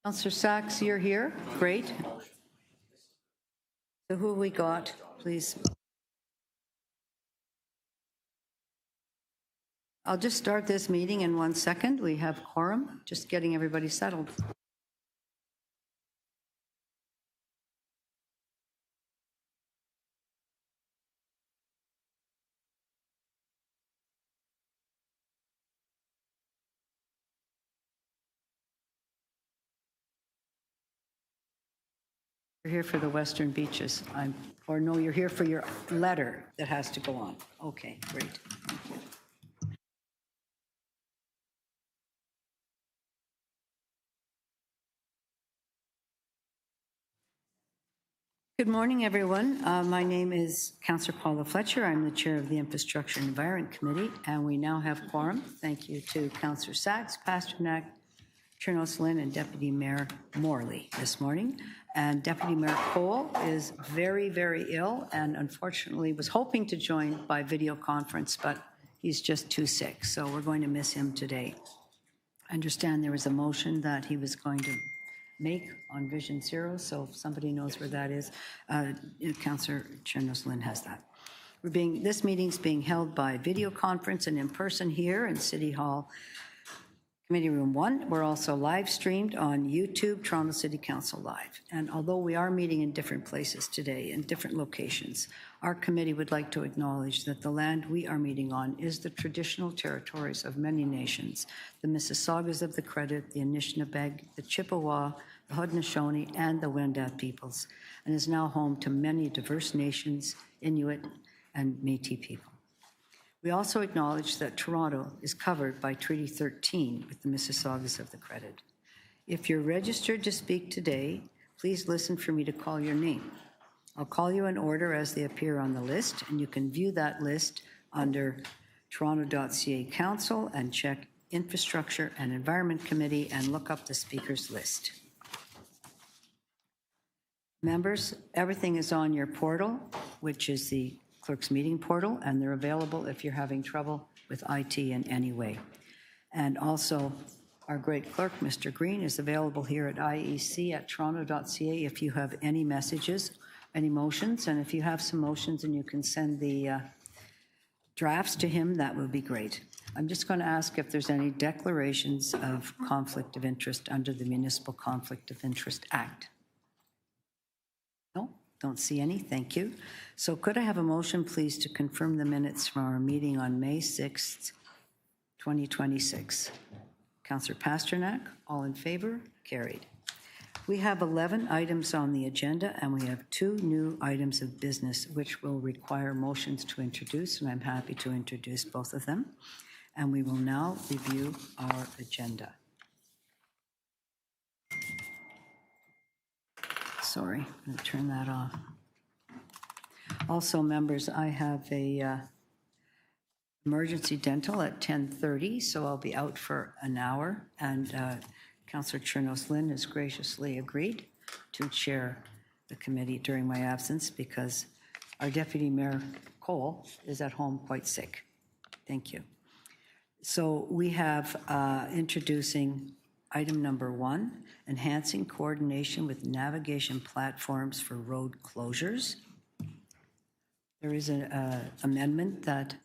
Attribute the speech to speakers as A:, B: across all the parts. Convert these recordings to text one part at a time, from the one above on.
A: Councillor Sachs, you're here. Great. So who have we got, please? I'll just start this meeting in 1 second. We have quorum, just getting everybody settled. You're here for the Western Beaches. Or no, you're here for your letter that has to go on. Okay, great. Thank you. Good morning, everyone. My name is Councillor Paula Fletcher. I'm the chair of the Infrastructure and Environment Committee, and we now have quorum. Thank you to Councillor Sachs, Pasternak, Chernos Lynn, and Deputy Mayor Morley this morning. And Deputy Mayor Cole is very, very ill and unfortunately was hoping to join by video conference, but he's just too sick. So we're going to miss him today. I understand there was a motion that he was going to make on Vision Zero, so if somebody knows where that is, Councillor Chernos Lynn has that. This meeting's being held by video conference and in person here in City Hall, Committee Room 1. We're also live streamed on YouTube, Toronto City Council Live. And although we are meeting in different places today, in different locations, our committee would like to acknowledge that the land we are meeting on is the traditional territories of many nations, the Mississaugas of the Credit, the Anishinaabe, the Chippewa, the Haudenosaunee, and the Wendat peoples, and is now home to many diverse nations, Inuit, and Métis people. We also acknowledge that Toronto is covered by Treaty 13 with the Mississaugas of the Credit. If you're registered to speak today, please listen for me to call your name. I'll call you in order as they appear on the list, and you can view that list under toronto.ca Council and check Infrastructure and Environment Committee and look up the speakers list. Members, everything is on your portal, which is the Clerk's meeting portal, and they're available if you're having trouble with IT in any way. And also, our great clerk, Mr. Green, is available here at iec@toronto.ca if you have any messages, any motions, and if you have some motions and you can send the drafts to him, that would be great. I'm just going to ask if there's any declarations of conflict of interest under the Municipal Conflict of Interest Act. No? Don't see any, thank you. So could I have a motion, please, to confirm the minutes from our meeting on May 6th, 2026? Councillor Pasternak, all in favor? Carried. We have 11 items on the agenda, and we have 2 new items of business which will require motions to introduce, and I'm happy to introduce both of them. And we will now review our agenda. Sorry, I'm going to turn that off. Also, members, I have a emergency dental at 10:30, so I'll be out for an hour, and Councillor Chernos Lynn has graciously agreed to chair the committee during my absence because our Deputy Mayor Cole is at home quite sick. Thank you. So we have introducing item number 1, enhancing coordination with navigation platforms for road closures. There is an amendment that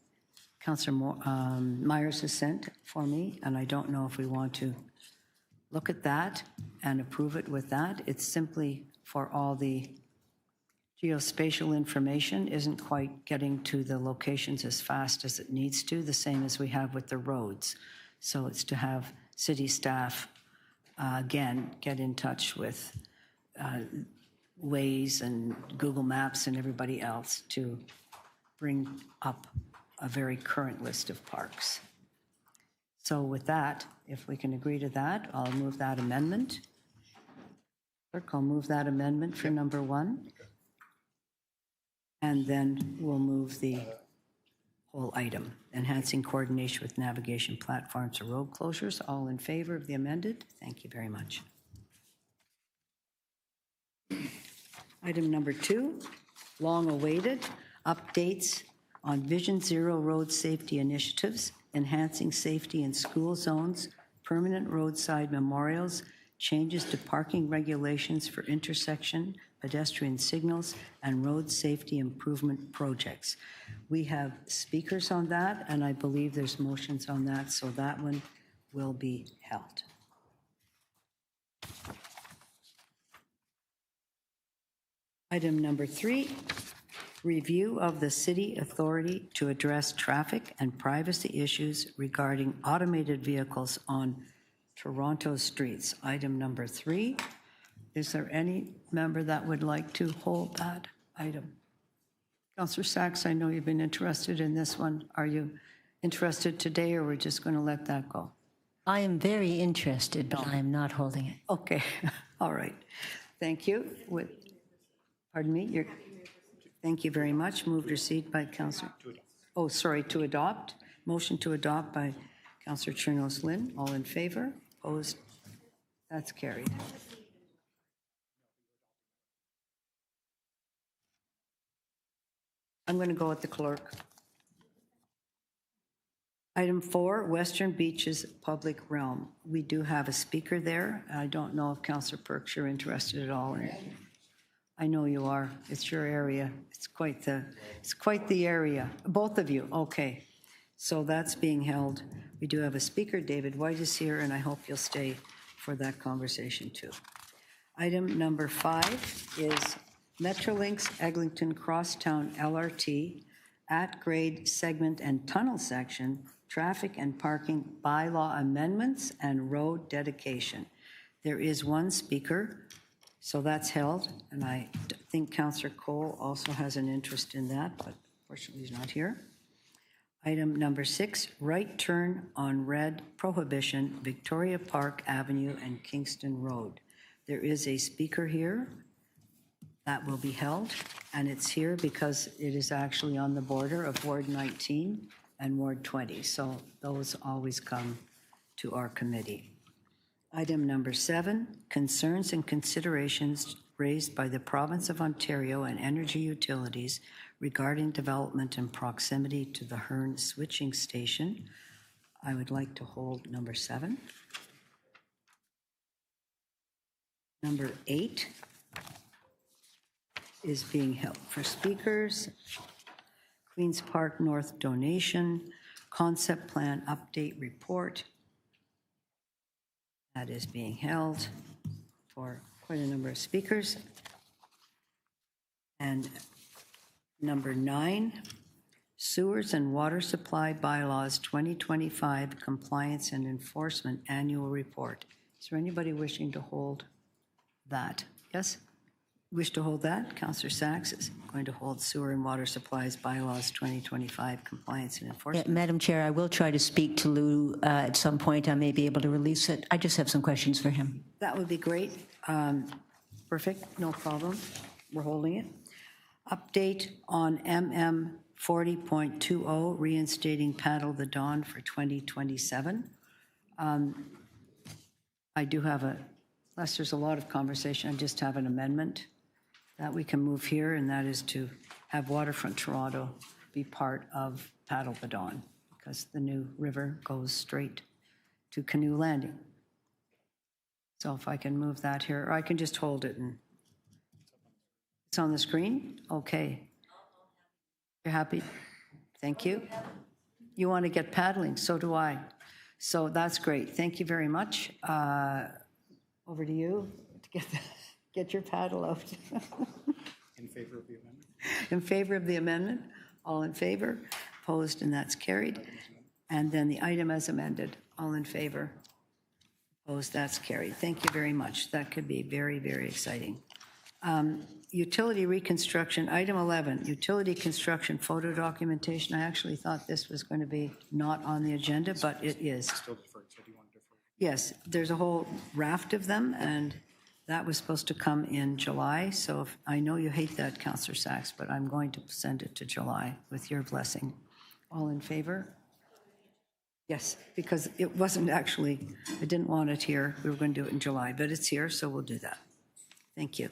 A: Councillor Myers has sent for me, and I don't know if we want to look at that and approve it with that. It's simply for all the geospatial information isn't quite getting to the locations as fast as it needs to, the same as we have with the roads. So it's to have city staff, again, get in touch with Waze and Google Maps and everybody else to bring up a very current list of parks. So with that, if we can agree to that, I'll move that amendment. Clerk, I'll move that amendment for number 1. And then we'll move the whole item, enhancing coordination with navigation platforms or road closures. All in favor of the amended? Thank you very much. Item number 2, long awaited, updates on Vision Zero road safety initiatives, enhancing safety in school zones, permanent roadside memorials, changes to parking regulations for intersection, pedestrian signals, and road safety improvement projects. We have speakers on that, and I believe there's motions on that, so that one will be held. Item number 3, review of the city authority to address traffic and privacy issues regarding automated vehicles on Toronto streets. Item number 3. Is there any member that would like to hold that item? Councillor Sachs, I know you've been interested in this one. Are you interested today, or we're just going to let that go?
B: I am very interested, but I am not holding it.
A: Okay, all right. Thank you. Pardon me? Thank you very much. Moved or seconded by Councillor. Oh, sorry, to adopt. Motion to adopt by Councillor Chernos Lynn. All in favor? Opposed? That's carried. I'm going to go with the clerk. Item 4, Western Beaches Public Realm. We do have a speaker there. I don't know if Councillor Perks, you're interested at all in it. I know you are. It's your area. It's quite the area. Both of you. Okay. So that's being held. We do have a speaker. David White is here, and I hope you'll stay for that conversation too. Item number 5 is Metrolinx Eglinton Crosstown LRT at-grade segment and tunnel section, traffic and parking bylaw amendments and road dedication. There is one speaker. So that's held, and I think Councillor Cole also has an interest in that, but fortunately he's not here. Item number 6, right turn on red Prohibition, Victoria Park Avenue and Kingston Road. There is a speaker here that will be held, and it's here because it is actually on the border of Ward 19 and Ward 20, so those always come to our committee. Item number 7, concerns and considerations raised by the Province of Ontario and energy utilities regarding development in proximity to the Hearn switching station. I would like to hold number 7. Number 8 is being held for speakers. Queen's Park North donation, concept plan update report. That is being held for quite a number of speakers. And number 9, Sewers and Water Supply Bylaws 2025 Compliance and Enforcement Annual Report. Is there anybody wishing to hold that? Yes? Wish to hold that? Councillor Sachs is going to hold Sewer and Water Supplies Bylaws 2025 Compliance and Enforcement.
B: Yeah, Madam Chair, I will try to speak to Lou at some point. I may be able to release it. I just have some questions for him.
A: That would be great. Perfect, no problem. We're holding it. Update on MM 40.20, reinstating Paddle the Dawn for 2027. I do have unless there's a lot of conversation, I just have an amendment that we can move here, and that is to have Waterfront Toronto be part of Paddle the Dawn, because the new river goes straight to Canoe Landing. So if I can move that here, or I can just hold it and it's on the screen? Okay. You're happy? Thank you. You want to get paddling, so do I. So that's great. Thank you very much. Over to you to get your paddle out.
C: In favor of the amendment?
A: In favor of the amendment? All in favor? Opposed, and that's carried. And then the item as amended. All in favor? Opposed, that's carried. Thank you very much. That could be very, very exciting. Utility reconstruction, item 11, utility construction photo documentation. I actually thought this was going to be not on the agenda, but it is.
C: Still deferred, so do you want to defer?
A: Yes, there's a whole raft of them, and that was supposed to come in July. So if, I know you hate that, Councillor Sachs, but I'm going to send it to July with your blessing. All in favor? Yes, because it wasn't actually, I didn't want it here. We were going to do it in July, but it's here, so we'll do that. Thank you.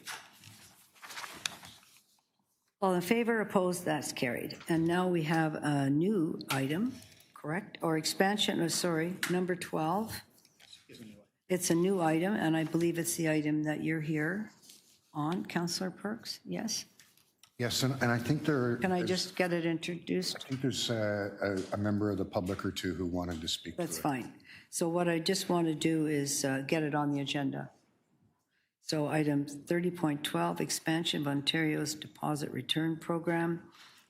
A: All in favor, opposed, that's carried. And now we have a new item, correct? Or expansion, sorry, number 12. It's a new item, and I believe it's the item that you're here on, Councillor Perks, yes?
D: Yes, and I think
A: Can I just get it introduced?
D: I think there's a member of the public or two who wanted to speak to it.
A: That's fine. So what I just want to do is get it on the agenda. So item 30.12, expansion of Ontario's deposit return program.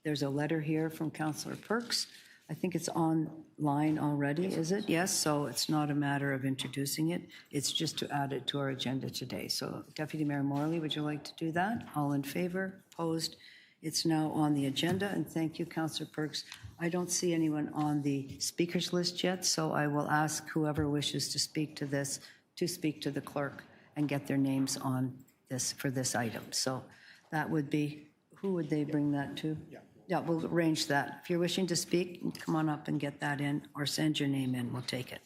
A: There's a letter here from Councillor Perks. I think it's online already, is it? Yes, so it's not a matter of introducing it. It's just to add it to our agenda today. So Deputy Mayor Morley, would you like to do that? All in favor? Opposed? It's now on the agenda, and thank you, Councillor Perks. I don't see anyone on the speakers list yet, so I will ask whoever wishes to speak to this to speak to the clerk and get their names on this for this item. So that would be, who would they bring that to? Yeah, we'll arrange that. If you're wishing to speak, come on up and get that in, or send your name in, we'll take it.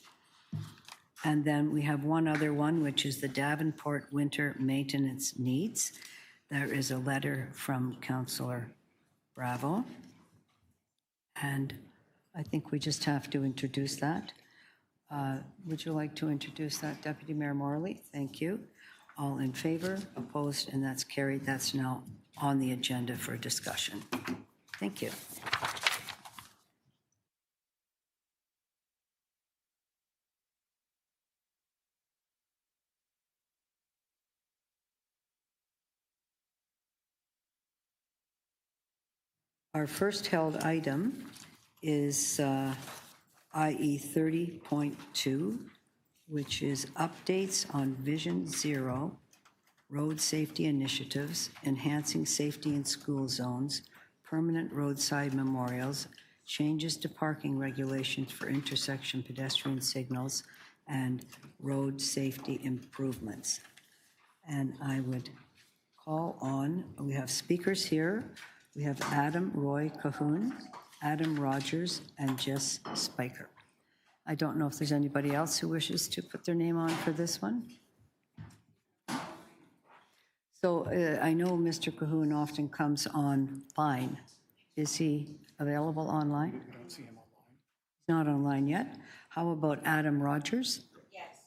A: And then we have one other one, which is the Davenport winter maintenance needs. There is a letter from Councillor Bravo, and I think we just have to introduce that. Would you like to introduce that, Deputy Mayor Morley? Thank you. All in favor, opposed, and that's carried. That's now on the agenda for discussion. Thank you. Our first held item is IE 30.2, which is updates on Vision Zero, road safety initiatives, enhancing safety in school zones, permanent roadside memorials, changes to parking regulations for intersection pedestrian signals, and road safety improvements. And I would call on, we have speakers here. We have Adam Roy Cahoon, Adam Rogers, and Jess Spiker. I don't know if there's anybody else who wishes to put their name on for this one. So I know Mr. Cahoon often comes online. Is he available online?
C: I don't see him online.
A: He's not online yet. How about Adam Rogers?
E: Yes,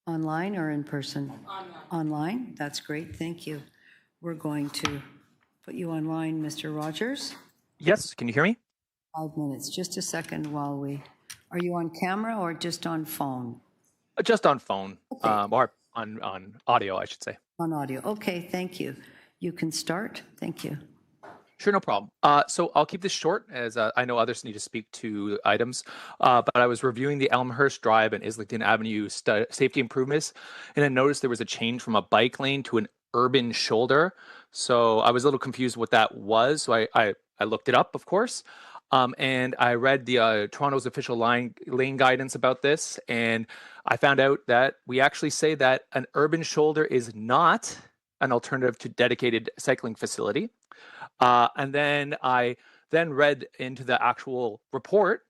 A: Online or in person?
E: online.
A: Online? That's great, thank you. We're going to put you online, Mr. Rogers.
F: Yes, can you hear me?
A: 5 minutes, just a second while we, are you on camera or just on phone?
F: Just on phone, or on audio, I should say.
A: On audio, okay, thank you. You can start, thank you.
F: Sure, no problem. So I'll keep this short, as I know others need to speak to items. But I was reviewing the Elmhurst Drive and Islington Avenue safety improvements, and I noticed there was a change from a bike lane to an urban shoulder. So I was a little confused what that was. So I looked it up, of course, and I read the Toronto's official lane guidance about this, and I found out that we actually say that an urban shoulder is not an alternative to dedicated cycling facility. And then I read into the actual report,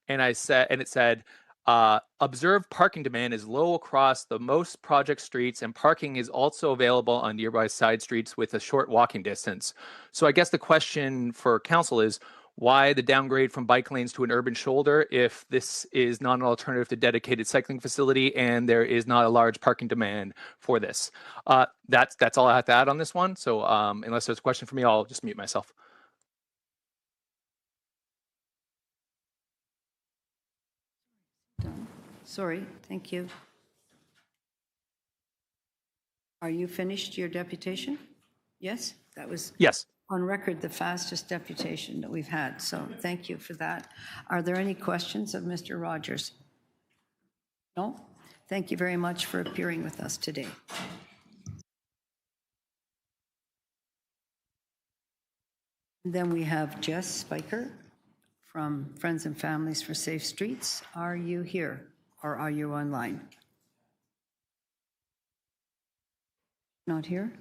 F: and it said, observed parking demand is low across the most project streets, and parking is also available on nearby side streets with a short walking distance. So I guess the question for council is, why the downgrade from bike lanes to an urban shoulder if this is not an alternative to dedicated cycling facility and there is not a large parking demand for this? That's all I have to add on this one. So unless there's a question for me, I'll just mute myself.
A: Sorry, thank you. Are you finished your deputation? Yes, that was
F: Yes.
A: on record the fastest deputation that we've had, so thank you for that. Are there any questions of Mr. Rogers? No? Thank you very much for appearing with us today. Then we have Jess Spiker from Friends and Families for Safe Streets. Are you here or are you online? Not here?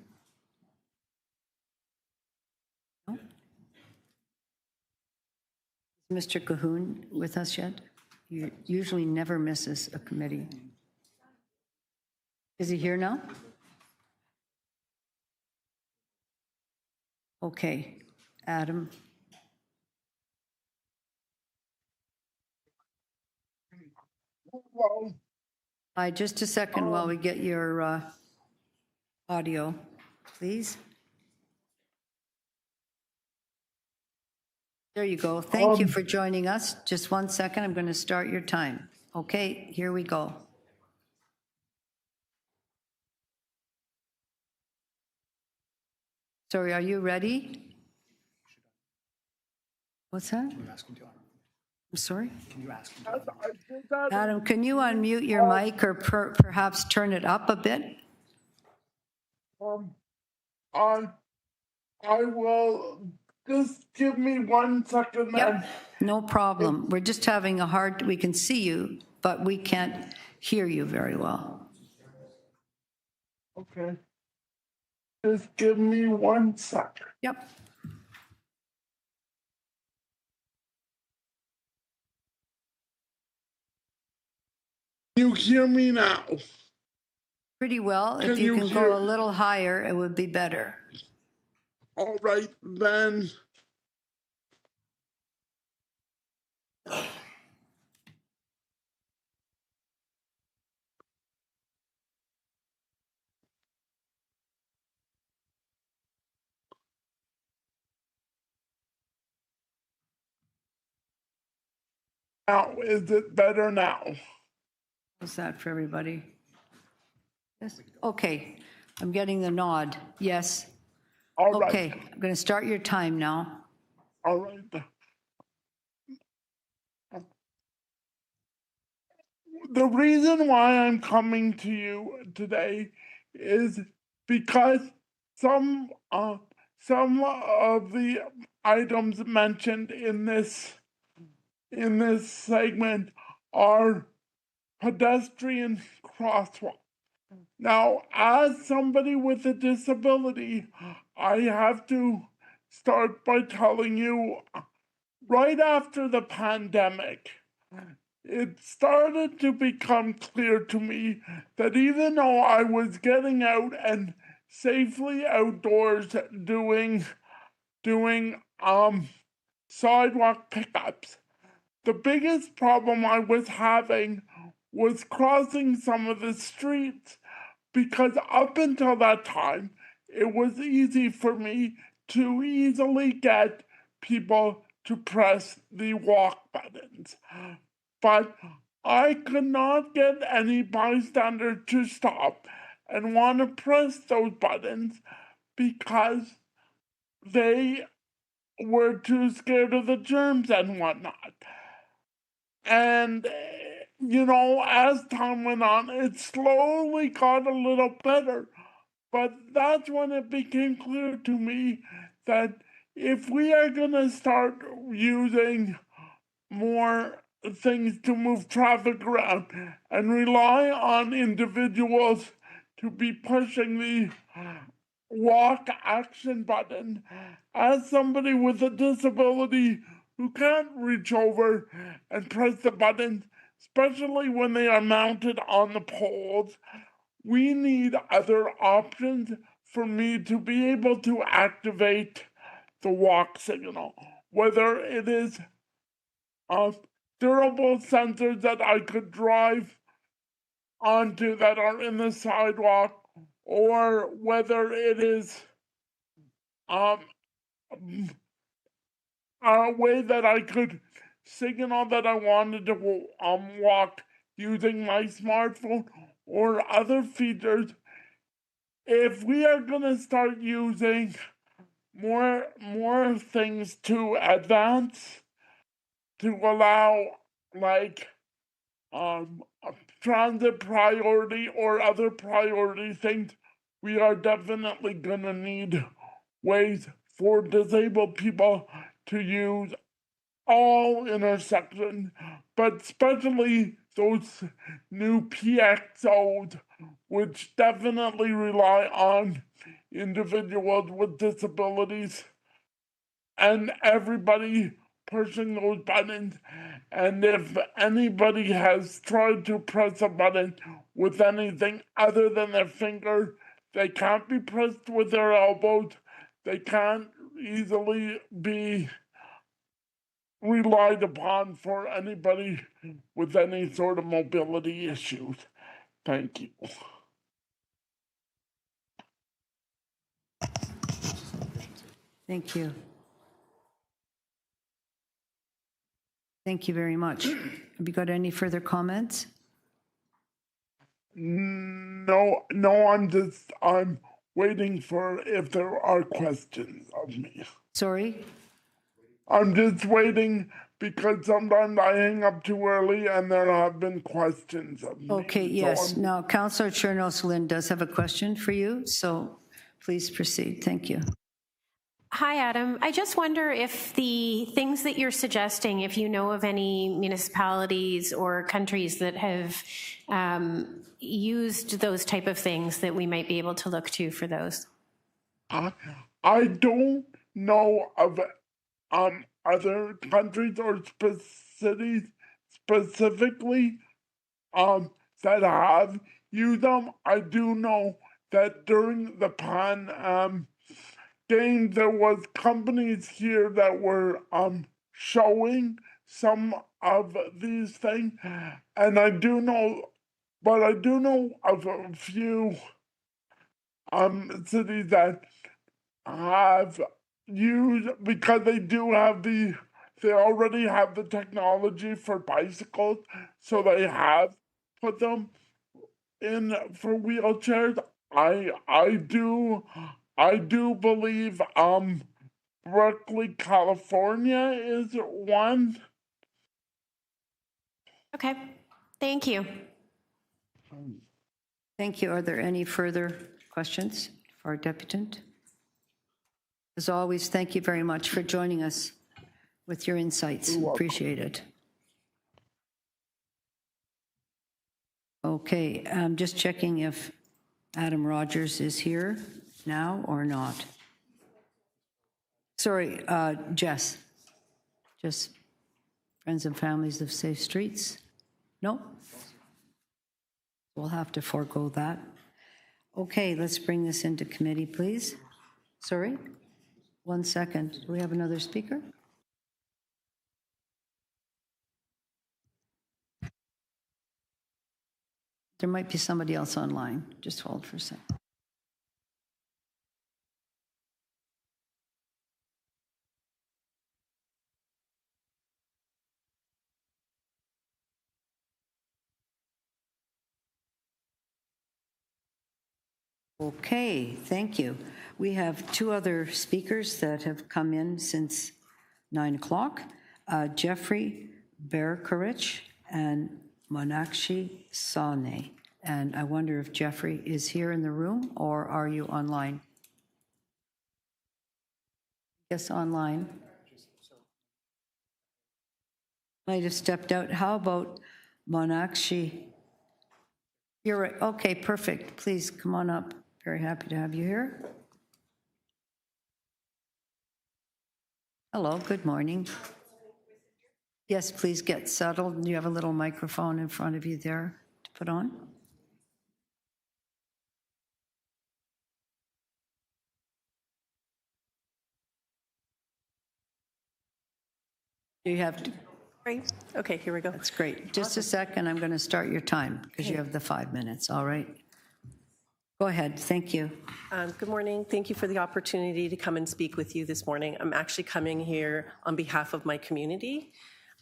A: No? Is Mr. Cahoon with us yet? He usually never misses a committee. Is he here now? Okay, Adam. Just a second while we get your audio, please. There you go. Thank you for joining us. Just 1 second. I'm going to start your time. Okay, here we go. Sorry, are you ready? What's that?
C: Can you ask him to?
A: I'm sorry?
C: Can you ask him to?
A: Adam, can you unmute your mic or perhaps turn it up a bit?
E: I will, just give me 1 second.
A: Yep, no problem. We're just having we can see you, but we can't hear you very well.
E: Okay. Just give me 1 second.
A: Yep.
E: You hear me now?
A: Pretty well. If
E: Can
A: you
E: you
A: can
E: hear-
A: go a little higher, it would be better.
E: All right, then. Now, is it better now?
A: How's that for everybody? Yes. Okay, I'm getting the nod. Yes.
E: All right.
A: Okay, I'm going to start your time now.
E: All right. The reason why I'm coming to you today is because some of the items mentioned in this segment are pedestrian crosswalk. Now, as somebody with a disability, I have to start by telling you, right after the pandemic, it started to become clear to me that even though I was getting out and safely outdoors doing sidewalk pickups, the biggest problem I was having was crossing some of the streets, because up until that time, it was easy for me to easily get people to press the walk buttons. But I could not get any bystander to stop and want to press those buttons because they were too scared of the germs and whatnot. And, as time went on, it slowly got a little better. But that's when it became clear to me that if we are going to start using more things to move traffic around and rely on individuals to be pushing the walk action button, as somebody with a disability who can't reach over and press the buttons, especially when they are mounted on the poles, we need other options for me to be able to activate the walk signal, whether it is durable sensors that I could drive onto that are in the sidewalk, or whether it is a way that I could signal that I wanted to walk using my smartphone or other features. If we are going to start using more things to advance to allow, like transit priority or other priority things, we are definitely gonna need ways for disabled people to use all intersections, but especially those new PXOs, which definitely rely on individuals with disabilities and everybody pushing those buttons. And if anybody has tried to press a button with anything other than their finger, they can't be pressed with their elbows. They can't easily be relied upon for anybody with any sort of mobility issues. Thank you.
A: Thank you. Thank you very much. Have you got any further comments?
E: No, I'm waiting for if there are questions of me.
A: Sorry?
E: I'm just waiting because sometimes I hang up too early and there have been questions of me.
A: Okay, yes. Now, Councillor Chernos-Lynn does have a question for you, so please proceed. Thank you.
G: Hi, Adam. I just wonder if the things that you're suggesting, if you know of any municipalities or countries that have used those type of things that we might be able to look to for those.
E: I don't know of other countries or cities specifically that have used them. I do know that during the games, there was companies here that were showing some of these things, and I do know of a few cities that have used, because they already have the technology for bicycles, so they have put them in for wheelchairs. I do believe Berkeley, California is one.
G: Okay, thank you.
A: Thank you. Are there any further questions for our deputant? As always, thank you very much for joining us with your insights. Appreciate it. Okay, I'm just checking if Adam Rogers is here now or not. Sorry, Jess. Just Friends and Families of Safe Streets? No? We'll have to forego that. Okay, let's bring this into committee, please. Sorry? 1 second. Do we have another speaker? There might be somebody else online. Just hold for a second. Okay, thank you. We have two other speakers that have come in since 9 o'clock, Jeffrey Berkarich and Monakshi Sane. And I wonder if Jeffrey is here in the room or are you online? Yes, online. Might have stepped out. How about Monakshi? You're right. Okay, perfect. Please come on up. Very happy to have you here. Hello, good morning. Yes, please get settled. You have a little microphone in front of you there to put on. Do you have to?
H: Right. Okay, here we go.
A: That's great. Just a second, I'm going to start your time because you have the 5 minutes, all right? Go ahead, thank you.
H: Good morning. Thank you for the opportunity to come and speak with you this morning. I'm actually coming here on behalf of my community.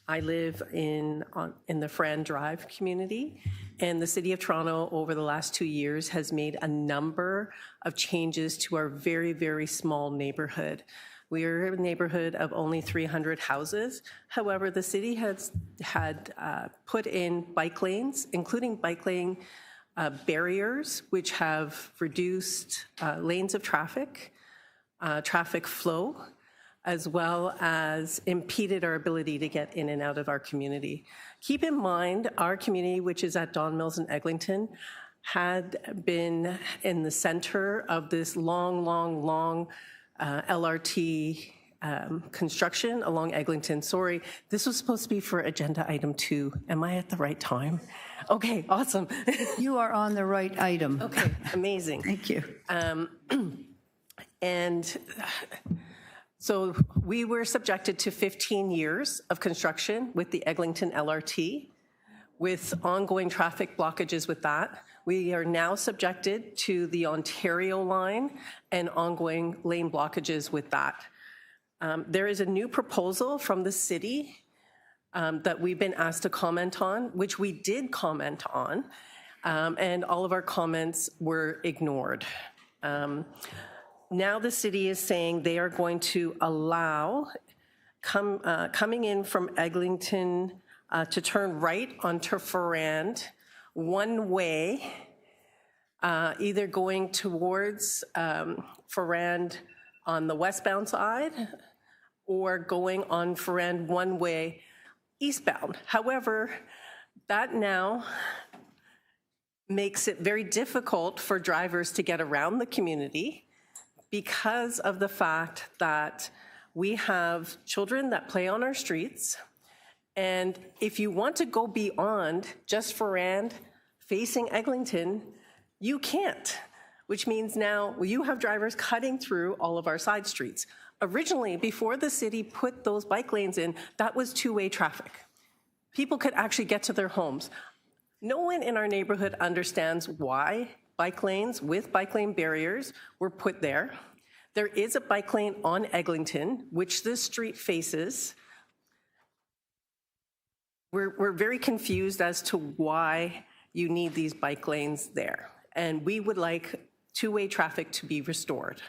H: I live in the Fran Drive community, and the City of Toronto over the last 2 years has made a number of changes to our very, very small neighborhood. We are a neighborhood of only 300 houses. However, the city had put in bike lanes, including bike lane barriers, which have reduced lanes of traffic, traffic flow, as well as impeded our ability to get in and out of our community. Keep in mind, our community, which is at Don Mills and Eglinton, had been in the center of this long LRT construction along Eglinton. Sorry, this was supposed to be for agenda item 2. Am I at the right time? Okay, awesome.
A: You are on the right item.
H: Okay, amazing.
A: Thank you.
H: And so we were subjected to 15 years of construction with the Eglinton LRT. with ongoing traffic blockages with that. We are now subjected to the Ontario line and ongoing lane blockages with that. There is a new proposal from the city that we've been asked to comment on, which we did comment on, and all of our comments were ignored. Now the city is saying they are going to allow coming in from Eglinton to turn right onto Ferrand, one way, either going towards Ferrand on the westbound side or going on Ferrand one way eastbound. However, that now makes it very difficult for drivers to get around the community because of the fact that we have children that play on our streets. And if you want to go beyond just Ferrand facing Eglinton, you can't, which means now you have drivers cutting through all of our side streets. Originally, before the city put those bike lanes in, that was two-way traffic. People could actually get to their homes. No one in our neighborhood understands why bike lanes with bike lane barriers were put there. There is a bike lane on Eglinton, which this street faces. We're very confused as to why you need these bike lanes there. And we would like two-way traffic to be restored.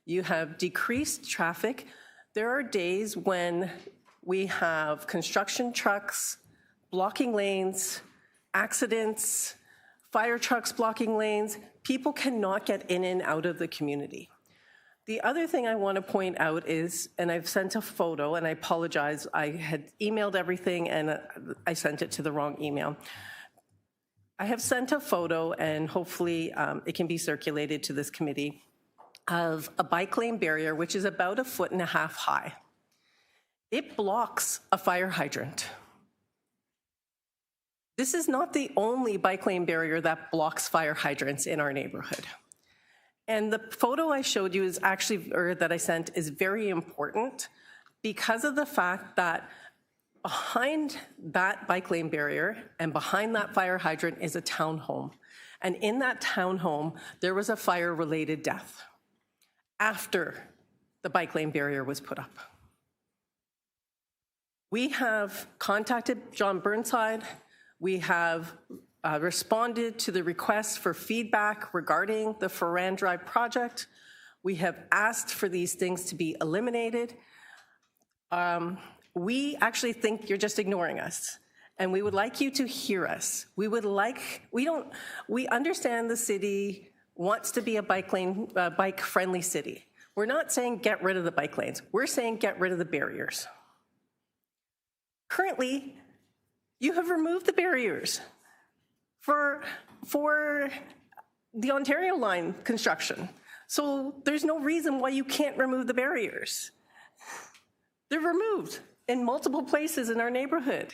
H: You have decreased traffic. There are days when we have construction trucks blocking lanes, accidents, fire trucks blocking lanes. People cannot get in and out of the community. The other thing I want to point out is, and I've sent a photo, and I apologize, I had emailed everything and I sent it to the wrong email. I have sent a photo, and hopefully it can be circulated to this committee, of a bike lane barrier, which is about 1.5 feet high. It blocks a fire hydrant. This is not the only bike lane barrier that blocks fire hydrants in our neighborhood. And the photo I showed you is actually, or that I sent, is very important because of the fact that behind that bike lane barrier and behind that fire hydrant is a townhome. And in that townhome, there was a fire-related death after the bike lane barrier was put up. We have contacted John Burnside. We have responded to the requests for feedback regarding the Ferrand Drive project. We have asked for these things to be eliminated. We actually think you're just ignoring us, and we would like you to hear us. We understand the city wants to be a bike-friendly city. We're not saying get rid of the bike lanes. We're saying get rid of the barriers. Currently, you have removed the barriers for the Ontario line construction. So there's no reason why you can't remove the barriers. They're removed in multiple places in our neighborhood.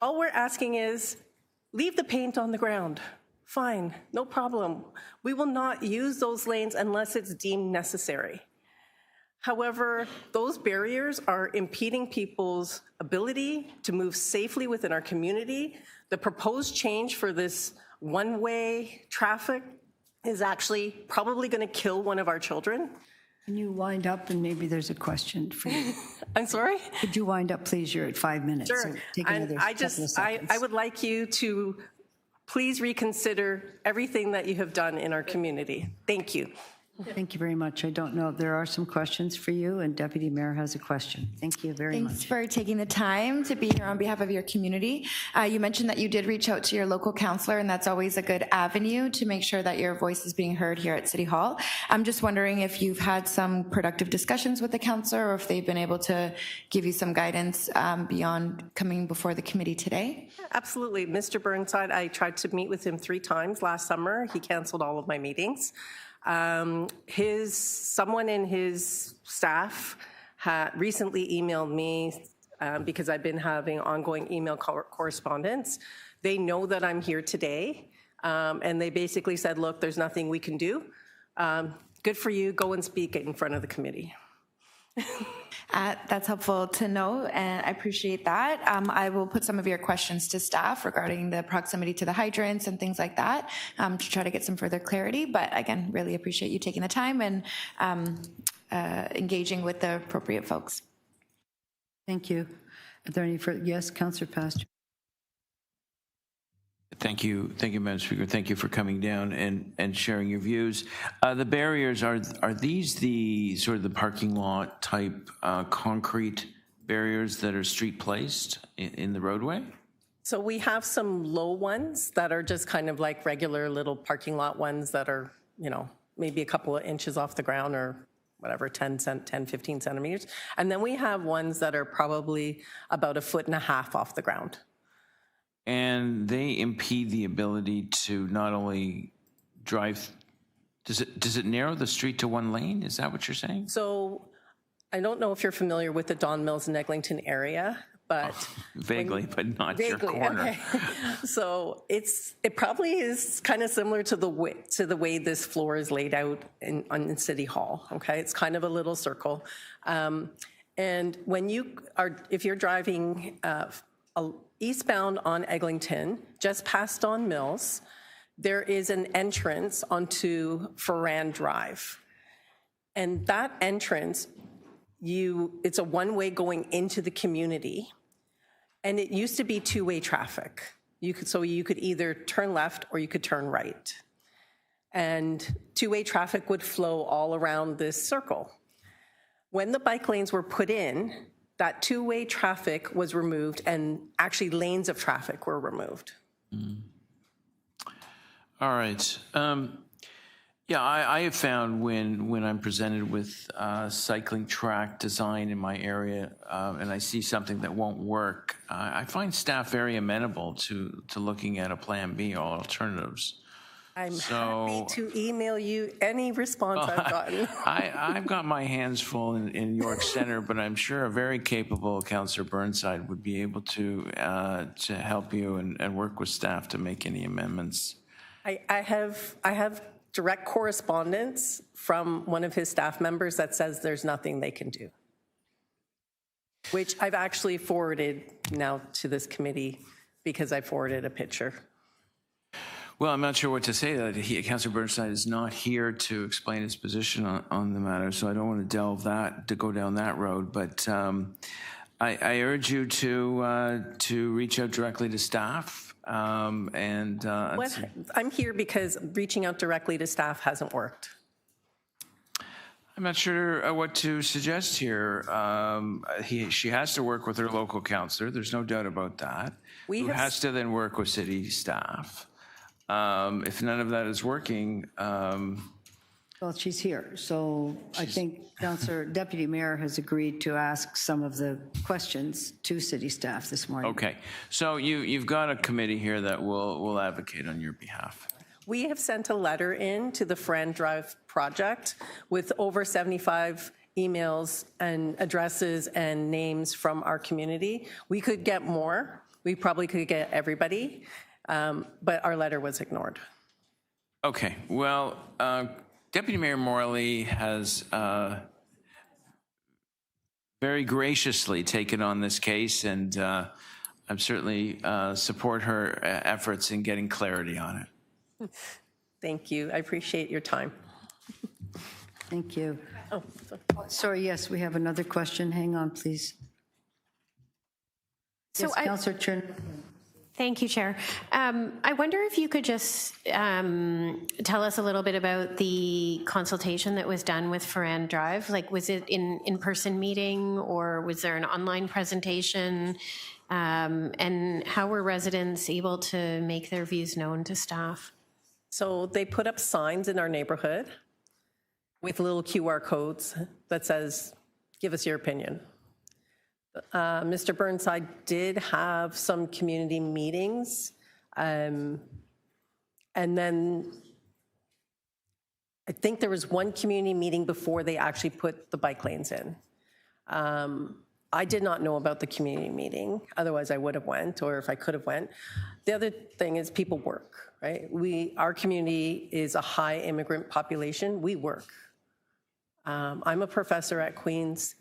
H: All we're asking is leave the paint on the ground. Fine, no problem. We will not use those lanes unless it's deemed necessary. However, those barriers are impeding people's ability to move safely within our community. The proposed change for this one-way traffic is actually probably going to kill one of our children.
A: Can you wind up, and maybe there's a question for you?
H: I'm sorry?
A: Could you wind up, please? You're at 5 minutes.
H: Sure.
A: So take another couple of seconds.
H: I would like you to please reconsider everything that you have done in our community. Thank you.
A: Thank you very much. I don't know. There are some questions for you, and Deputy Mayor has a question. Thank you very much.
I: Thanks for taking the time to be here on behalf of your community. You mentioned that you did reach out to your local councillor, and that's always a good avenue to make sure that your voice is being heard here at City Hall. I'm just wondering if you've had some productive discussions with the councillor, or if they've been able to give you some guidance beyond coming before the committee today.
H: Absolutely. Mr. Burnside, I tried to meet with him 3 times last summer. He canceled all of my meetings. Someone in his staff had recently emailed me because I've been having ongoing email correspondence. They know that I'm here today, and they basically said, look, there's nothing we can do. Good for you, go and speak in front of the committee.
I: That's helpful to know, and I appreciate that. I will put some of your questions to staff regarding the proximity to the hydrants and things like that to try to get some further clarity. But again, really appreciate you taking the time and engaging with the appropriate folks.
A: Thank you. Are there any further? Yes, Councillor Pastor.
J: Thank you, Madam Speaker. Thank you for coming down and sharing your views. The barriers, are these the sort of the parking lot type concrete barriers that are street placed in the roadway?
H: So we have some low ones that are just kind of like regular little parking lot ones that are, you know, maybe a couple of inches off the ground or whatever, 10, 15 centimeters. And then we have ones that are probably about 1.5 feet off the ground.
J: And they impede the ability to not only drive, does it narrow the street to one lane? Is that what you're saying?
H: So I don't know if you're familiar with the Don Mills and Eglinton area, but
J: vaguely, but not your corner.
H: Okay. So it probably is kind of similar to the way this floor is laid out in City Hall. Okay, it's kind of a little circle, and when if you're driving eastbound on Eglinton, just past Don Mills, there is an entrance onto Hearn Drive, and that entrance. It's a one-way going into the community, and it used to be two-way traffic. You could either turn left or you could turn right. And two-way traffic would flow all around this circle. When the bike lanes were put in, that two-way traffic was removed and actually lanes of traffic were removed.
J: Mm. All right. Yeah, I have found when I'm presented with cycling track design in my area and I see something that won't work, I find staff very amenable to looking at a plan B or alternatives.
H: I'm happy to email you any response I've gotten.
J: I've got my hands full in York Center, but I'm sure a very capable Councillor Burnside would be able to help you and work with staff to make any amendments.
H: I have direct correspondence from one of his staff members that says there's nothing they can do, which I've actually forwarded now to this committee because I forwarded a picture.
J: Well, I'm not sure what to say. Councillor Burnside is not here to explain his position on the matter, so I don't want to go down that road. But I urge you to reach out directly to staff. I'm here because reaching out directly to staff hasn't worked. I'm not sure what to suggest here. She has to work with her local councillor. There's no doubt about that. Who has to then work with city staff. If none of that is working,
A: well, she's here, so I think Deputy Mayor has agreed to ask some of the questions to city staff this morning.
J: Okay, so you've got a committee here that will advocate on your behalf.
H: We have sent a letter in to the Hearn Drive project with over 75 emails and addresses and names from our community. We could get more. We probably could get everybody, but our letter was ignored.
J: Okay, well, Deputy Mayor Morley has very graciously taken on this case, and I'm certainly support her efforts in getting clarity on it.
H: Thank you. I appreciate your time.
A: Thank you. Oh, sorry, yes, we have another question. Hang on, please.
G: So
A: yes, Councillor Chern.
G: Thank you, Chair. I wonder if you could just tell us a little bit about the consultation that was done with Hearn Drive. Like, was it an in-person meeting or was there an online presentation? And how were residents able to make their views known to staff?
H: So they put up signs in our neighborhood with little QR codes that says, give us your opinion. Mr. Burnside did have some community meetings, and then I think there was one community meeting before they actually put the bike lanes in. I did not know about the community meeting, otherwise I would have went, or if I could have went. The other thing is people work, right? Our community is a high immigrant population, we work. I'm a professor at Queen's.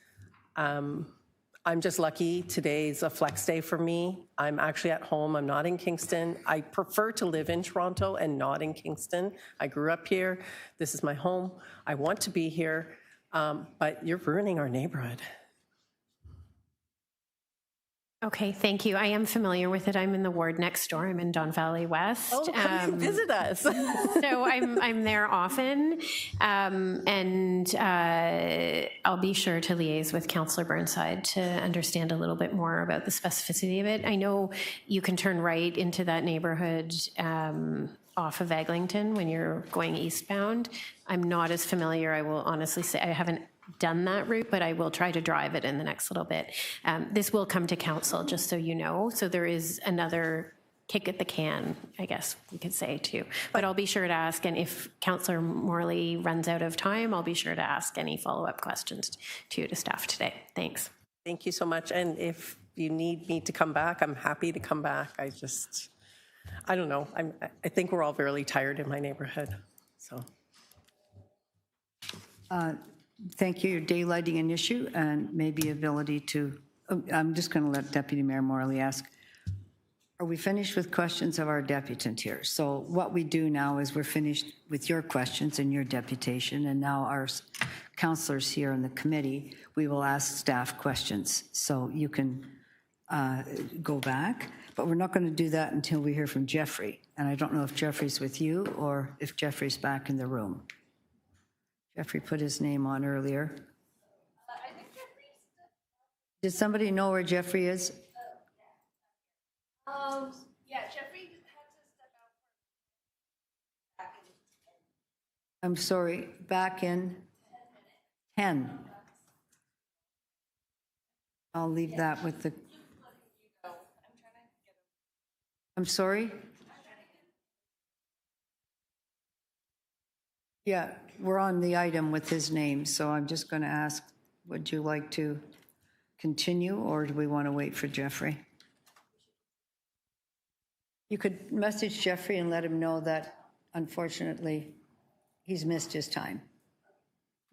H: I'm just lucky. Today's a flex day for me. I'm actually at home. I'm not in Kingston. I prefer to live in Toronto and not in Kingston. I grew up here. This is my home. I want to be here, but you're ruining our neighborhood.
G: Okay, thank you. I am familiar with it. I'm in the ward next door. I'm in Don Valley West.
H: Oh, come visit us.
G: So I'm there often, and I'll be sure to liaise with Councillor Burnside to understand a little bit more about the specificity of it. I know you can turn right into that neighborhood off of Eglinton when you're going eastbound. I'm not as familiar, I will honestly say. I haven't done that route, but I will try to drive it in the next little bit. This will come to council, just so you know. So there is another kick at the can, I guess we could say too. But I'll be sure to ask, and if Councillor Morley runs out of time, I'll be sure to ask any follow-up questions to staff today. Thanks.
H: Thank you so much. And if you need me to come back, I'm happy to come back. I don't know. I think we're all really tired in my neighborhood. So.
A: Thank you. Your daylighting an issue and maybe ability to, I'm just going to let Deputy Mayor Morley ask, are we finished with questions of our deputant here? So what we do now is we're finished with your questions and your deputation, and now our councillors here in the committee, we will ask staff questions. So you can go back, but we're not going to do that until we hear from Jeffrey. And I don't know if Jeffrey's with you or if Jeffrey's back in the room. Jeffrey put his name on earlier. I think Jeffrey's... Did somebody know where Jeffrey is?
K: Yeah, Jeffrey had to step out.
A: I'm sorry, back in 10. I'll leave that with the... I'm sorry? Yeah, we're on the item with his name, so I'm just going to ask, would you like to continue, or do we want to wait for Jeffrey? You could message Jeffrey and let him know that, unfortunately, he's missed his time.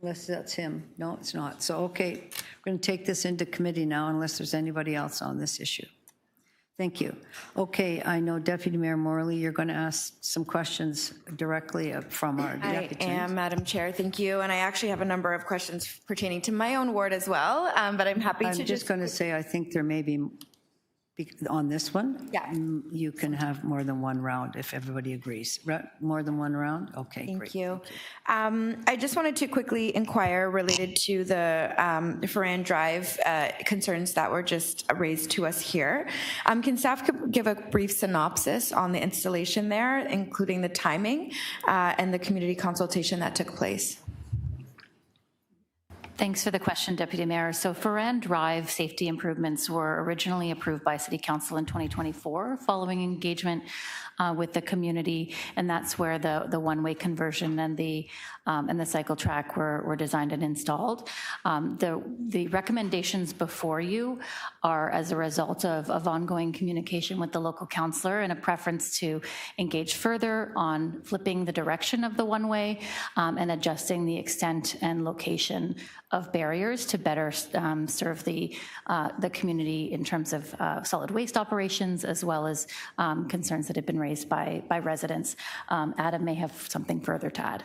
A: Unless that's him. No, it's not. So, okay, we're going to take this into committee now, unless there's anybody else on this issue. Thank you. Okay, I know Deputy Mayor Morley, you're going to ask some questions directly from our deputy.
I: I am, Madam Chair. Thank you. And I actually have a number of questions pertaining to my own ward as well, but I'm happy to
A: I'm just going to say I think there may be, on this one,
I: yeah,
A: you can have more than one round if everybody agrees. More than one round? Okay,
I: Thank
A: great.
I: you. I just wanted to quickly inquire related to the Hearn Drive concerns that were just raised to us here. Can staff give a brief synopsis on the installation there, including the timing and the community consultation that took place?
K: Thanks for the question, Deputy Mayor. So Hearn Drive safety improvements were originally approved by City Council in 2024 following engagement with the community, and that's where the one-way conversion and the cycle track were designed and installed. The recommendations before you are as a result of ongoing communication with the local councillor and a preference to engage further on flipping the direction of the one-way and adjusting the extent and location of barriers to better serve the community in terms of solid waste operations, as well as concerns that have been raised by residents. Adam may have something further to add.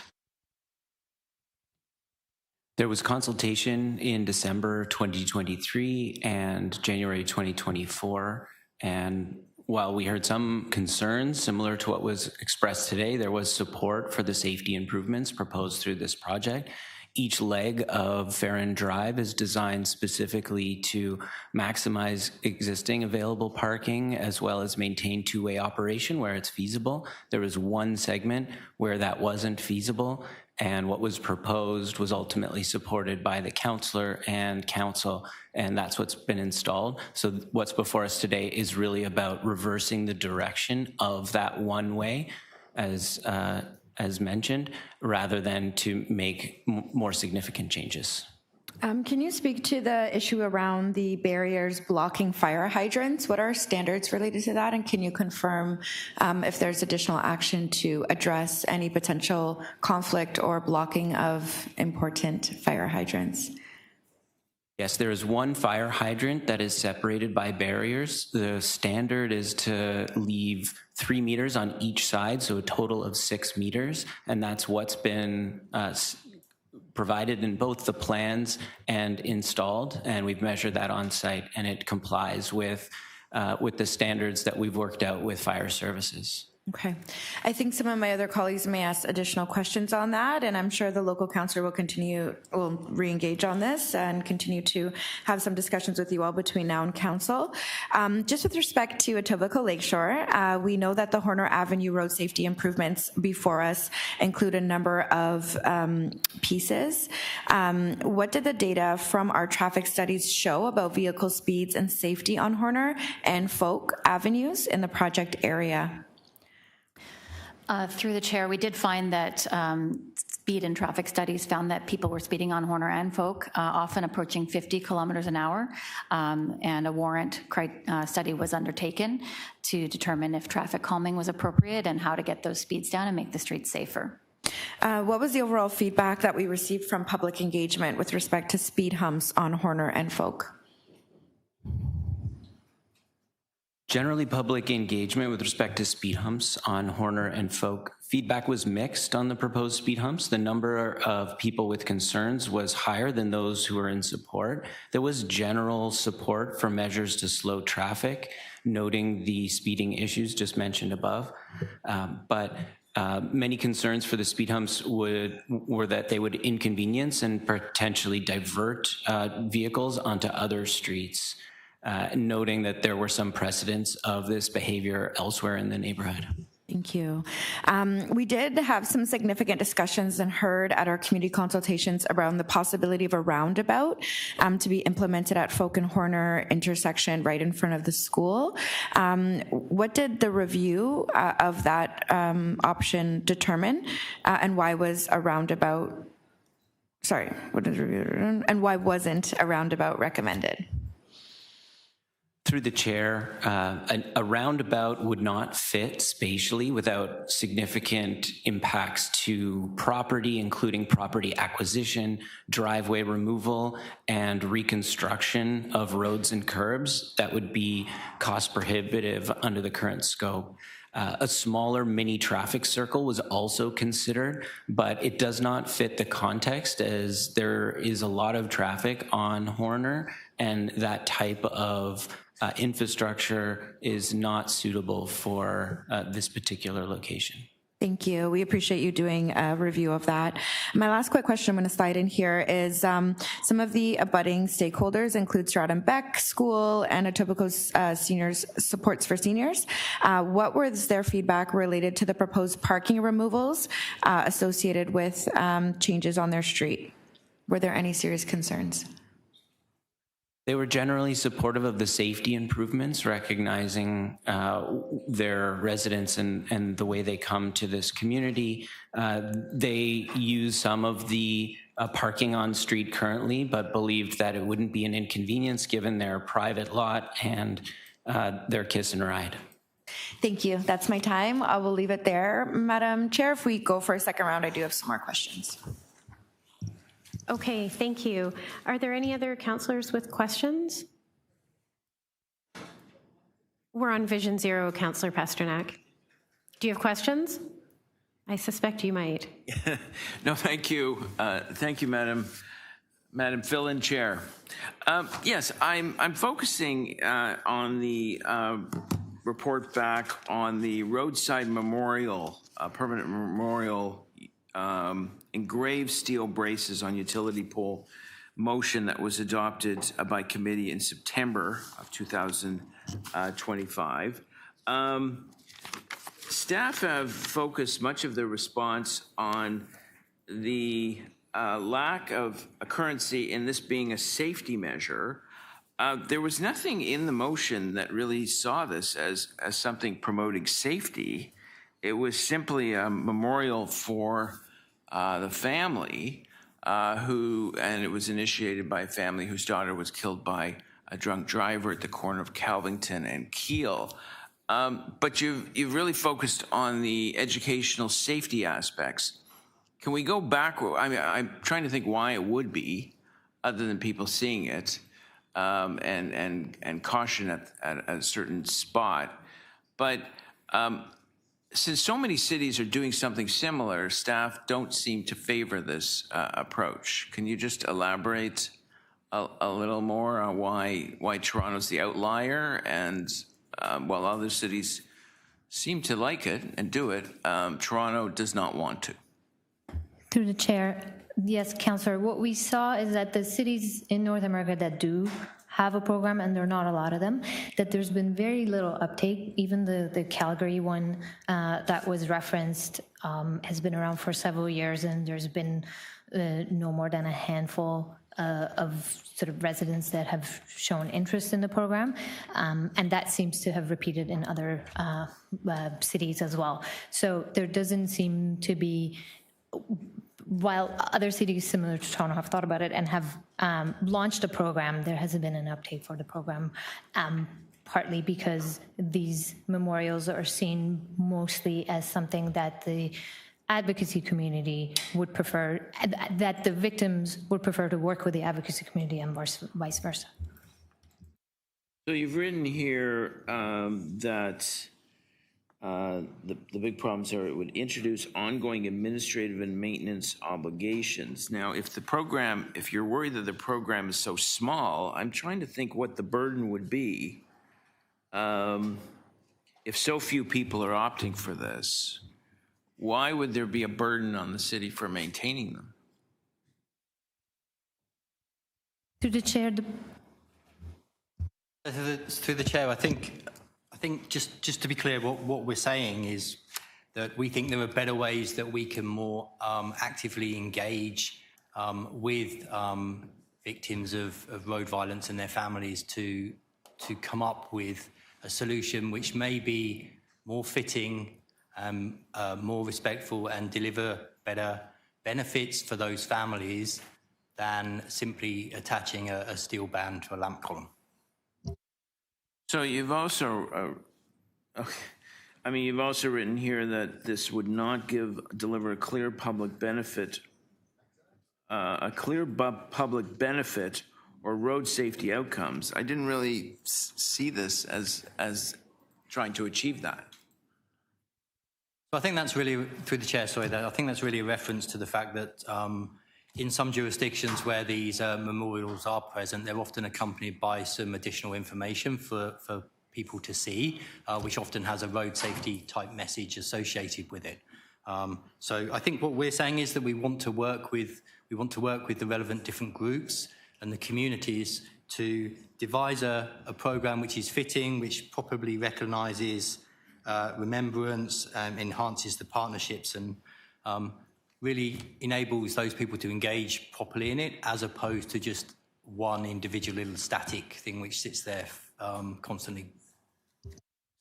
J: There was consultation in December 2023 and January 2024, and while we heard some concerns similar to what was expressed today, there was support for the safety improvements proposed through this project. Each leg of Hearn Drive is designed specifically to maximize existing available parking as well as maintain two-way operation where it's feasible. There was one segment where that wasn't feasible, and what was proposed was ultimately supported by the councillor and council, and that's what's been installed. So what's before us today is really about reversing the direction of that one way as mentioned, rather than to make more significant changes.
I: Can you speak to the issue around the barriers blocking fire hydrants? What are standards related to that? And can you confirm if there's additional action to address any potential conflict or blocking of important fire hydrants?
L: Yes, there is one fire hydrant that is separated by barriers. The standard is to leave 3 meters on each side, so a total of 6 meters, and that's what's been provided in both the plans and installed, and we've measured that on site, and it complies with the standards that we've worked out with fire services.
I: Okay. I think some of my other colleagues may ask additional questions on that, and I'm sure the local councillor will re-engage on this and continue to have some discussions with you all between now and council. Just with respect to Etobicoke Lakeshore, we know that the Horner Avenue road safety improvements before us include a number of pieces. What did the data from our traffic studies show about vehicle speeds and safety on Horner and Folk Avenues in the project area?
K: Through the chair, we did find that speed and traffic studies found that people were speeding on Horner and Folk, often approaching 50 kilometers an hour, and a warrant study was undertaken to determine if traffic calming was appropriate and how to get those speeds down and make the streets safer.
I: What was the overall feedback that we received from public engagement with respect to speed humps on Horner and Folk?
L: Generally, public engagement with respect to speed humps on Horner and Folk, feedback was mixed on the proposed speed humps. The number of people with concerns was higher than those who were in support. There was general support for measures to slow traffic, noting the speeding issues just mentioned above. But many concerns for the speed humps were that they would inconvenience and potentially divert vehicles onto other streets. Noting that there were some precedents of this behavior elsewhere in the neighborhood.
I: Thank you. We did have some significant discussions and heard at our community consultations around the possibility of a roundabout to be implemented at Folk and Horner intersection right in front of the school. What did the review of that option determine, and why was a roundabout, and why wasn't a roundabout recommended?
L: Through the chair, a roundabout would not fit spatially without significant impacts to property, including property acquisition, driveway removal, and reconstruction of roads and curbs that would be cost prohibitive under the current scope. A smaller mini traffic circle was also considered, but it does not fit the context as there is a lot of traffic on Horner, and that type of infrastructure is not suitable for this particular location.
I: Thank you. We appreciate you doing a review of that. My last quick question I'm going to slide in here is some of the abutting stakeholders include Stratham Beck School and Etobicoke Seniors Supports for Seniors. What was their feedback related to the proposed parking removals associated with changes on their street? Were there any serious concerns?
L: They were generally supportive of the safety improvements, recognizing their residents and the way they come to this community. They use some of the parking on street currently, but believed that it wouldn't be an inconvenience given their private lot and their kiss and ride.
I: Thank you. That's my time. I will leave it there. Madam Chair, if we go for a second round, I do have some more questions.
G: Okay, thank you. Are there any other councillors with questions? We're on Vision Zero, Councillor Pasternak. Do you have questions? I suspect you might.
J: No, thank you. Thank you, Madam Fill-in Chair. Yes, I'm focusing on the report back on the roadside memorial, permanent memorial engraved steel braces on utility pole motion that was adopted by committee in September of 2025. Staff have focused much of their response on the lack of occurrency in this being a safety measure. There was nothing in the motion that really saw this as something promoting safety. It was simply a memorial for the family and it was initiated by a family whose daughter was killed by a drunk driver at the corner of Calvington and Keele. But you've really focused on the educational safety aspects. Can we go back? I mean, I'm trying to think why it would be. other than people seeing it, and caution at a certain spot. But since so many cities are doing something similar, staff don't seem to favor this approach. Can you just elaborate a little more on why Toronto's the outlier, and while other cities seem to like it and do it, Toronto does not want to?
M: Through the chair, yes, Councillor, what we saw is that the cities in North America that do have a program, and there are not a lot of them, that there's been very little uptake. Even the Calgary one that was referenced has been around for several years, and there's been no more than a handful of sort of residents that have shown interest in the program, and that seems to have repeated in other cities as well. So there doesn't seem to be, while other cities similar to Toronto have thought about it and have launched a program, there hasn't been an uptake for the program, partly because these memorials are seen mostly as something that the advocacy community would prefer, that the victims would prefer to work with the advocacy community and vice versa.
J: So you've written here that the big problems are it would introduce ongoing administrative and maintenance obligations. Now, if you're worried that the program is so small, I'm trying to think what the burden would be if so few people are opting for this. Why would there be a burden on the city for maintaining them?
M: Through the chair,
N: through the chair, I think just to be clear, what we're saying is that we think there are better ways that we can more actively engage with victims of road violence and their families to come up with a solution which may be more fitting, more respectful, and deliver better benefits for those families than simply attaching a steel band to a lamp column.
J: So you've also, you've also written here that this would not deliver a clear public benefit, public benefit or road safety outcomes. I didn't really see this as trying to achieve that.
N: So I think that's really, through the chair, sorry, I think that's really a reference to the fact that in some jurisdictions where these memorials are present, they're often accompanied by some additional information for people to see, which often has a road safety type message associated with it. So I think what we're saying is that we want to work with the relevant different groups and the communities to devise a program which is fitting, which properly recognises remembrance, enhances the partnerships, and really enables those people to engage properly in it, as opposed to just one individual little static thing which sits there constantly.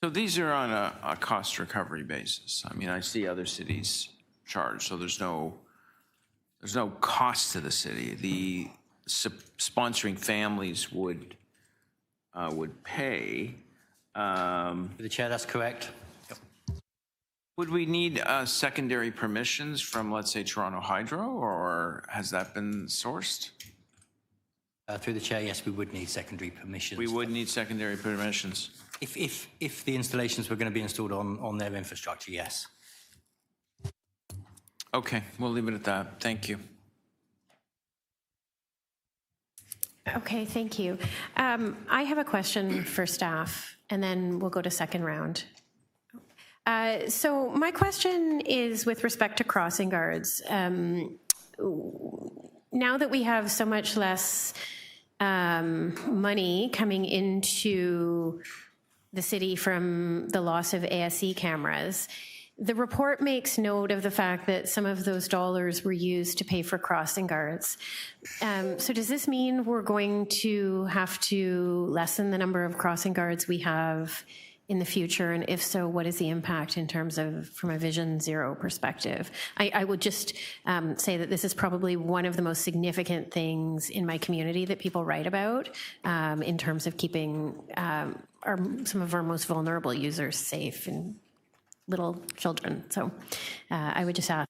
J: So these are on a cost recovery basis. I mean, I see other cities charge, so there's no cost to the city. The sponsoring families would pay.
N: The chair, that's correct. Yep.
J: Would we need secondary permissions from, let's say, Toronto Hydro, or has that been sourced?
N: Through the chair, yes, we would need secondary permissions.
J: We would need secondary permissions.
N: If the installations were going to be installed on their infrastructure, yes.
J: Okay, we'll leave it at that. Thank you.
G: Okay, thank you. I have a question for staff, and then we'll go to second round. So my question is with respect to crossing guards. Now that we have so much less money coming into the city from the loss of ASC cameras, the report makes note of the fact that some of those dollars were used to pay for crossing guards. So does this mean we're going to have to lessen the number of crossing guards we have in the future? And if so, what is the impact in terms of, from a Vision Zero perspective? I would just say that this is probably one of the most significant things in my community that people write about in terms of keeping some of our most vulnerable users safe, and little children. So I would just ask.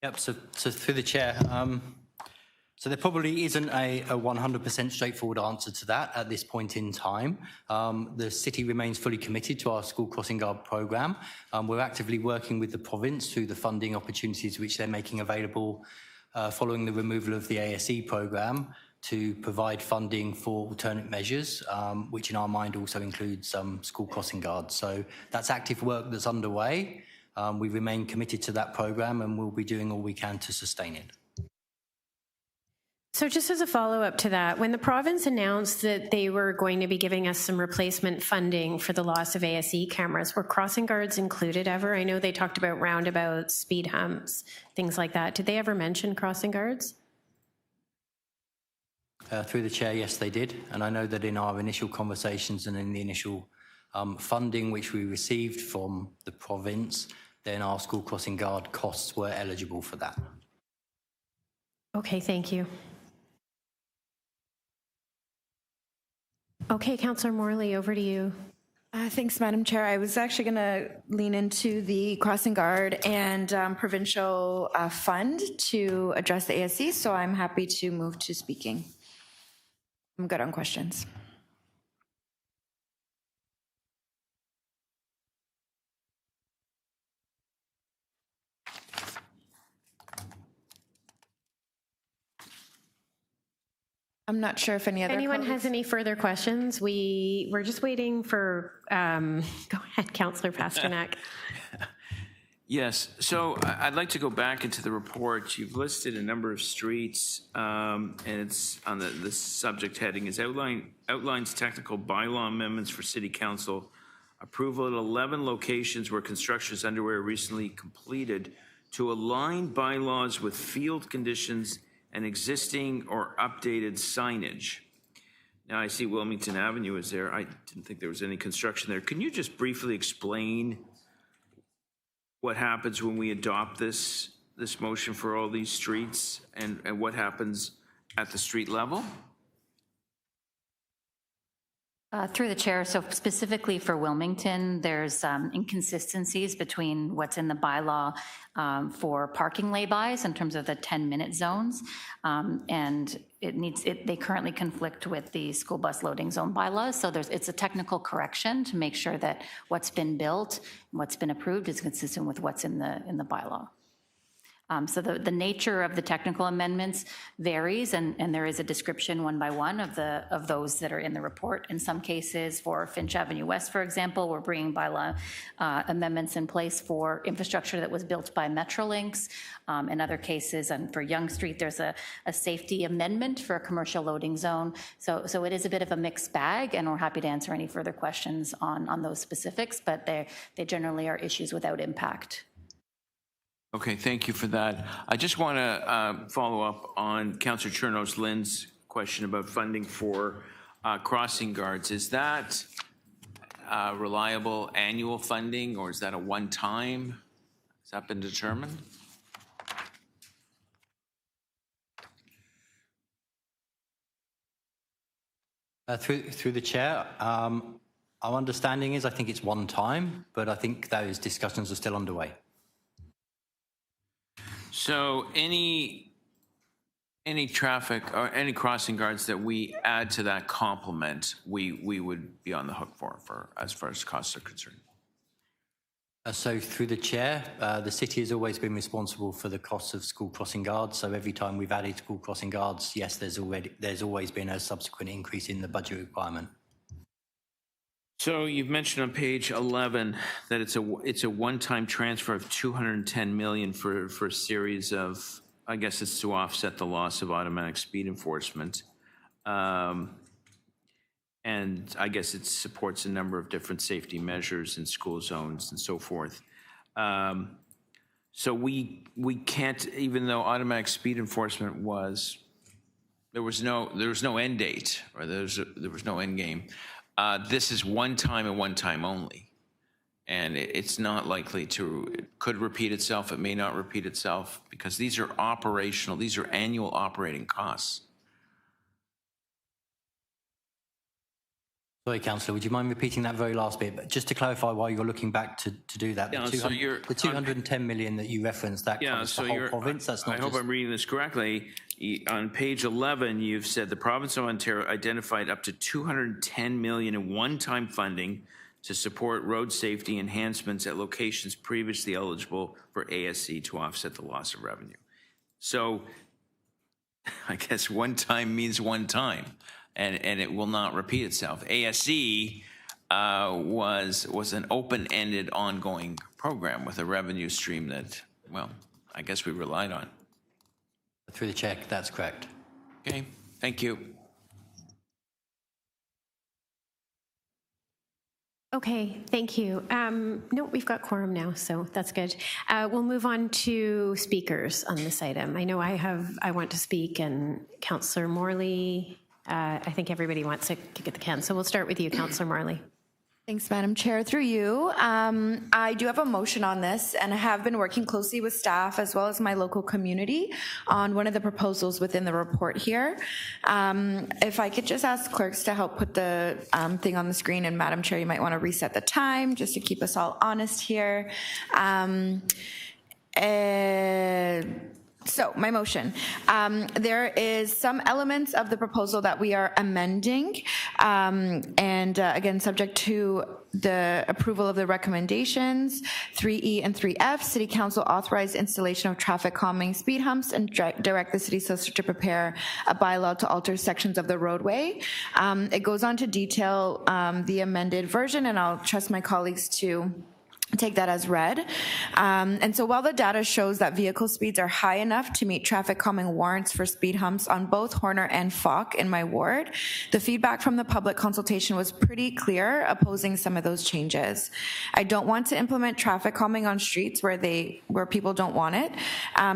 N: Yep, so through the chair, So there probably isn't a 100% straightforward answer to that at this point in time. The city remains fully committed to our school crossing guard programme. We're actively working with the province through the funding opportunities which they're making available following the removal of the ASE programme to provide funding for alternate measures, which in our mind also includes school crossing guards. So that's active work that's underway. We remain committed to that programme and we'll be doing all we can to sustain it.
G: So just as a follow-up to that, when the province announced that they were going to be giving us some replacement funding for the loss of ASE cameras, were crossing guards included ever? I know they talked about roundabouts, speed humps, things like that. Did they ever mention crossing guards?
N: Through the chair, yes, they did. And I know that in our initial conversations and in the initial funding which we received from the province, then our school crossing guard costs were eligible for that.
G: Okay, thank you. Okay, Councillor Morley, over to you.
I: Thanks, Madam Chair. I was actually going to lean into the crossing guard and provincial fund to address the ASC, so I'm happy to move to speaking. I'm good on questions. I'm not sure if any other
G: Anyone has any further questions? We're just waiting for, go ahead, Councillor Pasternak.
J: Yes, so I'd like to go back into the report. You've listed a number of streets, and it's on the subject heading is outlines technical bylaw amendments for City Council approval at 11 locations where construction is underway or recently completed to align bylaws with field conditions and existing or updated signage. Now I see Wilmington Avenue is there. I didn't think there was any construction there. Can you just briefly explain what happens when we adopt this motion for all these streets and what happens at the street level?
K: Through the chair, so specifically for Wilmington, there's inconsistencies between what's in the bylaw for parking laybys in terms of the 10-minute zones, and they currently conflict with the school bus loading zone bylaws. So it's a technical correction to make sure that what's been built and what's been approved is consistent with what's in the bylaw. So the nature of the technical amendments varies, and there is a description one by one of those that are in the report. In some cases, for Finch Avenue West, for example, we're bringing bylaw amendments in place for infrastructure that was built by Metrolinx. In other cases, and for Yonge Street, there's a safety amendment for a commercial loading zone. So it is a bit of a mixed bag, and we're happy to answer any further questions on those specifics, but they generally are issues without impact.
J: Okay, thank you for that. I just want to follow up on Councillor Chernos-Lynn's question about funding for crossing guards. Is that reliable annual funding, or is that a one-time? Has that been determined?
N: Through the chair, our understanding is I think it's one time, but I think those discussions are still underway.
J: So any traffic or any crossing guards that we add to that complement, we would be on the hook for as far as costs are concerned.
N: So through the chair, the city has always been responsible for the costs of school crossing guards. So every time we've added school crossing guards, yes, there's always been a subsequent increase in the budget requirement.
J: So you've mentioned on page 11 that it's a one-time transfer of 210 million for a series of, I guess it's to offset the loss of automatic speed enforcement. And I guess it supports a number of different safety measures in school zones and so forth. So we can't, even though automatic speed enforcement there was no end date, or there was no end game. This is one time and one time only. And it's not likely it could repeat itself. It may not repeat itself because these are operational, these are annual operating costs.
N: Sorry, Councillor, would you mind repeating that very last bit? But just to clarify why you're looking back to do that,
J: Yeah, so you're
N: the 210 million that you referenced, that covers the whole province? That's not
J: I hope I'm reading this correctly. On page 11, you've said the province of Ontario identified up to 210 million in one-time funding to support road safety enhancements at locations previously eligible for ASC to offset the loss of revenue. So I guess one time means one time, and it will not repeat itself. ASC was an open-ended ongoing program with a revenue stream that, well, I guess we relied on.
N: Through the chair, that's correct.
J: Okay, thank you.
G: Okay, thank you. No, we've got quorum now, so that's good. We'll move on to speakers on this item. I know I want to speak, and Councillor Morley, I think everybody wants to kick at the can. So we'll start with you, Councillor Morley.
I: Thanks, Madam Chair. Through you, I do have a motion on this, and I have been working closely with staff as well as my local community on one of the proposals within the report here. If I could just ask clerks to help put the thing on the screen, and Madam Chair, you might want to reset the time just to keep us all honest here. So my motion, there is some elements of the proposal that we are amending, and again, subject to the approval of the recommendations, 3E and 3F, City Council authorized installation of traffic calming speed humps and direct the city solicitor to prepare a bylaw to alter sections of the roadway. It goes on to detail the amended version, and I'll trust my colleagues to take that as read. And so while the data shows that vehicle speeds are high enough to meet traffic calming warrants for speed humps on both Horner and Falk in my ward, the feedback from the public consultation was pretty clear, opposing some of those changes. I don't want to implement traffic calming on streets where people don't want it.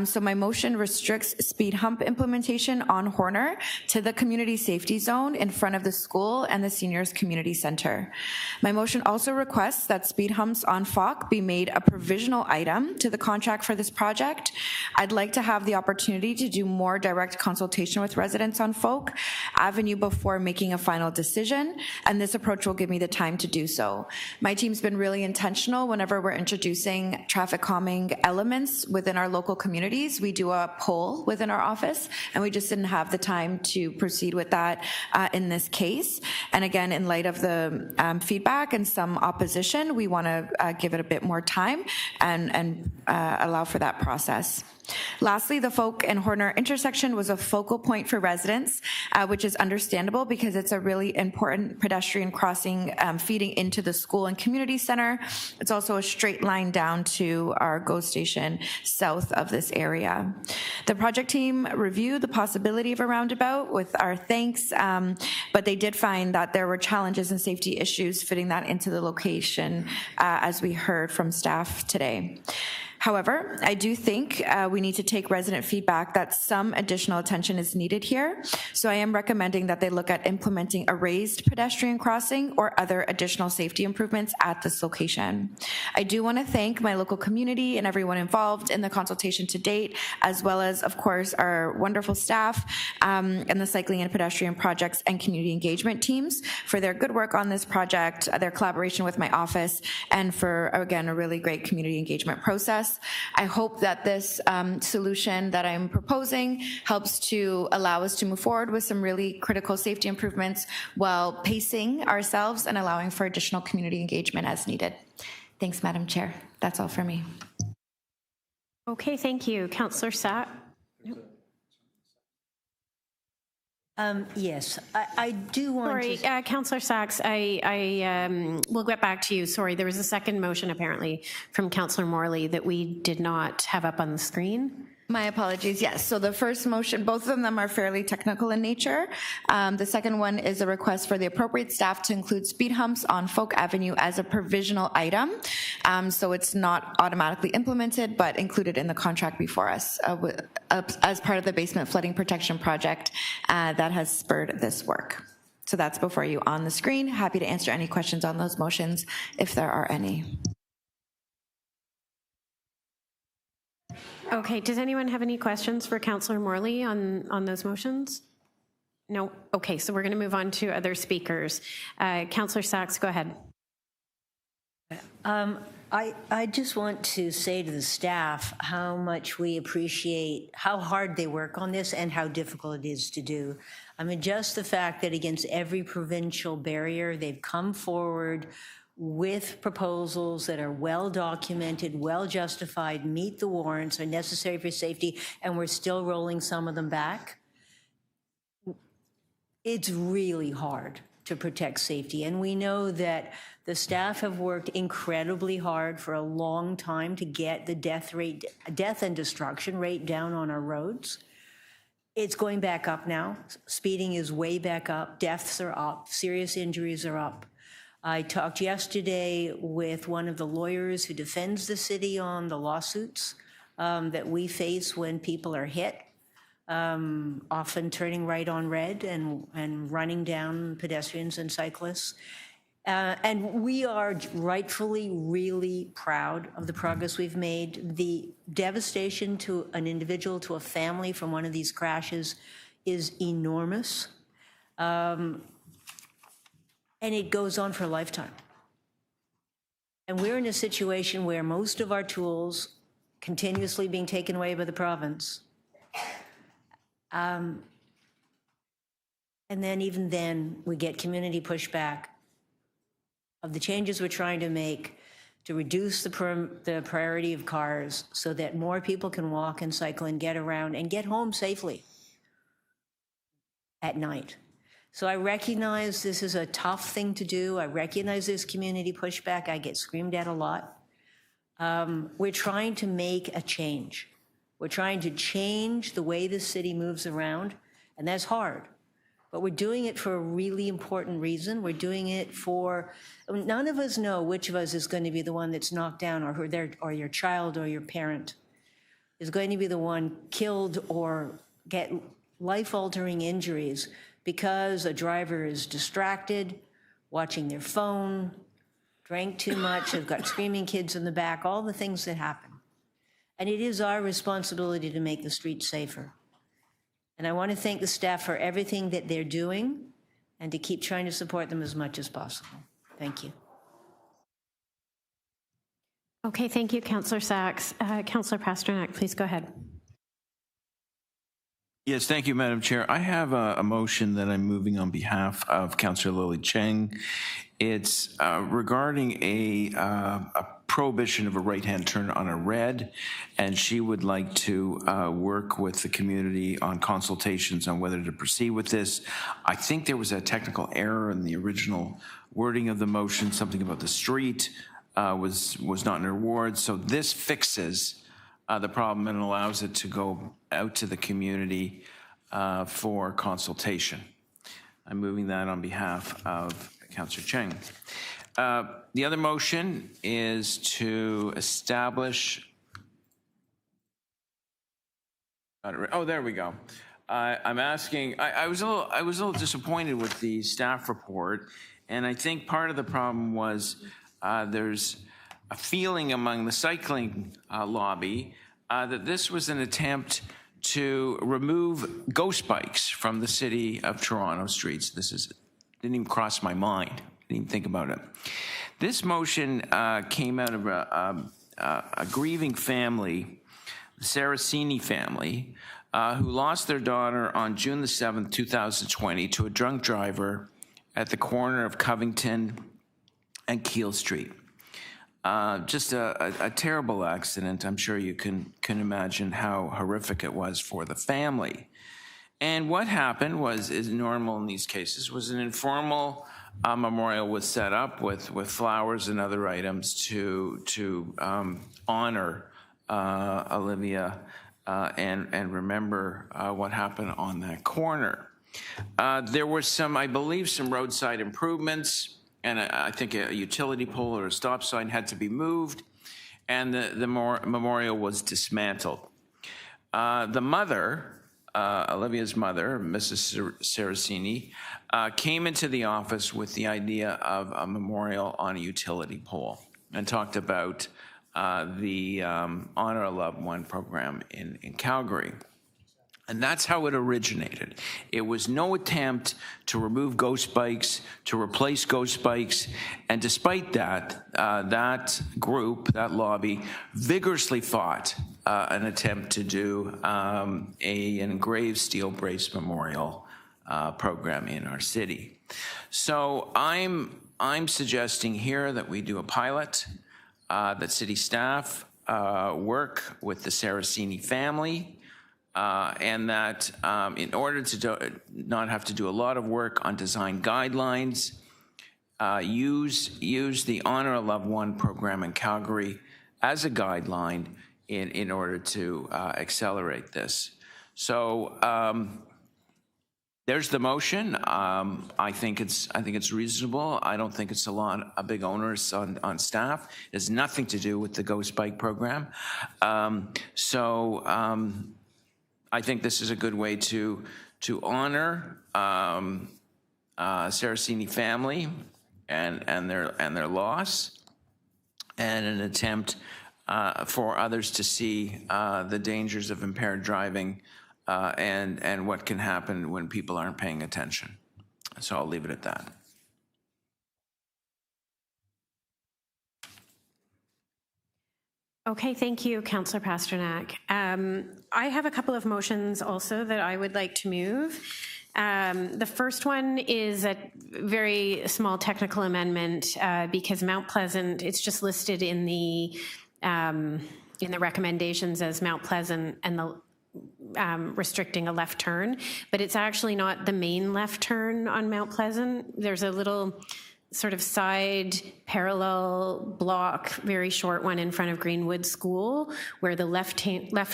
I: So my motion restricts speed hump implementation on Horner to the community safety zone in front of the school and the seniors community center. My motion also requests that speed humps on Falk be made a provisional item to the contract for this project. I'd like to have the opportunity to do more direct consultation with residents on Falk Avenue before making a final decision, and this approach will give me the time to do so. My team's been really intentional whenever we're introducing traffic calming elements within our local communities. We do a poll within our office, and we just didn't have the time to proceed with that in this case. And again, in light of the feedback and some opposition, we want to give it a bit more time and allow for that process. Lastly, the Folk and Horner intersection was a focal point for residents, which is understandable because it's a really important pedestrian crossing feeding into the school and community center. It's also a straight line down to our GO station south of this area. The project team reviewed the possibility of a roundabout with our thanks, but they did find that there were challenges and safety issues fitting that into the location, as we heard from staff today. However, I do think we need to take resident feedback that some additional attention is needed here. So I am recommending that they look at implementing a raised pedestrian crossing or other additional safety improvements at this location. I do want to thank my local community and everyone involved in the consultation to date, as well as, of course, our wonderful staff and the cycling and pedestrian projects and community engagement teams for their good work on this project, their collaboration with my office, and for, again, a really great community engagement process. I hope that this solution that I'm proposing helps to allow us to move forward with some really critical safety improvements while pacing ourselves and allowing for additional community engagement as needed. Thanks, Madam Chair. That's all for me.
G: Okay, thank you. Councillor Sack.
B: Yes, I do want
G: to... Sorry, Councillor Sachs, we'll get back to you. Sorry, there was a second motion apparently from Councillor Morley that we did not have up on the screen.
I: My apologies. Yes. So the first motion, both of them are fairly technical in nature. The second one is a request for the appropriate staff to include speed humps on Folk Avenue as a provisional item. So it's not automatically implemented, but included in the contract before us as part of the basement flooding protection project that has spurred this work. So that's before you on the screen. Happy to answer any questions on those motions if there are any.
G: Okay, does anyone have any questions for Councillor Morley on those motions? No? Okay, so we're going to move on to other speakers. Councillor Sachs, go ahead.
B: I just want to say to the staff how much we appreciate how hard they work on this and how difficult it is to do. I mean, just the fact that against every provincial barrier, they've come forward with proposals that are well documented, well justified, meet the warrants, are necessary for safety, and we're still rolling some of them back. It's really hard to protect safety. And we know that the staff have worked incredibly hard for a long time to get the death and destruction rate down on our roads. It's going back up now. Speeding is way back up. Deaths are up. Serious injuries are up. I talked yesterday with one of the lawyers who defends the city on the lawsuits that we face when people are hit. Often turning right on red and running down pedestrians and cyclists. And we are rightfully really proud of the progress we've made. The devastation to an individual, to a family from one of these crashes is enormous. And it goes on for a lifetime. And we're in a situation where most of our tools continuously being taken away by the province. And then even then, we get community pushback of the changes we're trying to make to reduce the priority of cars so that more people can walk and cycle and get around and get home safely at night. So I recognize this is a tough thing to do. I recognize there's community pushback. I get screamed at a lot. We're trying to make a change. We're trying to change the way the city moves around, and that's hard. But we're doing it for a really important reason. We're doing it for, none of us know which of us is going to be the one that's knocked down, or your child or your parent is going to be the one killed or get life-altering injuries because a driver is distracted, watching their phone, drank too much, have got screaming kids in the back, all the things that happen. And it is our responsibility to make the streets safer. And I want to thank the staff for everything that they're doing and to keep trying to support them as much as possible. Thank you.
G: Okay, thank you, Councillor Sachs. Councillor Pasternak, please go ahead.
J: Yes, thank you, Madam Chair. I have a motion that I'm moving on behalf of Councillor Lily Cheng. It's regarding a prohibition of a right-hand turn on a red, and she would like to work with the community on consultations on whether to proceed with this. I think there was a technical error in the original wording of the motion. Something about the street was not in her ward. So this fixes the problem and allows it to go out to the community for consultation. I'm moving that on behalf of Councillor Cheng. The other motion is to establish. Oh, there we go. I'm asking. I was a little disappointed with the staff report, and I think part of the problem was there's a feeling among the cycling lobby that this was an attempt to remove ghost bikes from the city of Toronto streets. Didn't even cross my mind. Didn't even think about it. This motion came out of a grieving family, the Saraceni family, who lost their daughter on June the 7th, 2020 to a drunk driver at the corner of Covington and Keele Street. Just a terrible accident. I'm sure you can imagine how horrific it was for the family. And what happened is normal in these cases, was an informal memorial was set up with flowers and other items to honor Olivia and remember what happened on that corner. There were I believe some roadside improvements, and I think a utility pole or a stop sign had to be moved, and the memorial was dismantled. The mother, Olivia's mother, Mrs. Saraceni, came into the office with the idea of a memorial on a utility pole and talked about the Honor a Loved One program in Calgary. And that's how it originated. It was no attempt to remove ghost bikes, to replace ghost bikes. And despite that, that group, that lobby, vigorously fought an attempt to do an engraved steel brace memorial program in our city. So I'm suggesting here that we do a pilot, that city staff work with the Saraceni family, and that in order to not have to do a lot of work on design guidelines, use the Honor a Loved One program in Calgary as a guideline in order to accelerate this. So there's the motion. I think it's reasonable. I don't think it's a big onerous on staff. It has nothing to do with the Ghost Bike program. I think this is a good way to honor Saraceni family and their loss, and an attempt for others to see the dangers of impaired driving and what can happen when people aren't paying attention. So I'll leave it at that.
G: Okay, thank you, Councillor Pasternak. I have a couple of motions also that I would like to move. The first one is a very small technical amendment because Mount Pleasant, it's just listed in the recommendations as Mount Pleasant and the restricting a left turn, but it's actually not the main left turn on Mount Pleasant. There's a little sort of side parallel block, very short one in front of Greenwood School, where the left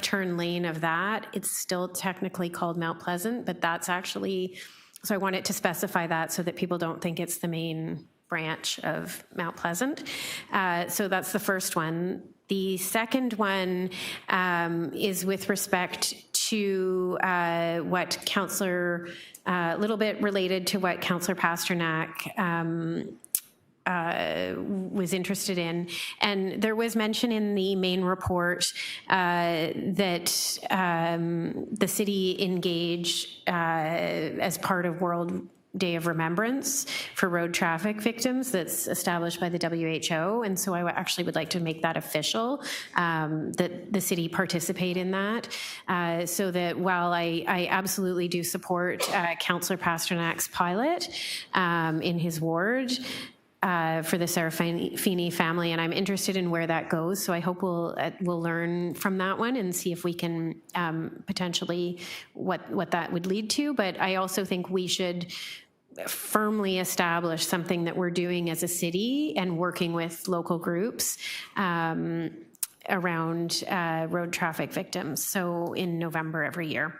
G: turn lane of that, it's still technically called Mount Pleasant, but that's actually, so I wanted to specify that so that people don't think it's the main branch of Mount Pleasant. So that's the first one. The second one is with respect to what Councillor, a little bit related to what Councillor Pasternak was interested in. And there was mention in the main report that the city engaged as part of World Day of Remembrance for road traffic victims that's established by the WHO. And so I actually would like to make that official, that the city participate in that, so that while I absolutely do support Councillor Pasternak's pilot in his ward, for the Serafini family, and I'm interested in where that goes. So I hope we'll learn from that one and see if we can potentially what that would lead to. But I also think we should firmly establish something that we're doing as a city and working with local groups around road traffic victims. So in November every year.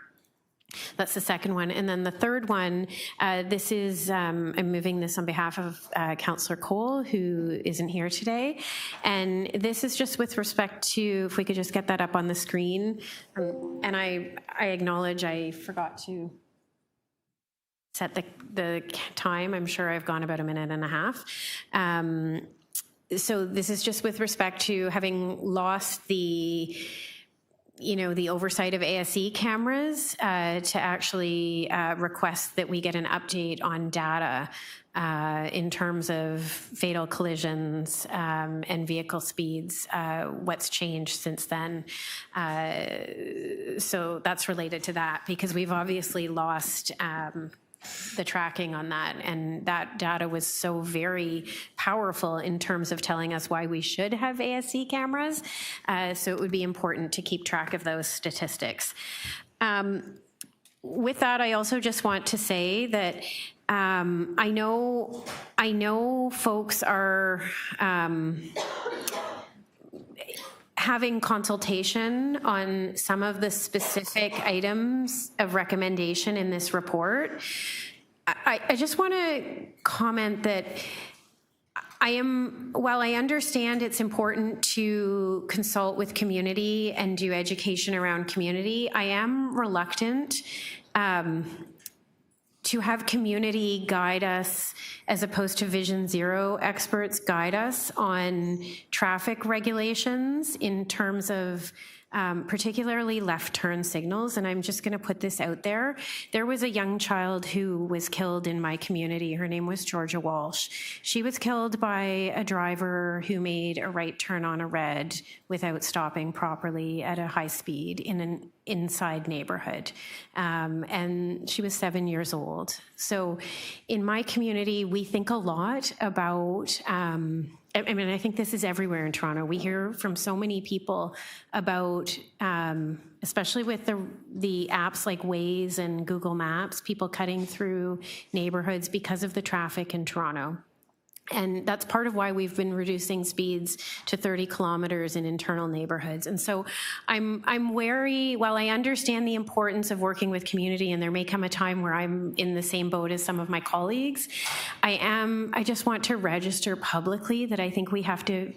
G: That's the second one. And then the third one, this is, I'm moving this on behalf of Councillor Cole, who isn't here today. And this is just with respect to, if we could just get that up on the screen. And I acknowledge I forgot to set the time. I'm sure I've gone about a minute and a half. So this is just with respect to having lost the oversight of ASE cameras to actually request that we get an update on data in terms of fatal collisions and vehicle speeds, what's changed since then. So that's related to that because we've obviously lost the tracking on that, and that data was so very powerful in terms of telling us why we should have ASE cameras. So it would be important to keep track of those statistics. With that, I also just want to say that I know folks are having consultation on some of the specific items of recommendation in this report. I just want to comment that while I understand it's important to consult with community and do education around community, I am reluctant to have community guide us as opposed to Vision Zero experts guide us on traffic regulations in terms of particularly left turn signals. And I'm just going to put this out there. There was a young child who was killed in my community. Her name was Georgia Walsh. She was killed by a driver who made a right turn on a red without stopping properly at a high speed in an inside neighborhood. And she was 7 years old. So in my community, we think a lot about, I think this is everywhere in Toronto. We hear from so many people about, especially with the apps like Waze and Google Maps, people cutting through neighborhoods because of the traffic in Toronto. And that's part of why we've been reducing speeds to 30 kilometers in internal neighborhoods. And so I'm wary, while I understand the importance of working with community, and there may come a time where I'm in the same boat as some of my colleagues, I just want to register publicly that I think we have to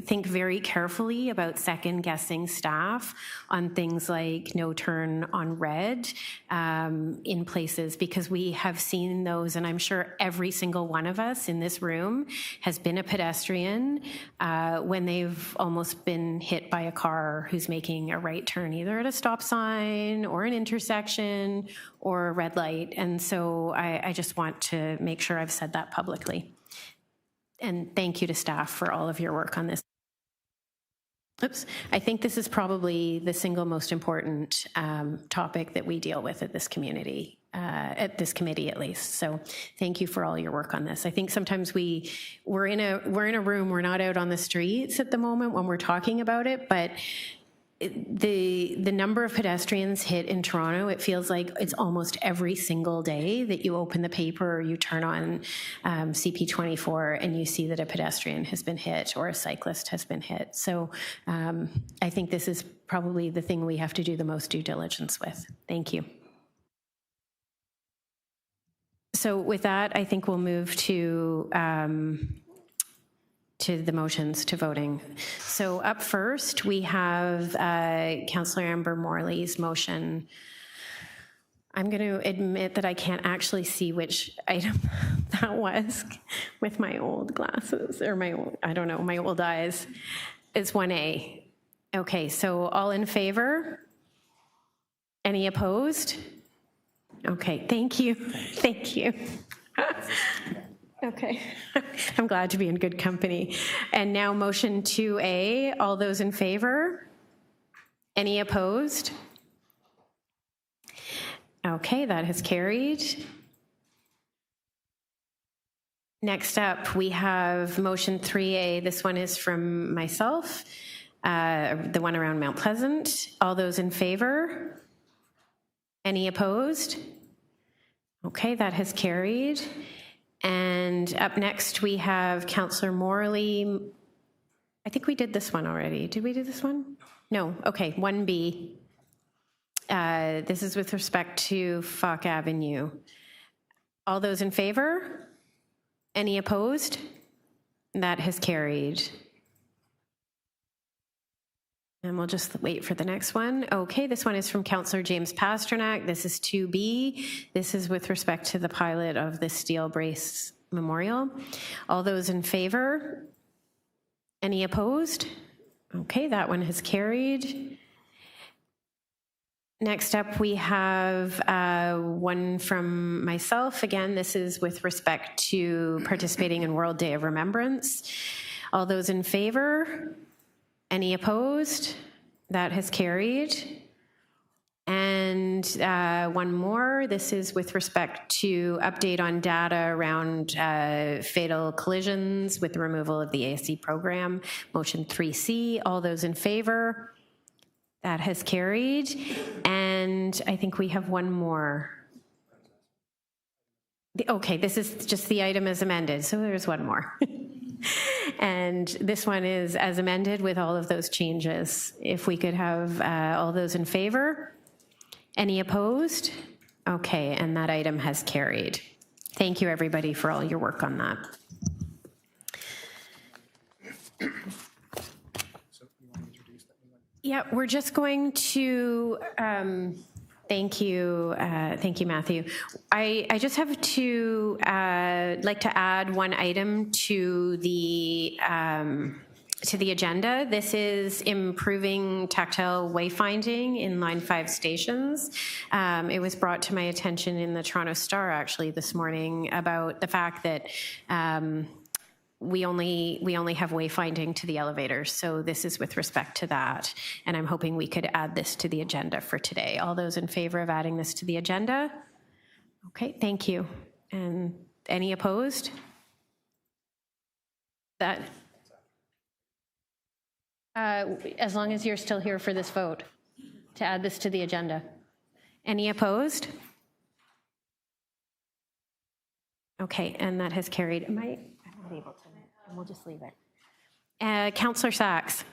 G: think very carefully about second-guessing staff on things like no turn on red in places, because we have seen those, and I'm sure every single one of us in this room has been a pedestrian when they've almost been hit by a car who's making a right turn, either at a stop sign or an intersection or a red light. And so I just want to make sure I've said that publicly. And thank you to staff for all of your work on this. Oops. I think this is probably the single most important topic that we deal with at this community, at this committee at least. So thank you for all your work on this. I think sometimes we're in a room, we're not out on the streets at the moment when we're talking about it, but the number of pedestrians hit in Toronto, it feels like it's almost every single day that you open the paper or you turn on CP24 and you see that a pedestrian has been hit or a cyclist has been hit. So I think this is probably the thing we have to do the most due diligence with. Thank you. So with that, I think we'll move to the motions, to voting. So up first, we have Councillor Amber Morley's motion. I'm going to admit that I can't actually see which item that was with my old glasses, or my old eyes. It's 1A. Okay, so all in favor? Any opposed? Okay, thank you. Thank you. Okay, I'm glad to be in good company. And now motion 2A, all those in favor? Any opposed? Okay, that has carried. Next up, we have motion 3A. This one is from myself, the one around Mount Pleasant. All those in favor? Any opposed? Okay, that has carried. And up next, we have Councillor Morley. I think we did this one already. Did we do this one? No. Okay, 1B. This is with respect to Falk Avenue. All those in favor? Any opposed? That has carried. And we'll just wait for the next one. Okay, this one is from Councillor James Pasternak. This is 2B. This is with respect to the pilot of the Steel Brace Memorial. All those in favor? Any opposed? Okay, that one has carried. Next up, we have one from myself. Again, this is with respect to participating in World Day of Remembrance. All those in favor? Any opposed? That has carried. And one more. This is with respect to update on data around fatal collisions with the removal of the ASC program. Motion 3C. All those in favor? That has carried. And I think we have one more. Okay, this is just the item as amended. So there's one more. And this one is as amended with all of those changes. If we could have all those in favor? Any opposed? Okay, and that item has carried. Thank you, everybody, for all your work on that. Yeah, we're just going to, thank you, Matthew. I just have to like to add one item to the to the agenda. This is improving tactile wayfinding in Line 5 stations. It was brought to my attention in the Toronto Star actually this morning about the fact that we only have wayfinding to the elevators. So this is with respect to that. And I'm hoping we could add this to the agenda for today. All those in favor of adding this to the agenda? Okay, thank you. And any opposed? That, as long as you're still here for this vote, to add this to the agenda. Any opposed? Okay, and that has carried. I'm not able to, and we'll just leave it. Councillor Sachs.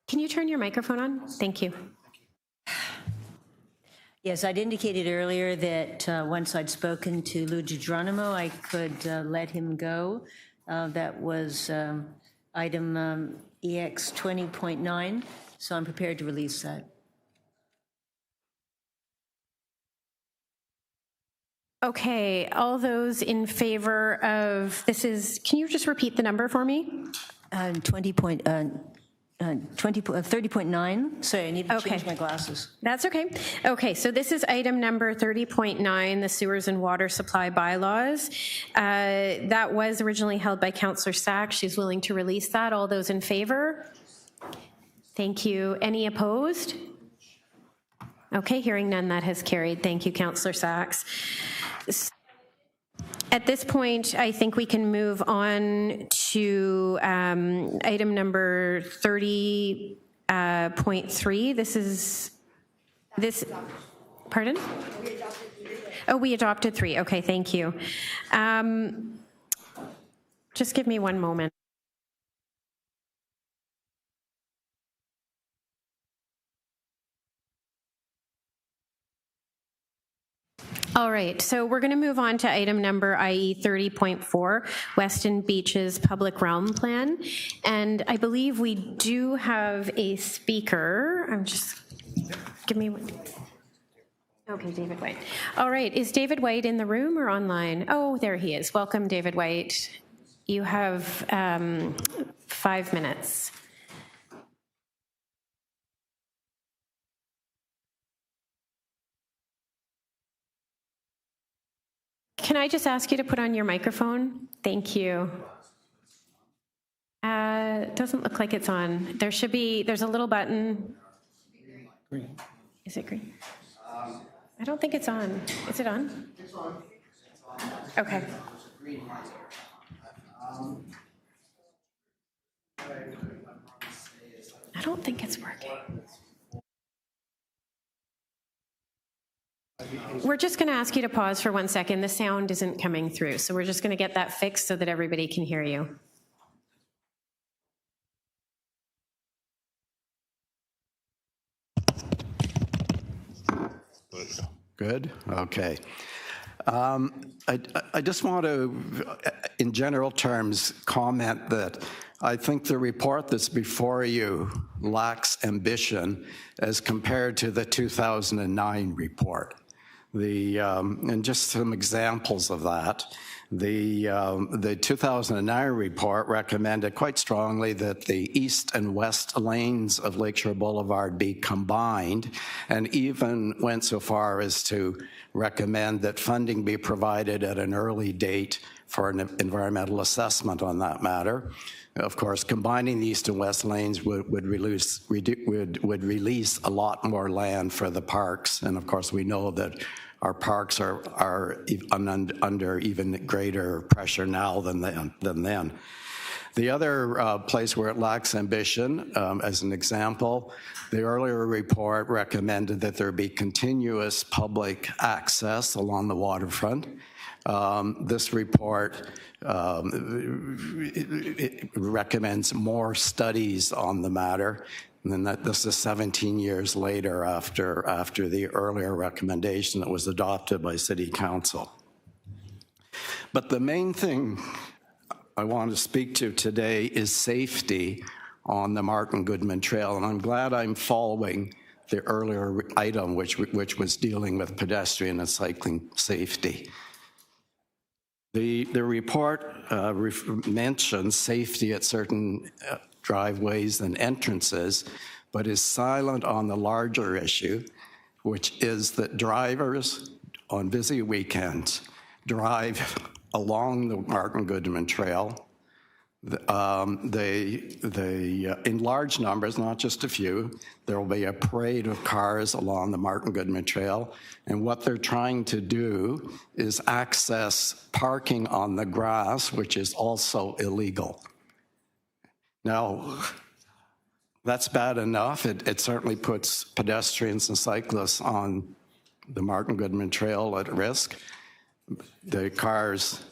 G: Can you turn your microphone on? Thank you.
B: Yes, I'd indicated earlier that once I'd spoken to Lou DiGeronimo, I could let him go. That was item EX 20.9, so I'm prepared to release that.
G: Okay, all those in favor of, this is, can you just repeat the number for me?
B: 30.9. Sorry, I need to change my glasses.
G: That's okay. Okay, so this is item number 30.9, the sewers and water supply bylaws. That was originally held by Councillor Sachs. She's willing to release that. All those in favor? Thank you. Any opposed? Okay, hearing none, that has carried. Thank you, Councillor Sachs. At this point, I think we can move on to item number 30.3. This, pardon? Oh, we adopted 3. Okay, thank you. Just give me one moment. All right, so we're going to move on to item number IE 30.4, Weston Beaches Public Realm Plan. And I believe we do have a speaker. Give me one. Okay, David White. All right, is David White in the room or online? Oh, there he is. Welcome, David White. You have 5 minutes. Can I just ask you to put on your microphone? Thank you. It doesn't look like it's on. There's a little button. Green. Is it green? I don't think it's on. Is it on? It's on. Okay. I don't think it's working. We're just going to ask you to pause for 1 second. The sound isn't coming through, so we're just going to get that fixed so that everybody can hear you.
O: Good? Okay. I just want to, in general terms, comment that I think the report that's before you lacks ambition as compared to the 2009 report. And just some examples of that. The 2009 report recommended quite strongly that the east and west lanes of Lakeshore Boulevard be combined, and even went so far as to recommend that funding be provided at an early date for an environmental assessment on that matter. Of course, combining the east and west lanes would release a lot more land for the parks, and of course we know that our parks are under even greater pressure now than then. The other place where it lacks ambition, as an example, the earlier report recommended that there be continuous public access along the waterfront. This report it recommends more studies on the matter, and then this is 17 years later after the earlier recommendation that was adopted by City Council. But the main thing I want to speak to today is safety on the Martin Goodman Trail, and I'm glad I'm following the earlier item which was dealing with pedestrian and cycling safety. The report mentions safety at certain driveways and entrances, but is silent on the larger issue, which is that drivers on busy weekends drive along the Martin Goodman Trail. In large numbers, not just a few, there will be a parade of cars along the Martin Goodman Trail. And what they're trying to do is access parking on the grass, which is also illegal. Now, that's bad enough. It certainly puts pedestrians and cyclists on the Martin Goodman Trail at risk. The cars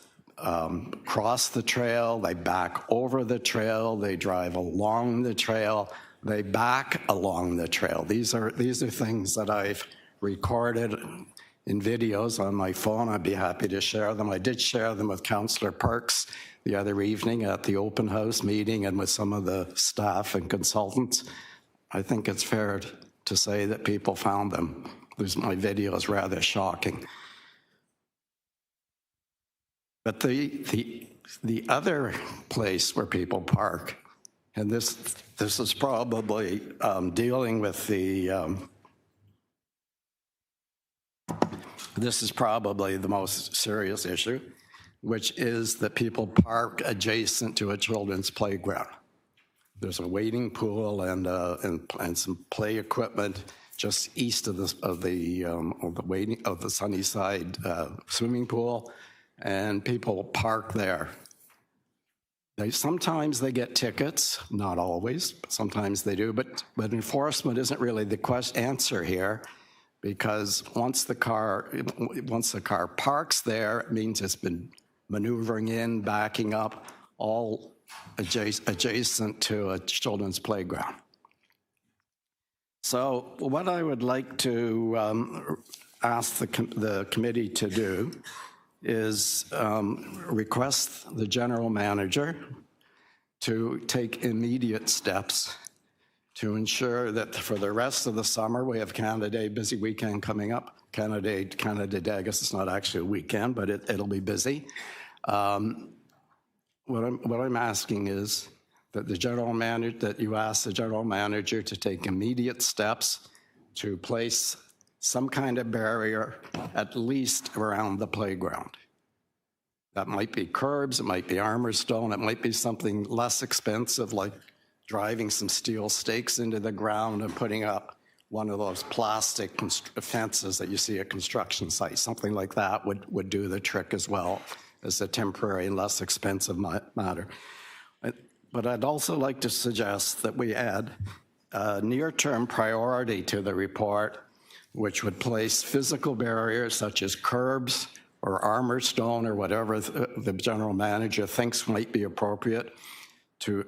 O: cross the trail, they back over the trail, they drive along the trail, they back along the trail. These are things that I've recorded in videos on my phone. I'd be happy to share them. I did share them with Councillor Perks the other evening at the open house meeting and with some of the staff and consultants. I think it's fair to say that people found them. My video is rather shocking. But the other place where people park, and this is probably dealing with this is probably the most serious issue, which is that people park adjacent to a children's playground. There's a wading pool and some play equipment just east of the Sunnyside swimming pool. And people park there. Sometimes they get tickets, not always, but sometimes they do. But enforcement isn't really the answer here, because once the car parks there, it means it's been maneuvering in, backing up, all adjacent to a children's playground. So what I would like to ask the committee to do is request the general manager to take immediate steps to ensure that for the rest of the summer, we have Canada Day, busy weekend coming up. Canada Day, I guess it's not actually a weekend, but it'll be busy. What I'm asking is that you ask the general manager to take immediate steps to place some kind of barrier at least around the playground. That might be curbs, it might be armor stone, it might be something less expensive like driving some steel stakes into the ground and putting up one of those plastic fences that you see at construction sites. Something like that would do the trick as well as a temporary and less expensive matter. But I'd also like to suggest that we add a near-term priority to the report, which would place physical barriers such as curbs or armor stone or whatever the general manager thinks might be appropriate to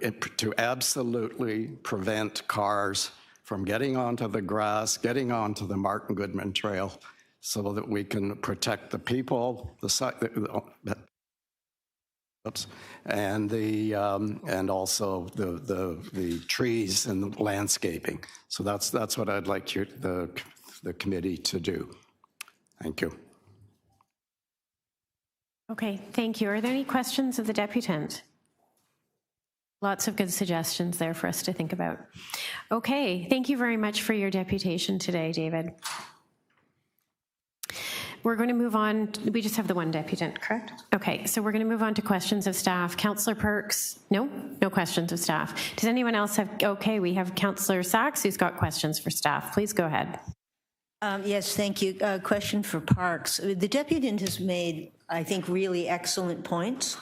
O: absolutely prevent cars from getting onto the grass, getting onto the Martin Goodman Trail, so that we can protect the people, and also the trees and the landscaping. So that's what I'd like the committee to do. Thank you.
G: Okay, thank you. Are there any questions of the deputant? Lots of good suggestions there for us to think about. Okay, thank you very much for your deputation today, David. We're going to move on. We just have the one deputant, correct? Okay, so we're going to move on to questions of staff. Councillor Perks? No questions of staff. Does anyone else have? Okay, we have Councillor Sachs who's got questions for staff. Please go ahead.
B: Yes, thank you. Question for Parks. The deputant has made, I think, really excellent points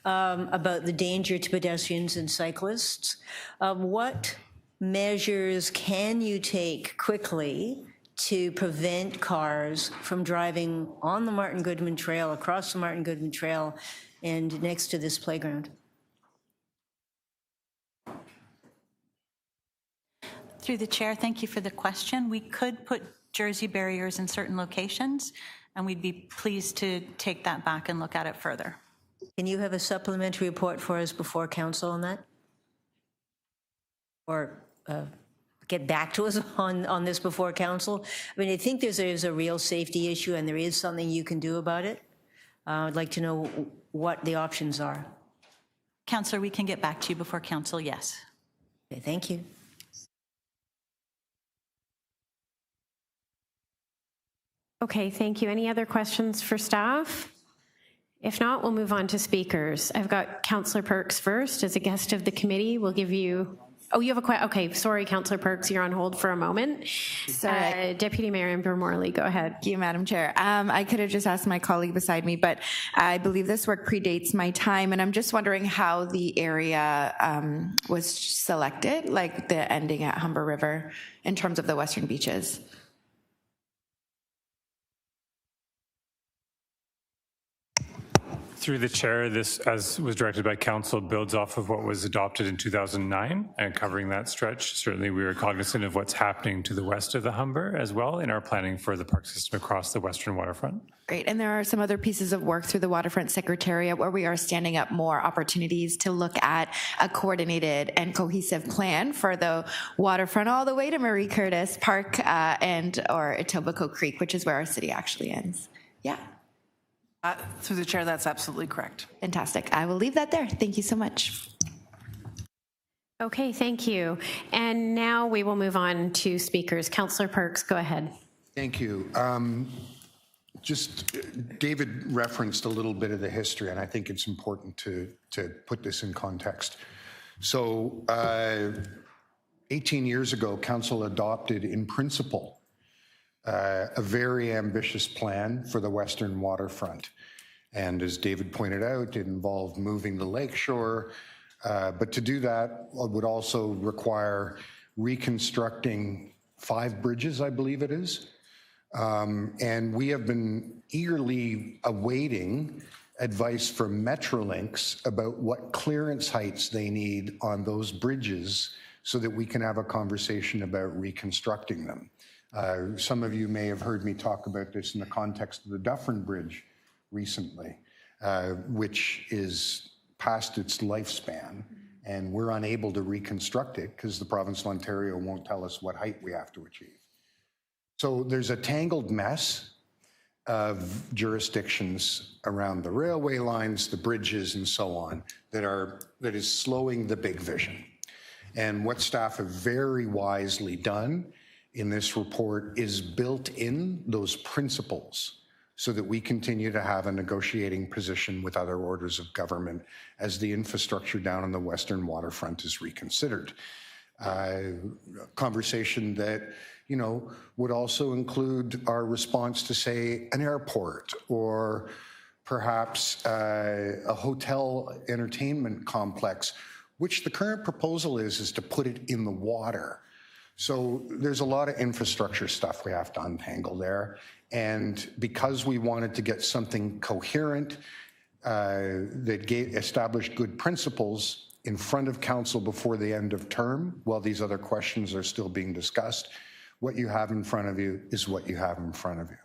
B: about the danger to pedestrians and cyclists. What measures can you take quickly to prevent cars from driving on the Martin Goodman Trail, across the Martin Goodman Trail, and next to this playground?
P: Through the chair, thank you for the question. We could put Jersey barriers in certain locations, and we'd be pleased to take that back and look at it further.
B: Can you have a supplementary report for us before council on that? Or get back to us on this before council? I mean, I think there's a real safety issue and there is something you can do about it. I'd like to know what the options are.
P: Councillor, we can get back to you before council, yes.
B: Okay, thank you.
G: Okay, thank you. Any other questions for staff? If not, we'll move on to speakers. I've got Councillor Perks first. As a guest of the committee, we'll give you... Oh, you have a question? Okay, sorry, Councillor Perks, you're on hold for a moment.
I: Sorry.
G: Deputy Mayor Amber Morley, go ahead.
I: Thank you, Madam Chair. I could have just asked my colleague beside me, but I believe this work predates my time, and I'm just wondering how the area was selected, like the ending at Humber River, in terms of the Western beaches.
Q: Through the chair, this, as was directed by council, builds off of what was adopted in 2009 and covering that stretch. Certainly we are cognizant of what's happening to the west of the Humber as well in our planning for the park system across the western waterfront.
I: Great, and there are some other pieces of work through the Waterfront Secretariat where we are standing up more opportunities to look at a coordinated and cohesive plan for the waterfront all the way to Marie Curtis Park or Etobicoke Creek, which is where our city actually ends. Yeah.
R: Through the chair, that's absolutely correct.
I: Fantastic. I will leave that there. Thank you so much.
G: Okay, thank you. And now we will move on to speakers. Councillor Perks, go ahead.
D: Thank you. David referenced a little bit of the history, and I think it's important to put this in context. So 18 years ago, council adopted in principle a very ambitious plan for the western waterfront. And as David pointed out, it involved moving the lakeshore, but to do that would also require reconstructing 5 bridges, I believe it is. And we have been eagerly awaiting advice from Metrolinx about what clearance heights they need on those bridges so that we can have a conversation about reconstructing them. Some of you may have heard me talk about this in the context of the Dufferin Bridge recently, which is past its lifespan, and we're unable to reconstruct it because the province of Ontario won't tell us what height we have to achieve. So there's a tangled mess of jurisdictions around the railway lines, the bridges, and so on that is slowing the big vision. And what staff have very wisely done in this report is built in those principles so that we continue to have a negotiating position with other orders of government as the infrastructure down on the western waterfront is reconsidered. Conversation that, would also include our response to, say, an airport or perhaps a hotel entertainment complex, which the current proposal is to put it in the water. So there's a lot of infrastructure stuff we have to untangle there. And because we wanted to get something coherent that established good principles in front of council before the end of term, while these other questions are still being discussed, what you have in front of you is what you have in front of you.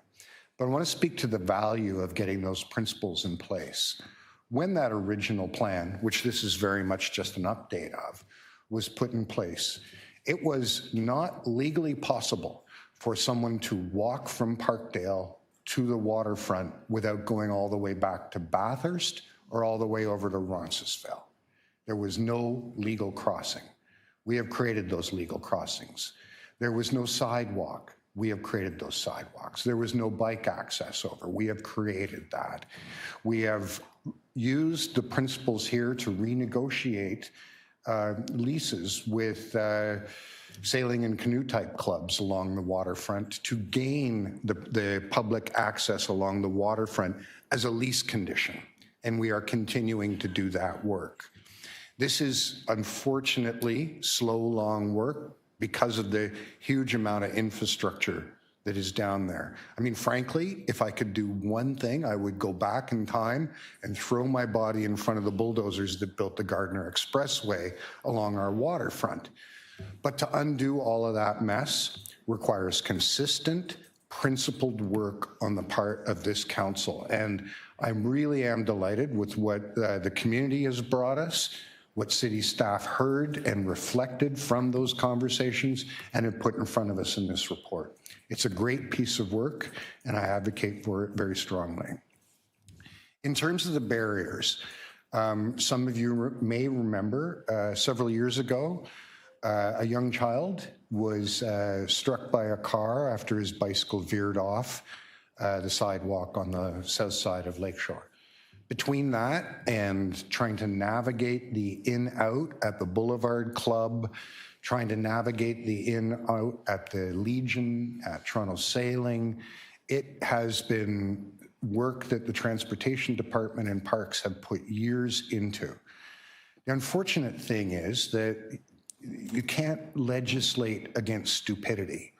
D: But I want to speak to the value of getting those principles in place. When that original plan, which this is very much just an update of, was put in place, it was not legally possible for someone to walk from Parkdale to the waterfront without going all the way back to Bathurst or all the way over to Roncesvalles. There was no legal crossing. We have created those legal crossings. There was no sidewalk. We have created those sidewalks. There was no bike access over. We have created that. We have used the principles here to renegotiate leases with sailing and canoe type clubs along the waterfront to gain the public access along the waterfront as a lease condition. And we are continuing to do that work. This is unfortunately slow, long work because of the huge amount of infrastructure that is down there. I mean, frankly, if I could do one thing, I would go back in time and throw my body in front of the bulldozers that built the Gardner Expressway along our waterfront. But to undo all of that mess requires consistent, principled work on the part of this council. And I really am delighted with what the community has brought us, what city staff heard and reflected from those conversations and have put in front of us in this report. It's a great piece of work, and I advocate for it very strongly. In terms of the barriers, some of you may remember several years ago, a young child was struck by a car after his bicycle veered off the sidewalk on the south side of Lakeshore. Between that and trying to navigate the in-out at the Boulevard Club, trying to navigate the in-out at the Legion, at Toronto Sailing, it has been work that the Transportation Department and Parks have put years into. The unfortunate thing is that you can't legislate against stupidity.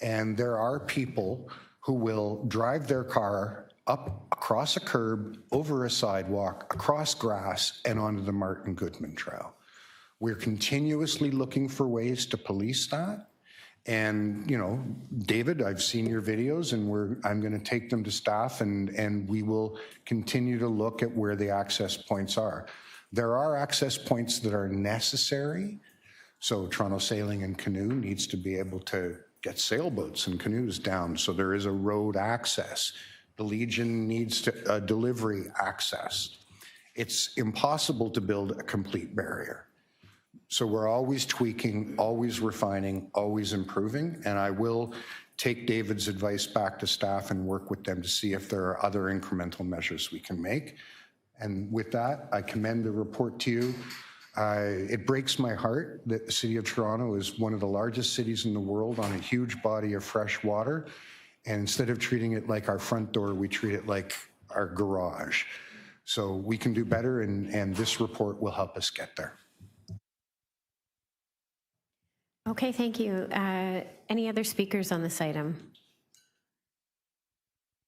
D: And there are people who will drive their car up across a curb, over a sidewalk, across grass, and onto the Martin Goodman Trail. We're continuously looking for ways to police that. And, you know, David, I've seen your videos, and I'm going to take them to staff, and we will continue to look at where the access points are. There are access points that are necessary. So Toronto Sailing and Canoe needs to be able to get sailboats and canoes down, so there is a road access. The Legion needs a delivery access. It's impossible to build a complete barrier. So we're always tweaking, always refining, always improving, and I will take David's advice back to staff and work with them to see if there are other incremental measures we can make. And with that, I commend the report to you. It breaks my heart that the City of Toronto is one of the largest cities in the world on a huge body of fresh water. And instead of treating it like our front door, we treat it like our garage. So we can do better, and this report will help us get there.
G: Okay, thank you. Any other speakers on this item?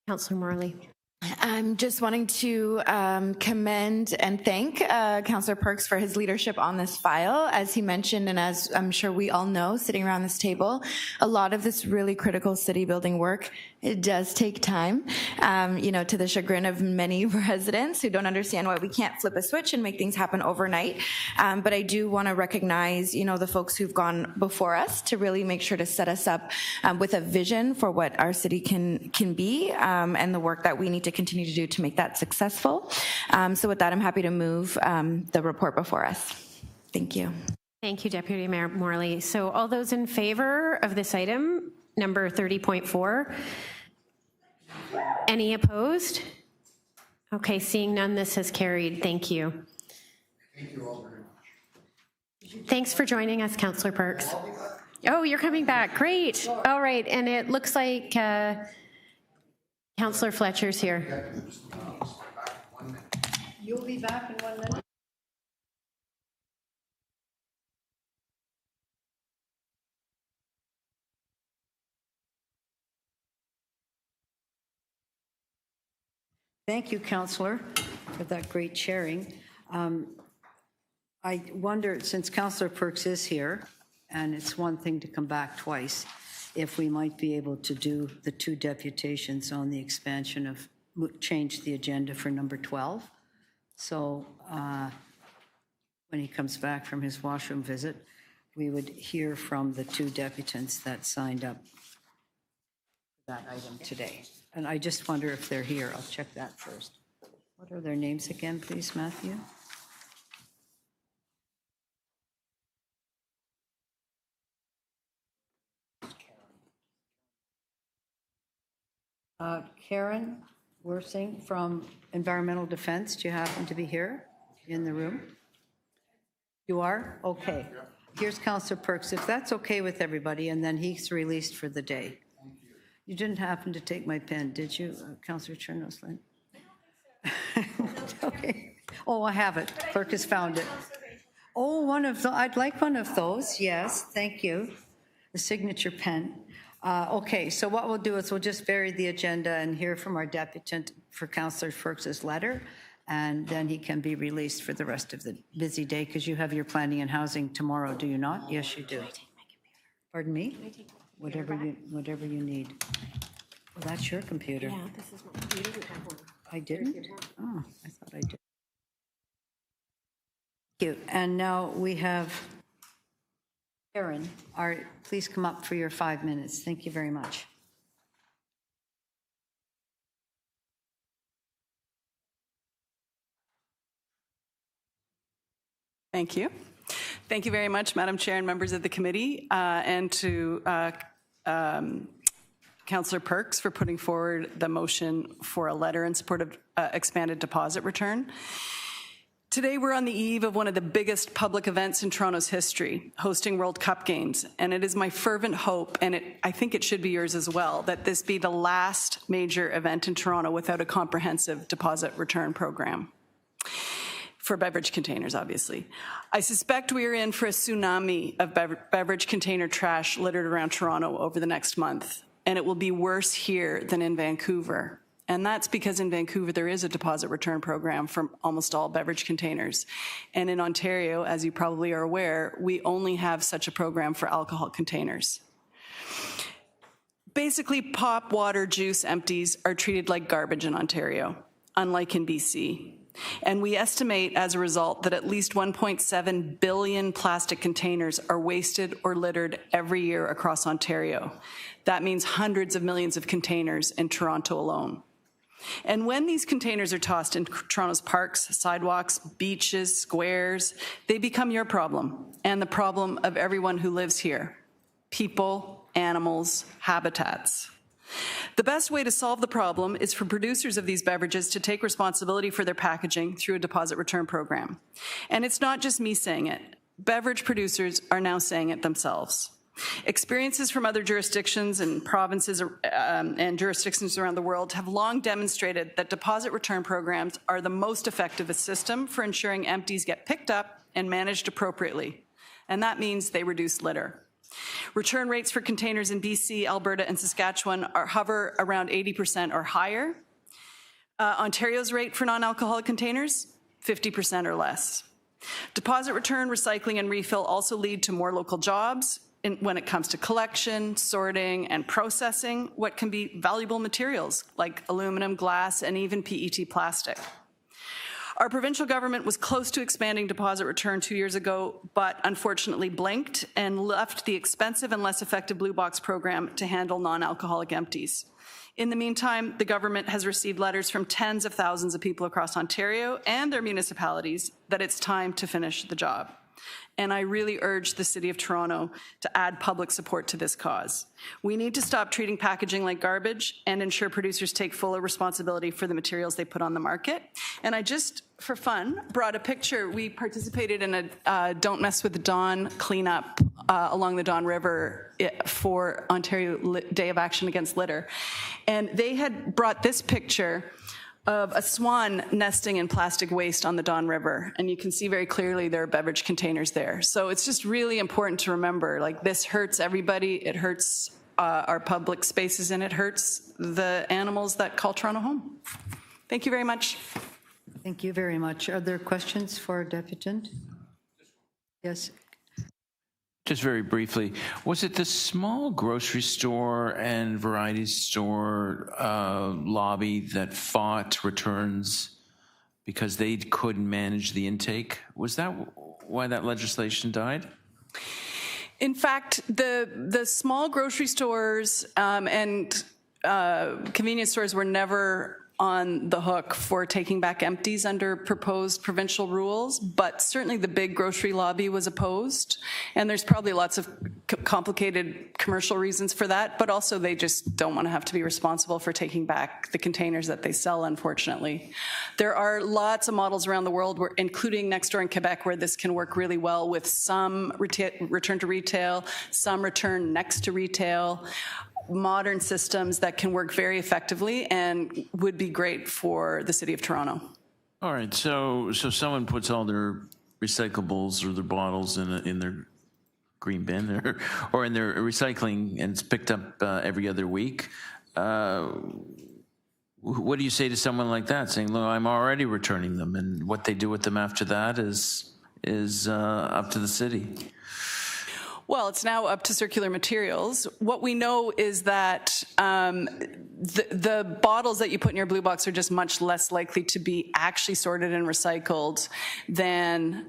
G: Councillor Morley.
I: I'm just wanting to commend and thank Councillor Perks for his leadership on this file. As he mentioned, and as I'm sure we all know sitting around this table, a lot of this really critical city building work, it does take time, you know, to the chagrin of many residents who don't understand why we can't flip a switch and make things happen overnight. But I do want to recognize, you know, the folks who've gone before us to really make sure to set us up with a vision for what our city can be, and the work that we need to continue to do to make that successful. So with that, I'm happy to move the report before us. Thank you.
G: Thank you, Deputy Mayor Morley. So all those in favor of this item, number 30.4, any opposed? Okay, seeing none, this has carried. Thank you.
D: Thank you all very much.
G: Thanks for joining us, Councillor Perks. Oh, you're coming back. Great. All right, and it looks like Councillor Fletcher's here.
A: You'll be back in 1 minute. Thank you, Councillor, for that great sharing. I wonder, since Councillor Perks is here, and it's one thing to come back twice, if we might be able to do the 2 deputations on the expansion of, change the agenda for number 12. So when he comes back from his washroom visit, we would hear from the 2 deputants that signed up for that item today. And I just wonder if they're here. I'll check that first. What are their names again, please, Matthew? Karen Worsing from Environmental Defense. Do you happen to be here in the room? You are? Okay. Here's Councillor Perks, if that's okay with everybody, and then he's released for the day. You didn't happen to take my pen, did you, Councillor Chernoslin? Okay. Oh, I have it. Clerk has found it. Oh, one of the, I'd like one of those. Yes, thank you. The signature pen. Okay, so what we'll do is we'll just vary the agenda and hear from our deputant for Councillor Perks' letter, and then he can be released for the rest of the busy day, because you have your planning and housing tomorrow, do you not? Yes, you do. Pardon me? Whatever you need. Well, that's your computer.
H: Yeah, this is what you didn't have one.
A: I didn't? Oh, I thought I did. Thank you. And now we have Karen. Please come up for your 5 minutes. Thank you very much.
R: Thank you. Thank you very much, Madam Chair and members of the committee, and to Councillor Perks for putting forward the motion for a letter in support of expanded deposit return. Today, we're on the eve of one of the biggest public events in Toronto's history, hosting World Cup games. And it is my fervent hope, and I think it should be yours as well, that this be the last major event in Toronto without a comprehensive deposit return program. For beverage containers, obviously. I suspect we are in for a tsunami of beverage container trash littered around Toronto over the next month, and it will be worse here than in Vancouver. And that's because in Vancouver, there is a deposit return program for almost all beverage containers. And in Ontario, as you probably are aware, we only have such a program for alcohol containers. Basically, pop, water, juice empties are treated like garbage in Ontario, unlike in BC. And we estimate as a result that at least 1.7 billion plastic containers are wasted or littered every year across Ontario. That means hundreds of millions of containers in Toronto alone. And when these containers are tossed in Toronto's parks, sidewalks, beaches, squares, they become your problem and the problem of everyone who lives here. People, animals, habitats. The best way to solve the problem is for producers of these beverages to take responsibility for their packaging through a deposit return program. And it's not just me saying it. Beverage producers are now saying it themselves. Experiences from other jurisdictions and provinces and jurisdictions around the world have long demonstrated that deposit return programs are the most effective system for ensuring empties get picked up and managed appropriately. And that means they reduce litter. Return rates for containers in BC, Alberta, and Saskatchewan hover around 80% or higher. Ontario's rate for non-alcoholic containers, 50% or less. Deposit return, recycling, and refill also lead to more local jobs when it comes to collection, sorting, and processing what can be valuable materials like aluminum, glass, and even PET plastic. Our provincial government was close to expanding deposit return 2 years ago, but unfortunately blinked and left the expensive and less effective Blue Box program to handle non-alcoholic empties. In the meantime, the government has received letters from tens of thousands of people across Ontario and their municipalities that it's time to finish the job. And I really urge the City of Toronto to add public support to this cause. We need to stop treating packaging like garbage and ensure producers take full responsibility for the materials they put on the market. And I just, for fun, brought a picture. We participated in a Don't Mess with the Don cleanup along the Don River for Ontario Day of Action Against Litter. And they had brought this picture of a swan nesting in plastic waste on the Don River. And you can see very clearly there are beverage containers there. So it's just really important to remember, like, this hurts everybody. It hurts our public spaces, and it hurts the animals that call Toronto home. Thank you very much.
A: Thank you very much. Are there questions for Deputant? Yes.
J: Just very briefly, was it the small grocery store and variety store lobby that fought returns because they couldn't manage the intake? Was that why that legislation died?
R: In fact, the small grocery stores and convenience stores were never on the hook for taking back empties under proposed provincial rules, but certainly the big grocery lobby was opposed. And there's probably lots of complicated commercial reasons for that, but also they just don't want to have to be responsible for taking back the containers that they sell, unfortunately. There are lots of models around the world, including next door in Quebec, where this can work really well with some return to retail, some return next to retail, modern systems that can work very effectively and would be great for the City of Toronto.
J: All right, so someone puts all their recyclables or their bottles in their green bin or in their recycling, and it's picked up every other week. What do you say to someone like that, saying, "Look, I'm already returning them," and what they do with them after that is up to the city?
R: Well, it's now up to Circular Materials. What we know is that the bottles that you put in your Blue Box are just much less likely to be actually sorted and recycled than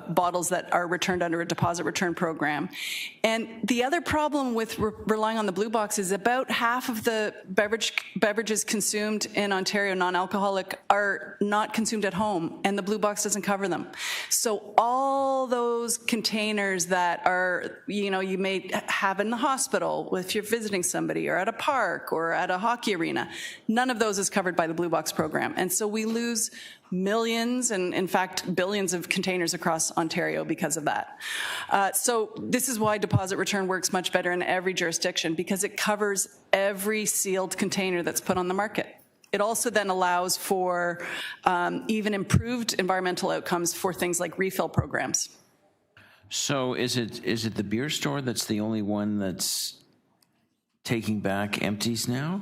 R: bottles that are returned under a deposit return program. And the other problem with relying on the blue box is about half of the beverages consumed in Ontario, non-alcoholic, are not consumed at home, and the blue box doesn't cover them. So all those containers that are, you know, you may have in the hospital if you're visiting somebody, or at a park, or at a hockey arena, none of those is covered by the blue box program. And so we lose millions and, in fact, billions of containers across Ontario because of that. So this is why deposit return works much better in every jurisdiction, because it covers every sealed container that's put on the market. It also then allows for even improved environmental outcomes for things like refill programs.
J: So is it the beer store that's the only one that's taking back empties now?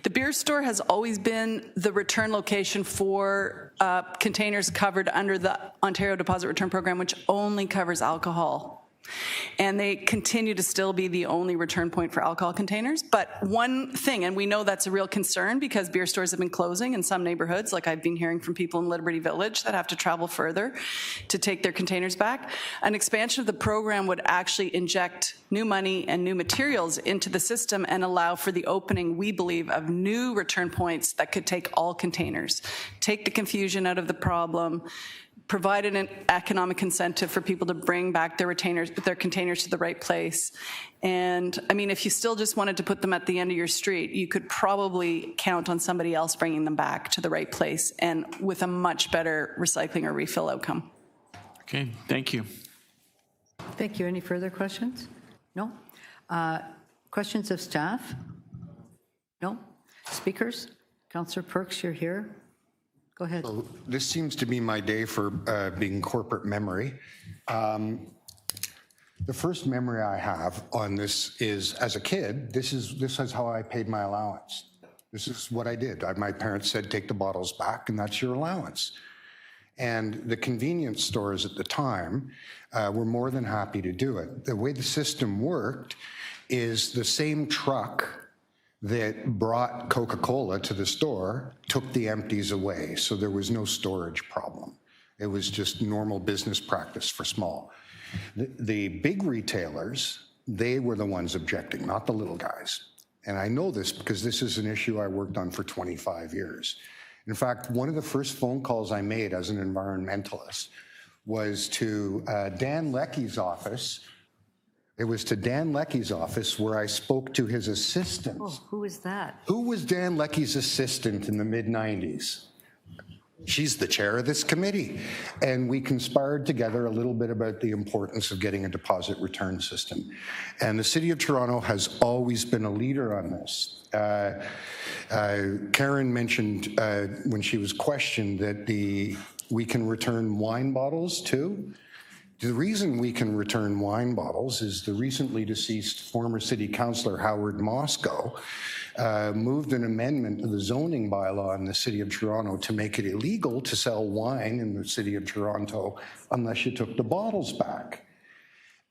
R: The beer store has always been the return location for containers covered under the Ontario Deposit Return Program, which only covers alcohol. And they continue to still be the only return point for alcohol containers. But one thing, and we know that's a real concern because beer stores have been closing in some neighborhoods, like I've been hearing from people in Liberty Village that have to travel further to take their containers back. An expansion of the program would actually inject new money and new materials into the system and allow for the opening, we believe, of new return points that could take all containers, take the confusion out of the problem, provided an economic incentive for people to bring back their containers to the right place. And I mean, if you still just wanted to put them at the end of your street, you could probably count on somebody else bringing them back to the right place and with a much better recycling or refill outcome.
J: Okay, thank you.
A: Thank you. Any further questions? No? Questions of staff? No? Speakers? Councillor Perks, you're here. Go ahead.
D: So this seems to be my day for being corporate memory. The first memory I have on this is, as a kid, this is how I paid my allowance. This is what I did. My parents said, take the bottles back, and that's your allowance. And the convenience stores at the time were more than happy to do it. The way the system worked is the same truck that brought Coca-Cola to the store took the empties away, so there was no storage problem. It was just normal business practice for small. The big retailers, they were the ones objecting, not the little guys. And I know this because this is an issue I worked on for 25 years. In fact, one of the first phone calls I made as an environmentalist was to Dan Leckie's office. It was to Dan Leckie's office where I spoke to his assistant.
A: Oh, who is that?
D: Who was Dan Leckie's assistant in the mid-90s? She's the chair of this committee. And we conspired together a little bit about the importance of getting a deposit return system. And the City of Toronto has always been a leader on this. Karen mentioned when she was questioned that we can return wine bottles too. The reason we can return wine bottles is the recently deceased former city councillor Howard Moscow moved an amendment to the zoning bylaw in the City of Toronto to make it illegal to sell wine in the City of Toronto unless you took the bottles back.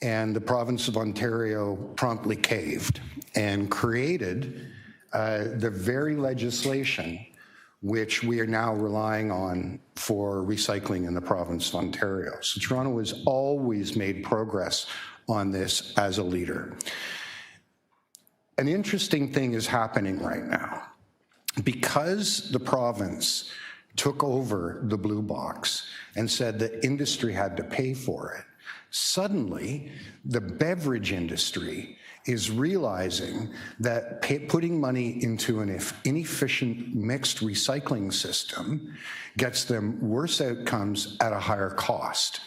D: And the province of Ontario promptly caved and created the very legislation which we are now relying on for recycling in the province of Ontario. So Toronto has always made progress on this as a leader. An interesting thing is happening right now. Because the province took over the blue box and said the industry had to pay for it, suddenly the beverage industry is realizing that putting money into an inefficient mixed recycling system gets them worse outcomes at a higher cost.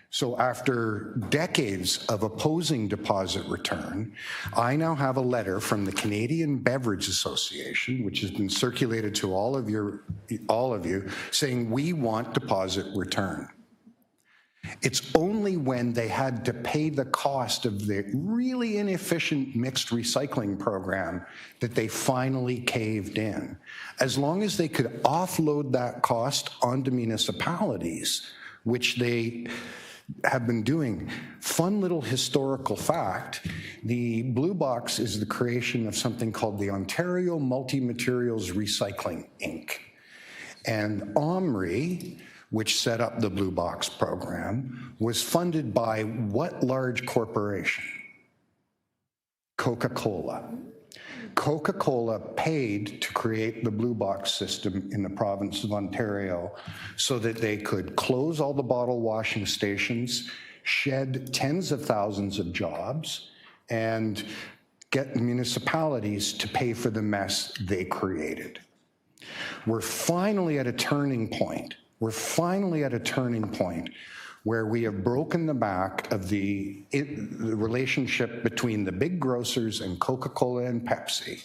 D: So after decades of opposing deposit return, I now have a letter from the Canadian Beverage Association, which has been circulated to all of you, saying we want deposit return. It's only when they had to pay the cost of the really inefficient mixed recycling program that they finally caved in. As long as they could offload that cost onto municipalities, which they have been doing. Fun little historical fact, the blue box is the creation of something called the Ontario Multi-Materials Recycling, Inc. And OMRI which set up the Blue Box program, was funded by what large corporation? Coca-Cola. Coca-Cola paid to create the Blue Box system in the province of Ontario so that they could close all the bottle washing stations, shed tens of thousands of jobs, and get municipalities to pay for the mess they created. We're finally at a turning point. We're finally at a turning point where we have broken the back of the relationship between the big grocers and Coca-Cola and Pepsi,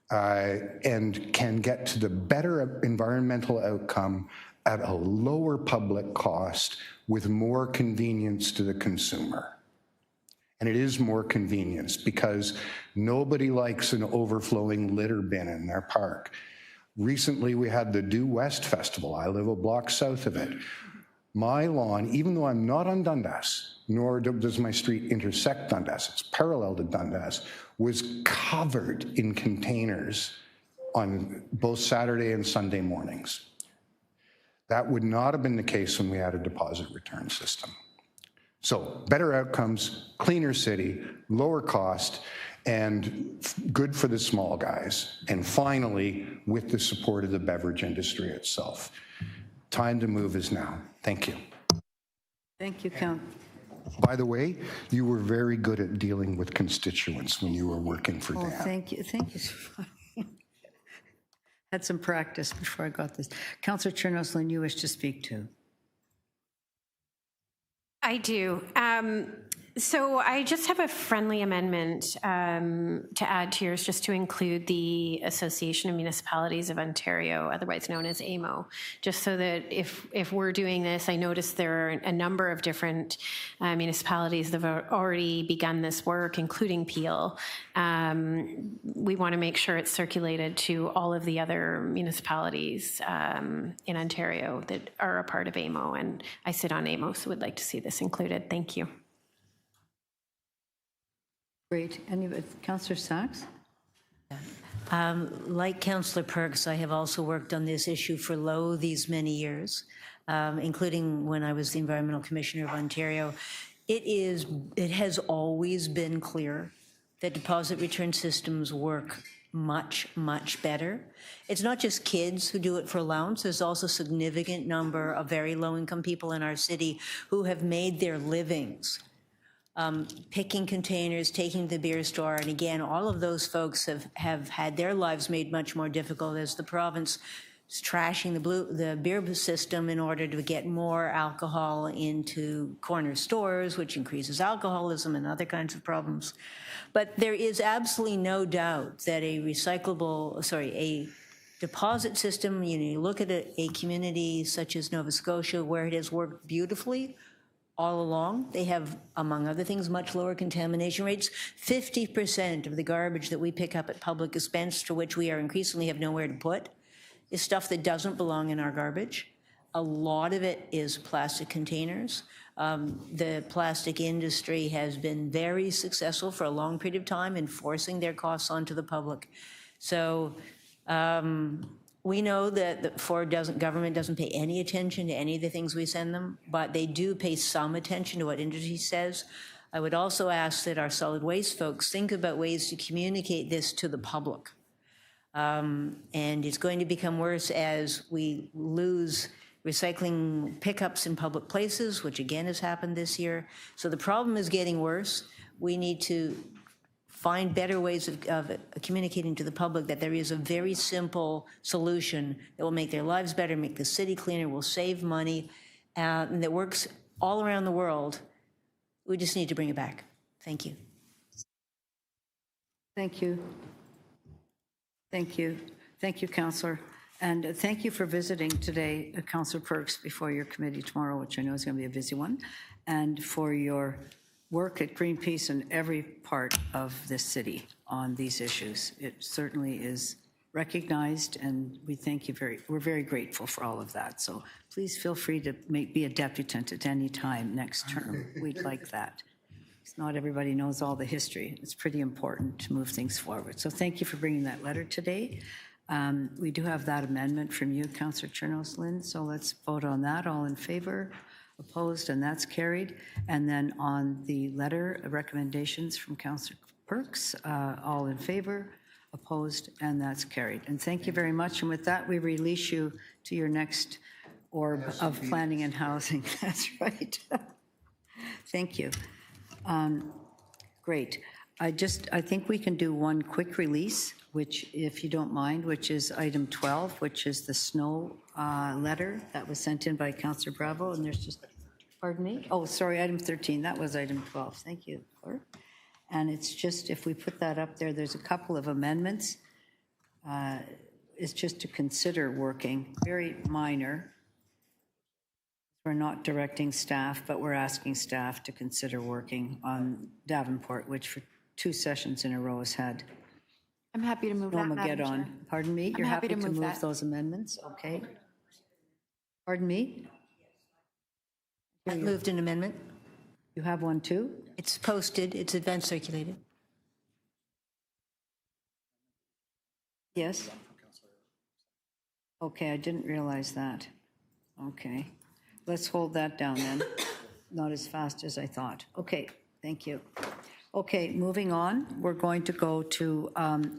D: and can get to the better environmental outcome at a lower public cost with more convenience to the consumer. And it is more convenience because nobody likes an overflowing litter bin in their park. Recently, we had the Due West Festival. I live a block south of it. My lawn, even though I'm not on Dundas, nor does my street intersect Dundas, it's parallel to Dundas, was covered in containers on both Saturday and Sunday mornings. That would not have been the case when we had a deposit return system. So better outcomes, cleaner city, lower cost, and good for the small guys. And finally, with the support of the beverage industry itself. Time to move is now. Thank you.
A: Thank you, Count.
D: By the way, you were very good at dealing with constituents when you were working for Dan.
A: Thank you. Thank you. Had some practice before I got this. Councillor Chernoslin, you wish to speak to?
G: I do. So I just have a friendly amendment to add to yours, just to include the Association of Municipalities of Ontario, otherwise known as AMO, just so that if we're doing this, I noticed there are a number of different municipalities that have already begun this work, including Peel. We want to make sure it's circulated to all of the other municipalities in Ontario that are a part of AMO, and I sit on AMO, so would like to see this included. Thank you.
A: Great. Councillor Sachs?
B: Like Councillor Perks, I have also worked on this issue for Low these many years, including when I was the Environmental Commissioner of Ontario. It has always been clear that deposit return systems work much, much better. It's not just kids who do it for allowance. There's also a significant number of very low-income people in our city who have made their livings picking containers, taking the beer store, and again, all of those folks have had their lives made much more difficult as the province is trashing the beer system in order to get more alcohol into corner stores, which increases alcoholism and other kinds of problems. But there is absolutely no doubt that a deposit system, you look at a community such as Nova Scotia where it has worked beautifully all along. They have, among other things, much lower contamination rates. 50% of the garbage that we pick up at public dispense, for which we are increasingly have nowhere to put, is stuff that doesn't belong in our garbage. A lot of it is plastic containers. The plastic industry has been very successful for a long period of time in forcing their costs onto the public. So we know that the Ford government doesn't pay any attention to any of the things we send them, but they do pay some attention to what industry says. I would also ask that our solid waste folks think about ways to communicate this to the public. And it's going to become worse as we lose recycling pickups in public places, which again has happened this year. So the problem is getting worse. We need to find better ways of communicating to the public that there is a very simple solution that will make their lives better, make the city cleaner, will save money, and that works all around the world. We just need to bring it back. Thank you.
A: Thank you. Thank you. Thank you, Councillor. And thank you for visiting today, Councillor Perks, before your committee tomorrow, which I know is going to be a busy one, and for your work at Greenpeace in every part of this city on these issues. It certainly is recognized, and we thank you we're very grateful for all of that. So please feel free to be a deputant at any time next term. We'd like that. Not everybody knows all the history. It's pretty important to move things forward. So thank you for bringing that letter today. We do have that amendment from you, Councillor Chernos Lynn, so let's vote on that. All in favor? Opposed? And that's carried. And then on the letter of recommendations from Councillor Perks, all in favor? Opposed? And that's carried. And thank you very much. And with that, we release you to your next orb of planning and housing. That's right. Thank you. Great. I think we can do one quick release, which, if you don't mind, which is item 12, which is the snow letter that was sent in by Councillor Bravo. And there's just, pardon me? Oh, sorry, item 13. That was item 12. Thank you, Clerk. And it's just, if we put that up there, there's a couple of amendments. It's just to consider working, very minor. We're not directing staff, but we're asking staff to consider working on Davenport, which for 2 sessions in a row has had
I: I'm happy to move that, Madam Chair.
A: Pardon me? You're happy to move those amendments? Okay. Pardon me?
B: I moved an amendment.
A: You have one too?
B: It's posted, it's advance circulated.
A: Yes? Okay, I didn't realize that. Okay. Let's hold that down then. Not as fast as I thought. Okay, thank you. Okay, moving on, we're going to go to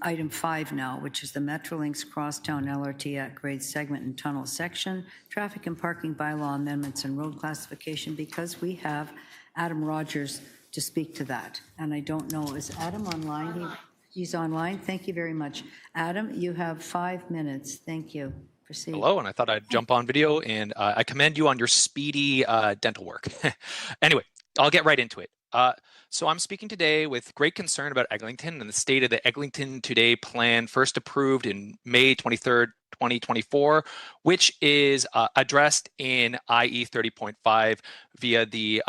A: item 5 now, which is the Metrolinx Crosstown LRT at grade segment and tunnel section, traffic and parking bylaw amendments and road classification, because we have Adam Rogers to speak to that. And I don't know, is Adam online? He's online. Thank you very much. Adam, you have 5 minutes. Thank you. Proceed.
F: Hello, and I thought I'd jump on video, and I commend you on your speedy dental work. Anyway, I'll get right into it. So I'm speaking today with great concern about Eglinton and the state of the Eglinton Today plan, first approved in May 23rd, 2024, which is addressed in IE 30.5 via the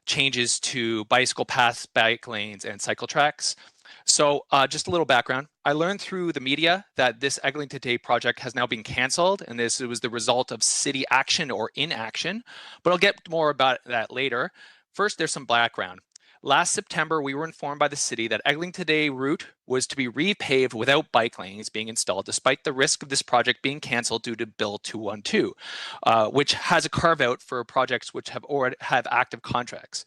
F: changes to bicycle paths, bike lanes, and cycle tracks. So just a little background. I learned through the media that this Eglinton Today project has now been canceled, and this was the result of city action or inaction, but I'll get more about that later. First, there's some background. Last September, we were informed by the city that Eglinton Today route was to be repaved without bike lanes being installed, despite the risk of this project being canceled due to Bill 212, which has a carve-out for projects which have already have active contracts.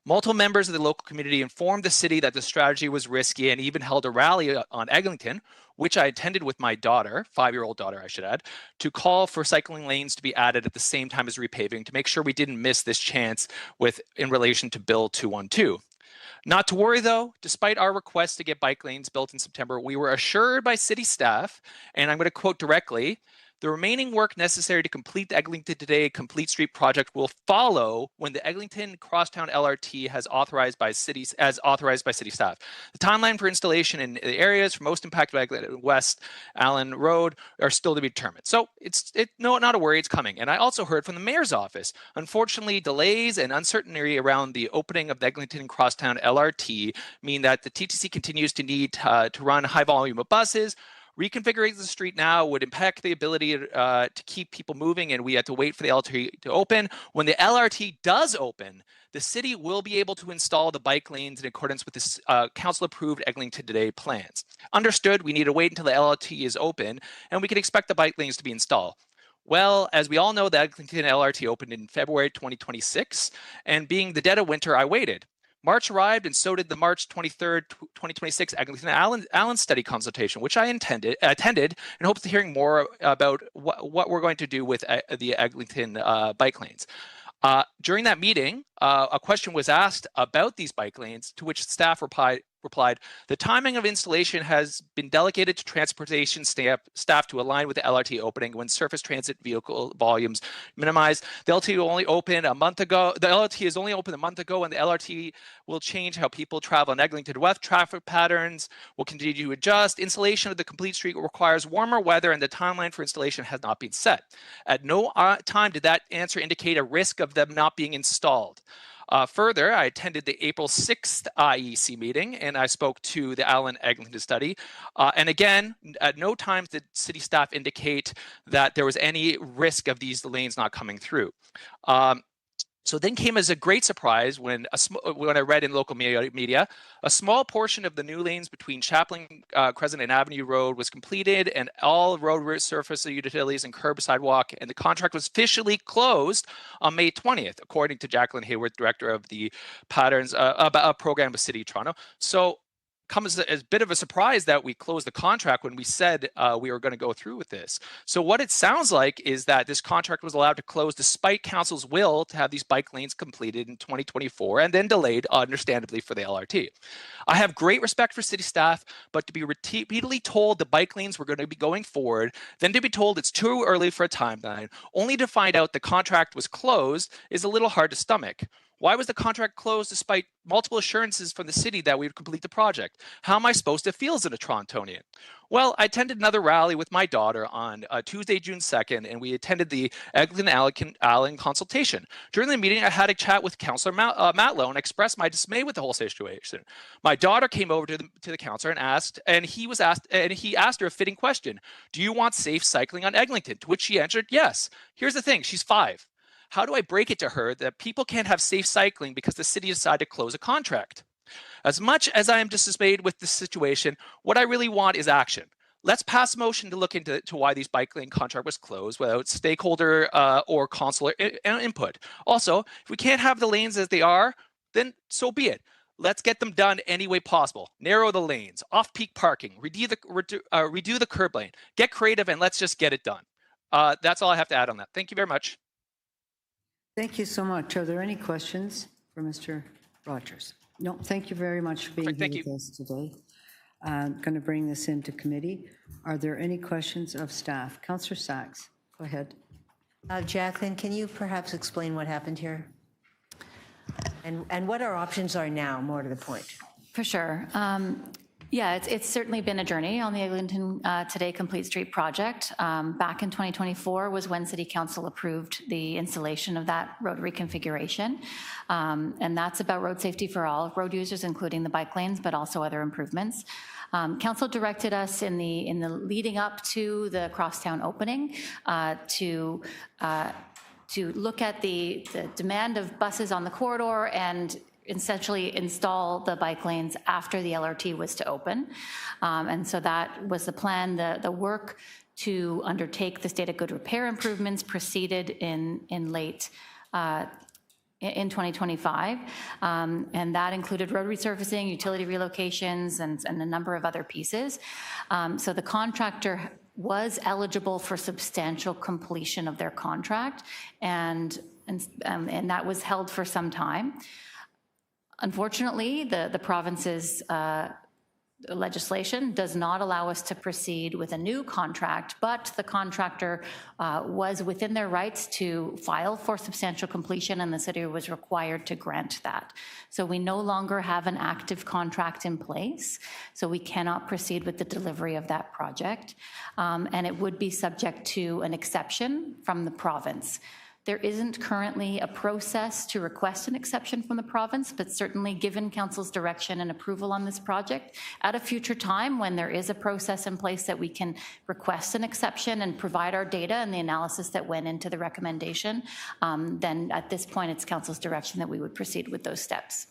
F: Multiple members of the local community informed the city that the strategy was risky and even held a rally on Eglinton, which I attended with my daughter, 5-year-old daughter, I should add, to call for cycling lanes to be added at the same time as repaving to make sure we didn't miss this chance in relation to Bill 212. Not to worry though, despite our request to get bike lanes built in September, we were assured by city staff, and I'm going to quote directly, "The remaining work necessary to complete the Eglinton Today Complete Street project will follow when the Eglinton Crosstown LRT has authorized by city staff. The timeline for installation in the areas most impacted by Eglinton West Allen Road are still to be determined." So no, not a worry, it's coming. And I also heard from the mayor's office, unfortunately, delays and uncertainty around the opening of the Eglinton Crosstown LRT mean that the TTC continues to need to run high volume of buses. Reconfiguring the street now would impact the ability to keep people moving, and we had to wait for the LRT to open. When the LRT does open, the city will be able to install the bike lanes in accordance with the council-approved Eglinton Today plans. Understood, we need to wait until the LRT is open, and we can expect the bike lanes to be installed. Well, as we all know, the Eglinton LRT opened in February 2026, and being the dead of winter, I waited. March arrived, and so did the March 23rd, 2026 Eglinton Allen study consultation, which I attended and hopes to hearing more about what we're going to do with the Eglinton bike lanes. During that meeting, a question was asked about these bike lanes, to which staff replied, "The timing of installation has been delegated to transportation staff to align with the LRT opening when surface transit vehicle volumes minimize. The LRT only opened a month ago. The LRT is only open a month ago, and the LRT will change how people travel in Eglinton West. Traffic patterns will continue to adjust. Installation of the complete street requires warmer weather, and the timeline for installation has not been set." At no time did that answer indicate a risk of them not being installed. Further, I attended the April 6th IEC meeting, and I spoke to the Allen Eglinton study. And again, at no time did city staff indicate that there was any risk of these lanes not coming through. So then came as a great surprise when I read in local media, a small portion of the new lanes between Chaplain Crescent and Avenue Road was completed, and all road surface utilities and curb sidewalk, and the contract was officially closed on May 20th, according to Jacqueline Hayward, director of the Patterns program with City of Toronto. So comes as a bit of a surprise that we closed the contract when we said we were going to go through with this. So what it sounds like is that this contract was allowed to close despite council's will to have these bike lanes completed in 2024 and then delayed, understandably, for the LRT. I have great respect for city staff, but to be repeatedly told the bike lanes were going to be going forward, then to be told it's too early for a timeline, only to find out the contract was closed is a little hard to stomach. Why was the contract closed despite multiple assurances from the city that we would complete the project? How am I supposed to feel as a Torontonian? Well, I attended another rally with my daughter on Tuesday, June 2nd, and we attended the Eglinton Allen consultation. During the meeting, I had a chat with Councillor Matlow and expressed my dismay with the whole situation. My daughter came over to the councillor and he asked her a fitting question. Do you want safe cycling on Eglinton? To which she answered, yes. Here's the thing, she's 5. How do I break it to her that people can't have safe cycling because the city decided to close a contract? As much as I am dismayed with this situation, what I really want is action. Let's pass a motion to look into why these bike lane contract was closed without stakeholder or consular input. Also, if we can't have the lanes as they are, then so be it. Let's get them done any way possible. Narrow the lanes, off-peak parking, redo the curb lane, get creative, and let's just get it done. That's all I have to add on that. Thank you very much.
A: Thank you so much. Are there any questions for Mr. Rogers? No, thank you very much for being here with us today. I'm going to bring this into committee. Are there any questions of staff? Councillor Sachs, go ahead.
B: Jacqueline, can you perhaps explain what happened here? And what our options are now, more to the point?
K: For sure. Yeah, it's certainly been a journey on the Eglinton Today Complete Street project. Back in 2024 was when City Council approved the installation of that road reconfiguration. And that's about road safety for all road users, including the bike lanes, but also other improvements. Council directed us in the leading up to the Crosstown opening to look at the demand of buses on the corridor and essentially install the bike lanes after the LRT was to open. And so that was the plan. The work to undertake the state of good repair improvements proceeded in late in 2025. And that included road resurfacing, utility relocations, and a number of other pieces. So the contractor was eligible for substantial completion of their contract, and that was held for some time. Unfortunately, the province's legislation does not allow us to proceed with a new contract, but the contractor was within their rights to file for substantial completion, and the city was required to grant that. So we no longer have an active contract in place, so we cannot proceed with the delivery of that project, and it would be subject to an exception from the province. There isn't currently a process to request an exception from the province, but certainly given Council's direction and approval on this project, at a future time when there is a process in place that we can request an exception and provide our data and the analysis that went into the recommendation, then at this point it's Council's direction that we would proceed with those steps.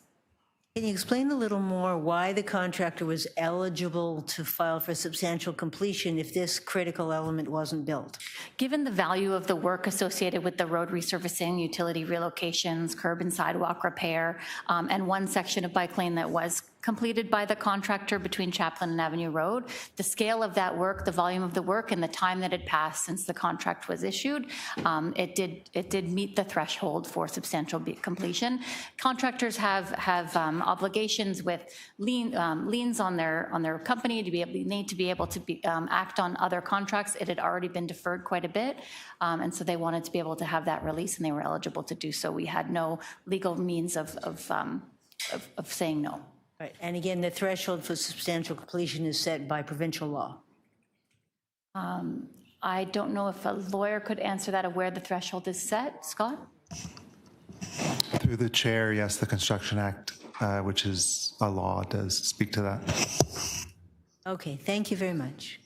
B: Can you explain a little more why the contractor was eligible to file for substantial completion if this critical element wasn't built?
K: Given the value of the work associated with the road resurfacing, utility relocations, curb and sidewalk repair, and one section of bike lane that was completed by the contractor between Chaplain and Avenue Road, the scale of that work, the volume of the work, and the time that had passed since the contract was issued, it did meet the threshold for substantial completion. Contractors have obligations with liens on their company to need to be able to act on other contracts. It had already been deferred quite a bit, and so they wanted to be able to have that release, and they were eligible to do so. We had no legal means of saying no.
B: Right. And again, the threshold for substantial completion is set by provincial law.
K: I don't know if a lawyer could answer that, of where the threshold is set. Scott?
S: Through the chair, yes, the Construction Act, which is a law, does speak to that.
B: Okay, thank you very much.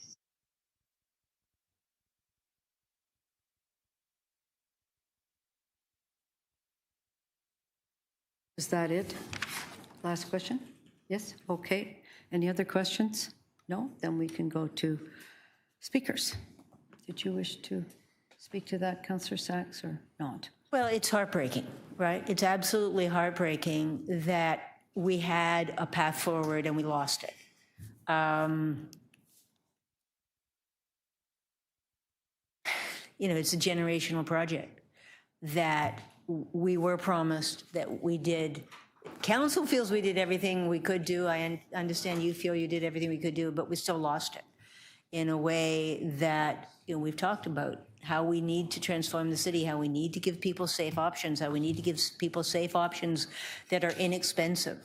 A: Is that it? Last question? Yes? Okay. Any other questions? No? Then we can go to speakers. Did you wish to speak to that, Councillor Sachs, or not?
B: Well, it's heartbreaking, right? It's absolutely heartbreaking that we had a path forward and we lost it. You know, it's a generational project that we were promised, that we did. Council feels we did everything we could do. I understand you feel you did everything we could do, but we still lost it in a way that, you know, we've talked about how we need to transform the city, how we need to give people safe options, how we need to give people safe options that are inexpensive.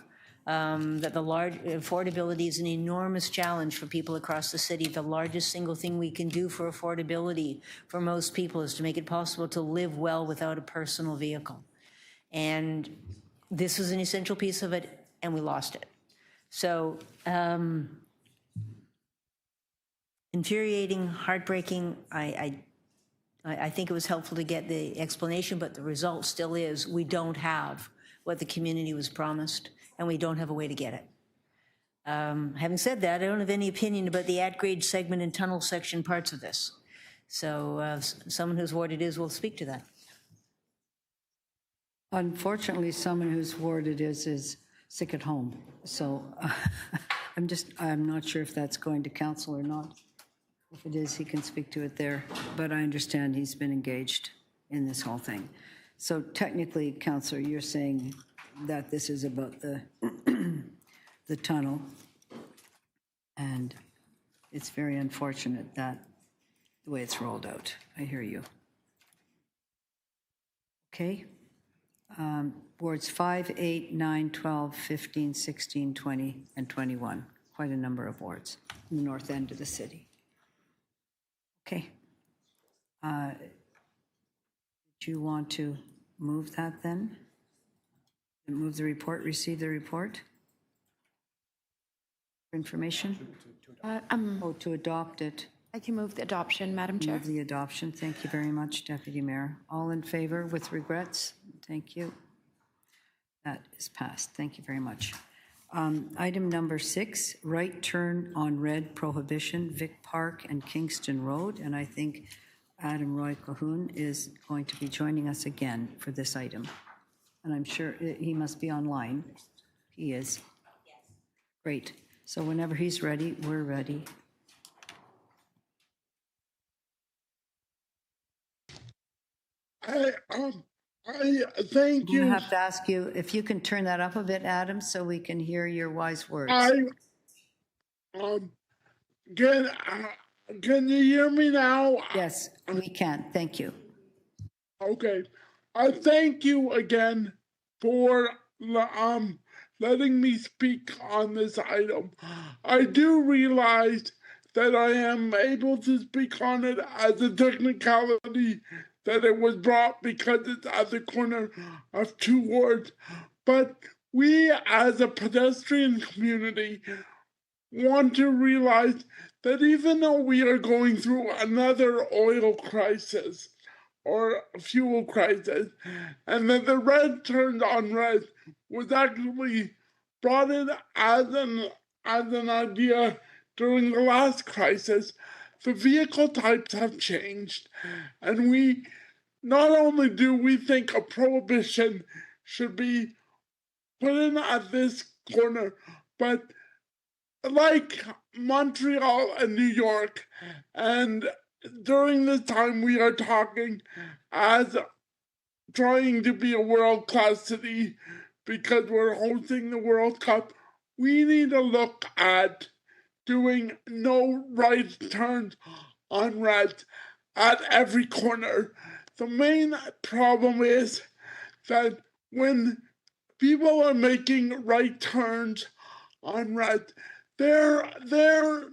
B: That the affordability is an enormous challenge for people across the city. The largest single thing we can do for affordability for most people is to make it possible to live well without a personal vehicle. And this was an essential piece of it, and we lost it. So, infuriating, heartbreaking. I think it was helpful to get the explanation, but the result still is we don't have what the community was promised, and we don't have a way to get it. Having said that, I don't have any opinion about the at-grade segment and tunnel section parts of this. So someone whose ward it is will speak to that.
A: Unfortunately, someone whose ward it is sick at home. So I'm not sure if that's going to council or not. If it is, he can speak to it there. But I understand he's been engaged in this whole thing. So technically, Councillor, you're saying that this is about the the tunnel, and it's very unfortunate that the way it's rolled out. I hear you. Okay. Wards 5, 8, 9, 12, 15, 16, 20, and 21. Quite a number of wards in the north end of the city. Okay. Do you want to move that then? Move the report, receive the report? Information? To adopt it.
I: I can move the adoption, Madam Chair.
A: Move the adoption. Thank you very much, Deputy Mayor. All in favor with regrets? Thank you. That is passed. Thank you very much. Item number 6, right turn on red Prohibition, Vic Park and Kingston Road. And I think Adam Roy Cahoon is going to be joining us again for this item. And I'm sure he must be online. He is. Yes. Great. So whenever he's ready, we're ready.
E: Thank you.
A: I have to ask you if you can turn that up a bit, Adam, so we can hear your wise words.
E: Can you hear me now?
A: Yes, we can. Thank you.
E: Okay. I thank you again for letting me speak on this item. I do realize that I am able to speak on it as a technicality, that it was brought because it's at the corner of 2 wards. But we as a pedestrian community want to realize that even though we are going through another oil crisis or fuel crisis, and that the red turned on red was actually brought in as an idea during the last crisis, the vehicle types have changed, and we not only do we think a prohibition should be put in at this corner, but like Montreal and New York, and during this time we are talking as trying to be a world-class city because we're hosting the World Cup, we need to look at doing no right turns on red at every corner. The main problem is that when people are making right turns on red, they're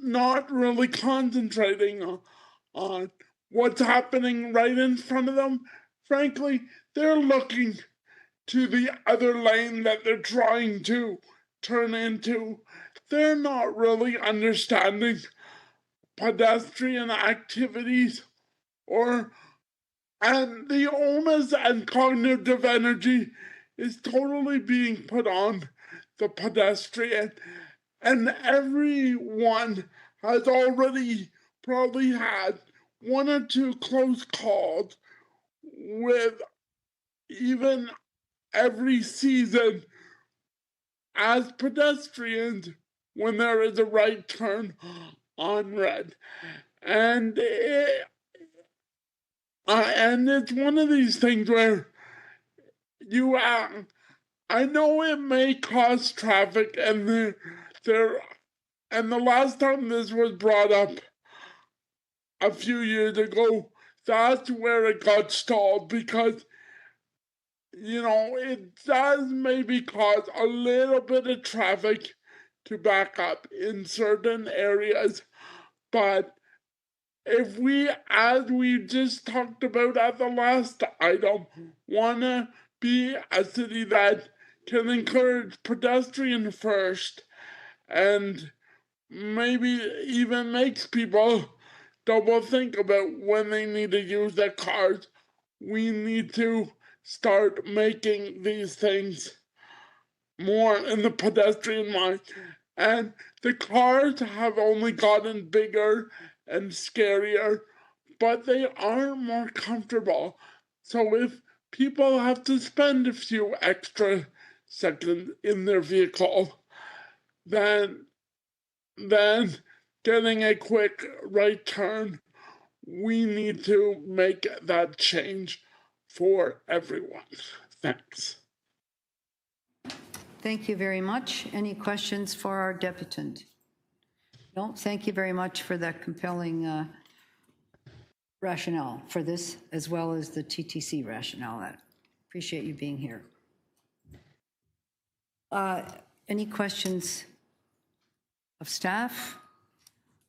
E: not really concentrating on what's happening right in front of them. Frankly, they're looking to the other lane that they're trying to turn into. They're not really understanding pedestrian activities and the onus and cognitive energy is totally being put on the pedestrian, and everyone has already probably had one or two close calls with even every season as pedestrians when there is a right turn on red. And it's one of these things where I know it may cause traffic, and the last time this was brought up a few years ago, that's where it got stalled, because it does maybe cause a little bit of traffic to back up in certain areas. But if we, as we just talked about at the last item, want to be a city that can encourage pedestrian first and maybe even makes people double think about when they need to use their cars, we need to start making these things more in the pedestrian mind. And the cars have only gotten bigger and scarier, but they are more comfortable. So if people have to spend a few extra seconds in their vehicle, then getting a quick right turn, we need to make that change for everyone. Thanks.
A: Thank you very much. Any questions for our deputant? No, thank you very much for that compelling rationale for this, as well as the TTC rationale. I appreciate you being here. Any questions of staff?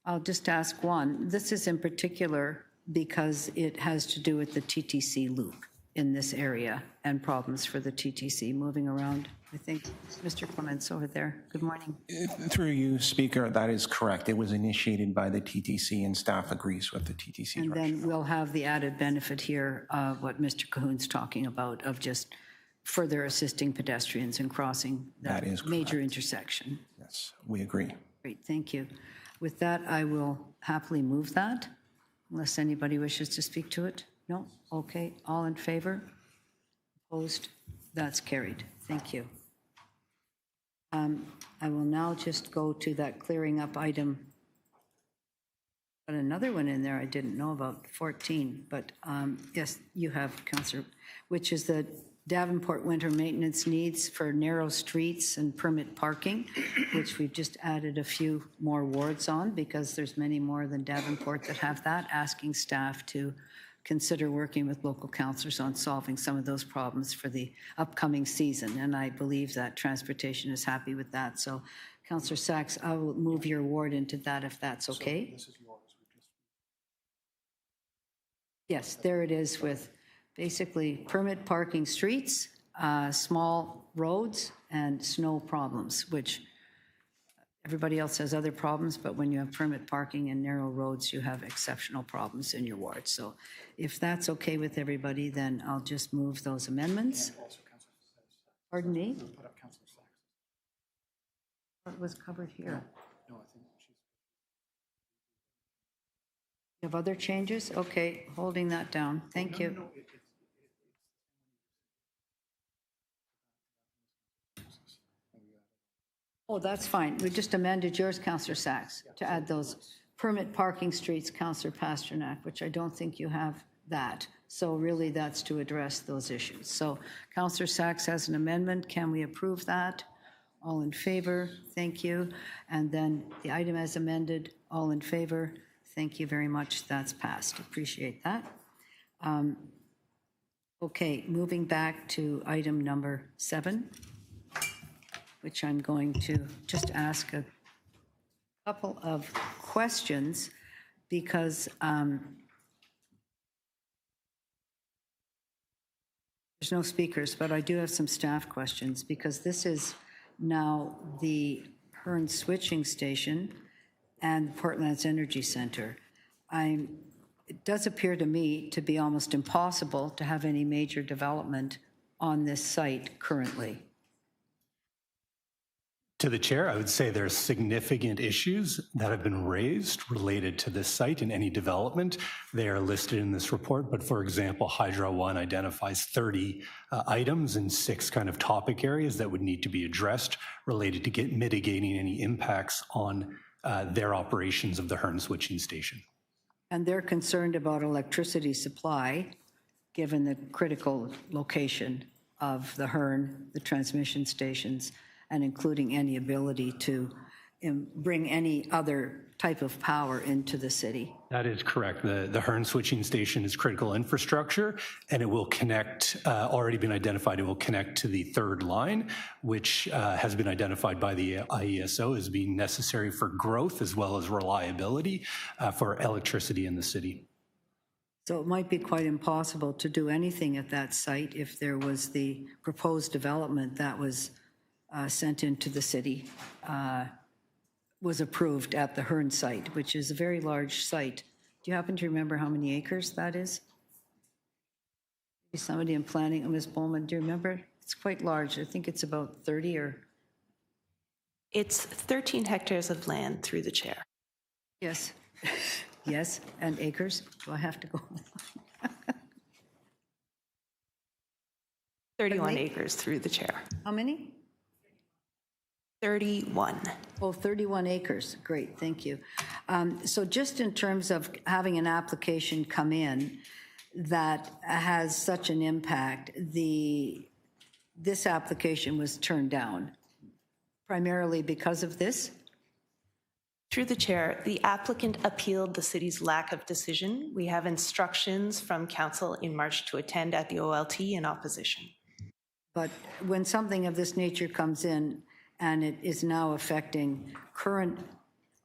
A: I'll just ask one. This is in particular because it has to do with the TTC loop in this area and problems for the TTC moving around. I think Mr. Clements over there. Good morning.
T: Through you, Speaker, that is correct. It was initiated by the TTC, and staff agrees with the TTC.
A: And then we'll have the added benefit here of what Mr. Cahoon's talking about, of just further assisting pedestrians in crossing that major intersection.
T: Yes, we agree.
A: Great, thank you. With that, I will happily move that, unless anybody wishes to speak to it. No? Okay, all in favor? Opposed? That's carried. Thank you. I will now just go to that clearing up item. But another one in there I didn't know about, 14, but yes, you have, Councillor, which is the Davenport winter maintenance needs for narrow streets and permit parking, which we've just added a few more wards on because there's many more than Davenport that have that, asking staff to consider working with local councillors on solving some of those problems for the upcoming season. And I believe that transportation is happy with that. So Councillor Sachs, I will move your ward into that if that's okay. So yes, there it is with basically permit parking streets, small roads, and snow problems, which everybody else has other problems, but when you have permit parking and narrow roads, you have exceptional problems in your ward. So if that's okay with everybody, then I'll just move those amendments. Pardon me? What was covered here? You have other changes? Okay, holding that down. Thank you. Oh, that's fine. We just amended yours, Councillor Sachs, to add those permit parking streets, Councillor Pasternak, which I don't think you have that. So really that's to address those issues. So Councillor Sachs has an amendment. Can we approve that? All in favor? Thank you. And then the item as amended, all in favor? Thank you very much. That's passed. Appreciate that. Okay, moving back to item number 7, which I'm going to just ask a couple of questions because there's no speakers, but I do have some staff questions because this is now the Hearn switching station and Portland's Energy Center. It does appear to me to be almost impossible to have any major development on this site currently?
U: To the chair, I would say there are significant issues that have been raised related to this site and any development. They are listed in this report, but for example, Hydro One identifies 30 items in 6 kind of topic areas that would need to be addressed related to mitigating any impacts on their operations of the Hearn switching station.
A: And they're concerned about electricity supply, given the critical location of the Hearn, the transmission stations, and including any ability to bring any other type of power into the city.
U: That is correct. The Hearn switching station is critical infrastructure, and it will connect, already been identified, it will connect to the 3rd line, which has been identified by the IESO as being necessary for growth as well as reliability for electricity in the city.
A: So it might be quite impossible to do anything at that site if there was the proposed development that was sent into the city, was approved at the Hearn site, which is a very large site. Do you happen to remember how many acres that is? Maybe somebody in planning, Ms. Bowman, do you remember? It's quite large. I think it's about 30 or...
V: It's 13 hectares of land through the chair.
A: Yes. Yes, and acres. Do I have to go?
V: 31 acres through the chair.
A: How many?
V: 31.
A: Oh, 31 acres. Great, thank you. So just in terms of having an application come in that has such an impact, this application was turned down primarily because of this?
V: Through the chair, the applicant appealed the city's lack of decision. We have instructions from council in March to attend at the OLT in opposition.
A: But when something of this nature comes in, and it is now affecting current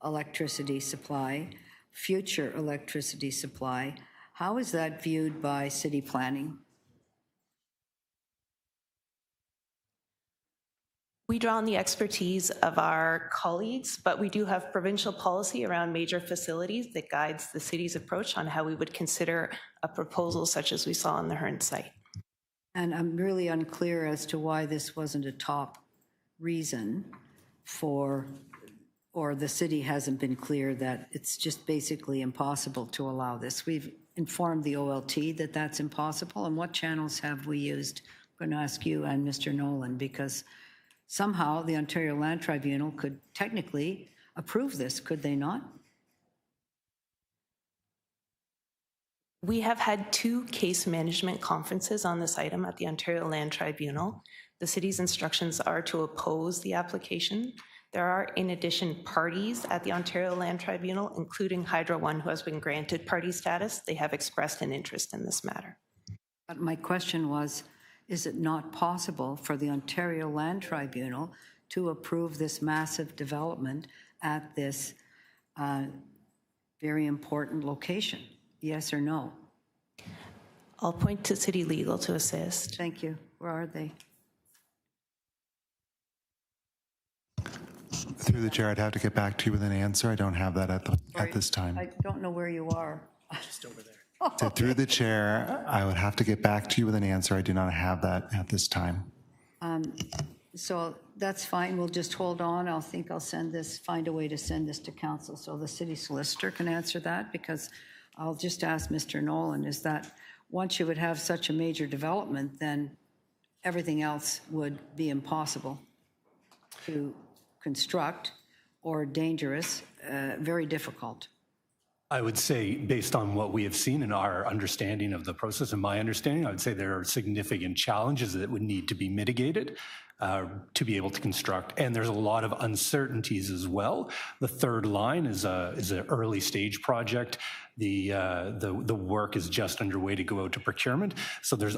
A: electricity supply, future electricity supply, how is that viewed by city planning?
V: We draw on the expertise of our colleagues, but we do have provincial policy around major facilities that guides the city's approach on how we would consider a proposal such as we saw on the Hearn site.
A: And I'm really unclear as to why this wasn't a top reason for, or the city hasn't been clear that it's just basically impossible to allow this. We've informed the OLT that that's impossible, and what channels have we used? I'm going to ask you and Mr. Nolan, because somehow the Ontario Land Tribunal could technically approve this, could they not?
V: We have had 2 case management conferences on this item at the Ontario Land Tribunal. The city's instructions are to oppose the application. There are, in addition, parties at the Ontario Land Tribunal, including Hydro One, who has been granted party status. They have expressed an interest in this matter.
A: But my question was, is it not possible for the Ontario Land Tribunal to approve this massive development at this very important location? Yes or no?
V: I'll point to City Legal to assist.
A: Thank you. Where are they?
S: Through the chair, I'd have to get back to you with an answer. I don't have that at this time.
A: I don't know where you are.
V: Just over there.
S: So through the chair, I would have to get back to you with an answer. I do not have that at this time.
A: So that's fine. We'll just hold on. I'll find a way to send this to council so the city solicitor can answer that, because I'll just ask Mr. Nolan, is that once you would have such a major development, then everything else would be impossible to construct or dangerous, very difficult.
U: I would say, based on what we have seen and our understanding of the process and my understanding, I would say there are significant challenges that would need to be mitigated to be able to construct. And there's a lot of uncertainties as well. The 3rd line is an early stage project. The work is just underway to go out to procurement. So there's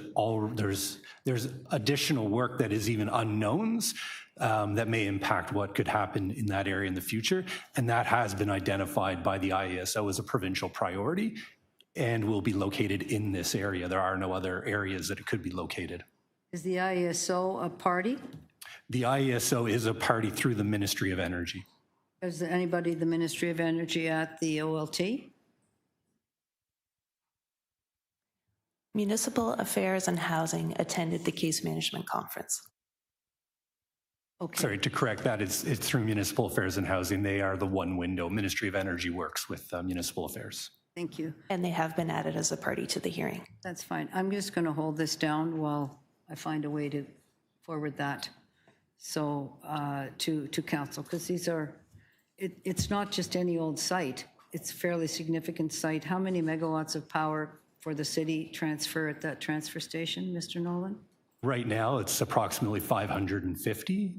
U: additional work that is even unknowns that may impact what could happen in that area in the future. And that has been identified by the IESO as a provincial priority and will be located in this area. There are no other areas that it could be located.
A: Is the IESO a party?
U: The IESO is a party through the Ministry of Energy.
A: Is there anybody the Ministry of Energy at the OLT?
V: Municipal Affairs and Housing attended the case management conference.
A: Okay.
U: Sorry, to correct that, it's through Municipal Affairs and Housing. They are the one window. Ministry of Energy works with Municipal Affairs.
A: Thank you.
V: And they have been added as a party to the hearing.
A: That's fine. I'm just going to hold this down while I find a way to forward that so to council, because these are, it's not just any old site. It's a fairly significant site. How many megawatts of power for the city transfer at that transfer station, Mr. Nolan?
U: Right now, it's approximately 550.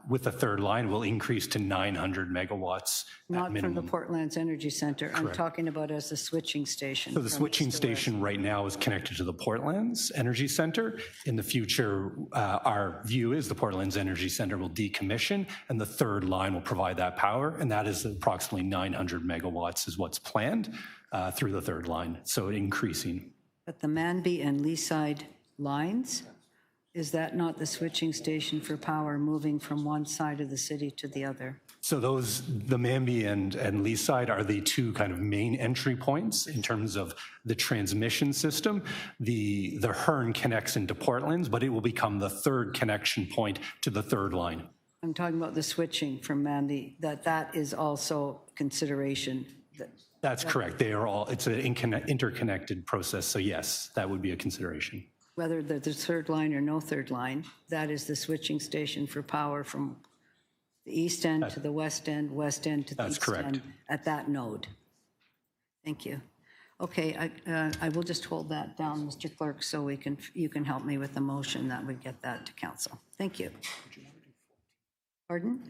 U: With the third line, we'll increase to 900 megawatts
A: Not
U: at minimum.
A: from the Portland's Energy Center.
U: Correct.
A: I'm talking about as a switching station.
U: So the switching station right now is connected to the Portland's Energy Center. In the future, our view is the Portland's Energy Center will decommission and the third line will provide that power. And that is approximately 900 megawatts is what's planned through the third line. So increasing.
A: But the Manby and Leaside lines, is that not the switching station for power moving from one side of the city to the other?
U: So those, the Manby and Leaside are the two kind of main entry points in terms of the transmission system. The Hearn connects into Portland's, but it will become the third connection point to the third line.
A: I'm talking about the switching from Manby, that is also consideration.
U: That's correct. They are all, it's an interconnected process. So yes, that would be a consideration.
A: Whether there's third line or no third line, that is the switching station for power from the east end to the west end to the east end at that node. Thank you. Okay, I will just hold that down, Mr. Clerk, so you can help me with the motion that we get that to council. Thank you. Pardon?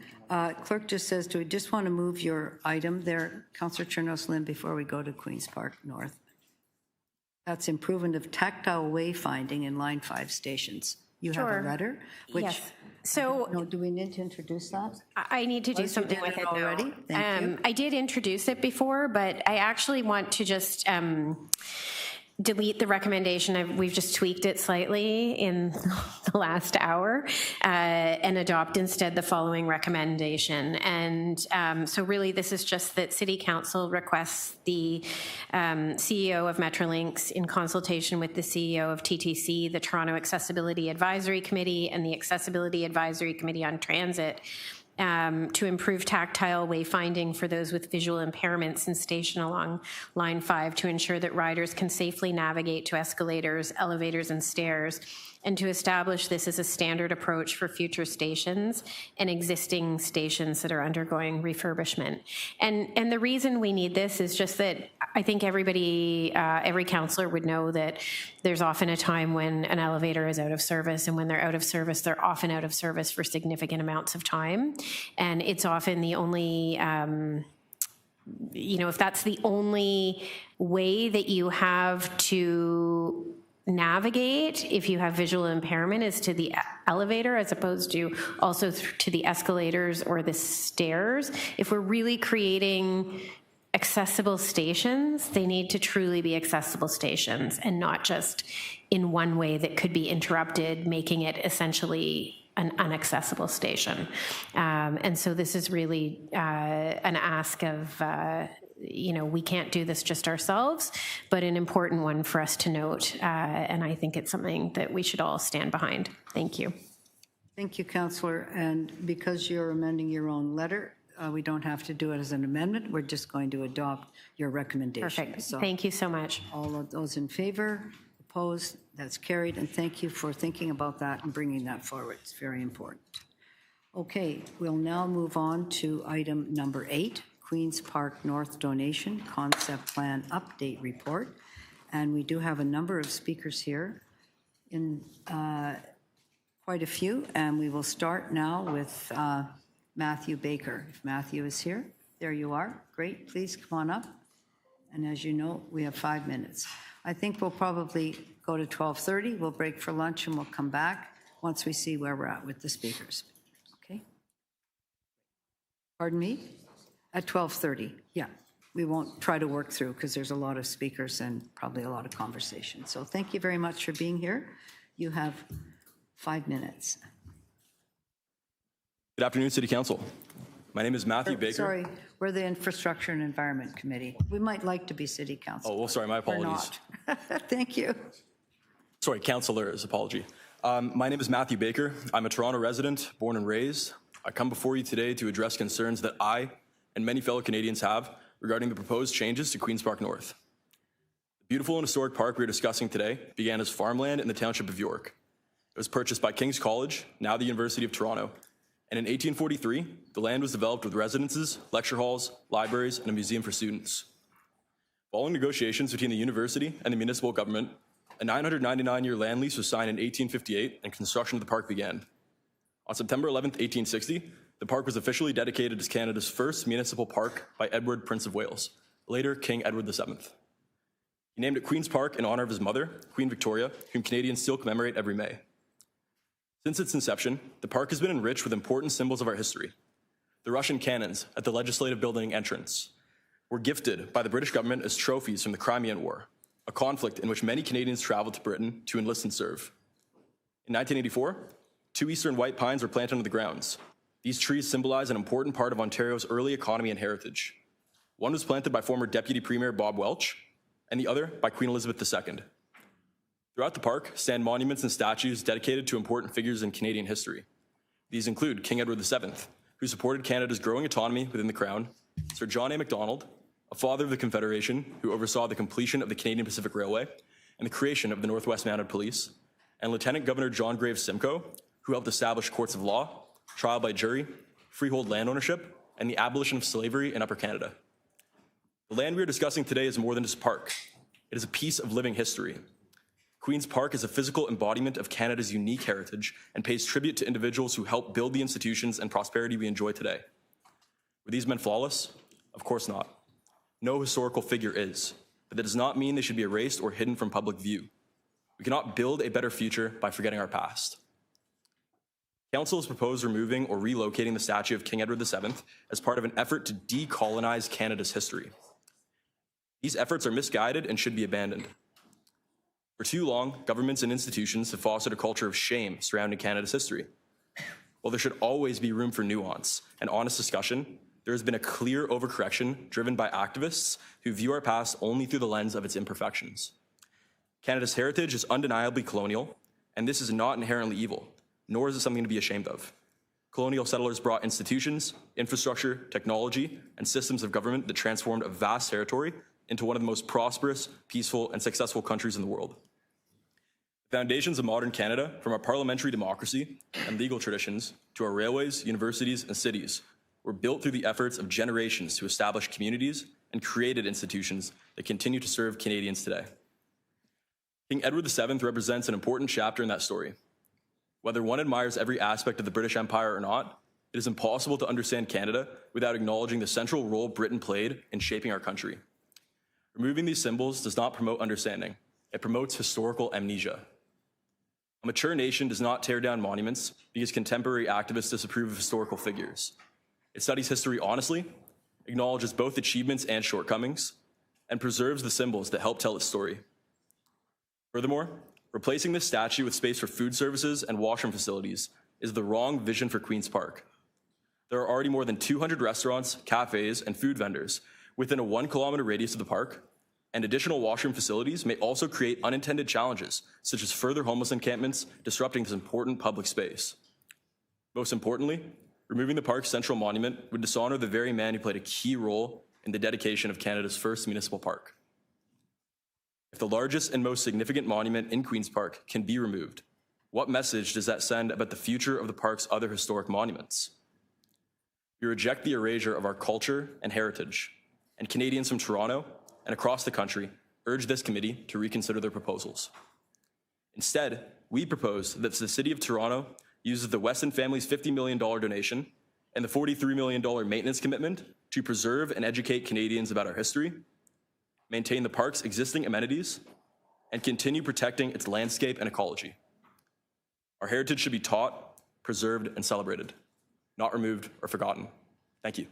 A: Clerk just says, do we just want to move your item there, Councillor Chernos-Lynn, before we go to Queen's Park North? That's improvement of tactile wayfinding in Line 5 stations. You have a letter? Which,
G: yes. So,
A: no, do we need to introduce that?
G: I need to do something with it
A: already. Thank you.
G: I did introduce it before, but I actually want to just delete the recommendation. We've just tweaked it slightly in the last hour and adopt instead the following recommendation. And so really this is just that City Council requests the CEO of Metrolinx in consultation with the CEO of TTC, the Toronto Accessibility Advisory Committee, and the Accessibility Advisory Committee on Transit to improve tactile wayfinding for those with visual impairments in station along Line 5 to ensure that riders can safely navigate to escalators, elevators, and stairs, and to establish this as a standard approach for future stations and existing stations that are undergoing refurbishment. And the reason we need this is just that I think everybody, every councillor would know that there's often a time when an elevator is out of service, and when they're out of service, they're often out of service for significant amounts of time. And it's often the only, you know, if that's the only way that you have to navigate, if you have visual impairment, is to the elevator as opposed to also to the escalators or the stairs. If we're really creating accessible stations, they need to truly be accessible stations and not just in one way that could be interrupted, making it essentially an inaccessible station. And so this is really an ask of, you know, we can't do this just ourselves, but an important one for us to note. And I think it's something that we should all stand behind. Thank you.
A: Thank you, Councillor. And because you're amending your own letter, we don't have to do it as an amendment. We're just going to adopt your recommendation.
G: Perfect.
A: So
G: thank you so much.
A: All of those in favor, opposed, that's carried. And thank you for thinking about that and bringing that forward. It's very important. Okay, we'll now move on to item number 8, Queen's Park North Donation Concept Plan Update Report. And we do have a number of speakers here, in quite a few, and we will start now with Matthew Baker. If Matthew is here, there you are. Great, please come on up. And as you know, we have 5 minutes. I think we'll probably go to 12:30. We'll break for lunch and we'll come back once we see where we're at with the speakers. Okay? Pardon me? At 12:30, yeah. We won't try to work through because there's a lot of speakers and probably a lot of conversation. So thank you very much for being here. You have 5 minutes.
C: Good afternoon, City Council. My name is Matthew Baker.
A: Sorry, we're the Infrastructure and Environment Committee. We might like to be City Council.
C: Oh, well, sorry, my apologies.
A: We're not. Thank you.
C: Councillors, apology. My name is Matthew Baker. I'm a Toronto resident, born and raised. I come before you today to address concerns that I and many fellow Canadians have regarding the proposed changes to Queen's Park North. The beautiful and historic park we're discussing today began as farmland in the township of York. It was purchased by King's College, now the University of Toronto, and in 1843, the land was developed with residences, lecture halls, libraries, and a museum for students. Following negotiations between the university and the municipal government, a 999-year land lease was signed in 1858 and construction of the park began. On September 11, 1860, the park was officially dedicated as Canada's first municipal park by Edward, Prince of Wales, later King Edward VII. He named it Queen's Park in honor of his mother, Queen Victoria, whom Canadians still commemorate every May. Since its inception, the park has been enriched with important symbols of our history. The Russian cannons at the Legislative Building entrance were gifted by the British government as trophies from the Crimean War, a conflict in which many Canadians traveled to Britain to enlist and serve. In 1984, 2 eastern white pines were planted on the grounds. These trees symbolize an important part of Ontario's early economy and heritage. One was planted by former Deputy Premier Bob Welch, and the other by Queen Elizabeth II. Throughout the park stand monuments and statues dedicated to important figures in Canadian history. These include King Edward VII, who supported Canada's growing autonomy within the Crown, Sir John A. Macdonald, a father of the Confederation who oversaw the completion of the Canadian Pacific Railway and the creation of the Northwest Mounted Police, and Lieutenant Governor John Graves Simcoe, who helped establish courts of law, trial by jury, freehold land ownership, and the abolition of slavery in Upper Canada. The land we are discussing today is more than just a park. It is a piece of living history. Queen's Park is a physical embodiment of Canada's unique heritage and pays tribute to individuals who helped build the institutions and prosperity we enjoy today. Were these men flawless? Of course not. No historical figure is, but that does not mean they should be erased or hidden from public view. We cannot build a better future by forgetting our past. Council has proposed removing or relocating the statue of King Edward VII as part of an effort to decolonize Canada's history. These efforts are misguided and should be abandoned. For too long, governments and institutions have fostered a culture of shame surrounding Canada's history. While there should always be room for nuance and honest discussion, there has been a clear overcorrection driven by activists who view our past only through the lens of its imperfections. Canada's heritage is undeniably colonial, and this is not inherently evil, nor is it something to be ashamed of. Colonial settlers brought institutions, infrastructure, technology, and systems of government that transformed a vast territory into one of the most prosperous, peaceful, and successful countries in the world. The foundations of modern Canada, from our parliamentary democracy and legal traditions to our railways, universities, and cities, were built through the efforts of generations to establish communities and created institutions that continue to serve Canadians today. King Edward VII represents an important chapter in that story. Whether one admires every aspect of the British Empire or not, it is impossible to understand Canada without acknowledging the central role Britain played in shaping our country. Removing these symbols does not promote understanding. It promotes historical amnesia. A mature nation does not tear down monuments because contemporary activists disapprove of historical figures. It studies history honestly, acknowledges both achievements and shortcomings, and preserves the symbols that help tell its story. Furthermore, replacing this statue with space for food services and washroom facilities is the wrong vision for Queen's Park. There are already more than 200 restaurants, cafes, and food vendors within a 1-kilometer radius of the park, and additional washroom facilities may also create unintended challenges, such as further homeless encampments disrupting this important public space. Most importantly, removing the park's central monument would dishonor the very man who played a key role in the dedication of Canada's first municipal park. If the largest and most significant monument in Queen's Park can be removed, what message does that send about the future of the park's other historic monuments? We reject the erasure of our culture and heritage, and Canadians from Toronto and across the country urge this committee to reconsider their proposals. Instead, we propose that the City of Toronto uses the Weston family's $50 million donation and the $43 million maintenance commitment to preserve and educate Canadians about our history, maintain the park's existing amenities, and continue protecting its landscape and ecology. Our heritage should be taught, preserved, and celebrated, not removed or forgotten. Thank you.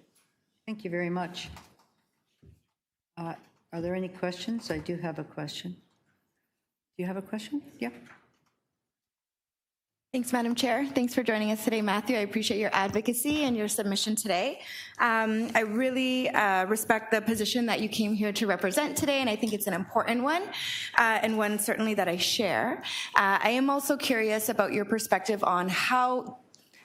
A: Thank you very much. Are there any questions? I do have a question. Do you have a question? Yeah.
I: Thanks, Madam Chair. Thanks for joining us today, Matthew. I appreciate your advocacy and your submission today. I really respect the position that you came here to represent today, and I think it's an important one, and one certainly that I share. I am also curious about your perspective on how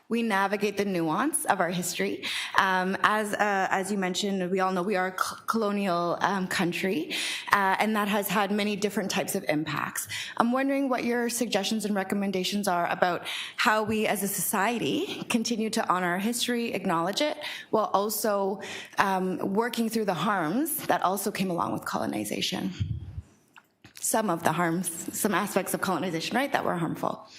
I: we navigate the nuance of our history. As you mentioned, we all know we are a colonial country, and that has had many different types of impacts. I'm wondering what your suggestions and recommendations are about how we as a society continue to honor our history, acknowledge it, while also working through the harms that also came along with colonization. Some of the harms, some aspects of colonization, right, that were harmful.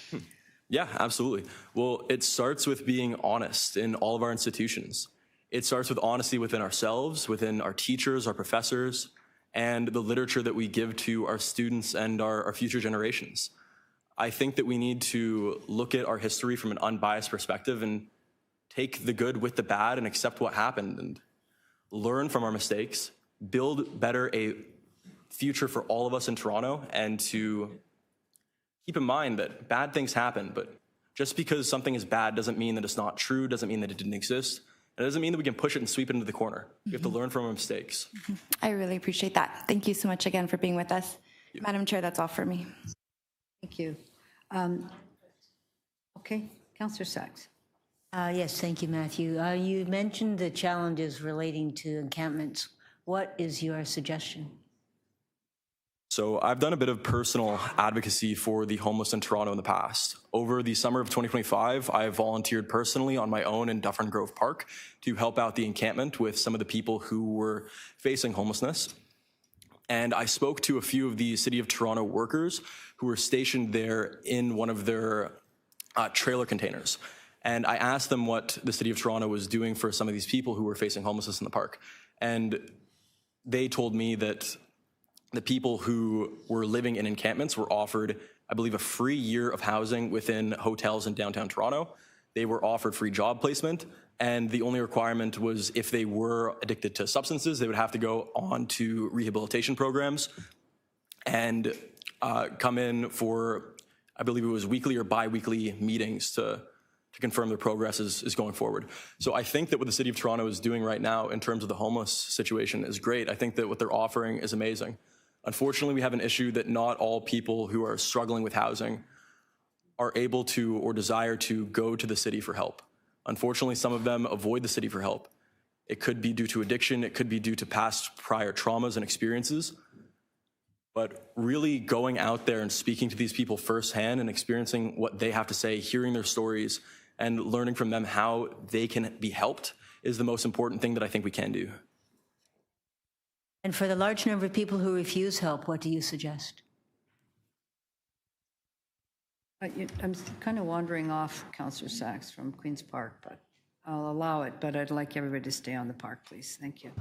C: Yeah, absolutely. Well, it starts with being honest in all of our institutions. It starts with honesty within ourselves, within our teachers, our professors, and the literature that we give to our students and our future generations. I think that we need to look at our history from an unbiased perspective and take the good with the bad and accept what happened and learn from our mistakes, build better a future for all of us in Toronto, and to keep in mind that bad things happen, but just because something is bad doesn't mean that it's not true, doesn't mean that it didn't exist. It doesn't mean that we can push it and sweep it into the corner. We have to learn from our mistakes.
I: I really appreciate that. Thank you so much again for being with us. Madam Chair, that's all for me.
A: Thank you. Okay, Councillor Sachs.
B: Yes, thank you, Matthew. You mentioned the challenges relating to encampments. What is your suggestion?
C: So I've done a bit of personal advocacy for the homeless in Toronto in the past. Over the summer of 2025, I volunteered personally on my own in Dufferin Grove Park to help out the encampment with some of the people who were facing homelessness. And I spoke to a few of the City of Toronto workers who were stationed there in one of their trailer containers. And I asked them what the City of Toronto was doing for some of these people who were facing homelessness in the park. And they told me that the people who were living in encampments were offered, I believe, a free year of housing within hotels in downtown Toronto. They were offered free job placement, and the only requirement was if they were addicted to substances, they would have to go on to rehabilitation programs and come in for, I believe it was weekly or bi-weekly meetings to confirm their progress is going forward. So I think that what the City of Toronto is doing right now in terms of the homeless situation is great. I think that what they're offering is amazing. Unfortunately, we have an issue that not all people who are struggling with housing are able to or desire to go to the city for help. Unfortunately, some of them avoid the city for help. It could be due to addiction, it could be due to past prior traumas and experiences. But really going out there and speaking to these people firsthand and experiencing what they have to say, hearing their stories, and learning from them how they can be helped is the most important thing that I think we can do.
B: And for the large number of people who refuse help, what do you suggest?
A: I'm kind of wandering off, Councillor Sachs, from Queen's Park, but I'll allow it, but I'd like everybody to stay on the park, please. Thank you.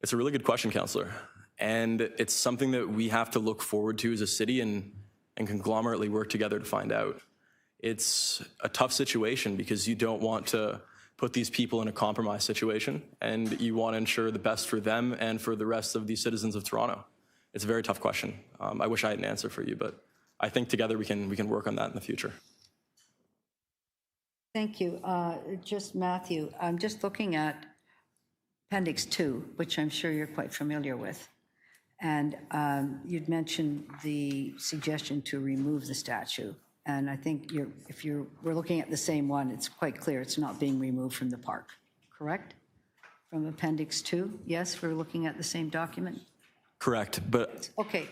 C: It's a really good question, Councillor. And it's something that we have to look forward to as a city and conglomerately work together to find out. It's a tough situation because you don't want to put these people in a compromised situation, and you want to ensure the best for them and for the rest of the citizens of Toronto. It's a very tough question. I wish I had an answer for you, but I think together we can work on that in the future.
A: Thank you. Just Matthew, I'm just looking at Appendix 2, which I'm sure you're quite familiar with. And you'd mentioned the suggestion to remove the statue. And I think we're looking at the same one, it's quite clear it's not being removed from the park, correct? From Appendix 2, yes, we're looking at the same document?
C: Correct, but...
A: Okay,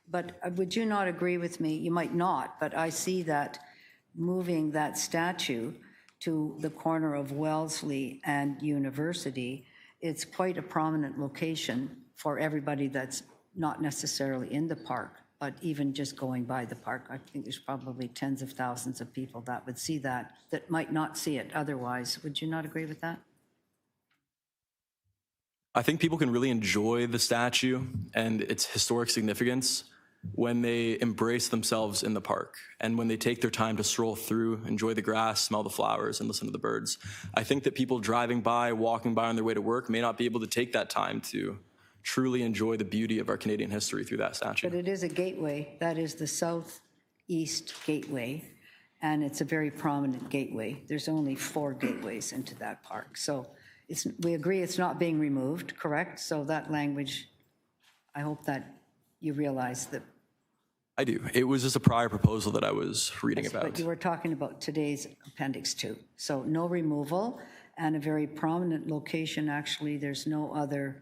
A: but would you not agree with me? You might not, but I see that moving that statue to the corner of Wellesley and University, it's quite a prominent location for everybody that's not necessarily in the park, but even just going by the park. I think there's probably tens of thousands of people that would see that might not see it otherwise. Would you not agree with that?
C: I think people can really enjoy the statue and its historic significance when they embrace themselves in the park and when they take their time to stroll through, enjoy the grass, smell the flowers, and listen to the birds. I think that people driving by, walking by on their way to work may not be able to take that time to truly enjoy the beauty of our Canadian history through that statue.
A: But it is a gateway. That is the southeast gateway and it's a very prominent gateway. There's only 4 gateways into that park. So we agree it's not being removed, correct? So that language, I hope that you realize that.
C: I do. It was just a prior proposal that I was reading about.
A: But you were talking about today's Appendix 2. So no removal and a very prominent location. Actually, there's no other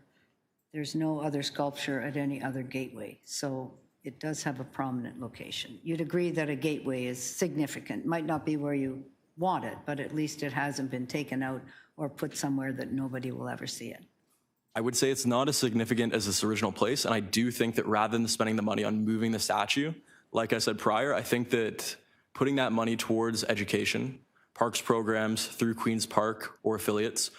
A: sculpture at any other gateway. So it does have a prominent location. You'd agree that a gateway is significant. Might not be where you want it, but at least it hasn't been taken out or put somewhere that nobody will ever see it.
C: I would say it's not as significant as this original place, and I do think that rather than spending the money on moving the statue, like I said prior, I think that putting that money towards education, parks programs through Queen's Park or affiliates,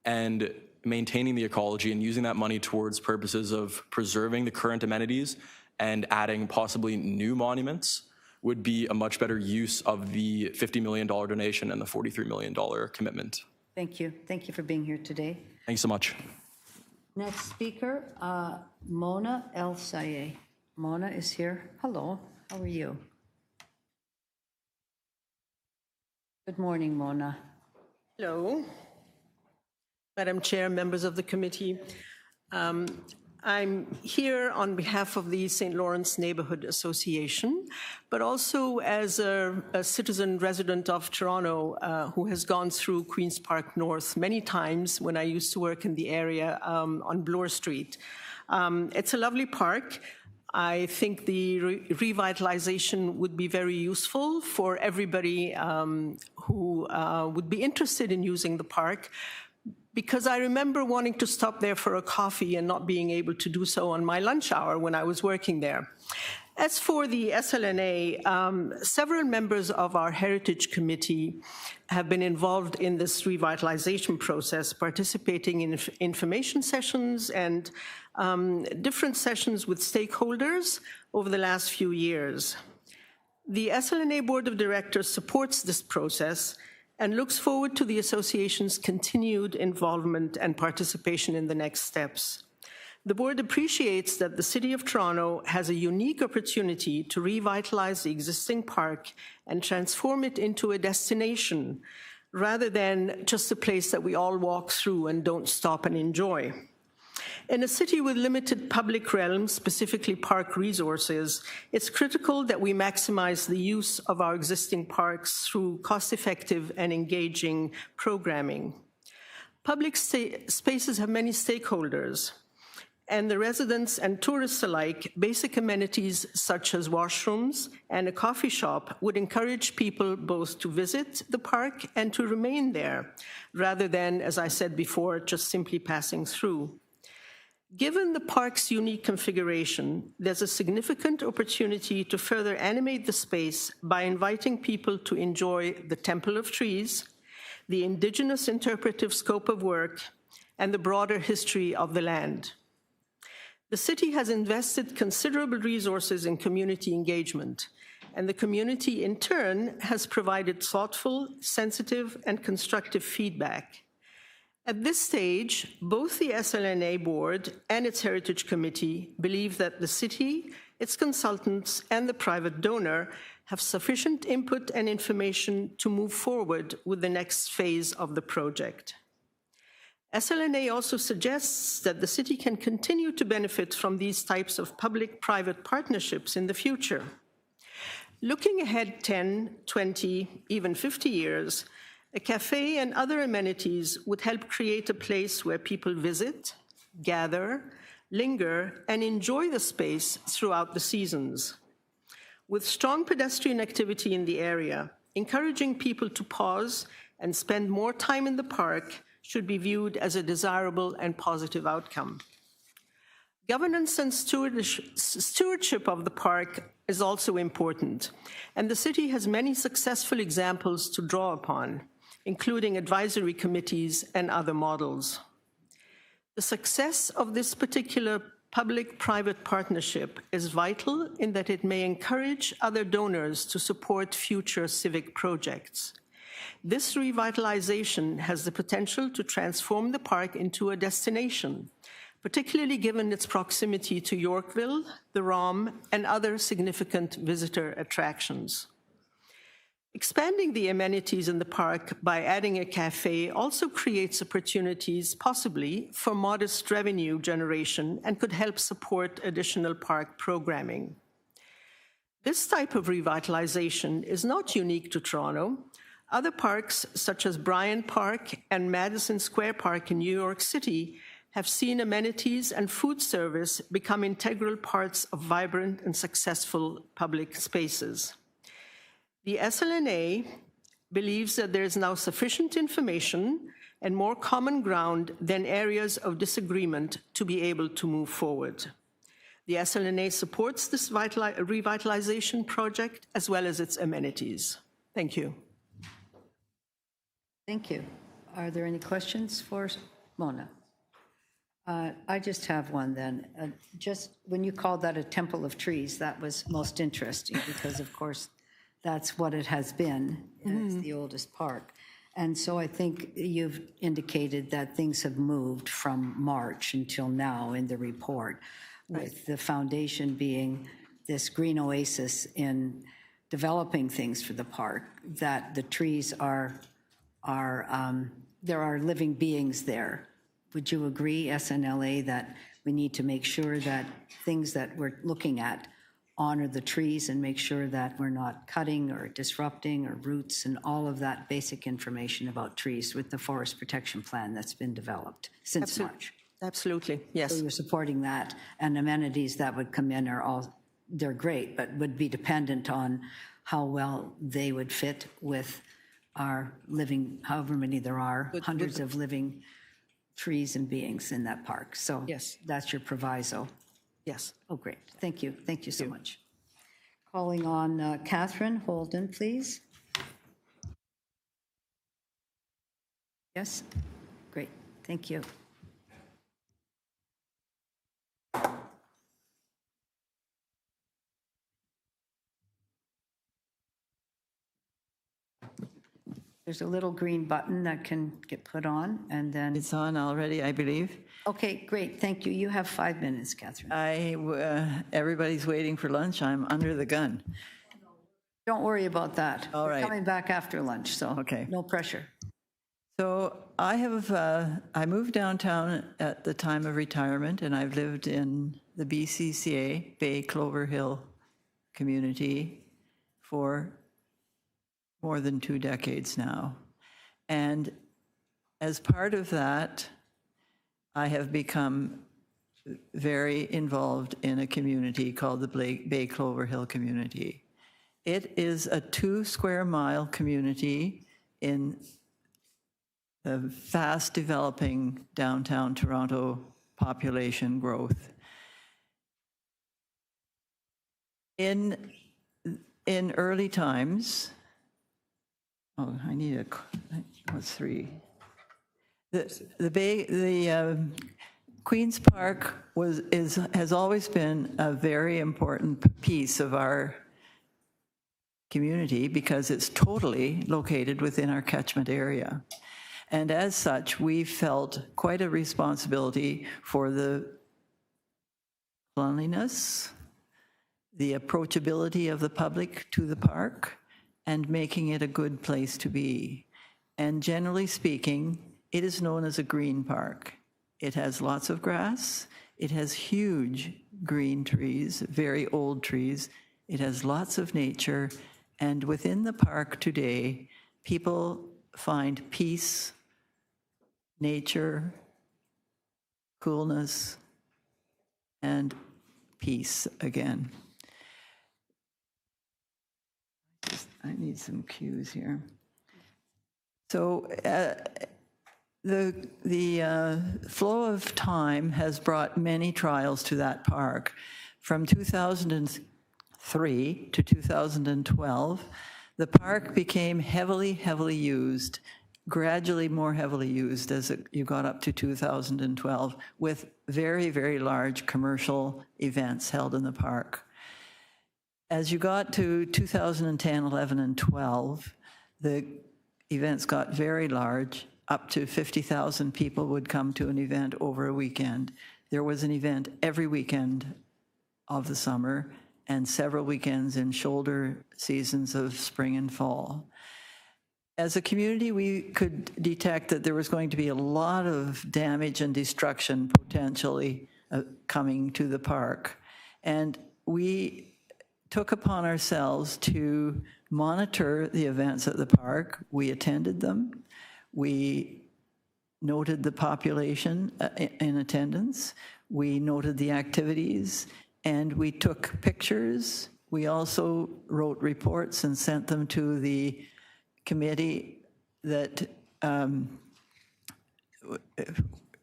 C: and maintaining the ecology and using that money towards purposes of preserving the current amenities and adding possibly new monuments would be a much better use of the $50 million donation and the $43 million commitment.
A: Thank you. Thank you for being here today.
C: Thanks so much.
A: Next speaker, Mona El Sayeh. Mona is here. Hello, how are you? Good morning, Mona.
L: Hello, Madam Chair, members of the committee. I'm here on behalf of the St. Lawrence Neighborhood Association, but also as a citizen resident of Toronto who has gone through Queen's Park North many times when I used to work in the area on Bloor Street. It's a lovely park. I think the revitalization would be very useful for everybody who would be interested in using the park, because I remember wanting to stop there for a coffee and not being able to do so on my lunch hour when I was working there. As for the SLNA, several members of our Heritage Committee have been involved in this revitalization process, participating in information sessions and different sessions with stakeholders over the last few years. The SLNA Board of Directors supports this process and looks forward to the association's continued involvement and participation in the next steps. The board appreciates that the City of Toronto has a unique opportunity to revitalize the existing park and transform it into a destination, rather than just a place that we all walk through and don't stop and enjoy. In a city with limited public realm, specifically park resources, it's critical that we maximize the use of our existing parks through cost-effective and engaging programming. Public spaces have many stakeholders, and the residents and tourists alike, basic amenities such as washrooms and a coffee shop would encourage people both to visit the park and to remain there, rather than, as I said before, just simply passing through. Given the park's unique configuration, there's a significant opportunity to further animate the space by inviting people to enjoy the Temple of Trees, the Indigenous interpretive scope of work, and the broader history of the land. The city has invested considerable resources in community engagement, and the community in turn has provided thoughtful, sensitive, and constructive feedback. At this stage, both the SLNA board and its Heritage Committee believe that the city, its consultants, and the private donor have sufficient input and information to move forward with the next phase of the project. SLNA also suggests that the city can continue to benefit from these types of public-private partnerships in the future. Looking ahead 10, 20, even 50 years, a cafe and other amenities would help create a place where people visit, gather, linger, and enjoy the space throughout the seasons. With strong pedestrian activity in the area, encouraging people to pause and spend more time in the park should be viewed as a desirable and positive outcome. Governance and stewardship of the park is also important, and the city has many successful examples to draw upon, including advisory committees and other models. The success of this particular public-private partnership is vital in that it may encourage other donors to support future civic projects. This revitalization has the potential to transform the park into a destination, particularly given its proximity to Yorkville, the ROM, and other significant visitor attractions. Expanding the amenities in the park by adding a cafe also creates opportunities, possibly, for modest revenue generation and could help support additional park programming. This type of revitalization is not unique to Toronto. Other parks, such as Bryant Park and Madison Square Park in New York City, have seen amenities and food service become integral parts of vibrant and successful public spaces. The SLNA believes that there is now sufficient information and more common ground than areas of disagreement to be able to move forward. The SLNA supports this revitalization project as well as its amenities. Thank you.
A: Thank you. Are there any questions for Mona? I just have one then. Just when you called that a temple of trees, that was most interesting because, of course, that's what it has been. It's the oldest park. And so I think you've indicated that things have moved from March until now in the report, with the foundation being this green oasis in developing things for the park, that the trees are there are living beings there. Would you agree, SNLA, that we need to make sure that things that we're looking at honor the trees and make sure that we're not cutting or disrupting or roots and all of that basic information about trees with the forest protection plan that's been developed since March?
L: Absolutely, yes.
A: So you're supporting that, and amenities that would come in are all, they're great, but would be dependent on how well they would fit with our living, however many there are, hundreds of living trees and beings in that park. So
L: yes,
A: that's your proviso.
L: Yes.
A: Oh, great. Thank you. Thank you so much. Calling on Catherine Holden, please. Yes? Great. Thank you. There's a little green button that can get put on, and then...
M: It's on already, I believe.
A: Okay, great. Thank you. You have 5 minutes, Catherine.
M: Everybody's waiting for lunch. I'm under the gun.
A: Don't worry about that.
M: All right.
A: We're coming back after lunch, so no pressure.
M: So I moved downtown at the time of retirement, and I've lived in the BCCA, Bay Clover Hill community, for more than 2 decades now. And as part of that, I have become very involved in a community called the Bay Clover Hill community. It is a 2-square-mile community in the fast developing downtown Toronto population growth. In early times, I need what's 3? The Queen's Park has always been a very important piece of our community because it's totally located within our catchment area. And as such, we felt quite a responsibility for the cleanliness, the approachability of the public to the park, and making it a good place to be. And generally speaking, it is known as a green park. It has lots of grass. It has huge green trees, very old trees. It has lots of nature. And within the park today, people find peace, nature, coolness, and peace again. I need some cues here. So the flow of time has brought many trials to that park. From 2003 to 2012, the park became heavily used, gradually more heavily used as you got up to 2012, with very, very large commercial events held in the park. As you got to 2010, 11, and 12, the events got very large. Up to 50,000 people would come to an event over a weekend. There was an event every weekend of the summer, and several weekends in shoulder seasons of spring and fall. As a community, we could detect that there was going to be a lot of damage and destruction potentially coming to the park. And we took upon ourselves to monitor the events at the park. We attended them. We noted the population in attendance. We noted the activities, and we took pictures. We also wrote reports and sent them to the committee that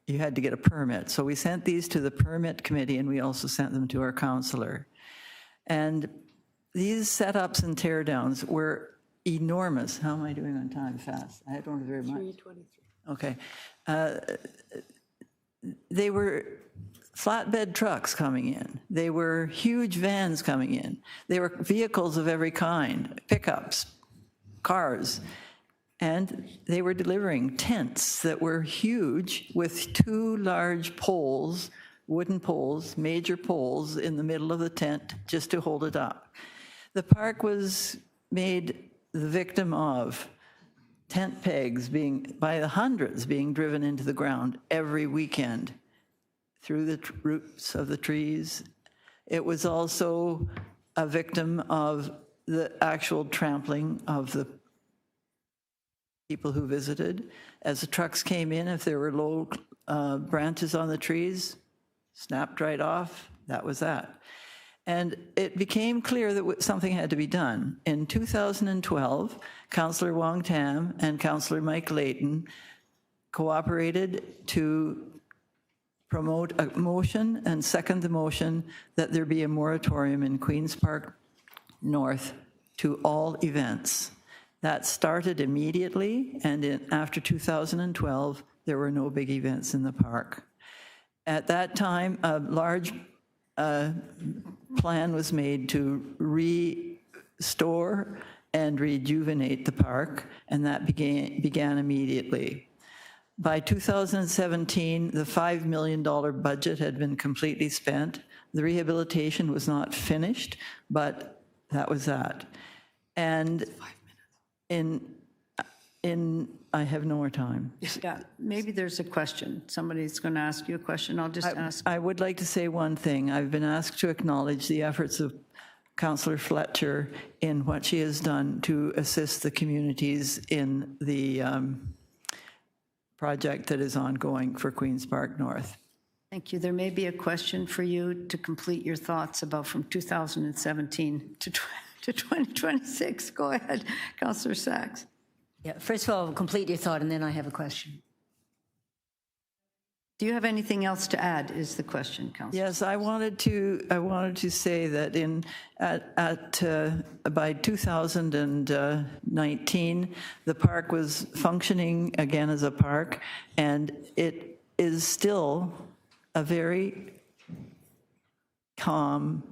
M: you had to get a permit. So we sent these to the permit committee, and we also sent them to our councillor. And these setups and teardowns were enormous. How am I doing on time? Fast. I don't have very much. 3:23. Okay. They were flatbed trucks coming in. They were huge vans coming in. They were vehicles of every kind, pickups, cars. And they were delivering tents that were huge with 2 large poles, wooden poles, major poles in the middle of the tent just to hold it up. The park was made the victim of tent pegs being, by the hundreds, being driven into the ground every weekend through the roots of the trees. It was also a victim of the actual trampling of the people who visited. As the trucks came in, if there were low branches on the trees, snapped right off. That was that. And it became clear that something had to be done. In 2012, Councillor Wong Tam and Councillor Mike Layton cooperated to promote a motion and second the motion that there be a moratorium in Queen's Park North to all events. That started immediately, and after 2012, there were no big events in the park. At that time, a large plan was made to restore and rejuvenate the park, and that began immediately. By 2017, the $5 million budget had been completely spent. The rehabilitation was not finished, but that was that. And I have no more time.
A: Yeah, maybe there's a question. Somebody's going to ask you a question. I'll just ask.
M: I would like to say one thing. I've been asked to acknowledge the efforts of Councillor Fletcher in what she has done to assist the communities in the project that is ongoing for Queen's Park North.
A: Thank you. There may be a question for you to complete your thoughts about from 2017 to 2026. Go ahead, Councillor Sachs.
B: Yeah, first of all, complete your thought, and then I have a question.
A: Do you have anything else to add, is the question, Councillor?
M: Yes, I wanted to say that by 2019, the park was functioning again as a park, and it is still a very calm,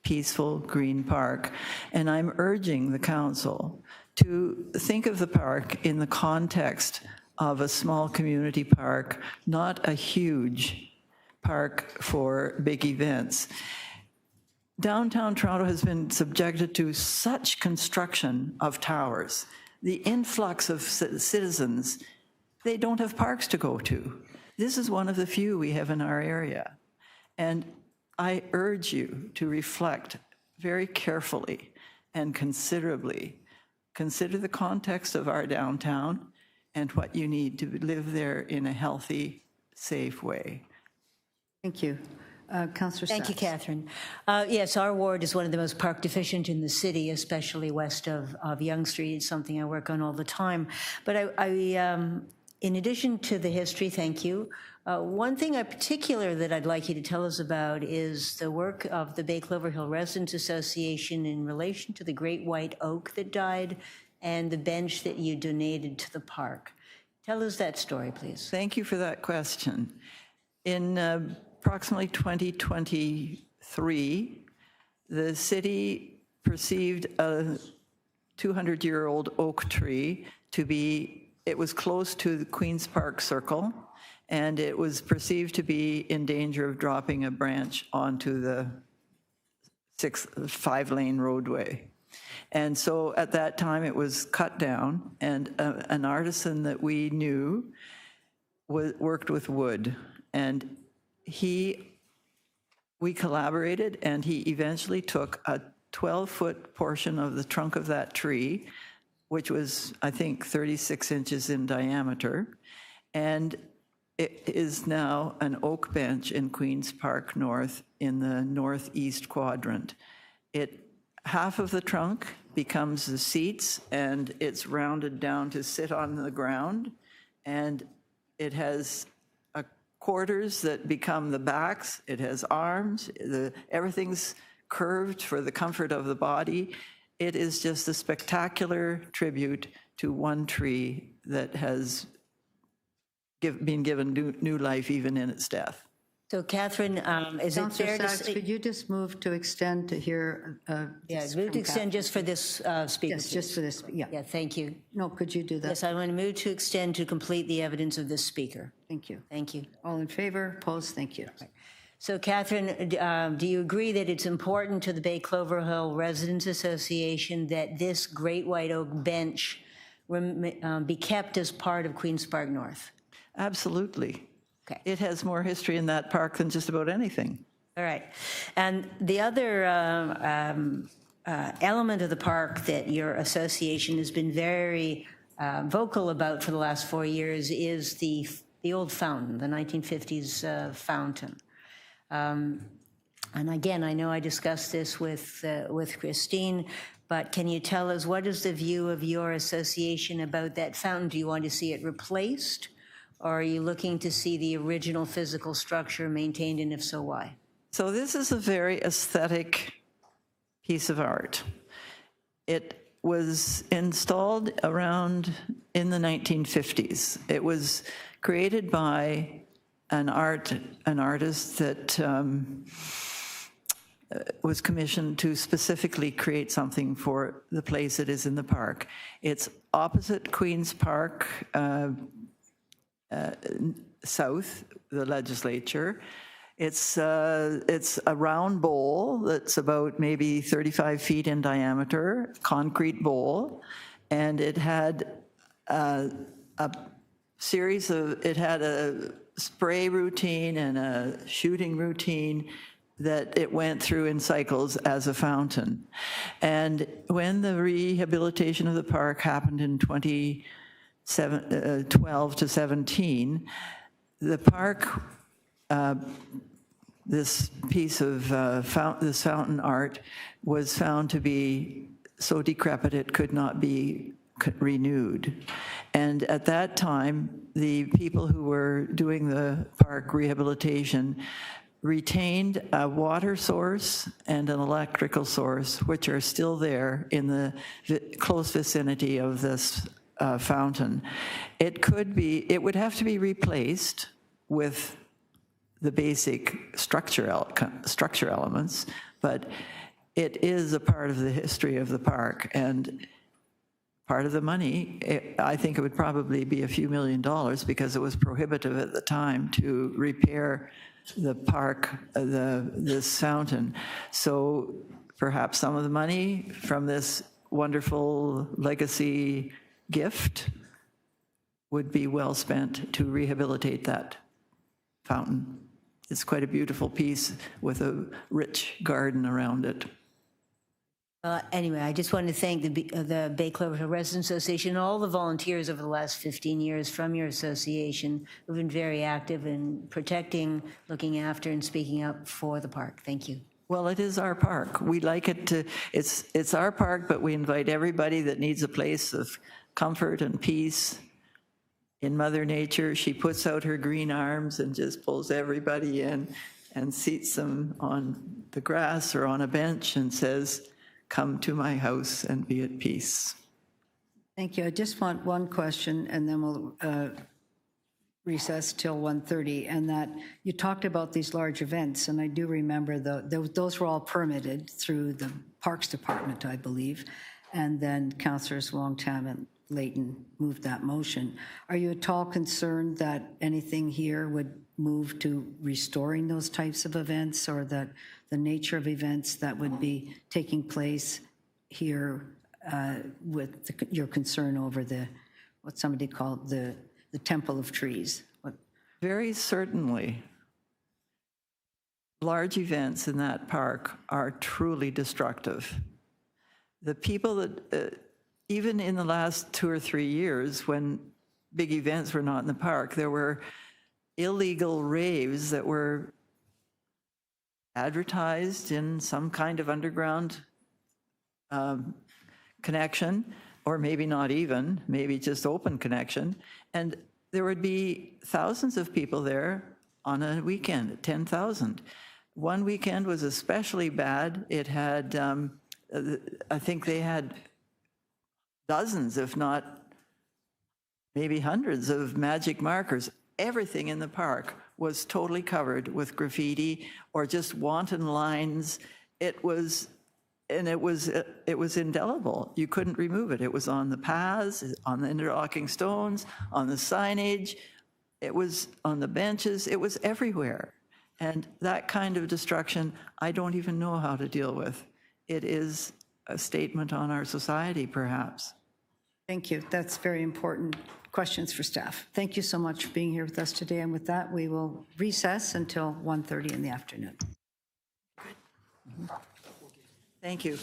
M: peaceful green park. And I'm urging the council to think of the park in the context of a small community park, not a huge park for big events. Downtown Toronto has been subjected to such construction of towers. The influx of citizens, they don't have parks to go to. This is one of the few we have in our area. And I urge you to reflect very carefully and considerably. Consider the context of our downtown and what you need to live there in a healthy, safe way.
A: Thank you. Councillor
B: Thank you, Catherine. Yes, our ward is one of the most park deficient in the city, especially west of Yonge Street. It's something I work on all the time. But in addition to the history, thank you. One thing in particular that I'd like you to tell us about is the work of the Bay Clover Hill Residents Association in relation to the great white oak that died and the bench that you donated to the park. Tell us that story, please.
M: Thank you for that question. In approximately 2023, the city perceived a 200-year-old oak tree to be, it was close to the Queen's Park Circle, and it was perceived to be in danger of dropping a branch onto the 5-lane roadway. And so at that time it was cut down, and an artisan that we knew worked with wood, and we collaborated, and he eventually took a 12-foot portion of the trunk of that tree, which was, I think, 36 inches in diameter, and it is now an oak bench in Queen's Park North in the northeast quadrant. Half of the trunk becomes the seats, and it's rounded down to sit on the ground, and it has quarters that become the backs. It has arms. Everything's curved for the comfort of the body. It is just a spectacular tribute to one tree that has been given new life even in its death.
B: So, Catherine, is it fair to say?
A: Could you just move to extend to hear?
B: Move to extend just for this speaker.
A: Yes, just for this, yeah.
B: Yeah, thank you.
A: No, could you do that?
B: Yes, I want to move to extend to complete the evidence of this speaker.
A: Thank you.
B: Thank you.
A: All in favor? Opposed? Thank you.
B: So, Catherine, do you agree that it's important to the Bay Clover Hill Residents Association that this great white oak bench be kept as part of Queen's Park North?
M: Absolutely.
B: Okay.
M: It has more history in that park than just about anything.
B: All right. And the other element of the park that your association has been very vocal about for the last 4 years is the old fountain, the 1950s fountain. And again, I know I discussed this with Christine, but can you tell us what is the view of your association about that fountain? Do you want to see it replaced? Or are you looking to see the original physical structure maintained, and if so, why?
M: So this is a very aesthetic piece of art. It was installed around in the 1950s. It was created by an artist that was commissioned to specifically create something for the place it is in the park. It's opposite Queen's Park South, the legislature. It's a round bowl that's about maybe 35 feet in diameter, concrete bowl, and it had a spray routine and a shooting routine that it went through in cycles as a fountain. And when the rehabilitation of the park happened in 2012 to 17, the park, this piece of this fountain art was found to be so decrepit it could not be renewed. And at that time, the people who were doing the park rehabilitation retained a water source and an electrical source, which are still there in the close vicinity of this fountain. It would have to be replaced with the basic structure elements, but it is a part of the history of the park, and part of the money, I think it would probably be a few $1 million because it was prohibitive at the time to repair the park, this fountain. So perhaps some of the money from this wonderful legacy gift would be well spent to rehabilitate that fountain. It's quite a beautiful piece with a rich garden around it.
B: Anyway, I just want to thank the Bay Clover Hill Residents Association and all the volunteers over the last 15 years from your association who've been very active in protecting, looking after, and speaking up for the park. Thank you.
M: Well, it is our park. We like it to, it's our park, but we invite everybody that needs a place of comfort and peace in Mother Nature. She puts out her green arms and just pulls everybody in and seats them on the grass or on a bench and says, "Come to my house and be at peace."
A: Thank you. I just want one question, and then we'll recess till 1:30. And that you talked about these large events, and I do remember those were all permitted through the Parks Department, I believe. And then Councillors Wong-Tam Leighton moved that motion. Are you at all concerned that anything here would move to restoring those types of events, or that the nature of events that would be taking place here with your concern over what somebody called the temple of trees?
M: Very certainly. Large events in that park are truly destructive. The people that, even in the last 2 or 3 years, when big events were not in the park, there were illegal raves that were advertised in some kind of underground connection, or maybe not even, maybe just open connection. And there would be thousands of people there on a weekend, 10,000. One weekend was especially bad. It had, I think they had dozens, if not maybe hundreds of magic markers. Everything in the park was totally covered with graffiti or just wanton lines. It was indelible. You couldn't remove it. It was on the paths, on the interlocking stones, on the signage. It was on the benches. It was everywhere. And that kind of destruction, I don't even know how to deal with. It is a statement on our society, perhaps.
A: Thank you. That's very important questions for staff. Thank you so much for being here with us today. And with that, we will recess until 1:30 in the afternoon.
M: Thank you.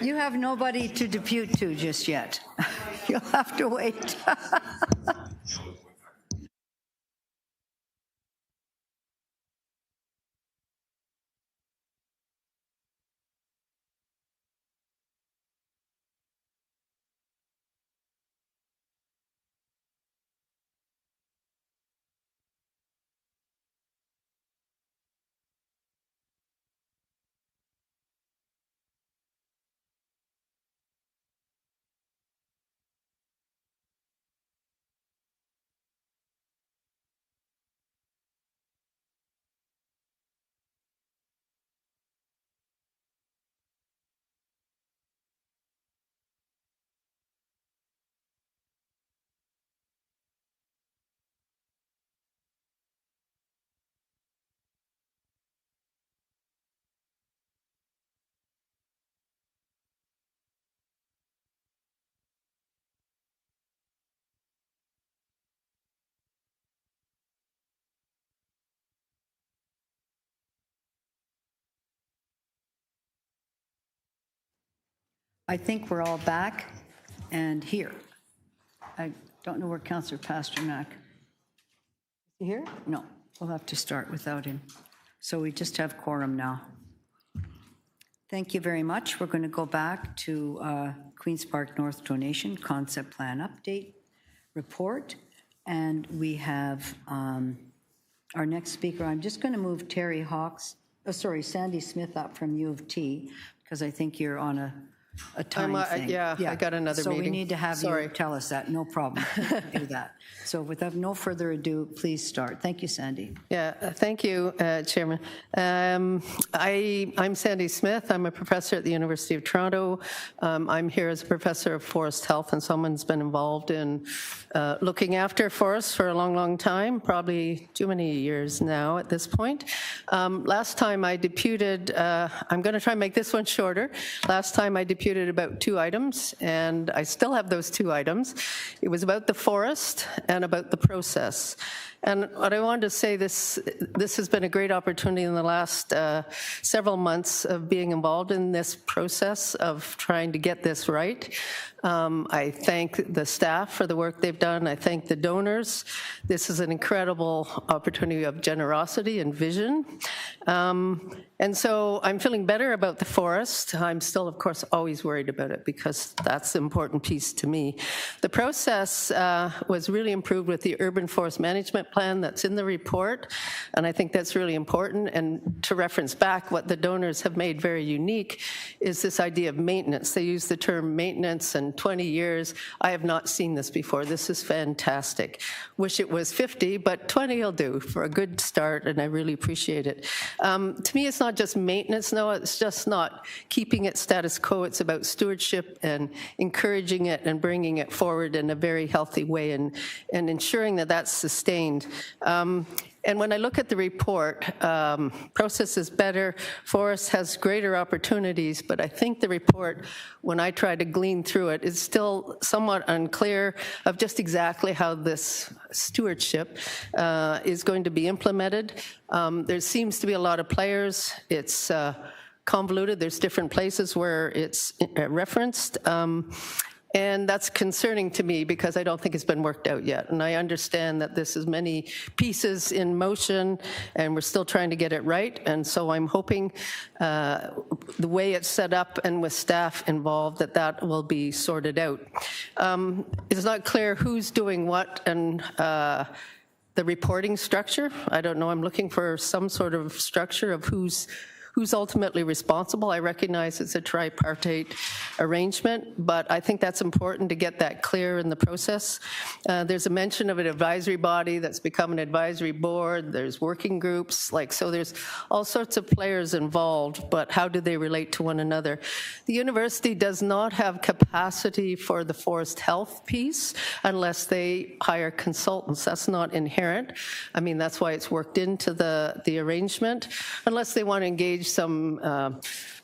A: You have nobody to depute to just yet. You'll have to wait. I think we're all back and here. I don't know where Councillor Pasternak. Is he here? No, we'll have to start without him. So we just have quorum now. Thank you very much. We're going to go back to Queen's Park North donation concept plan update report. And we have our next speaker. I'm just going to move Sandy Smith up from U of T, because I think you're on a time thing.
N: Yeah, I got another meeting.
A: So we need to have you tell us that. No problem. Do that. So without no further ado, please start. Thank you, Sandy.
N: Yeah, thank you, Chairman. I'm Sandy Smith. I'm a professor at the University of Toronto. I'm here as a professor of forest health, and someone's been involved in looking after forests for a long, long time, probably too many years now at this point. Last time I deputed, I'm going to try and make this one shorter. Last time I deputed about 2 items, and I still have those 2 items. It was about the forest and about the process. And what I wanted to say, this has been a great opportunity in the last several months of being involved in this process of trying to get this right. I thank the staff for the work they've done. I thank the donors. This is an incredible opportunity of generosity and vision. And so I'm feeling better about the forest. I'm still, of course, always worried about it because that's the important piece to me. The process was really improved with the urban forest management plan that's in the report, and I think that's really important. And to reference back, what the donors have made very unique is this idea of maintenance. They use the term maintenance and 20 years. I have not seen this before. This is fantastic. Wish it was 50, but 20 will do for a good start, and I really appreciate it. To me, it's not just maintenance, no, it's just not keeping it status quo. It's about stewardship and encouraging it and bringing it forward in a very healthy way and ensuring that that's sustained. And when I look at the report, process is better, forest has greater opportunities, but I think the report, when I try to glean through it, is still somewhat unclear of just exactly how this stewardship is going to be implemented. There seems to be a lot of players. It's convoluted. There's different places where it's referenced. And that's concerning to me because I don't think it's been worked out yet. And I understand that this is many pieces in motion and we're still trying to get it right. And so I'm hoping the way it's set up and with staff involved that will be sorted out. It's not clear who's doing what and the reporting structure. I don't know. I'm looking for some sort of structure of who's ultimately responsible. I recognize it's a tripartite arrangement, but I think that's important to get that clear in the process. There's a mention of an advisory body that's become an advisory board. There's working groups, so there's all sorts of players involved, but how do they relate to one another? The university does not have capacity for the forest health piece unless they hire consultants. That's not inherent. I mean, that's why it's worked into the arrangement, unless they want to engage some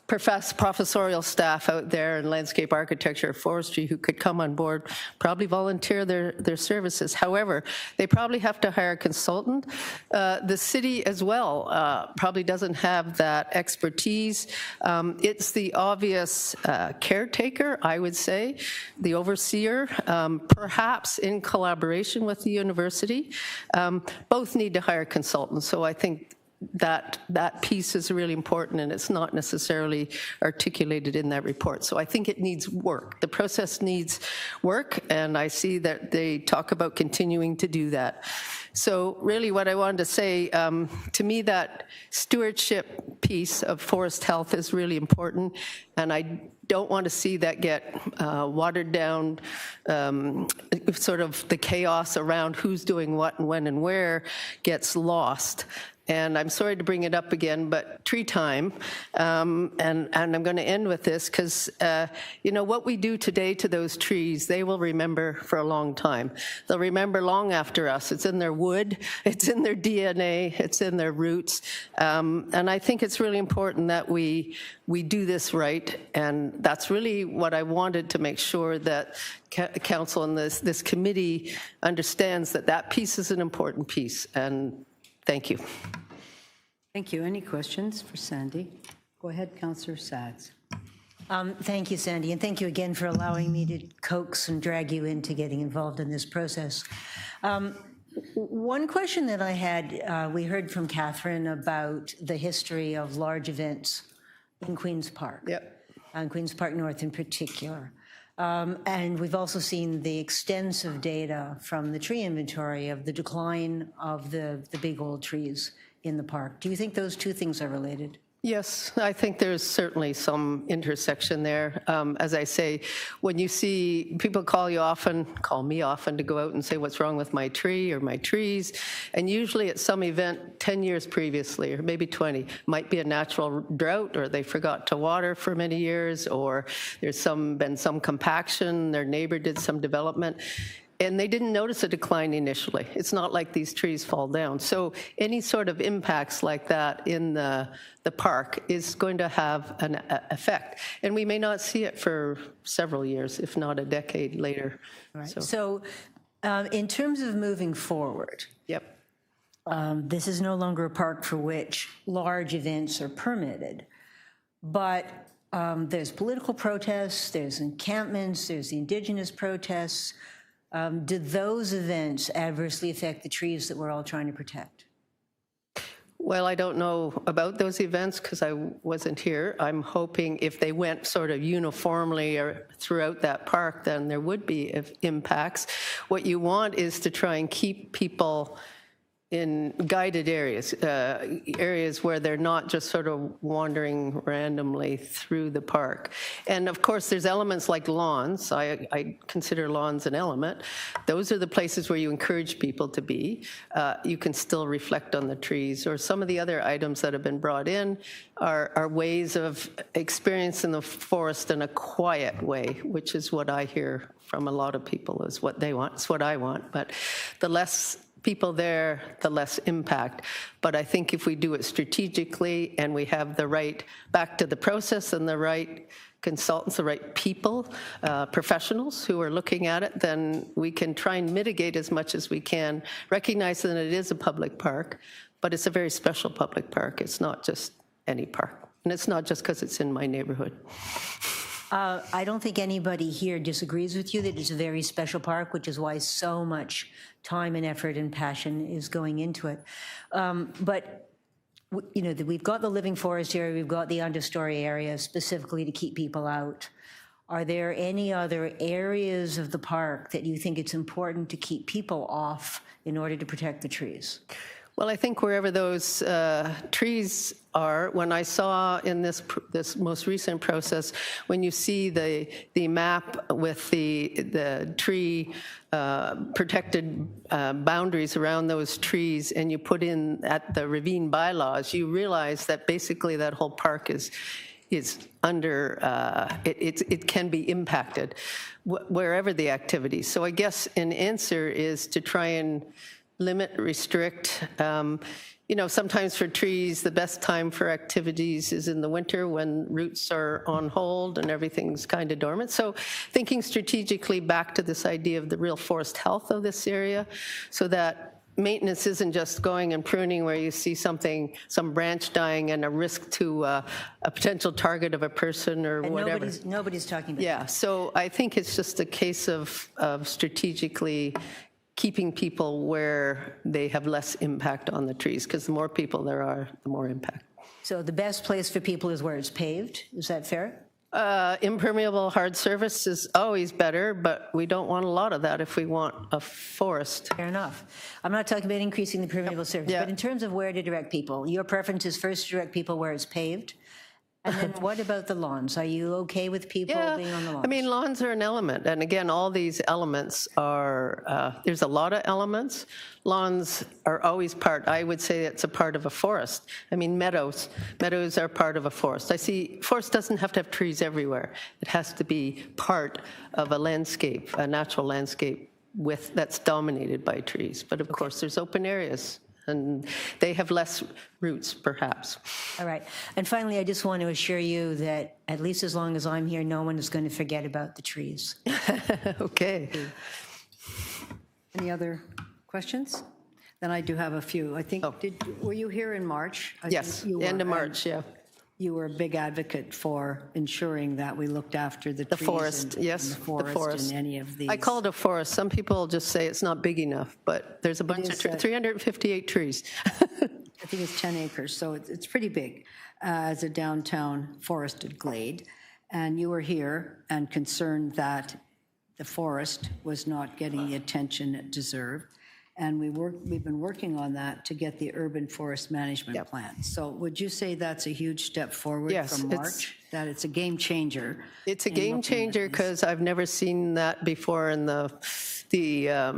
N: professorial staff out there in landscape architecture or forestry who could come on board, probably volunteer their services. However, they probably have to hire a consultant. The city as well probably doesn't have that expertise. It's the obvious caretaker, I would say, the overseer, perhaps in collaboration with the university. Both need to hire consultants, so I think that piece is really important, and it's not necessarily articulated in that report. So I think it needs work. The process needs work, and I see that they talk about continuing to do that. So really what I wanted to say, to me that stewardship piece of forest health is really important, and I don't want to see that get watered down, sort of the chaos around who's doing what and when and where gets lost. And I'm sorry to bring it up again, but tree time, and I'm going to end with this because, you know, what we do today to those trees, they will remember for a long time. They'll remember long after us. It's in their wood, it's in their DNA, it's in their roots. And I think it's really important that we do this right. And that's really what I wanted to make sure that council and this committee understands that piece is an important piece. And thank you.
A: Thank you. Any questions for Sandy? Go ahead, Councillor Sachs.
B: Thank you, Sandy, and thank you again for allowing me to coax and drag you into getting involved in this process. One question that I had, we heard from Catherine about the history of large events in Queen's Park.
N: Yep.
B: And Queen's Park North in particular. And we've also seen the extensive data from the tree inventory of the decline of the big old trees in the park. Do you think those two things are related?
N: Yes, I think there's certainly some intersection there. As I say, when you see people call me often to go out and say what's wrong with my tree or my trees, and usually at some event 10 years previously, or maybe 20, might be a natural drought, or they forgot to water for many years, or there's been some compaction, their neighbor did some development, and they didn't notice a decline initially. It's not like these trees fall down. So any sort of impacts like that in the park is going to have an effect. And we may not see it for several years, if not a decade later.
B: Right. So in terms of moving forward,
N: yep.
B: This is no longer a park for which large events are permitted, but there's political protests, there's encampments, there's the Indigenous protests. Did those events adversely affect the trees that we're all trying to protect?
N: Well, I don't know about those events because I wasn't here. I'm hoping if they went sort of uniformly or throughout that park, then there would be impacts. What you want is to try and keep people in guided areas, areas where they're not just sort of wandering randomly through the park. And of course, there's elements like lawns. I consider lawns an element. Those are the places where you encourage people to be. You can still reflect on the trees, or some of the other items that have been brought in are ways of experiencing the forest in a quiet way, which is what I hear from a lot of people is what they want. It's what I want. But the less people there, the less impact. But I think if we do it strategically and we have the right, back to the process, and the right consultants, the right people, professionals who are looking at it, then we can try and mitigate as much as we can, recognize that it is a public park, but it's a very special public park. It's not just any park. And it's not just because it's in my neighborhood.
B: I don't think anybody here disagrees with you that it's a very special park, which is why so much time and effort and passion is going into it. But you know, we've got the living forest area, we've got the understory area specifically to keep people out. Are there any other areas of the park that you think it's important to keep people off in order to protect the trees?
N: Well, I think wherever those trees are, when I saw in this most recent process, when you see the map with the tree protected boundaries around those trees, and you put in at the ravine bylaws, you realize that basically that whole park is under, it can be impacted wherever the activity. So I guess an answer is to try and limit, restrict. You know, sometimes for trees, the best time for activities is in the winter when roots are on hold and everything's kind of dormant. So thinking strategically back to this idea of the real forest health of this area, so that maintenance isn't just going and pruning where you see something, some branch dying and a risk to a potential target of a person or
B: And
N: whatever.
B: nobody's talking about
N: Yeah, so I think it's just a case of strategically keeping people where they have less impact on the trees, because the more people there are, the more impact.
B: So the best place for people is where it's paved, is that fair?
N: Impermeable hard surface is always better, but we don't want a lot of that if we want a forest.
B: Fair enough. I'm not talking about increasing the permeable surface, but in terms of where to direct people, your preference is first to direct people where it's paved? And then what about the lawns? Are you okay with people being on the lawns?
N: I mean, lawns are an element. And again, all these elements are, there's a lot of elements. Lawns are always part, I would say it's a part of a forest. I mean, meadows are part of a forest. I see, forest doesn't have to have trees everywhere. It has to be part of a landscape, a natural landscape that's dominated by trees. But of course, there's open areas. And they have less roots, perhaps.
B: All right. And finally, I just want to assure you that at least as long as I'm here, no one is going to forget about the trees.
N: Okay.
A: Any other questions? Then I do have a few. I think, were you here in March?
N: Yes, end of March, yeah.
A: You were a big advocate for ensuring that we looked after the trees
N: forest, yes,
A: and the forest and any of these.
N: I call it a forest. Some people just say it's not big enough, but there's a bunch of 358 trees.
A: I think it's 10 acres, so it's pretty big as a downtown forested glade. And you were here and concerned that the forest was not getting the attention it deserved. And we've been working on that to get the urban forest management plan. So would you say that's a huge step forward from March? That it's a game changer?
N: It's a game changer because I've never seen that before in the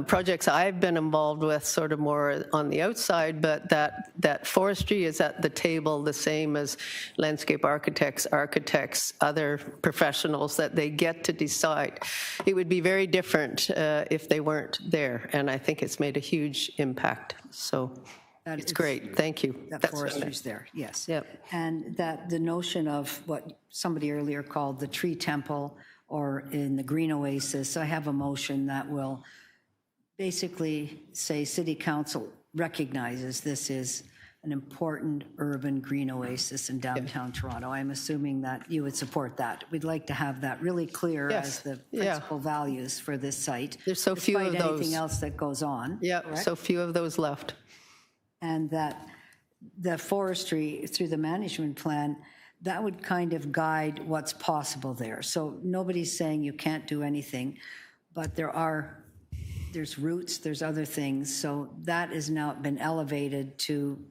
N: projects I've been involved with, sort of more on the outside, but that forestry is at the table the same as landscape architects, other professionals, that they get to decide. It would be very different if they weren't there, and I think it's made a huge impact. So it's great. Thank you.
A: That forestry's there, yes. Yep. And that the notion of what somebody earlier called the tree temple, or in the green oasis, I have a motion that will basically say City Council recognizes this is an important urban green oasis in downtown Toronto. I'm assuming that you would support that. We'd like to have that really clear as the principal values for this site.
N: There's so few of those.
A: Anything else that goes on.
N: Yeah, so few of those left.
A: And that the forestry through the management plan, that would kind of guide what's possible there. So nobody's saying you can't do anything, but there's roots, there's other things. So that has now been elevated to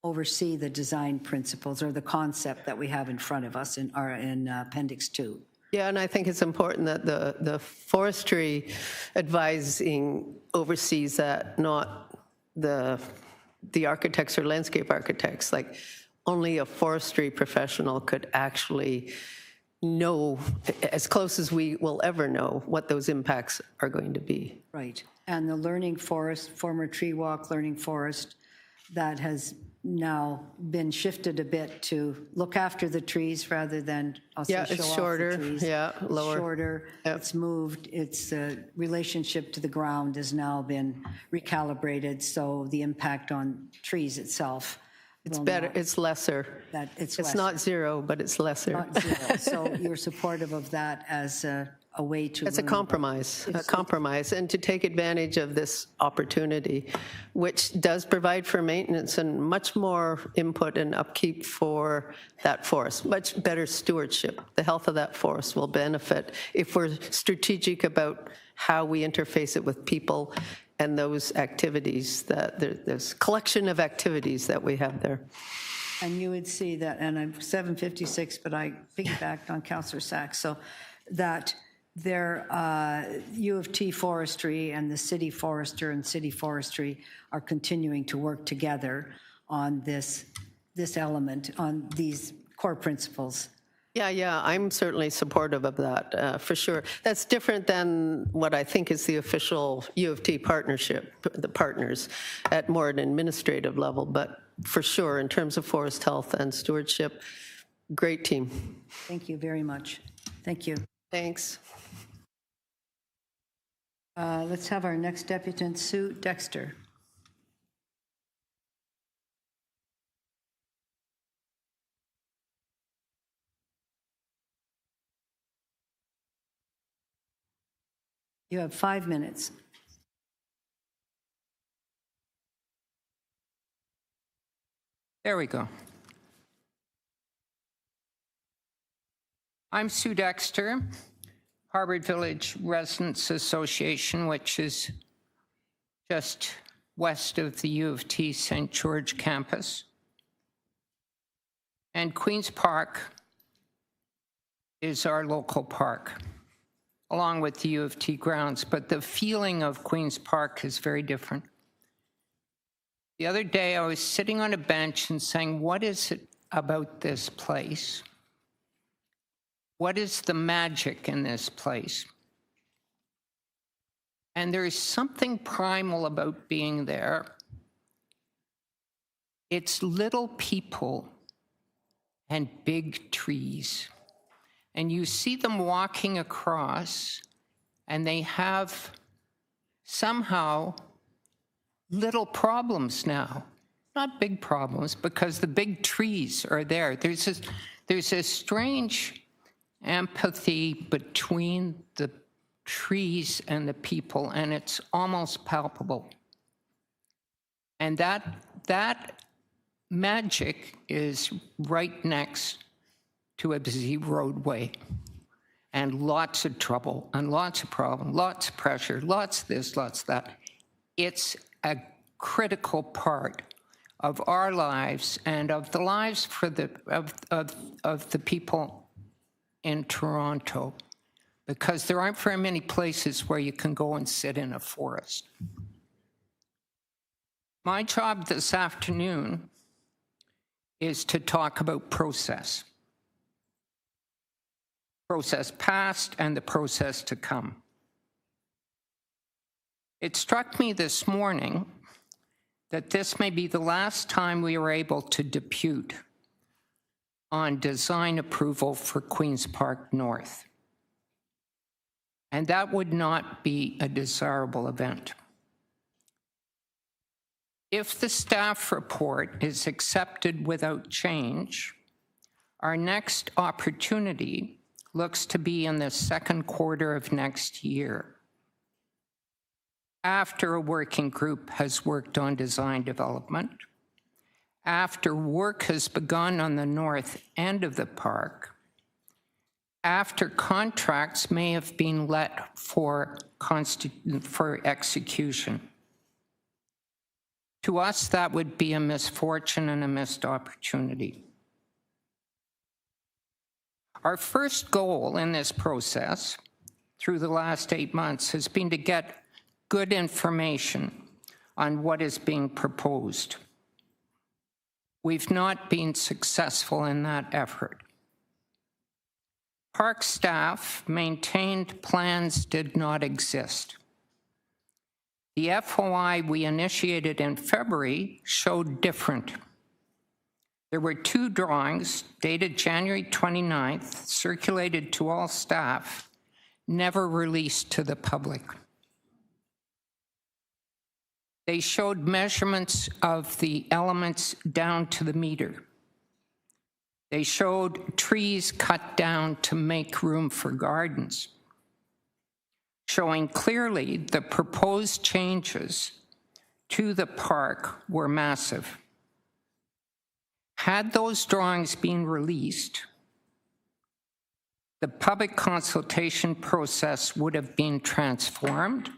A: oversee the design principles or the concept that we have in front of us in Appendix 2.
N: Yeah, and I think it's important that the forestry advising oversees that, not the architects or landscape architects. Like, only a forestry professional could actually know, as close as we will ever know, what those impacts are going to be.
A: Right. And the learning forest, former tree walk learning forest, that has now been shifted a bit to look after the trees rather than also show
N: it's
A: off
N: shorter.
A: the trees.
N: Yeah, lower.
A: It's shorter. Yep. It's moved. Its relationship to the ground has now been recalibrated, so the impact on trees itself.
N: It's better. It's lesser. It's not zero, but it's lesser.
A: Not zero. So you're supportive of that as a way to.
N: It's a compromise. A compromise, and to take advantage of this opportunity, which does provide for maintenance and much more input and upkeep for that forest. Much better stewardship. The health of that forest will benefit if we're strategic about how we interface it with people and those activities, that there's collection of activities that we have there.
A: And you would see that, and I'm 756, but I piggybacked on Councillor Sachs, so that their U of T Forestry and the City Forester and City Forestry are continuing to work together on this element, on these core principles
N: Yeah, I'm certainly supportive of that, for sure. That's different than what I think is the official U of T partnership, the partners at more an administrative level, but for sure, in terms of forest health and stewardship, great team.
A: Thank you very much. Thank you.
N: Thanks.
A: Let's have our next deputant, Sue Dexter. You have 5 minutes.
O: There we go. I'm Sue Dexter, Harvard Village Residents Association, which is just west of the U of T St. George campus. And Queen's Park is our local park, along with the U of T grounds, but the feeling of Queen's Park is very different. The other day, I was sitting on a bench and saying, what is it about this place? What is the magic in this place? And there is something primal about being there. It's little people and big trees. And you see them walking across, and they have somehow little problems now. Not big problems, because the big trees are there. There's a strange empathy between the trees and the people, and it's almost palpable. And that magic is right next to a busy roadway, and lots of trouble, and lots of problems, lots of pressure, lots of this, lots of that. It's a critical part of our lives and of the lives of the people in Toronto, because there aren't very many places where you can go and sit in a forest. My job this afternoon is to talk about process past and the process to come. It struck me this morning that this may be the last time we were able to depute on design approval for Queen's Park North. And that would not be a desirable event. If the staff report is accepted without change, our next opportunity looks to be in the second quarter of next year, after a working group has worked on design development, after work has begun on the north end of the park, after contracts may have been let for execution. To us, that would be a misfortune and a missed opportunity. Our first goal in this process through the last 8 months has been to get good information on what is being proposed. We've not been successful in that effort. Park staff maintained plans did not exist. The FOI we initiated in February showed different. There were 2 drawings dated January 29th, circulated to all staff, never released to the public. They showed measurements of the elements down to the meter. They showed trees cut down to make room for gardens, showing clearly the proposed changes to the park were massive. Had those drawings been released, the public consultation process would have been transformed.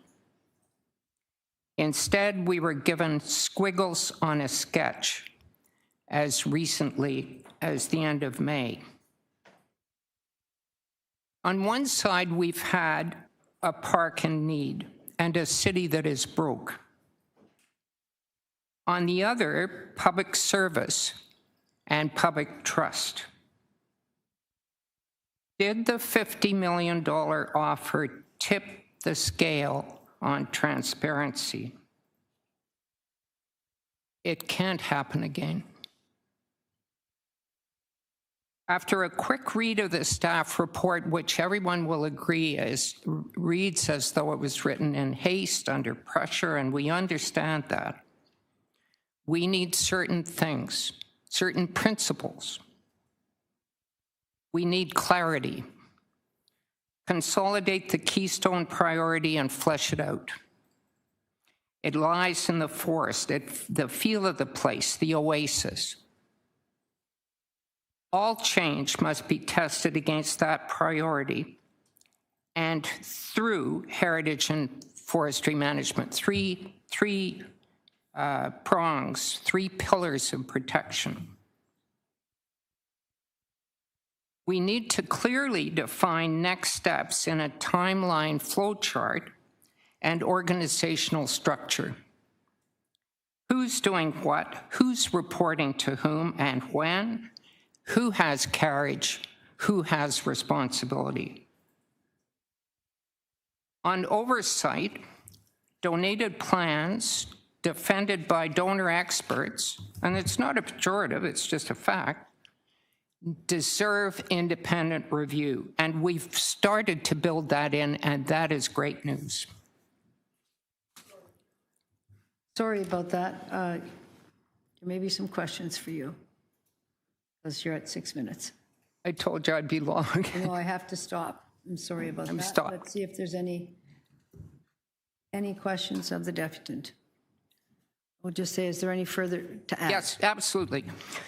O: Instead, we were given squiggles on a sketch as recently as the end of May. On one side, we've had a park in need and a city that is broke. On the other, public service and public trust. Did the $50 million offer tip the scale on transparency? It can't happen again. After a quick read of the staff report, which everyone will agree reads as though it was written in haste, under pressure, and we understand that, we need certain things, certain principles. We need clarity. Consolidate the keystone priority and flesh it out. It lies in the forest, the feel of the place, the oasis. All change must be tested against that priority and through heritage and forestry management. Three prongs, three pillars of protection. We need to clearly define next steps in a timeline flowchart and organizational structure. Who's doing what? Who's reporting to whom and when? Who has carriage? Who has responsibility? On oversight, donated plans defended by donor experts, and it's not a pejorative, it's just a fact, deserve independent review. And we've started to build that in, and that is great news.
A: Sorry about that. There may be some questions for you, because you're at 6 minutes.
O: I told you I'd be long.
A: No, I have to stop. I'm sorry about that.
O: Stopped.
A: Let's see if there's any questions of the deputant. We'll just say, is there any further to add?
O: Yes, absolutely.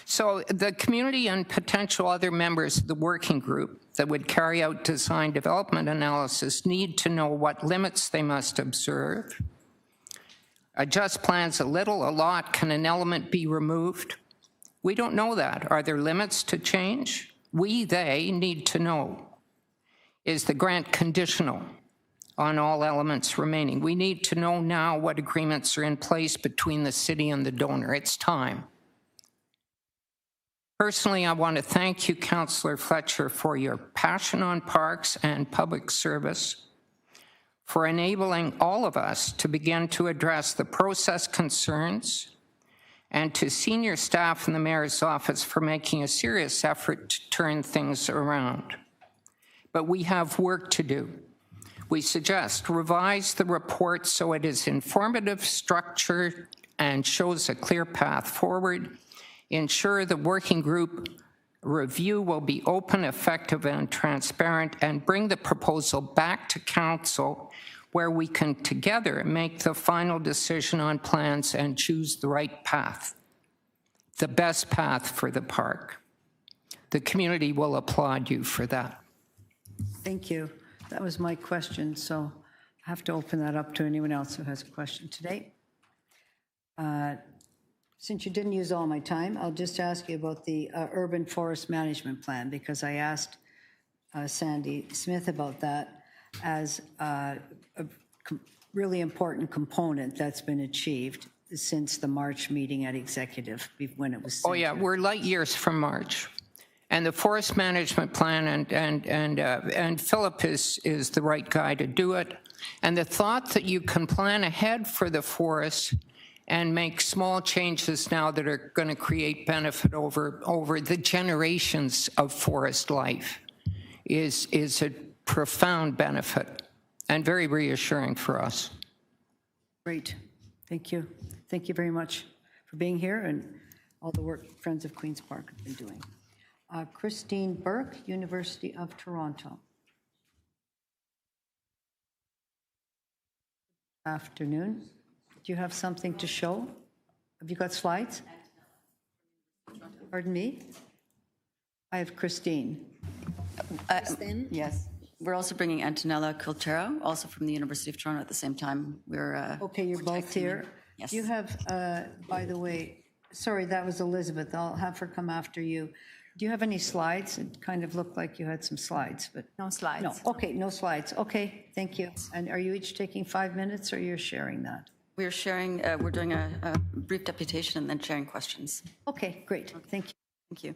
O: So the community and potential other members of the working group that would carry out design development analysis need to know what limits they must observe. Adjust plans a little, a lot. Can an element be removed? We don't know that. Are there limits to change? They need to know. Is the grant conditional on all elements remaining? We need to know now what agreements are in place between the city and the donor. It's time. Personally, I want to thank you, Councillor Fletcher, for your passion on parks and public service, for enabling all of us to begin to address the process concerns, and to senior staff in the mayor's office for making a serious effort to turn things around. But we have work to do. We suggest revise the report so it is informative, structured, and shows a clear path forward. Ensure the working group review will be open, effective, and transparent, and bring the proposal back to council where we can together make the final decision on plans and choose the right path, the best path for the park. The community will applaud you for that.
A: Thank you. That was my question, so I have to open that up to anyone else who has a question today. Since you didn't use all my time, I'll just ask you about the urban forest management plan, because I asked Sandy Smith about that as a really important component that's been achieved since the March meeting at executive, when it was.
O: Oh yeah, we're light years from March. And the forest management plan, and Philip is the right guy to do it. And the thought that you can plan ahead for the forest and make small changes now that are going to create benefit over the generations of forest life is a profound benefit and very reassuring for us.
A: Great. Thank you. Thank you very much for being here and all the work Friends of Queen's Park have been doing. Christine Burke, University of Toronto. Afternoon. Do you have something to show? Have you got slides? Pardon me? I have Christine.
P: Yes. We're also bringing Antonella Cultero, also from the University of Toronto at the same time.
A: Okay, you're both here.
P: Yes.
A: You have, by the way, sorry, that was Elizabeth. I'll have her come after you. Do you have any slides? It kind of looked like you had some slides, but.
P: No slides.
A: No, okay, no slides. Okay, thank you. And are you each taking 5 minutes, or you're sharing that?
P: We're sharing, we're doing a brief deputation and then sharing questions.
A: Okay, great. Thank you.
P: Thank you.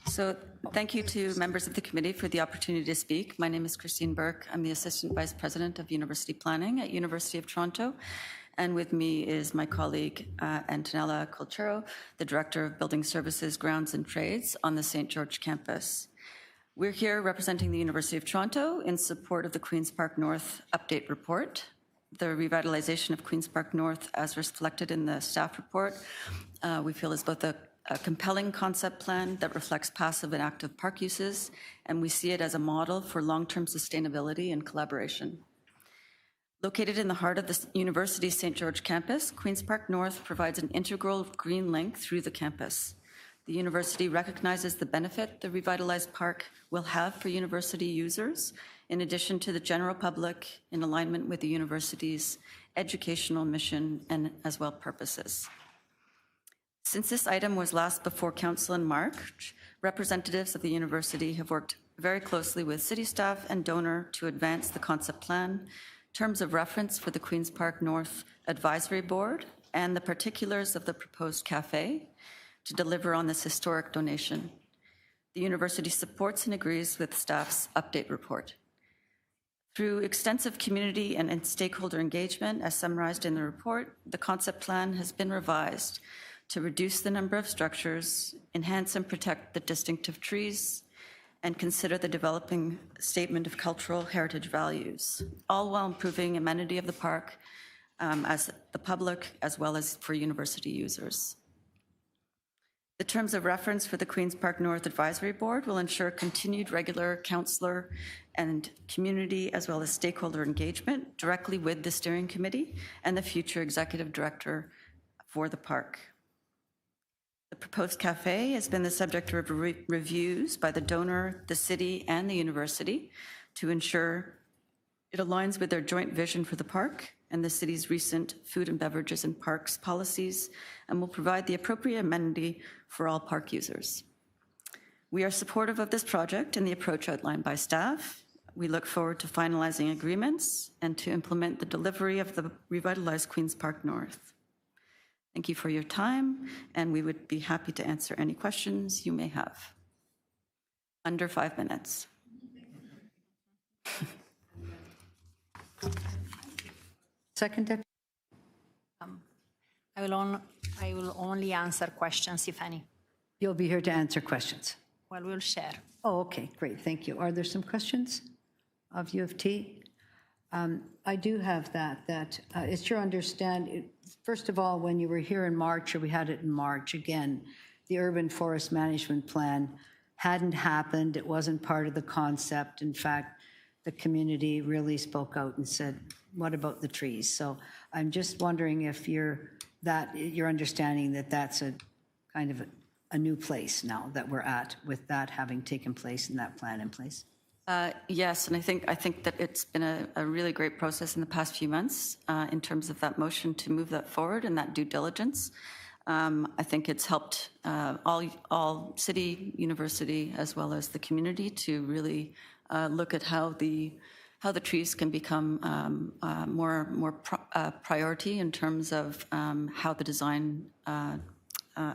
P: So thank you to members of the committee for the opportunity to speak. My name is Christine Burke. I'm the Assistant Vice President of University Planning at University of Toronto. And with me is my colleague, Antonella Colchero, the Director of Building Services, Grounds and Trades on the St. George campus. We're here representing the University of Toronto in support of the Queen's Park North Update Report. The revitalization of Queen's Park North, as reflected in the staff report, we feel is both a compelling concept plan that reflects passive and active park uses, and we see it as a model for long-term sustainability and collaboration. Located in the heart of the university's St. George campus, Queen's Park North provides an integral green link through the campus. The university recognizes the benefit the revitalized park will have for university users, in addition to the general public, in alignment with the university's educational mission and as well purposes. Since this item was last before Council in March, representatives of the university have worked very closely with city staff and donor to advance the concept plan, terms of reference for the Queen's Park North Advisory Board, and the particulars of the proposed cafe to deliver on this historic donation. The university supports and agrees with staff's update report. Through extensive community and stakeholder engagement, as summarized in the report, the concept plan has been revised to reduce the number of structures, enhance and protect the distinctive trees, and consider the developing statement of cultural heritage values, all while improving amenity of the park as the public as well as for university users. The terms of reference for the Queen's Park North Advisory Board will ensure continued regular councillor and community as well as stakeholder engagement directly with the steering committee and the future executive director for the park. The proposed cafe has been the subject of reviews by the donor, the city, and the university to ensure it aligns with their joint vision for the park and the city's recent food and beverages and parks policies, and will provide the appropriate amenity for all park users. We are supportive of this project and the approach outlined by staff. We look forward to finalizing agreements and to implement the delivery of the revitalized Queen's Park North. Thank you for your time, and we would be happy to answer any questions you may have. Under 5 minutes.
A: Second deputy.
H: I will only answer questions, if any.
A: You'll be here to answer questions.
H: Well, we'll share.
A: Oh, okay, great, thank you. Are there some questions of U of T? I do have that it's your understanding, first of all, when you were here in March, or we had it in March, again, the urban forest management plan hadn't happened. It wasn't part of the concept. In fact, the community really spoke out and said, what about the trees? So I'm just wondering if you're understanding that that's a kind of a new place now that we're at with that having taken place and that plan in place.
P: Yes, and I think that it's been a really great process in the past few months in terms of that motion to move that forward and that due diligence. I think it's helped all city, university, as well as the community to really look at how the trees can become more priority in terms of how the design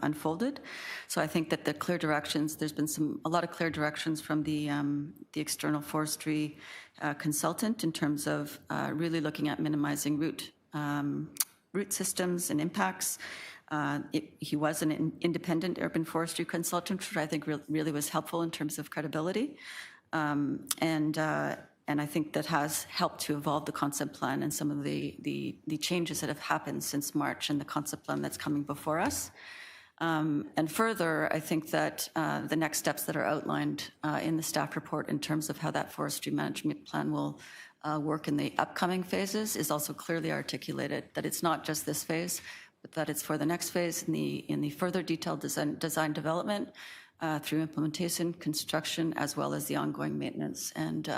P: unfolded. So I think that the clear directions, there's been a lot of clear directions from the external forestry consultant in terms of really looking at minimizing root systems and impacts. He was an independent urban forestry consultant, which I think really was helpful in terms of credibility. And I think that has helped to evolve the concept plan and some of the changes that have happened since March and the concept plan that's coming before us. And further, I think that the next steps that are outlined in the staff report in terms of how that forestry management plan will work in the upcoming phases is also clearly articulated, that it's not just this phase, but that it's for the next phase in the further detailed design development through implementation, construction, as well as the ongoing maintenance and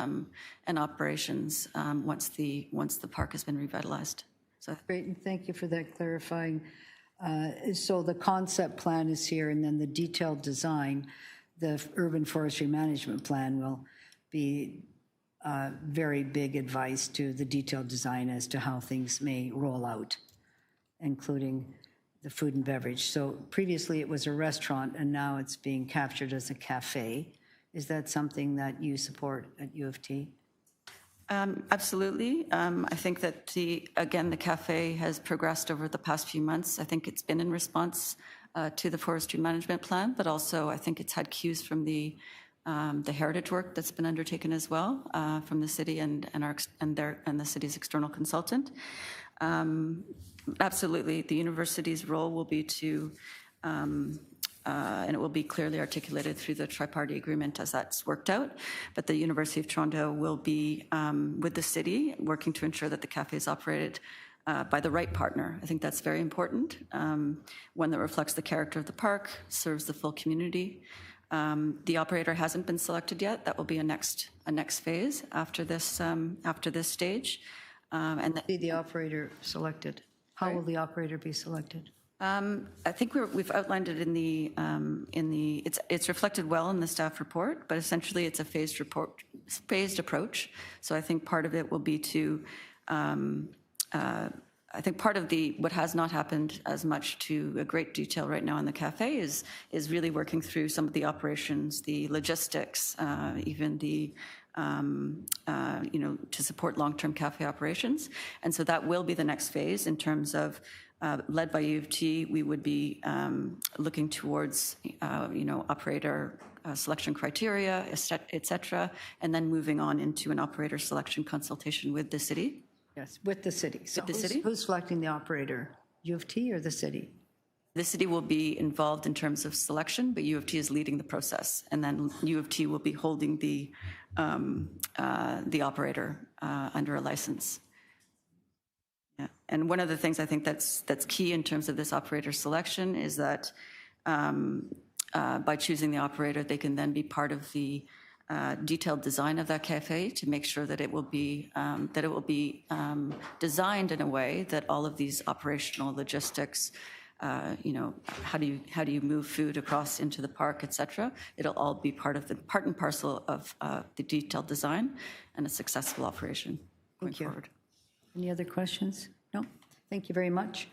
P: operations once the park has been revitalized. So
A: great, and thank you for that clarifying. So the concept plan is here, and then the detailed design, the urban forestry management plan will be very big advice to the detailed design as to how things may roll out, including the food and beverage. So previously it was a restaurant and now it's being captured as a cafe. Is that something that you support at U of T?
P: Absolutely. I think that the cafe has progressed over the past few months. I think it's been in response to the forestry management plan, but also I think it's had cues from the heritage work that's been undertaken as well from the city and the city's external consultant. Absolutely, the university's role will be to, and it will be clearly articulated through the tri-party agreement as that's worked out, but the University of Toronto will be with the city working to ensure that the cafe is operated by the right partner. I think that's very important. One that reflects the character of the park, serves the full community. The operator hasn't been selected yet. That will be a next phase after this stage. And
A: the operator selected. How will the operator be selected?
P: I think we've outlined it in the it's reflected well in the staff report, but essentially it's a phased approach. So I think part of it will be to I think part of what has not happened as much to a great detail right now in the cafe is really working through some of the operations, the logistics, even the to support long-term cafe operations. And so that will be the next phase in terms of led by U of T. We would be looking towards operator selection criteria, et cetera, and then moving on into an operator selection consultation with the city.
A: Yes, with the city. So
P: with the city?
A: Who's selecting the operator? U of T or the city?
P: The city will be involved in terms of selection, but U of T is leading the process, and then U of T will be holding the operator under a license. Yeah, and one of the things I think that's key in terms of this operator selection is that by choosing the operator, they can then be part of the detailed design of that cafe to make sure that it will be designed in a way that all of these operational logistics, how do you move food across into the park, et cetera. It'll all be part and parcel of the detailed design and a successful operation going forward.
A: Any other questions? No? Thank you very much.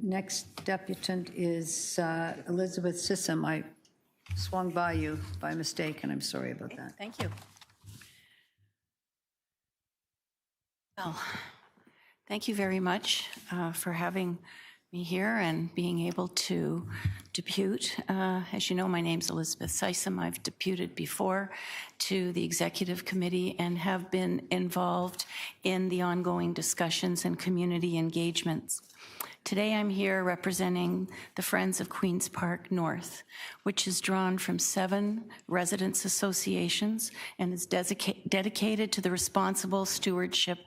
A: Next deputant is Elizabeth Sissom. I swung by you by mistake, and I'm sorry about that.
Q: Thank you. Well, thank you very much for having me here and being able to depute. As you know, my name's Elizabeth Sissom. I've deputed before to the Executive Committee and have been involved in the ongoing discussions and community engagements. Today I'm here representing the Friends of Queen's Park North, which is drawn from 7 residents' associations and is dedicated to the responsible stewardship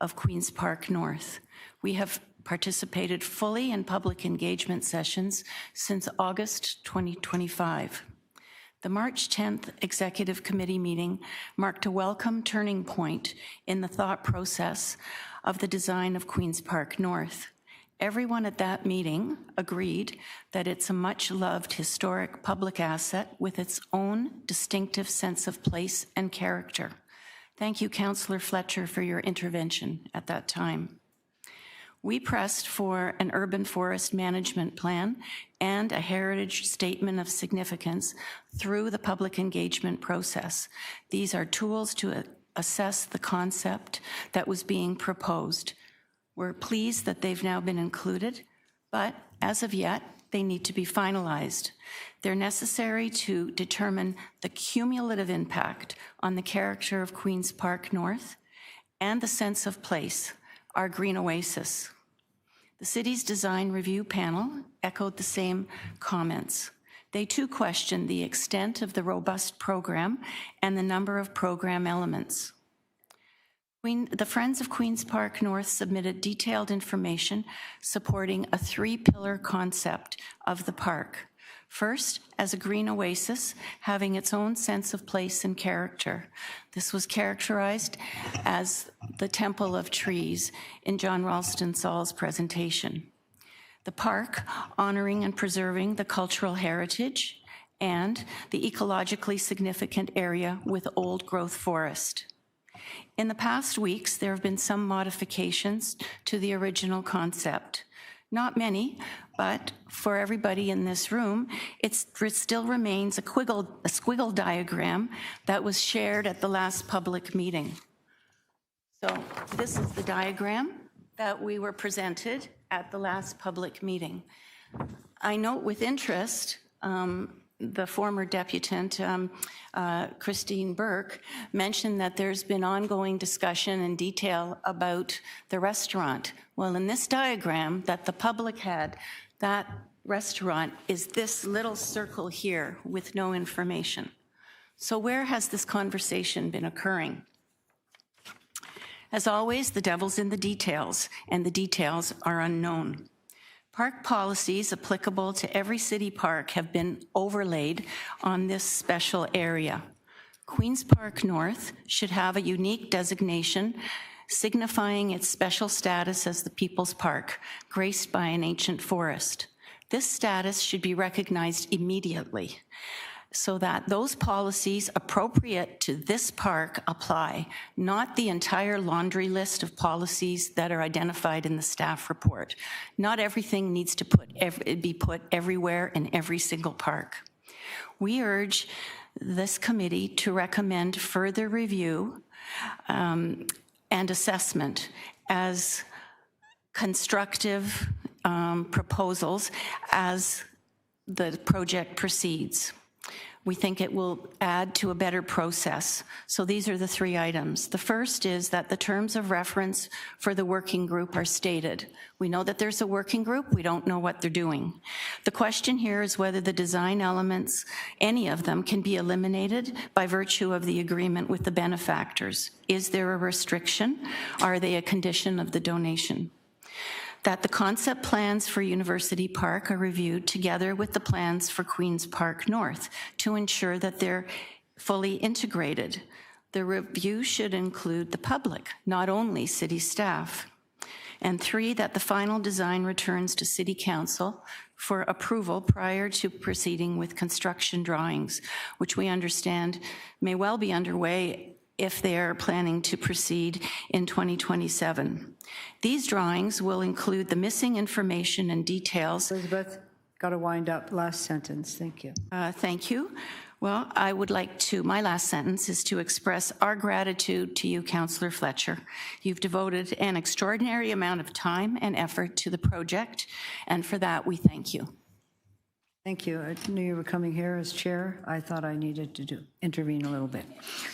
Q: of Queen's Park North. We have participated fully in public engagement sessions since August 2025. The March 10th Executive Committee meeting marked a welcome turning point in the thought process of the design of Queen's Park North. Everyone at that meeting agreed that it's a much-loved historic public asset with its own distinctive sense of place and character. Thank you, Councillor Fletcher, for your intervention at that time. We pressed for an urban forest management plan and a heritage statement of significance through the public engagement process. These are tools to assess the concept that was being proposed. We're pleased that they've now been included, but as of yet, they need to be finalized. They're necessary to determine the cumulative impact on the character of Queen's Park North and the sense of place, our green oasis. The city's design review panel echoed the same comments. They too questioned the extent of the robust program and the number of program elements. The Friends of Queen's Park North submitted detailed information supporting a 3-pillar concept of the park. First, as a green oasis, having its own sense of place and character. This was characterized as the Temple of Trees in John Ralston Saul's presentation. The park, honoring and preserving the cultural heritage and the ecologically significant area with old growth forest. In the past weeks, there have been some modifications to the original concept. Not many, but for everybody in this room, it still remains a squiggle diagram that was shared at the last public meeting. So this is the diagram that we were presented at the last public meeting. I note with interest the former deputant, Christine Burke, mentioned that there's been ongoing discussion and detail about the restaurant. Well, in this diagram that the public had, that restaurant is this little circle here with no information. So where has this conversation been occurring? As always, the devil's in the details, and the details are unknown. Park policies applicable to every city park have been overlaid on this special area. Queen's Park North should have a unique designation signifying its special status as the People's Park, graced by an ancient forest. This status should be recognized immediately so that those policies appropriate to this park apply, not the entire laundry list of policies that are identified in the staff report. Not everything needs to be put everywhere in every single park. We urge this committee to recommend further review and assessment as constructive proposals as the project proceeds. We think it will add to a better process. So these are the 3 items. The first is that the terms of reference for the working group are stated. We know that there's a working group. We don't know what they're doing. The question here is whether the design elements, any of them, can be eliminated by virtue of the agreement with the benefactors. Is there a restriction? Are they a condition of the donation? That the concept plans for University Park are reviewed together with the plans for Queen's Park North to ensure that they're fully integrated. The review should include the public, not only city staff. And 3, that the final design returns to City Council for approval prior to proceeding with construction drawings, which we understand may well be underway if they are planning to proceed in 2027. These drawings will include the missing information and details.
A: Elizabeth, got to wind up. Last sentence. Thank you.
Q: Thank you. Well, I would like to, my last sentence is to express our gratitude to you, Councillor Fletcher. You've devoted an extraordinary amount of time and effort to the project, and for that we thank you.
A: Thank you. I knew you were coming here as chair. I thought I needed to intervene a little bit.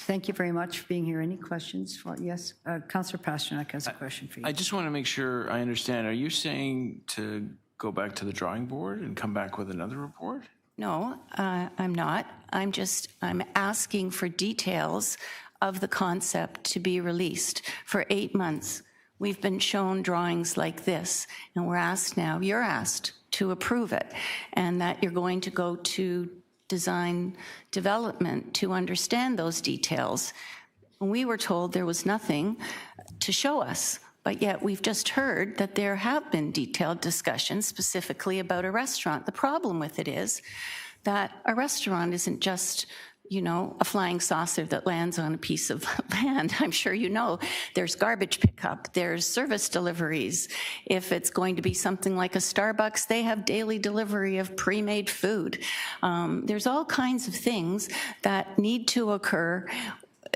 A: Thank you very much for being here. Any questions? Well, yes, Councillor Pasternak has a question for you.
J: I just want to make sure I understand. Are you saying to go back to the drawing board and come back with another report?
Q: No, I'm not. I'm asking for details of the concept to be released. For 8 months, we've been shown drawings like this, and we're asked now, you're asked to approve it, and that you're going to go to design development to understand those details. We were told there was nothing to show us, but yet we've just heard that there have been detailed discussions specifically about a restaurant. The problem with it is that a restaurant isn't just, you know, a flying saucer that lands on a piece of land. I'm sure you know there's garbage pickup, there's service deliveries. If it's going to be something like a Starbucks, they have daily delivery of pre-made food. There's all kinds of things that need to occur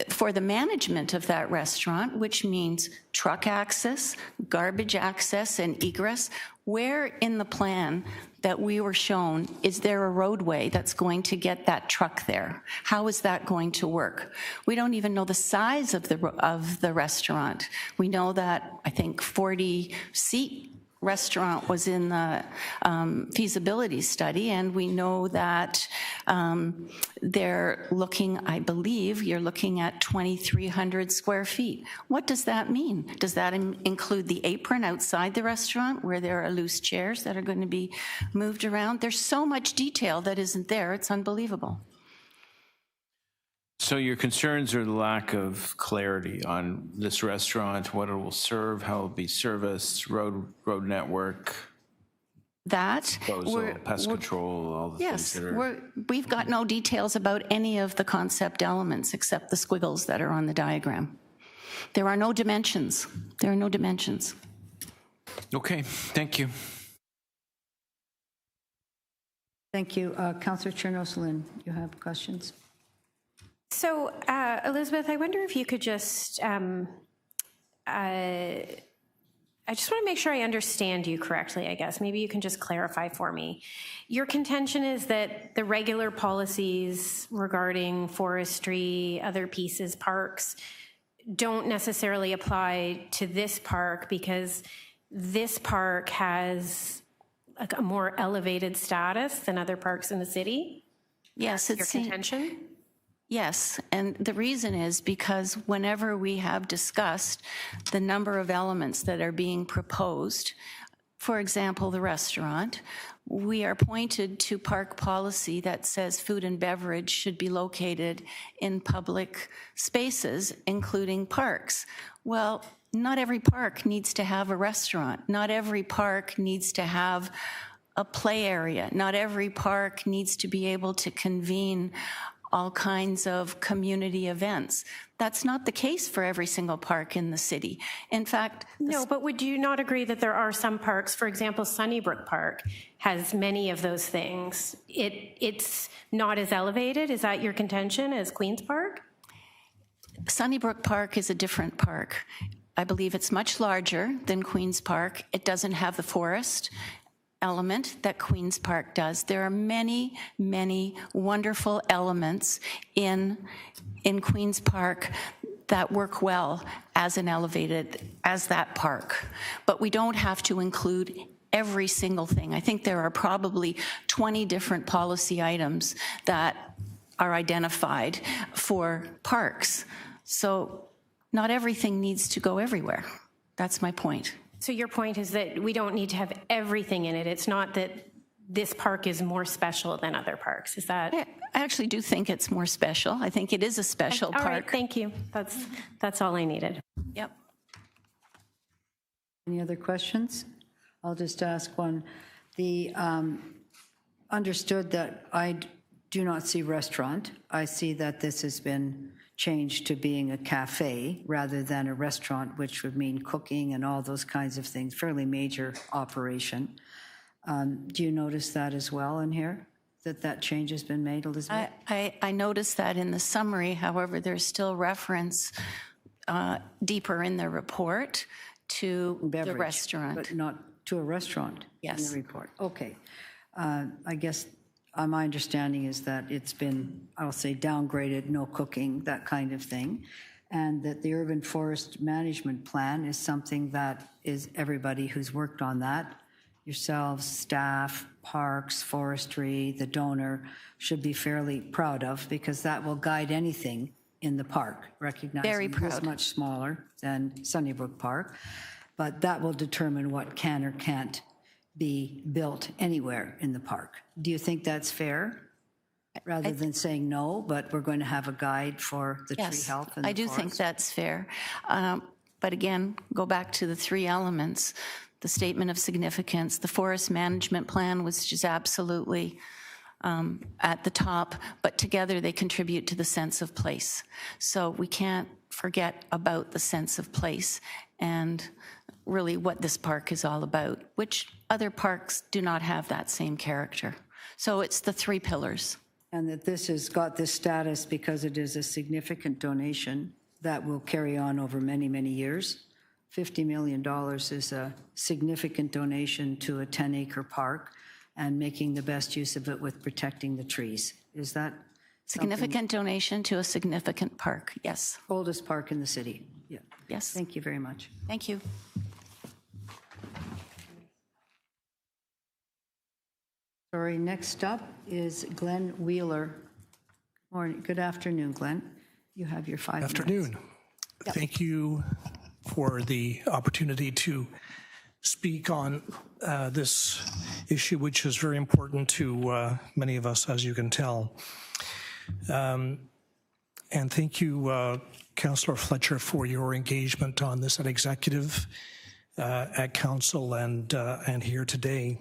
Q: for the management of that restaurant, which means truck access, garbage access, and egress. Where in the plan that we were shown is there a roadway that's going to get that truck there? How is that going to work? We don't even know the size of the restaurant. We know that I think 40-seat restaurant was in the feasibility study, and we know that they're looking, I believe, you're looking at 2,300 square feet. What does that mean? Does that include the apron outside the restaurant where there are loose chairs that are going to be moved around? There's so much detail that isn't there, it's unbelievable.
J: So your concerns are the lack of clarity on this restaurant, what it will serve, how it will be serviced, road network, disposal, pest control, all the things that are...
Q: We've got no details about any of the concept elements except the squiggles that are on the diagram. There are no dimensions. There are no dimensions.
J: Okay, thank you.
A: Thank you. Councillor Chernos-Lynn, you have questions?
G: So, Elizabeth, I wonder if you could just, I just want to make sure I understand you correctly, I guess. Maybe you can just clarify for me. Your contention is that the regular policies regarding forestry, other pieces, parks, don't necessarily apply to this park because this park has a more elevated status than other parks in the city?
Q: Yes,
G: it's your contention?
Q: Yes, and the reason is because whenever we have discussed the number of elements that are being proposed, for example, the restaurant, we are pointed to park policy that says food and beverage should be located in public spaces, including parks. Well, not every park needs to have a restaurant. Not every park needs to have a play area. Not every park needs to be able to convene all kinds of community events. That's not the case for every single park in the city. In fact...
G: No, but would you not agree that there are some parks, for example, Sunnybrook Park has many of those things. It's not as elevated, is that your contention, as Queen's Park?
Q: Sunnybrook Park is a different park. I believe it's much larger than Queen's Park. It doesn't have the forest element that Queen's Park does. There are many, many wonderful elements in Queen's Park that work well as that park. But we don't have to include every single thing. I think there are probably 20 different policy items that are identified for parks. So not everything needs to go everywhere. That's my point.
G: So your point is that we don't need to have everything in it. It's not that this park is more special than other parks. Is that?
Q: I actually do think it's more special. I think it is a special park.
G: All right, thank you. That's all I needed.
Q: Yep.
A: Any other questions? I'll just ask one. The understood that I do not see restaurant. I see that this has been changed to being a cafe rather than a restaurant, which would mean cooking and all those kinds of things, fairly major operation. Do you notice that as well in here, that change has been made, Elizabeth?
Q: I noticed that in the summary. However, there's still reference deeper in the report to the restaurant.
A: But not to a restaurant in the report. Okay. I guess my understanding is that it's been, I'll say, downgraded, no cooking, that kind of thing, and that the urban forest management plan is something that is everybody who's worked on that, yourselves, staff, parks, forestry, the donor, should be fairly proud of, because that will guide anything in the park, recognizing it is much smaller than Sunnybrook Park, but that will determine what can or can't be built anywhere in the park. Do you think that's fair? Rather than saying no, but we're going to have a guide for the tree health and the
Q: I do
A: forest?
Q: think that's fair. But again, go back to the three elements, the statement of significance, the forest management plan, which is absolutely at the top, but together they contribute to the sense of place. So we can't forget about the sense of place and really what this park is all about, which other parks do not have that same character. So it's the three pillars.
A: And that this has got this status because it is a significant donation that will carry on over many, many years. $50 million is a significant donation to a 10-acre park and making the best use of it with protecting the trees. Is that
Q: significant donation to a significant park? Yes.
A: Oldest park in the city. Yeah.
Q: Yes.
A: Thank you very much.
Q: Thank you.
A: Sorry, next up is Glenn Wheeler. Good afternoon, Glenn. You have your 5 minutes.
D: Afternoon.
A: Yep.
D: Thank you for the opportunity to speak on this issue, which is very important to many of us, as you can tell. And thank you, Councillor Fletcher, for your engagement on this at executive, at council, and here today.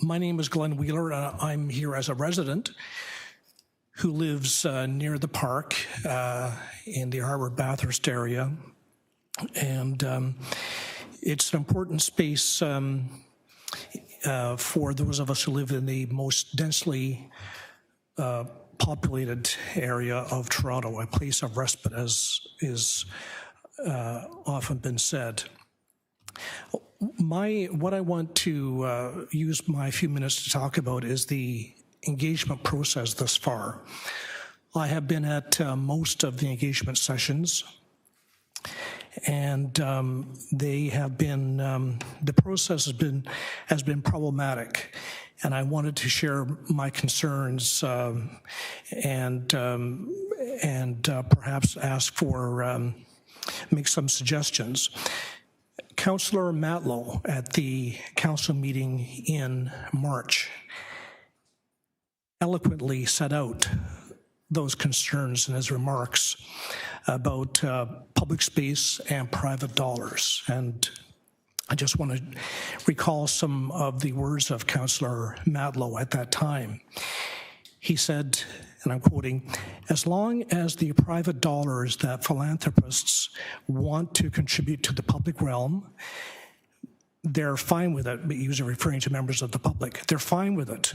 D: My name is Glenn Wheeler. I'm here as a resident who lives near the park in the Harbour-Bathurst area. And it's an important space for those of us who live in the most densely populated area of Toronto, a place of respite, as is often been said. What I want to use my few minutes to talk about is the engagement process thus far. I have been at most of the engagement sessions, and they have been, the process has been problematic, and I wanted to share my concerns and perhaps ask for, make some suggestions. Councillor Matlow at the council meeting in March eloquently set out those concerns in his remarks about public space and private dollars. And I just want to recall some of the words of Councillor Matlow at that time. He said, and I'm quoting, "As long as the private dollars that philanthropists want to contribute to the public realm, they're fine with it," but he was referring to members of the public. They're fine with it.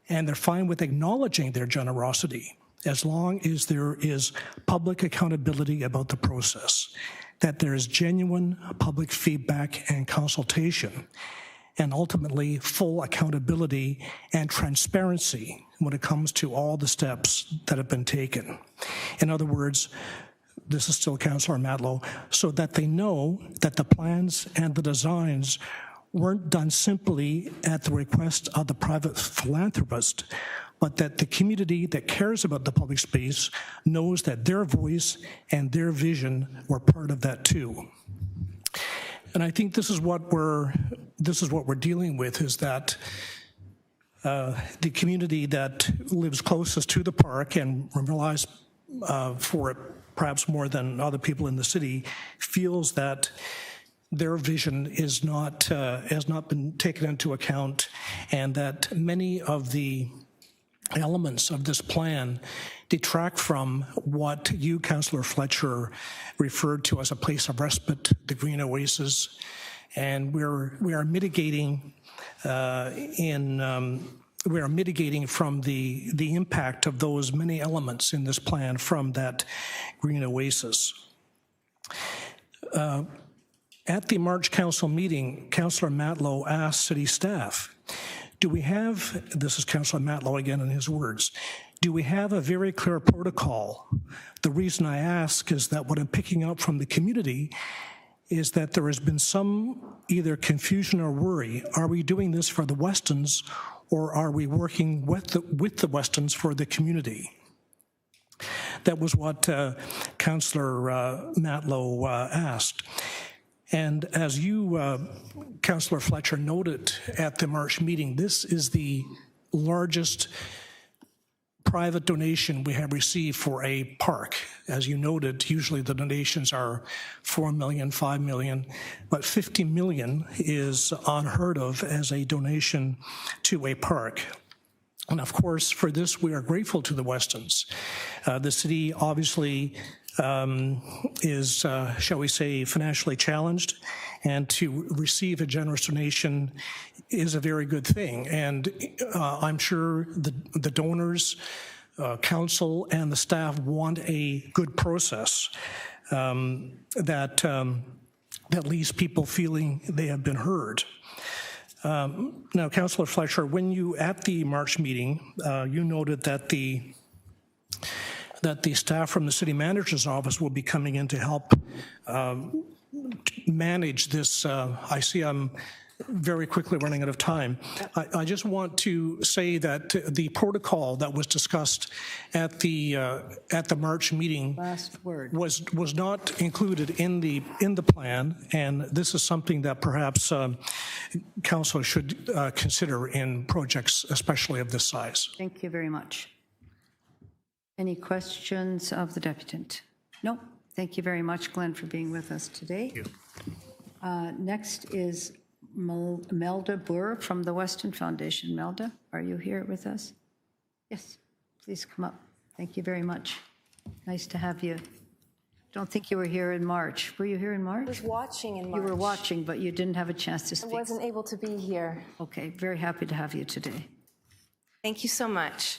D: And they're fine with acknowledging their generosity, as long as there is public accountability about the process, that there is genuine public feedback and consultation, and ultimately full accountability and transparency when it comes to all the steps that have been taken. In other words, this is still Councillor Matlow, so that they know that the plans and the designs weren't done simply at the request of the private philanthropist, but that the community that cares about the public space knows that their voice and their vision were part of that too. And I think this is what we're dealing with, is that the community that lives closest to the park and relies for it perhaps more than other people in the city feels that their vision is not has not been taken into account, and that many of the elements of this plan detract from what you, Councillor Fletcher, referred to as a place of respite, the Green Oasis, and we are mitigating we are mitigating from the impact of those many elements in this plan from that Green Oasis. At the March Council meeting, Councillor Matlow asked city staff, do we have, this is Councillor Matlow again in his words, do we have a very clear protocol? The reason I ask is that what I'm picking up from the community is that there has been some either confusion or worry. Are we doing this for the Westons, or are we working with the Westons for the community? That was what Councillor Matlow asked. And as you, Councillor Fletcher, noted at the March meeting, this is the largest private donation we have received for a park. As you noted, usually the donations are 4 million, 5 million, but 50 million is unheard of as a donation to a park. And of course, for this, we are grateful to the Westons. The city obviously is, shall we say, financially challenged, and to receive a generous donation is a very good thing. And I'm sure the donors, council, and the staff want a good process that leaves people feeling they have been heard. Now, Councillor Fletcher, when you, at the March meeting, you noted that the staff from the city manager's office will be coming in to help manage this. I see I'm very quickly running out of time. I just want to say that the protocol that was discussed at the March meeting was not included in the plan, and this is something that perhaps council should consider in projects, especially of this size.
A: Thank you very much. Any questions of the deputant? No. Thank you very much, Glenn, for being with us today.
D: Thank you.
A: Next is Melda Burr from the Weston Foundation. Melda, are you here with us? Yes, please come up. Thank you very much. Nice to have you. Don't think you were here in March. Were you here in March?
F: I was watching in March.
A: You were watching, but you didn't have a chance to speak.
F: I wasn't able to be here.
A: Okay, very happy to have you today.
F: Thank you so much.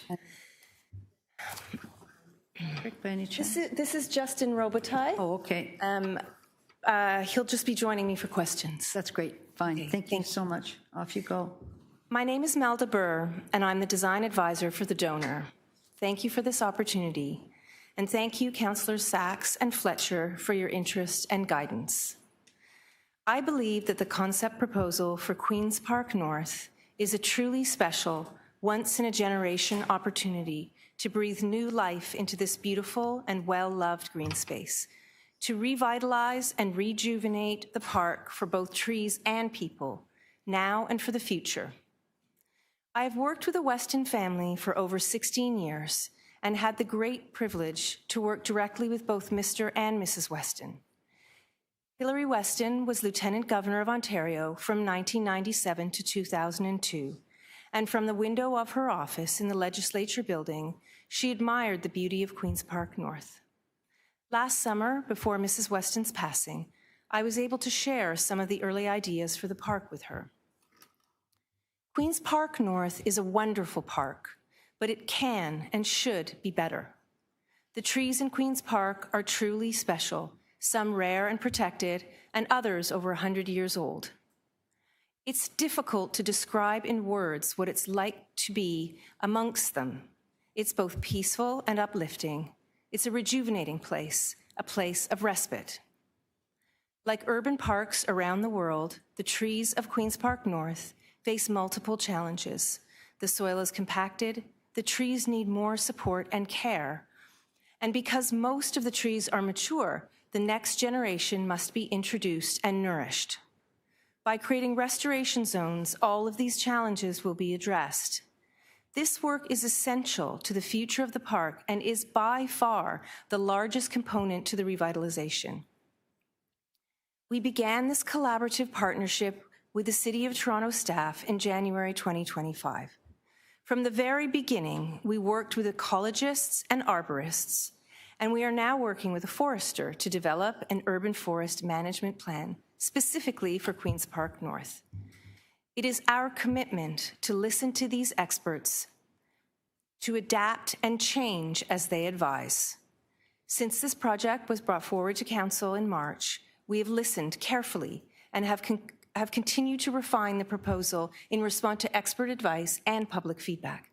A: Rick, by any chance?
F: This is Justin Robitaille.
A: Oh, okay.
F: He'll just be joining me for questions.
A: That's great. Fine.
F: Okay,
A: Thank you so much. Off you go.
F: My name is Melda Burr, and I'm the design advisor for the donor. Thank you for this opportunity. And thank you, Councillors Sachs and Fletcher, for your interest and guidance. I believe that the concept proposal for Queen's Park North is a truly special, once-in-a-generation opportunity to breathe new life into this beautiful and well-loved green space, to revitalize and rejuvenate the park for both trees and people, now and for the future. I have worked with the Weston family for over 16 years and had the great privilege to work directly with both Mr. and Mrs. Weston. Hilary Weston was Lieutenant Governor of Ontario from 1997 to 2002, and from the window of her office in the Legislature building, she admired the beauty of Queen's Park North. Last summer, before Mrs. Weston's passing, I was able to share some of the early ideas for the park with her. Queen's Park North is a wonderful park, but it can and should be better. The trees in Queen's Park are truly special, some rare and protected, and others over 100 years old. It's difficult to describe in words what it's like to be amongst them. It's both peaceful and uplifting. It's a rejuvenating place, a place of respite. Like urban parks around the world, the trees of Queen's Park North face multiple challenges. The soil is compacted, the trees need more support and care. And because most of the trees are mature, the next generation must be introduced and nourished. By creating restoration zones, all of these challenges will be addressed. This work is essential to the future of the park and is by far the largest component to the revitalization. We began this collaborative partnership with the City of Toronto staff in January 2025. From the very beginning, we worked with ecologists and arborists, and we are now working with a forester to develop an urban forest management plan specifically for Queen's Park North. It is our commitment to listen to these experts, to adapt and change as they advise. Since this project was brought forward to Council in March, we have listened carefully and have continued to refine the proposal in response to expert advice and public feedback.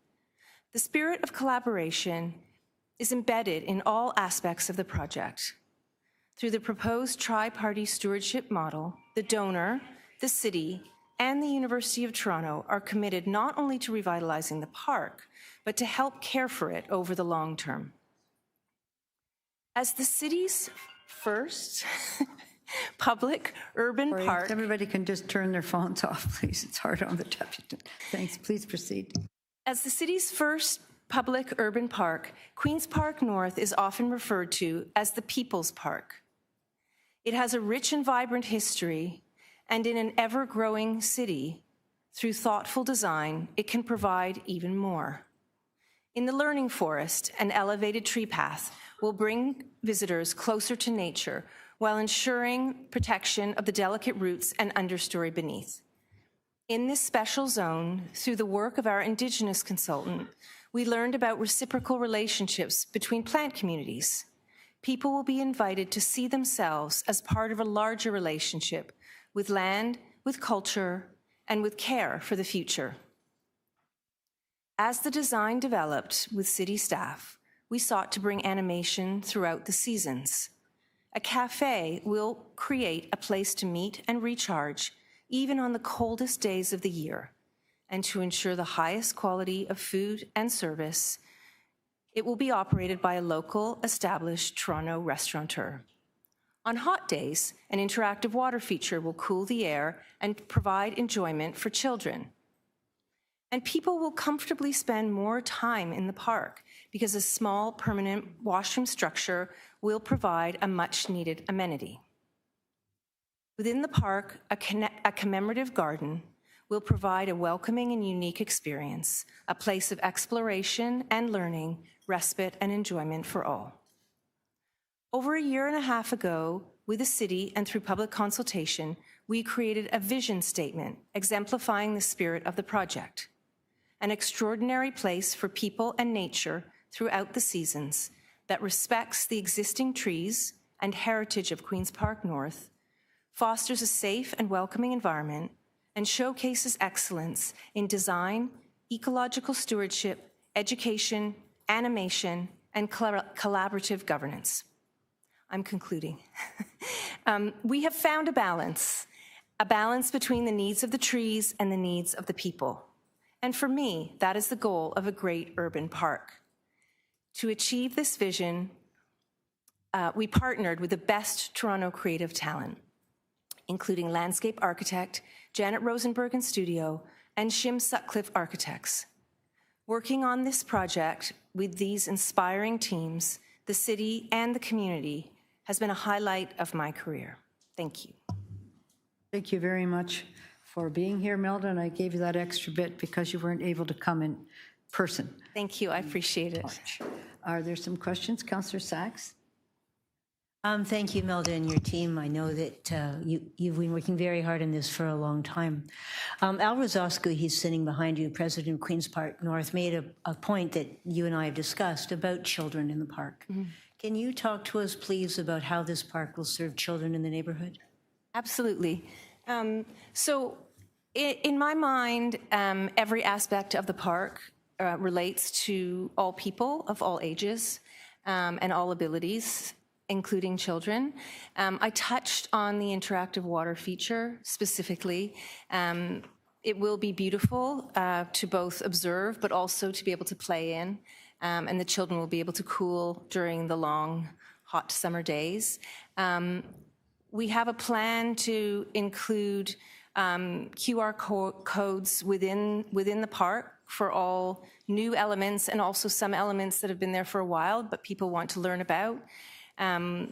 F: The spirit of collaboration is embedded in all aspects of the project. Through the proposed tri-party stewardship model, the donor, the city, and the University of Toronto are committed not only to revitalizing the park, but to help care for it over the long term. As the city's first public urban park.
A: Everybody can just turn their phones off, please. It's hard on the deputy. Thanks. Please proceed.
F: As the city's first public urban park, Queen's Park North is often referred to as the People's Park. It has a rich and vibrant history, and in an ever-growing city, through thoughtful design, it can provide even more. In the Learning Forest, an elevated tree path will bring visitors closer to nature while ensuring protection of the delicate roots and understory beneath. In this special zone, through the work of our Indigenous consultant, we learned about reciprocal relationships between plant communities. People will be invited to see themselves as part of a larger relationship with land, with culture, and with care for the future. As the design developed with city staff, we sought to bring animation throughout the seasons. A cafe will create a place to meet and recharge, even on the coldest days of the year, and to ensure the highest quality of food and service, it will be operated by a local, established Toronto restaurateur. On hot days, an interactive water feature will cool the air and provide enjoyment for children. And people will comfortably spend more time in the park because a small permanent washroom structure will provide a much-needed amenity. Within the park, a commemorative garden will provide a welcoming and unique experience, a place of exploration and learning, respite and enjoyment for all. Over a year and a half ago, with the city and through public consultation, we created a vision statement exemplifying the spirit of the project. An extraordinary place for people and nature throughout the seasons that respects the existing trees and heritage of Queen's Park North, fosters a safe and welcoming environment, and showcases excellence in design, ecological stewardship, education, animation, and collaborative governance. I'm concluding. We have found a balance between the needs of the trees and the needs of the people. And for me, that is the goal of a great urban park. To achieve this vision, we partnered with the best Toronto creative talent, including landscape architect Janet Rosenberg in studio and Shim Sutcliffe Architects. Working on this project with these inspiring teams, the city and the community has been a highlight of my career. Thank you.
A: Thank you very much for being here, Melda. I gave you that extra bit because you weren't able to come in person.
F: Thank you, I appreciate it.
A: Are there some questions? Councillor Sachs?
B: Thank you, Melda, and your team. I know that you've been working very hard on this for a long time. Al Rozoscu, he's sitting behind you, President of Queen's Park North, made a point that you and I have discussed about children in the park. Mm-hmm. Can you talk to us, please, about how this park will serve children in the neighborhood?
F: Absolutely. So in my mind, every aspect of the park relates to all people of all ages and all abilities, including children. I touched on the interactive water feature specifically. It will be beautiful to both observe, but also to be able to play in. And the children will be able to cool during the long, hot summer days. We have a plan to include QR codes within the park for all new elements and also some elements that have been there for a while, but people want to learn about.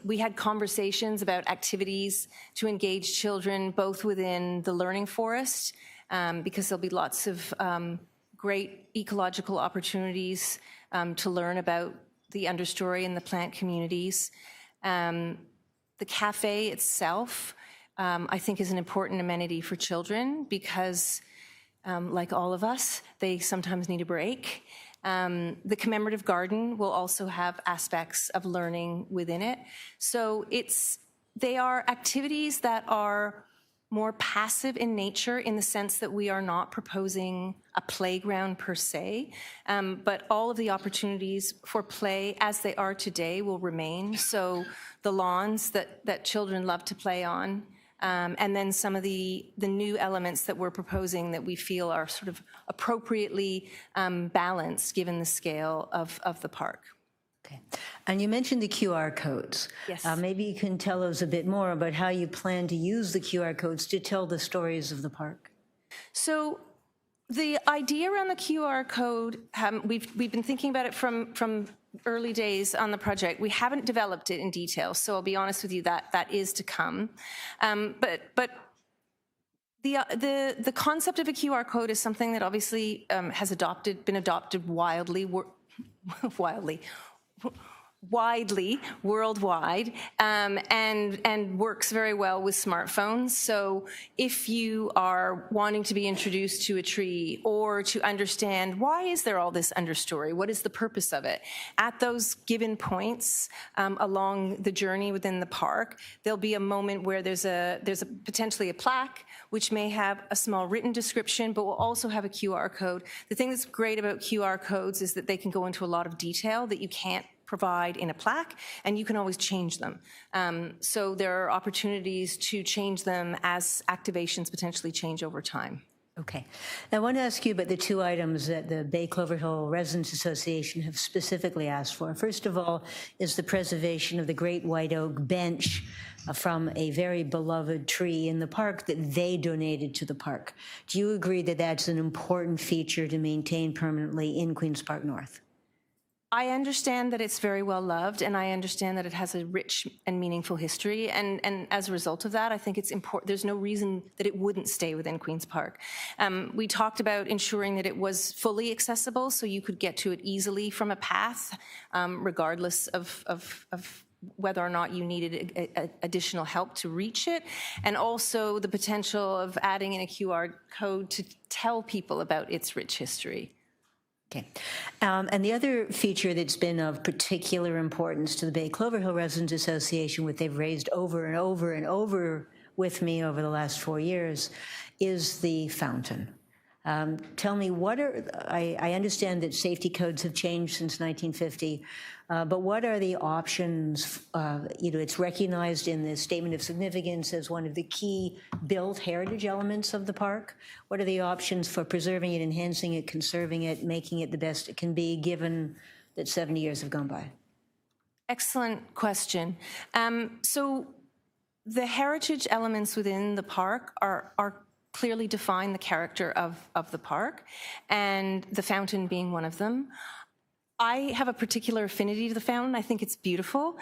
F: We had conversations about activities to engage children both within the learning forest, because there'll be lots of great ecological opportunities to learn about the understory and the plant communities. The cafe itself, I think, is an important amenity for children because, like all of us, they sometimes need a break. The commemorative garden will also have aspects of learning within it. So they are activities that are more passive in nature in the sense that we are not proposing a playground per se, but all of the opportunities for play as they are today will remain. So the lawns that children love to play on, and then some of the new elements that we're proposing that we feel are sort of appropriately balanced given the scale of the park.
B: Okay. And you mentioned the QR codes.
F: Yes.
B: Maybe you can tell us a bit more about how you plan to use the QR codes to tell the stories of the park.
F: So the idea around the QR code, we've been thinking about it from early days on the project. We haven't developed it in detail, so I'll be honest with you that is to come. But the concept of a QR code is something that obviously has been adopted widely worldwide, and works very well with smartphones. So if you are wanting to be introduced to a tree or to understand why is there all this understory, what is the purpose of it, at those given points along the journey within the park, there'll be a moment where there's potentially a plaque which may have a small written description, but will also have a QR code. The thing that's great about QR codes is that they can go into a lot of detail that you can't provide in a plaque, and you can always change them. So there are opportunities to change them as activations potentially change over time.
B: Okay. Now, I want to ask you about the two items that the Bay Clover Hill Residents Association have specifically asked for. First of all is the preservation of the great white oak bench from a very beloved tree in the park that they donated to the park. Do you agree that that's an important feature to maintain permanently in Queen's Park North?
F: I understand that it's very well loved, and I understand that it has a rich and meaningful history, and as a result of that, I think it's important. There's no reason that it wouldn't stay within Queen's Park. We talked about ensuring that it was fully accessible, so you could get to it easily from a path, regardless of whether or not you needed additional help to reach it, and also the potential of adding in a QR code to tell people about its rich history.
B: Okay. And the other feature that's been of particular importance to the Bay Clover Hill Residents Association, which they've raised over and over and over with me over the last 4 years, is the fountain. Tell me, I understand that safety codes have changed since 1950, but what are the options? It's recognized in the Statement of Significance as one of the key built heritage elements of the park. What are the options for preserving it, enhancing it, conserving it, making it the best it can be, given that 70 years have gone by?
F: Excellent question. So the heritage elements within the park are clearly define the character of the park, and the fountain being one of them. I have a particular affinity to the fountain. I think it's beautiful.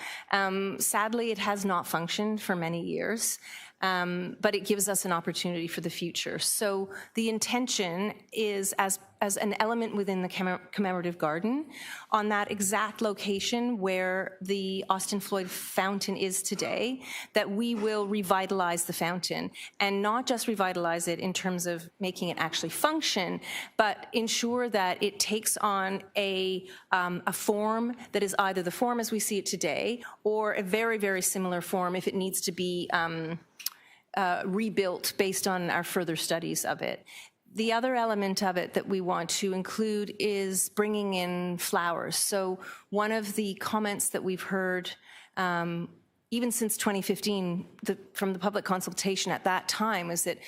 F: Sadly, it has not functioned for many years, but it gives us an opportunity for the future. So the intention is as an element within the commemorative garden on that exact location where the Austin Floyd fountain is today, that we will revitalize the fountain, and not just revitalize it in terms of making it actually function, but ensure that it takes on a form that is either the form as we see it today, or a very, very similar form if it needs to be rebuilt based on our further studies of it. The other element of it that we want to include is bringing in flowers. So one of the comments that we've heard, even since 2015, from the public consultation at that time, is that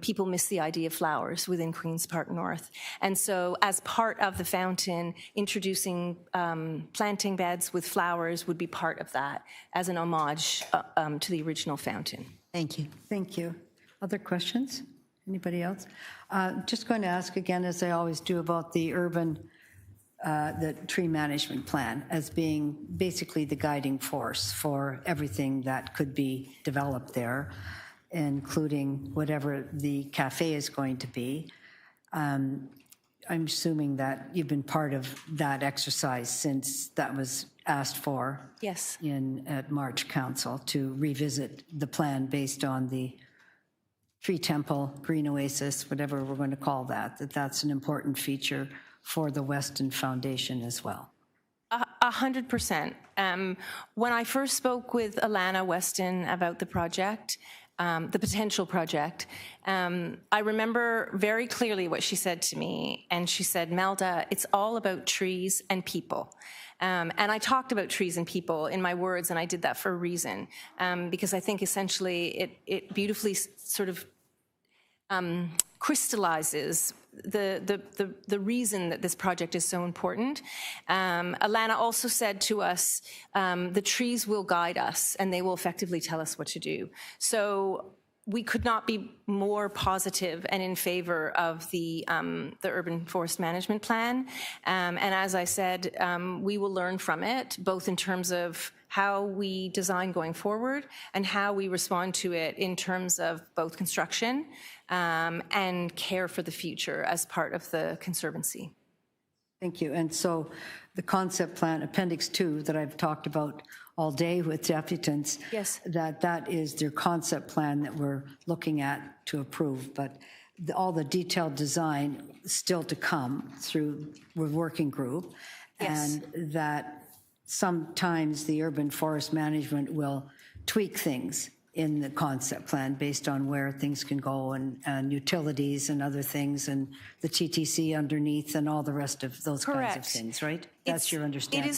F: people miss the idea of flowers within Queen's Park North. And so as part of the fountain, introducing planting beds with flowers would be part of that as an homage to the original fountain.
B: Thank you.
A: Thank you. Other questions? Anybody else? Just going to ask again, as I always do, about the the tree management plan as being basically the guiding force for everything that could be developed there, including whatever the cafe is going to be. I'm assuming that you've been part of that exercise since that was asked for.
F: Yes.
A: At March Council to revisit the plan based on the Tree Temple, Green Oasis, whatever we're going to call that's an important feature for the Weston Foundation as well.
F: 100%. When I first spoke with Alana Weston about the project, the potential project, I remember very clearly what she said to me, and she said, Melda, it's all about trees and people. And I talked about trees and people in my words, and I did that for a reason, because I think essentially it beautifully sort of crystallizes the reason that this project is so important. Alana also said to us, the trees will guide us and they will effectively tell us what to do. So we could not be more positive and in favor of the urban forest management plan. And as I said, we will learn from it, both in terms of how we design going forward and how we respond to it in terms of both construction and care for the future as part of the Conservancy.
A: Thank you. And so the concept plan, Appendix 2, that I've talked about all day with deputants,
F: yes,
A: that is their concept plan that we're looking at to approve, but all the detailed design still to come through the working group,
F: yes,
A: and that sometimes the urban forest management will tweak things in the concept plan based on where things can go and utilities and other things and the TTC underneath and all the rest of those
F: Correct.
A: kinds of things, right? That's your understanding.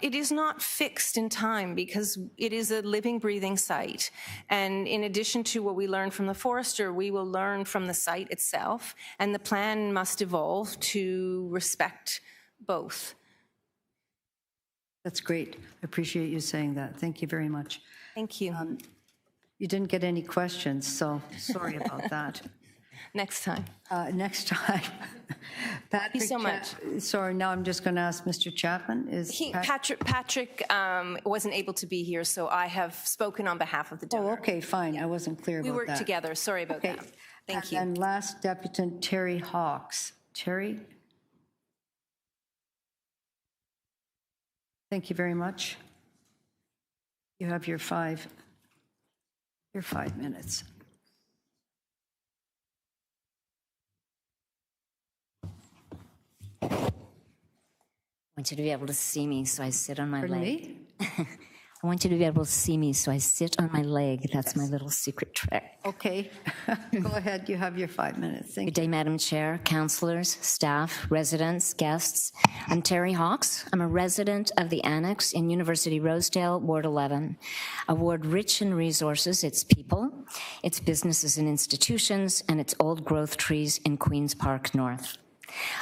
F: It is not fixed in time because it is a living, breathing site. And in addition to what we learn from the forester, we will learn from the site itself, and the plan must evolve to respect both.
A: That's great. I appreciate you saying that. Thank you very much.
F: Thank you.
A: You didn't get any questions, so sorry about that.
F: Next time.
A: Next time.
F: Thank you so much.
A: Sorry, now I'm just going to ask Mr. Chapman.
F: Patrick wasn't able to be here, so I have spoken on behalf of the donor.
A: Oh, okay, fine. I wasn't clear about that.
F: We worked together. Sorry about that. Thank you.
A: And last Deputant Terry Hawks. Terry? Thank you very much. You have your 5 minutes.
K: I want you to be able to see me, so I sit on my
A: Pardon
K: leg.
A: me?
K: I want you to be able to see me, so I sit on my leg. That's my little secret trick.
A: Okay. Go ahead. You have your 5 minutes. Thank
K: Good day, Madam Chair, councillors, staff, residents, guests. I'm Terry Hawkes. I'm a resident of the Annex in University Rosedale, Ward 11. A ward rich in resources, its people, its businesses and institutions, and its old growth trees in Queen's Park North.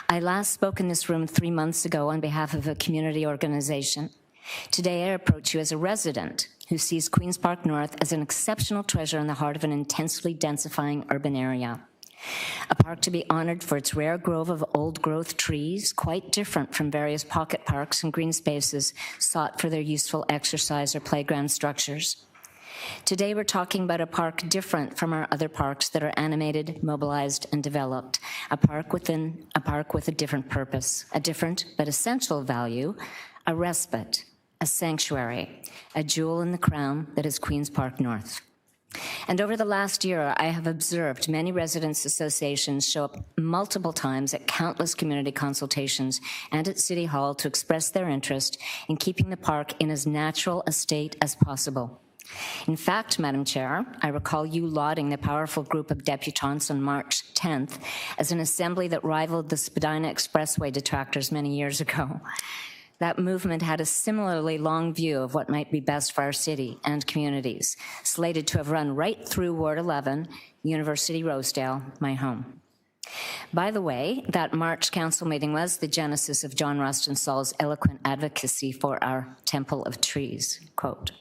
K: I last spoke in this room 3 months ago on behalf of a community organization. Today, I approach you as a resident who sees Queen's Park North as an exceptional treasure in the heart of an intensely densifying urban area. A park to be honored for its rare grove of old-growth trees, quite different from various pocket parks and green spaces sought for their useful exercise or playground structures. Today, we're talking about a park different from our other parks that are animated, mobilized, and developed. A park within a park with a different purpose, a different but essential value, a respite, a sanctuary, a jewel in the crown that is Queen's Park North. And over the last year, I have observed many residents' associations show up multiple times at countless community consultations and at City Hall to express their interest in keeping the park in as natural a state as possible. In fact, Madam Chair, I recall you lauding the powerful group of deputants on March 10th as an assembly that rivaled the Spadina Expressway detractors many years ago. That movement had a similarly long view of what might be best for our city and communities, slated to have run right through Ward 11, University Rosedale, my home. By the way, that March council meeting was the genesis of John Rostensal's eloquent advocacy for our Temple of Trees, quote.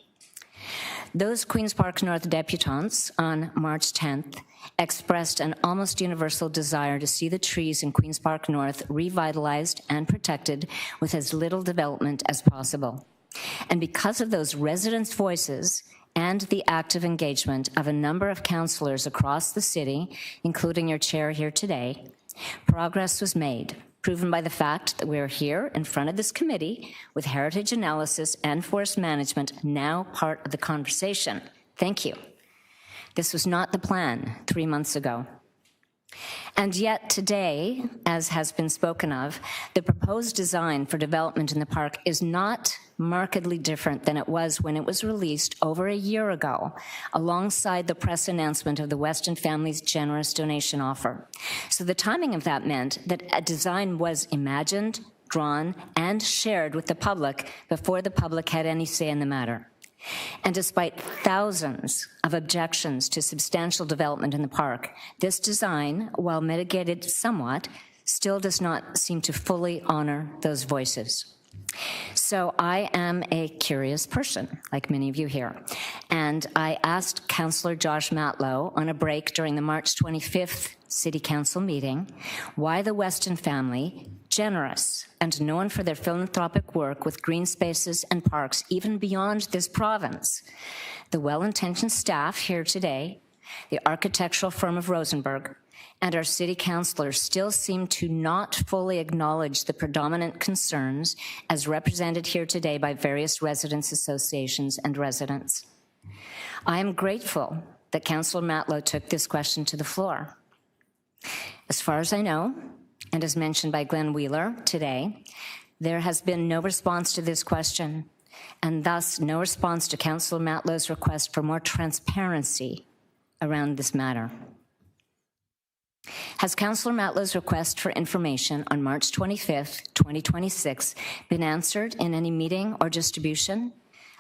K: Those Queen's Park North deputants on March 10th expressed an almost universal desire to see the trees in Queen's Park North revitalized and protected with as little development as possible. And because of those residents' voices and the active engagement of a number of councillors across the city, including your chair here today, progress was made, proven by the fact that we're here in front of this committee with heritage analysis and forest management now part of the conversation. Thank you. This was not the plan 3 months ago. And yet today, as has been spoken of, the proposed design for development in the park is not markedly different than it was when it was released over a year ago, alongside the press announcement of the Weston family's generous donation offer. So the timing of that meant that a design was imagined, drawn, and shared with the public before the public had any say in the matter. And despite thousands of objections to substantial development in the park, this design, while mitigated somewhat, still does not seem to fully honor those voices. So I am a curious person, like many of you here, and I asked Councillor Josh Matlow on a break during the March 25th City Council meeting why the Weston family, generous and known for their philanthropic work with green spaces and parks even beyond this province, the well-intentioned staff here today, the architectural firm of Rosenberg, and our city councillors still seem to not fully acknowledge the predominant concerns as represented here today by various residents' associations and residents. I am grateful that Councillor Matlow took this question to the floor. As far as I know, and as mentioned by Glenn Wheeler today, there has been no response to this question, and thus no response to Councillor Matlow's request for more transparency around this matter. Has Councillor Matlow's request for information on March 25th, 2026 been answered in any meeting or distribution?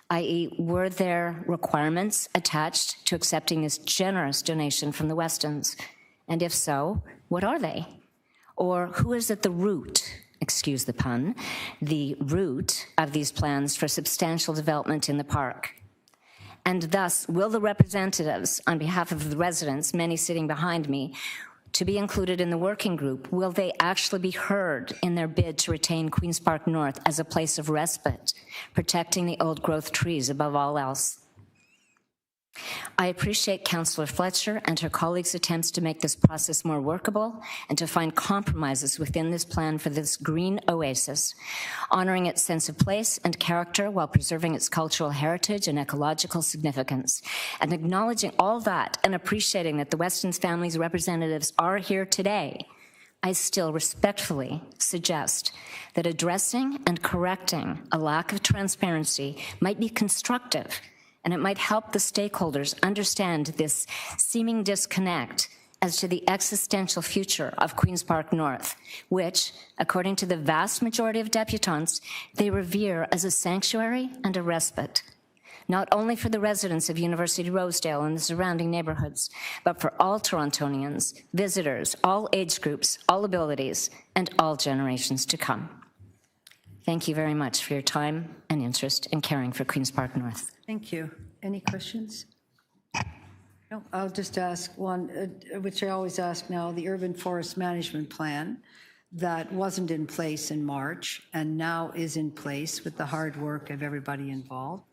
K: I.e., were there requirements attached to accepting this generous donation from the Westons? And if so, what are they? Or who is at the root, excuse the pun, the root of these plans for substantial development in the park? And thus, will the representatives, on behalf of the residents, many sitting behind me, to be included in the working group, will they actually be heard in their bid to retain Queen's Park North as a place of respite, protecting the old growth trees above all else? I appreciate Councillor Fletcher and her colleagues' attempts to make this process more workable and to find compromises within this plan for this green oasis, honoring its sense of place and character while preserving its cultural heritage and ecological significance. And acknowledging all that and appreciating that the Weston's family's representatives are here today, I still respectfully suggest that addressing and correcting a lack of transparency might be constructive, and it might help the stakeholders understand this seeming disconnect as to the existential future of Queen's Park North, which, according to the vast majority of deputants, they revere as a sanctuary and a respite, not only for the residents of University Rosedale and the surrounding neighborhoods, but for all Torontonians, visitors, all age groups, all abilities, and all generations to come. Thank you very much for your time and interest in caring for Queen's Park North.
A: Thank you. Any questions? No, I'll just ask one, which I always ask now, the urban forest management plan that wasn't in place in March and now is in place with the hard work of everybody involved.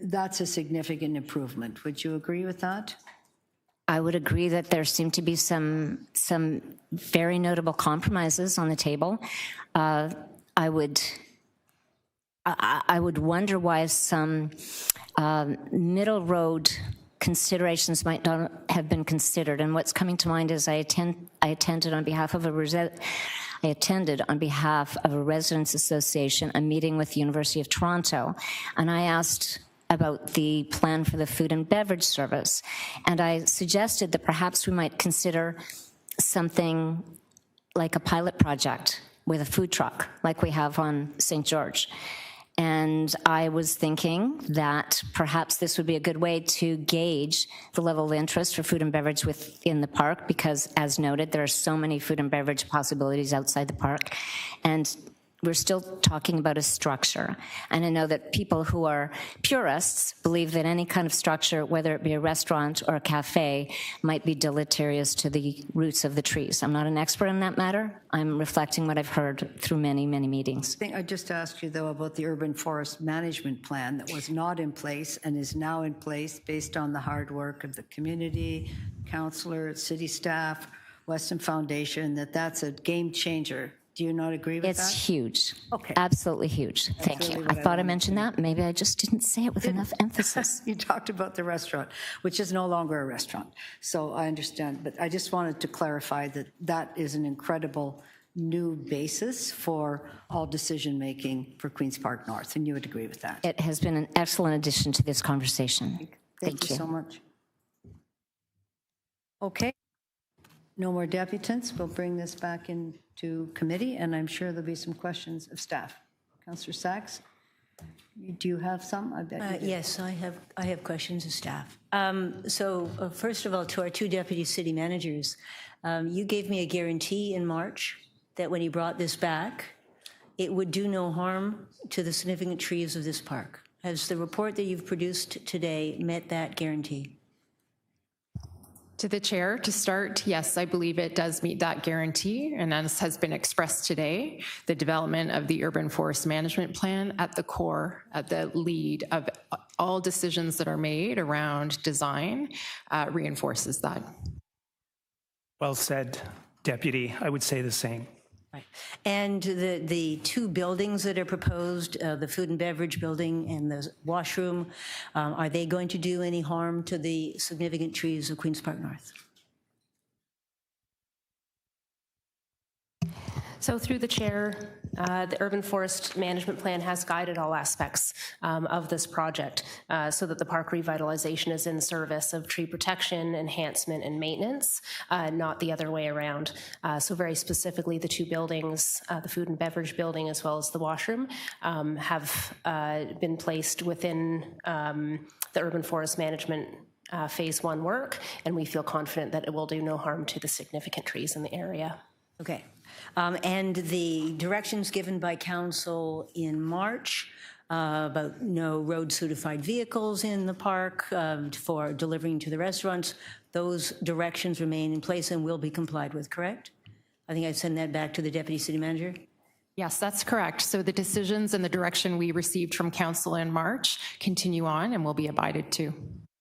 A: That's a significant improvement. Would you agree with that?
K: I would agree that there seem to be some very notable compromises on the table. I would wonder why some middle road considerations might not have been considered. And what's coming to mind is I attended on behalf of a residents association, a meeting with the University of Toronto, and I asked about the plan for the food and beverage service. And I suggested that perhaps we might consider something like a pilot project with a food truck, like we have on St. George. And I was thinking that perhaps this would be a good way to gauge the level of interest for food and beverage within the park, because as noted, there are so many food and beverage possibilities outside the park. And we're still talking about a structure. And I know that people who are purists believe that any kind of structure, whether it be a restaurant or a cafe, might be deleterious to the roots of the trees. I'm not an expert in that matter. I'm reflecting what I've heard through many, many meetings.
A: I just asked you, though, about the urban forest management plan that was not in place and is now in place based on the hard work of the community, councillor, city staff, Weston Foundation, that's a game changer. Do you not agree with that?
K: It's huge.
A: Okay.
K: Absolutely huge. Thank you. I thought I mentioned that. Maybe I just didn't say it with enough emphasis.
A: You talked about the restaurant, which is no longer a restaurant. So I understand. But I just wanted to clarify that that is an incredible new basis for all decision-making for Queen's Park North. And you would agree with that?
K: It has been an excellent addition to this conversation.
A: Thank you so much. Okay. No more deputants. We'll bring this back into committee, and I'm sure there'll be some questions of staff. Councillor Sachs, do you have some? I bet you do.
B: Yes, I have questions of staff. First of all, to our two deputy city managers, you gave me a guarantee in March that when you brought this back, it would do no harm to the significant trees of this park. Has the report that you've produced today met that guarantee?
E: To the chair, to start, yes, I believe it does meet that guarantee, and as has been expressed today, the development of the urban forest management plan at the core, at the lead of all decisions that are made around design reinforces that.
D: Well said, Deputy. I would say the same.
B: Right. And the two buildings that are proposed, the food and beverage building and the washroom, are they going to do any harm to the significant trees of Queen's Park North?
V: So through the chair, the urban forest management plan has guided all aspects of this project so that the park revitalization is in service of tree protection, enhancement, and maintenance, not the other way around. So very specifically, the two buildings, the food and beverage building as well as the washroom, have been placed within the urban forest management phase 1 work, and we feel confident that it will do no harm to the significant trees in the area.
B: Okay. And the directions given by council in March about no road certified vehicles in the park for delivering to the restaurants, those directions remain in place and will be complied with, correct? I think I'd send that back to the deputy city manager.
E: Yes, that's correct. So the decisions and the direction we received from council in March continue on and will be abided to.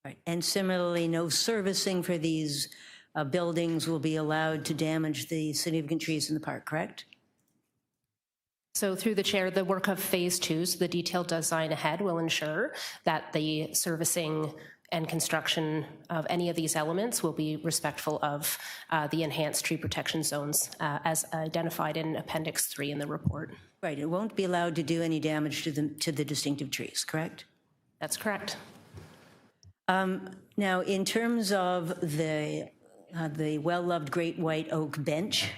B: Right. And similarly, no servicing for these buildings will be allowed to damage the significant trees in the park, correct?
R: So through the chair, the work of phase 2, so the detailed design ahead, will ensure that the servicing and construction of any of these elements will be respectful of the enhanced tree protection zones as identified in Appendix 3 in the report.
B: Right, it won't be allowed to do any damage to the distinctive trees, correct?
R: That's correct.
B: Now, in terms of the well-loved great white oak bench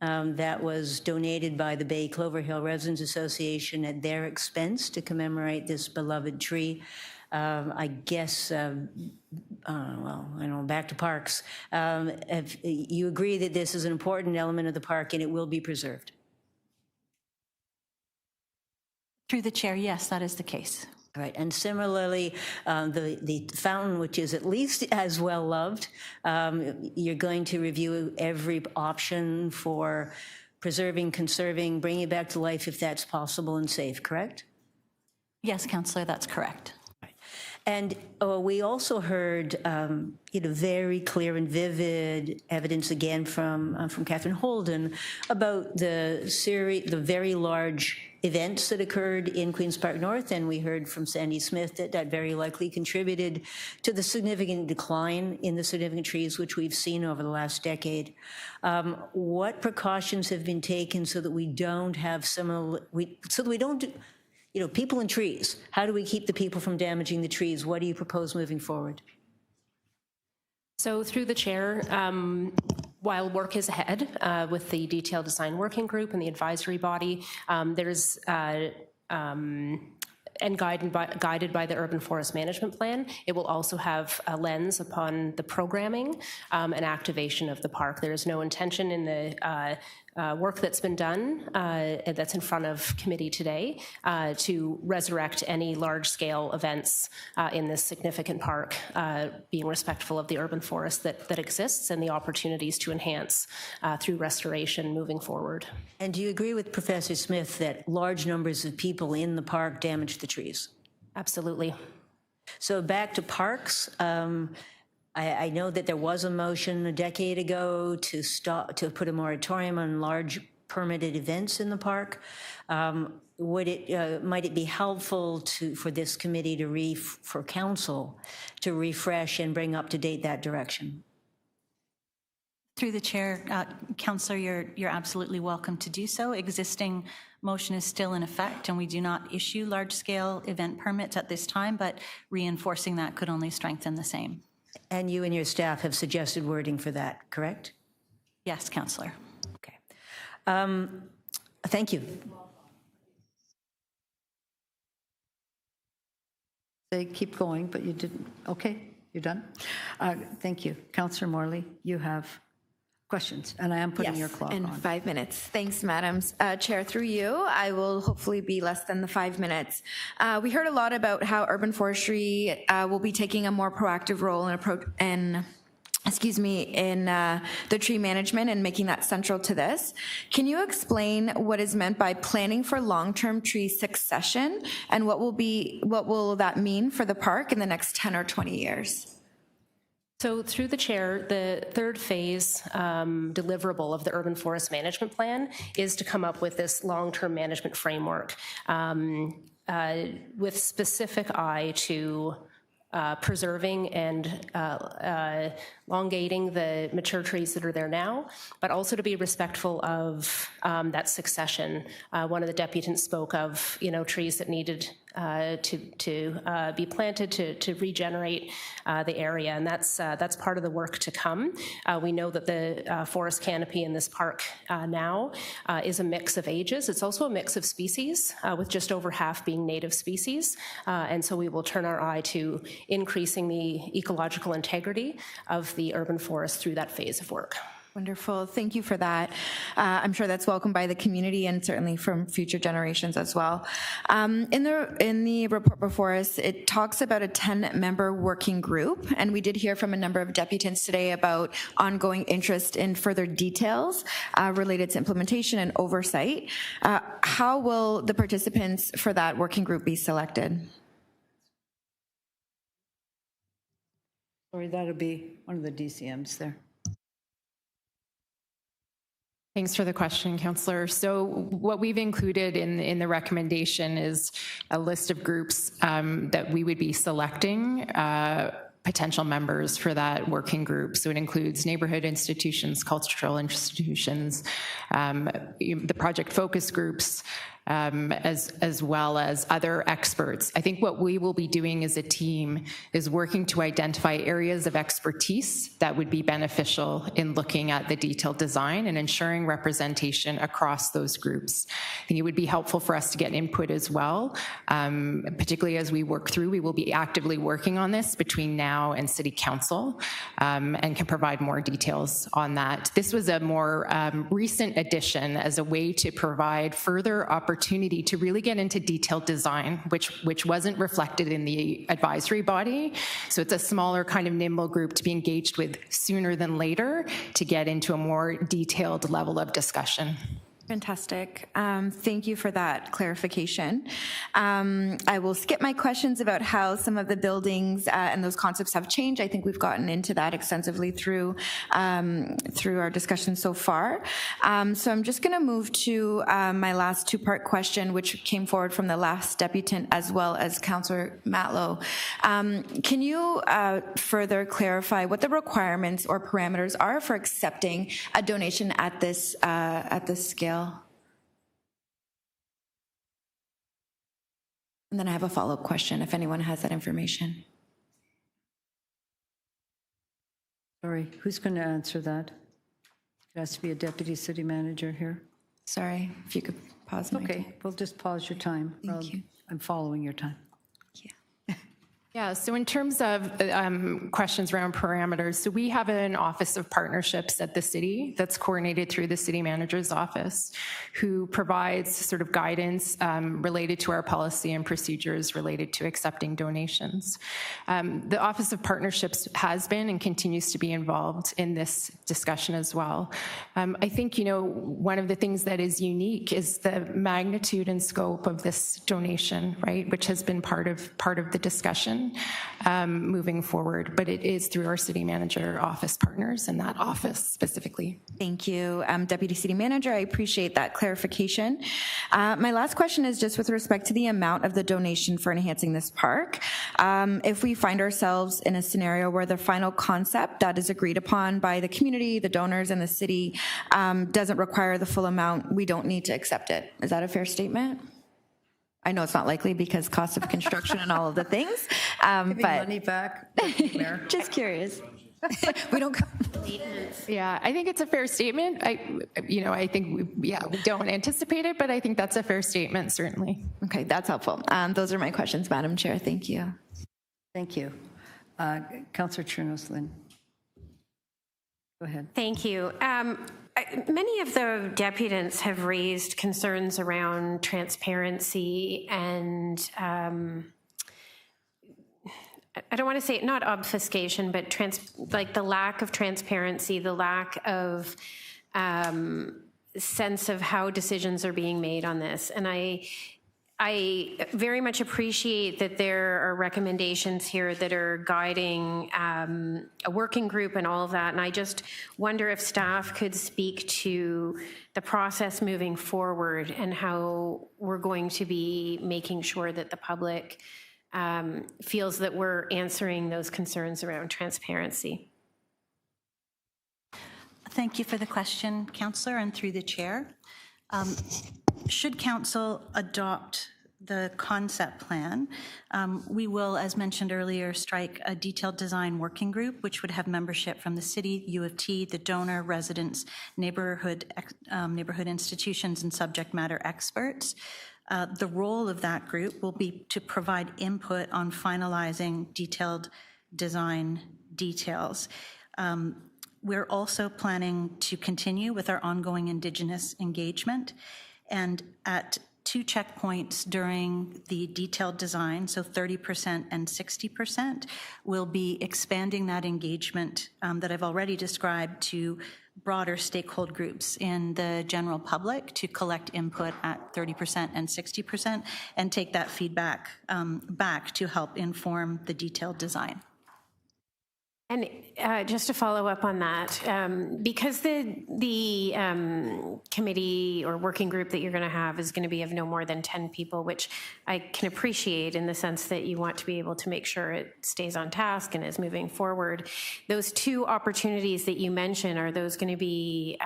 B: that was donated by the Bay Clover Hill Residents Association at their expense to commemorate this beloved tree, I guess, back to parks. If you agree that this is an important element of the park and it will be preserved?
H: Through the chair, yes, that is the case.
B: All right, and similarly, the fountain, which is at least as well loved, you're going to review every option for preserving, conserving, bringing it back to life if that's possible and safe, correct?
H: Yes, Councillor, that's correct.
B: And we also heard, very clear and vivid evidence again from Catherine Holden about the very large events that occurred in Queen's Park North, and we heard from Sandy Smith that very likely contributed to the significant decline in the significant trees which we've seen over the last decade. What precautions have been taken so that we don't have people and trees? How do we keep the people from damaging the trees? What do you propose moving forward?
R: So through the chair, while work is ahead with the detailed design working group and the advisory body, there's and guided by the Urban Forest Management Plan, it will also have a lens upon the programming and activation of the park. There is no intention in the work that's been done, that's in front of committee today, to resurrect any large-scale events in this significant park, being respectful of the urban forest that exists and the opportunities to enhance through restoration moving forward.
B: And do you agree with Professor Smith that large numbers of people in the park damage the trees?
R: Absolutely.
B: So back to parks. I know that there was a motion a decade ago to put a moratorium on large permitted events in the park. Might it be helpful for this committee for council to refresh and bring up to date that direction?
H: Through the chair, Councillor, you're absolutely welcome to do so. Existing motion is still in effect, and we do not issue large-scale event permits at this time, but reinforcing that could only strengthen the same.
B: And you and your staff have suggested wording for that, correct?
H: Yes, Councillor.
B: Okay. Thank you.
A: They keep going, but you didn't. Okay, you're done? Thank you. Councillor Morley, you have questions, and I am putting your clock
I: in
A: on.
I: 5 minutes. Thanks, Madam Chair. Through you, I will hopefully be less than the 5 minutes. We heard a lot about how urban forestry will be taking a more proactive role in the tree management and making that central to this. Can you explain what is meant by planning for long-term tree succession, and what will that mean for the park in the next 10 or 20 years?
R: So through the chair, the third phase deliverable of the Urban Forest Management Plan is to come up with this long-term management framework with specific eye to preserving and elongating the mature trees that are there now, but also to be respectful of that succession. One of the deputants spoke of, trees that needed to be planted to regenerate the area, and that's part of the work to come. We know that the forest canopy in this park now is a mix of ages. It's also a mix of species, with just over half being native species, and so we will turn our eye to increasing the ecological integrity of the urban forest through that phase of work.
I: Wonderful. Thank you for that. I'm sure that's welcomed by the community and certainly from future generations as well. In the report before us, it talks about a 10-member working group, and we did hear from a number of deputants today about ongoing interest in further details related to implementation and oversight. How will the participants for that working group be selected?
A: Sorry, that'll be one of the DCMs there.
E: Thanks for the question, Councillor. So what we've included in the recommendation is a list of groups that we would be selecting potential members for that working group. So it includes neighborhood institutions, cultural institutions, the project focus groups, as well as other experts. I think what we will be doing as a team is working to identify areas of expertise that would be beneficial in looking at the detailed design and ensuring representation across those groups. I think it would be helpful for us to get input as well, particularly as we work through. We will be actively working on this between now and City Council, and can provide more details on that. This was a more recent addition as a way to provide further opportunity to really get into detailed design, which wasn't reflected in the advisory body. So it's a smaller kind of nimble group to be engaged with sooner than later to get into a more detailed level of discussion.
I: Fantastic. Thank you for that clarification. I will skip my questions about how some of the buildings and those concepts have changed. I think we've gotten into that extensively through our discussion so far. So I'm just going to move to my last two-part question, which came forward from the last deputant as well as Councillor Matlow. Can you further clarify what the requirements or parameters are for accepting a donation at this scale? And then I have a follow-up question if anyone has that information.
A: Sorry, who's going to answer that? There has to be a deputy city manager here.
I: Sorry, if you could pause my time.
A: Okay, we'll just pause your time.
I: Thank you.
A: I'm following your time.
E: Yeah, so in terms of questions around parameters, so we have an Office of Partnerships at the city that's coordinated through the city manager's office, who provides sort of guidance related to our policy and procedures related to accepting donations. The Office of Partnerships has been and continues to be involved in this discussion as well. I think, one of the things that is unique is the magnitude and scope of this donation, right, which has been part of the discussion. Moving forward, but it is through our city manager office partners and that office specifically.
I: Thank you, Deputy City Manager. I appreciate that clarification. My last question is just with respect to the amount of the donation for enhancing this park. If we find ourselves in a scenario where the final concept that is agreed upon by the community, the donors, and the city doesn't require the full amount, we don't need to accept it. Is that a fair statement? I know it's not likely because cost of construction and all of the things, but
A: money back, Mayor.
I: Just curious. We don't.
E: Yeah, I think it's a fair statement. I think we don't anticipate it, but I think that's a fair statement, certainly.
I: Okay, that's helpful. Those are my questions, Madam Chair. Thank you.
A: Thank you, Councillor Chernos-Lynn. Go ahead.
G: Thank you. Many of the deputants have raised concerns around transparency and I don't want to say not obfuscation, but the lack of transparency, the lack of sense of how decisions are being made on this. And I very much appreciate that there are recommendations here that are guiding a working group and all of that. And I just wonder if staff could speak to the process moving forward and how we're going to be making sure that the public feels that we're answering those concerns around transparency.
H: Thank you for the question, Councillor, and through the chair. Should Council adopt the concept plan, we will, as mentioned earlier, strike a detailed design working group, which would have membership from the city, U of T, the donor, residents, neighborhood institutions, and subject matter experts. The role of that group will be to provide input on finalizing detailed design details. We're also planning to continue with our ongoing Indigenous engagement, and at 2 checkpoints during the detailed design, so 30% and 60%, we'll be expanding that engagement that I've already described to broader stakeholder groups in the general public to collect input at 30% and 60% and take that feedback back to help inform the detailed design.
G: And just to follow up on that, because the committee or working group that you're going to have is going to be of no more than 10 people, which I can appreciate in the sense that you want to be able to make sure it stays on task and is moving forward. Those two opportunities that you mentioned, are those going to be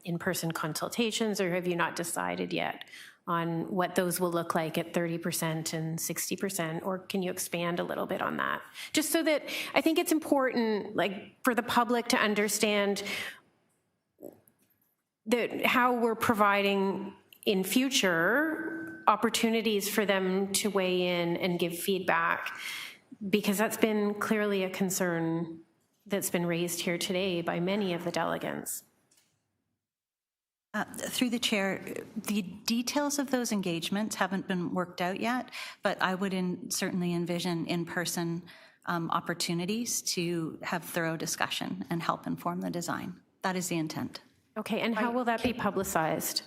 G: in-person consultations, or have you not decided yet on what those will look like at 30% and 60%, or can you expand a little bit on that? Just so that I think it's important, like, for the public to understand that how we're providing in future opportunities for them to weigh in and give feedback, because that's been clearly a concern that's been raised here today by many of the delegates.
H: Through the chair, the details of those engagements haven't been worked out yet, but I would certainly envision in-person opportunities to have thorough discussion and help inform the design. That is the intent.
G: Okay, and how will that be publicized?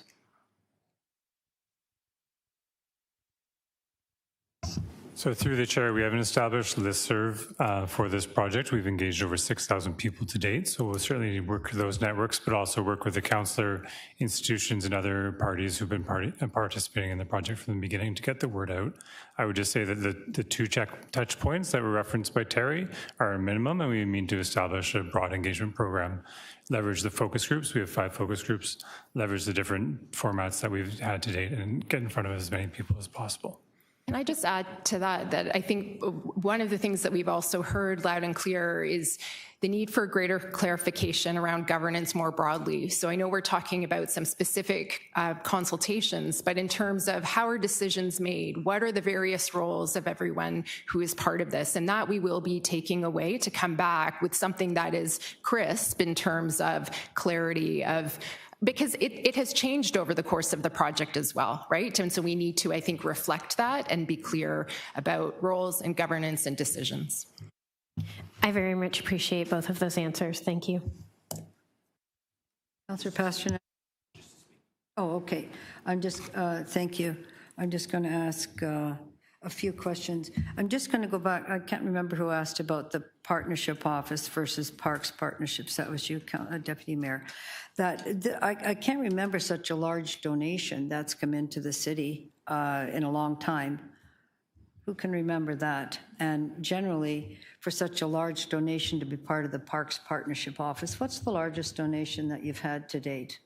S: So through the chair, we have an established listserv for this project. We've engaged over 6,000 people to date, so we'll certainly work with those networks, but also work with the councillor, institutions, and other parties who've been participating in the project from the beginning to get the word out. I would just say that the two touch points that were referenced by Terry are a minimum, and we mean to establish a broad engagement program. Leverage the focus groups. We have 5 focus groups. Leverage the different formats that we've had to date and get in front of as many people as possible.
E: Can I just add to that, that I think one of the things that we've also heard loud and clear is the need for greater clarification around governance more broadly. So I know we're talking about some specific consultations, but in terms of how are decisions made, what are the various roles of everyone who is part of this? And that we will be taking away to come back with something that is crisp in terms of clarity of, because it has changed over the course of the project as well, right? And so we need to, I think, reflect that and be clear about roles and governance and decisions.
G: I very much appreciate both of those answers. Thank you.
A: Councillor Pasternak. Oh, okay. I'm just, thank you. I'm just going to ask a few questions. I'm just going to go back. I can't remember who asked about the partnership office versus parks partnerships. That was you, Deputy Mayor. I can't remember such a large donation that's come into the city in a long time. Who can remember that? And generally, for such a large donation to be part of the Parks Partnership Office, what's the largest donation that you've had to date?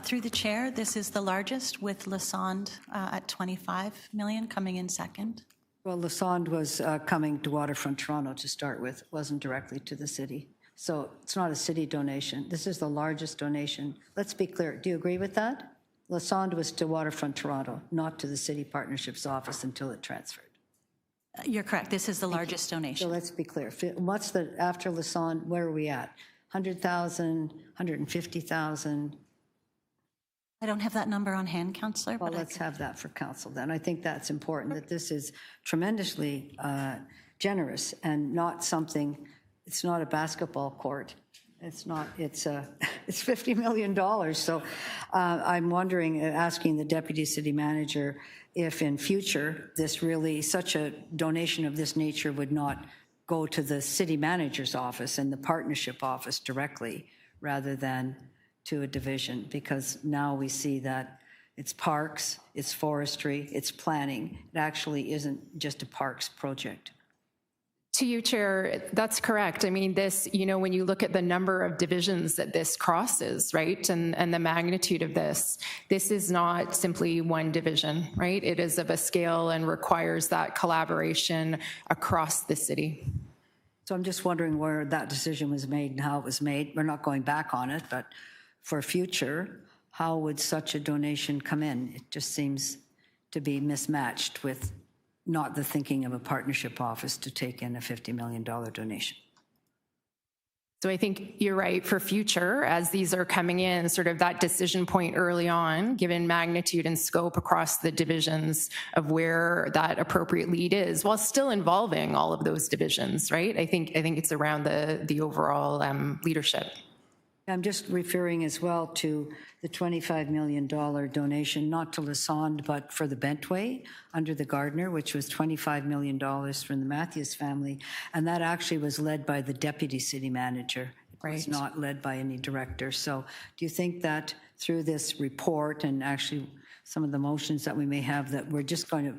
H: Through the chair, this is the largest, with Lassonde at 25 million coming in second.
A: Well, Lassonde was coming to Waterfront Toronto to start with. It wasn't directly to the city. So it's not a city donation. This is the largest donation. Let's be clear. Do you agree with that? Lassonde was to Waterfront Toronto, not to the city partnerships office until it transferred.
H: You're correct. This is the largest donation.
A: So let's be clear. What's the, after Lassonde, where are we at? 100,000, 150,000?
H: I don't have that number on hand, Councillor.
A: Well, let's have that for council then. I think that's important, that this is tremendously generous and not something, it's not a basketball court. It's not, it's $50 million. So I'm wondering, asking the Deputy City Manager if in future this really, such a donation of this nature would not go to the City Manager's office and the partnership office directly rather than to a division, because now we see that it's parks, it's forestry, it's planning. It actually isn't just a parks project.
E: To you, Chair, that's correct. I mean, this, you know, when you look at the number of divisions that this crosses, right, and the magnitude of this is not simply one division, right? It is of a scale and requires that collaboration across the city.
A: So I'm just wondering where that decision was made and how it was made. We're not going back on it, but for future, how would such a donation come in? It just seems to be mismatched with not the thinking of a partnership office to take in a $50 million donation.
E: So I think you're right, for future, as these are coming in, sort of that decision point early on, given magnitude and scope across the divisions of where that appropriate lead is, while still involving all of those divisions, right? I think it's around the overall leadership.
A: I'm just referring as well to the $25 million donation, not to Lassonde, but for the Bentway under the Gardner, which was $25 million from the Matthews family. And that actually was led by the deputy city manager. It was not led by any director. So do you think that through this report and actually some of the motions that we may have, that we're just going to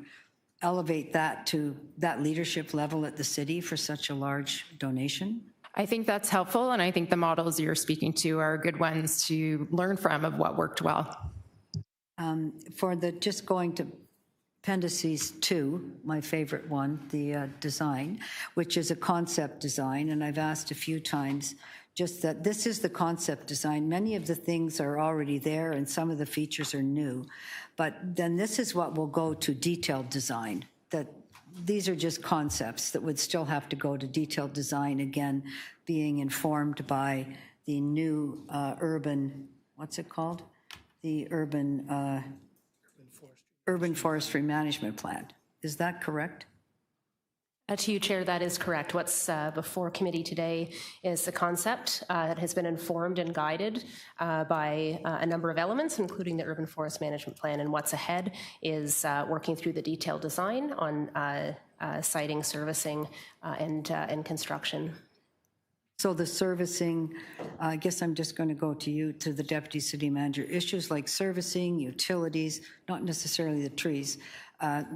A: elevate that to that leadership level at the city for such a large donation?
E: I think that's helpful, and I think the models you're speaking to are good ones to learn from of what worked well.
A: For the just going to appendices 2, my favorite one, the design, which is a concept design, and I've asked a few times just that this is the concept design. Many of the things are already there and some of the features are new, but then this is what will go to detailed design. That these are just concepts that would still have to go to detailed design, again, being informed by the new urban, what's it called? The urban forestry management plan. Is that correct?
R: To you, Chair, that is correct. What's before committee today is the concept that has been informed and guided by a number of elements, including the Urban Forest Management Plan. And what's ahead is working through the detailed design on siting, servicing, and construction.
A: So the servicing, I guess I'm just going to go to you, to the Deputy City Manager. Issues like servicing, utilities, not necessarily the trees,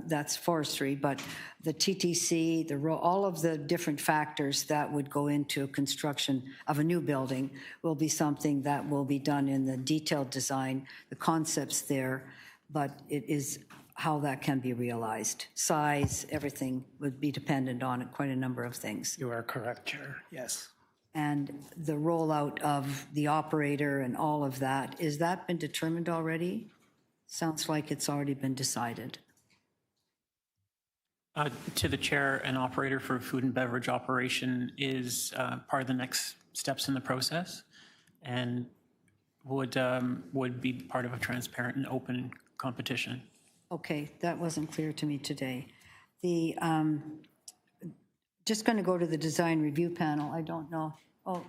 A: that's forestry, but the TTC, all of the different factors that would go into construction of a new building will be something that will be done in the detailed design, the concepts there, but it is how that can be realized. Size, everything would be dependent on quite a number of things.
D: You are correct, Chair, yes.
A: And the rollout of the operator and all of that, is that been determined already? Sounds like it's already been decided.
T: To the chair, an operator for a food and beverage operation is part of the next steps in the process and would be part of a transparent and open competition.
A: Okay, that wasn't clear to me today. The just going to go to the design review panel. I don't know. Oh,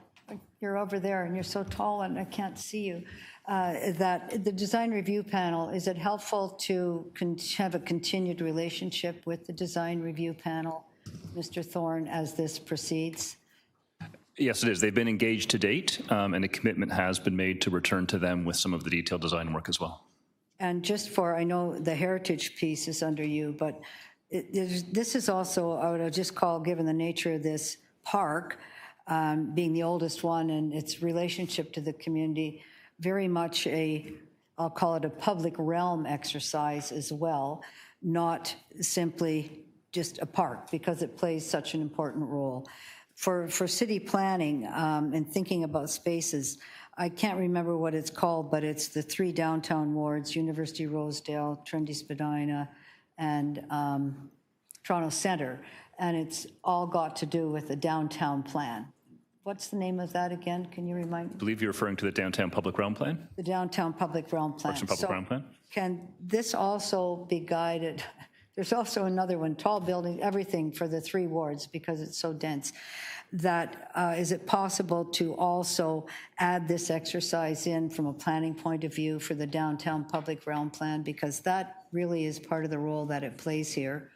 A: you're over there and you're so tall and I can't see you. That the design review panel, is it helpful to have a continued relationship with the design review panel, Mr. Thorne, as this proceeds?
U: Yes, it is. They've been engaged to date, and a commitment has been made to return to them with some of the detailed design work as well.
A: And just for, I know the heritage piece is under you, but this is also, I would just call, given the nature of this park, being the oldest one and its relationship to the community, very much I'll call it a public realm exercise as well, not simply just a park, because it plays such an important role. For city planning and thinking about spaces, I can't remember what it's called, but it's the 3 downtown wards, University Rosedale, Trinity Spadina, and Toronto Centre, and it's all got to do with the downtown plan. What's the name of that again? Can you remind me?
U: I believe you're referring to the Downtown Public Realm Plan?
A: The Downtown Public Realm Plan.
U: Parks and Public Realm Plan?
A: Can this also be guided? There's also another one, tall building, everything for the 3 wards because it's so dense. That is it possible to also add this exercise in from a planning point of view for the Downtown Public Realm Plan? Because that really is part of the role that it plays here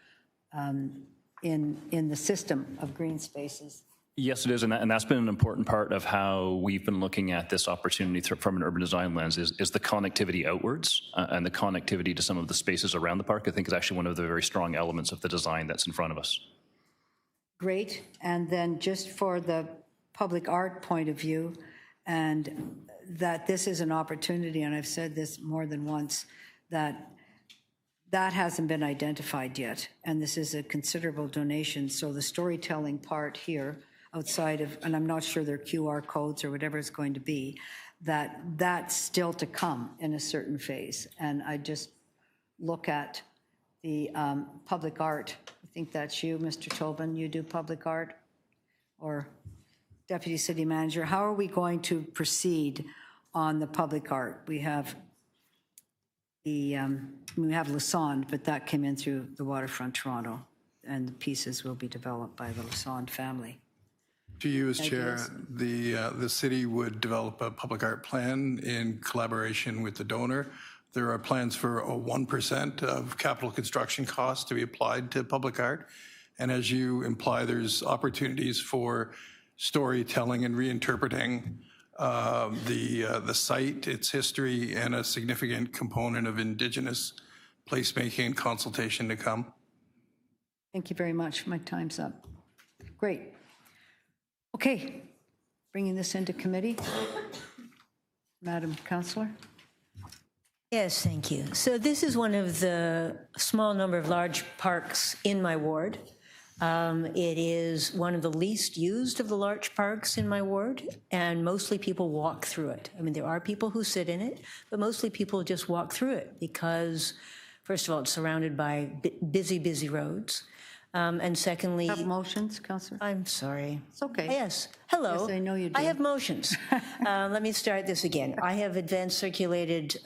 A: in the system of green spaces.
U: Yes, it is, and that's been an important part of how we've been looking at this opportunity from an urban design lens is the connectivity outwards and the connectivity to some of the spaces around the park. I think is actually one of the very strong elements of the design that's in front of us.
A: Great, and then just for the public art point of view, and that this is an opportunity, and I've said this more than once, that hasn't been identified yet, and this is a considerable donation, so the storytelling part here, outside of, and I'm not sure they're QR codes or whatever it's going to be, that's still to come in a certain phase. And I just look at the public art. I think that's you, Mr. Tobin. You do public art, or Deputy City Manager. How are we going to proceed on the public art? We have Lassonde, but that came in through the Waterfront Toronto, and the pieces will be developed by the Lassonde family.
C: To you as chair,
A: ideas?
C: the city would develop a public art plan in collaboration with the donor. There are plans for a 1% of capital construction costs to be applied to public art. And as you imply, there's opportunities for storytelling and reinterpreting the site, its history, and a significant component of Indigenous placemaking and consultation to come.
A: Thank you very much. My time's up. Great. Okay, bringing this into committee. Madam Councillor.
B: Yes, thank you. So this is one of the small number of large parks in my ward. It is one of the least used of the large parks in my ward, and mostly people walk through it. I mean, there are people who sit in it, but mostly people just walk through it because, first of all, it's surrounded by busy roads. And secondly...
A: Have motions, Councillor?
B: I'm sorry.
A: It's okay.
B: Yes. Hello.
A: Yes, I know you do.
B: I have motions. Let me start this again. I have advanced circulated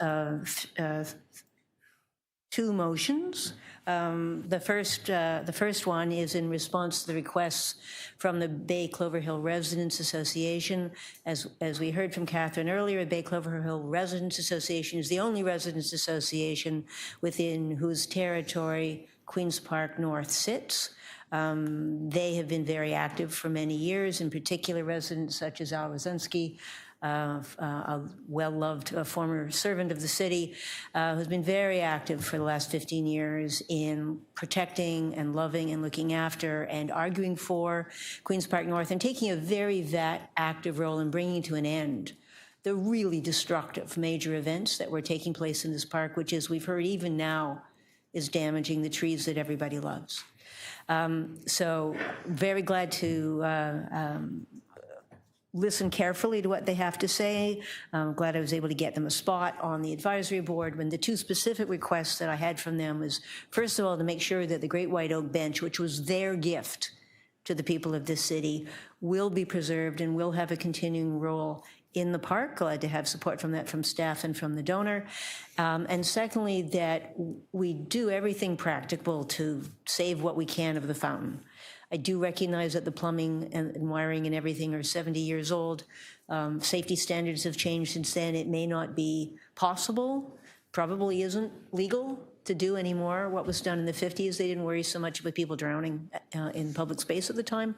B: 2 motions. The first one is in response to the requests from the Bay Clover Hill Residents Association. As we heard from Catherine earlier, the Bay Clover Hill Residents Association is the only residents association within whose territory Queen's Park North sits. They have been very active for many years, in particular residents such as Al Rosinski, a well-loved former servant of the city, who's been very active for the last 15 years in protecting and loving and looking after and arguing for Queen's Park North and taking a very active role in bringing to an end the really destructive major events that were taking place in this park, which, as we've heard even now, is damaging the trees that everybody loves. So very glad to listen carefully to what they have to say. I'm glad I was able to get them a spot on the advisory board when the 2 specific requests that I had from them was, first of all, to make sure that the Great White Oak Bench, which was their gift to the people of this city, will be preserved and will have a continuing role in the park. Glad to have support from that from staff and from the donor. And secondly, that we do everything practical to save what we can of the fountain. I do recognize that the plumbing and wiring and everything are 70 years old. Safety standards have changed since then. It may not be possible, probably isn't legal to do anymore what was done in the 50s. They didn't worry so much with people drowning in public space at the time.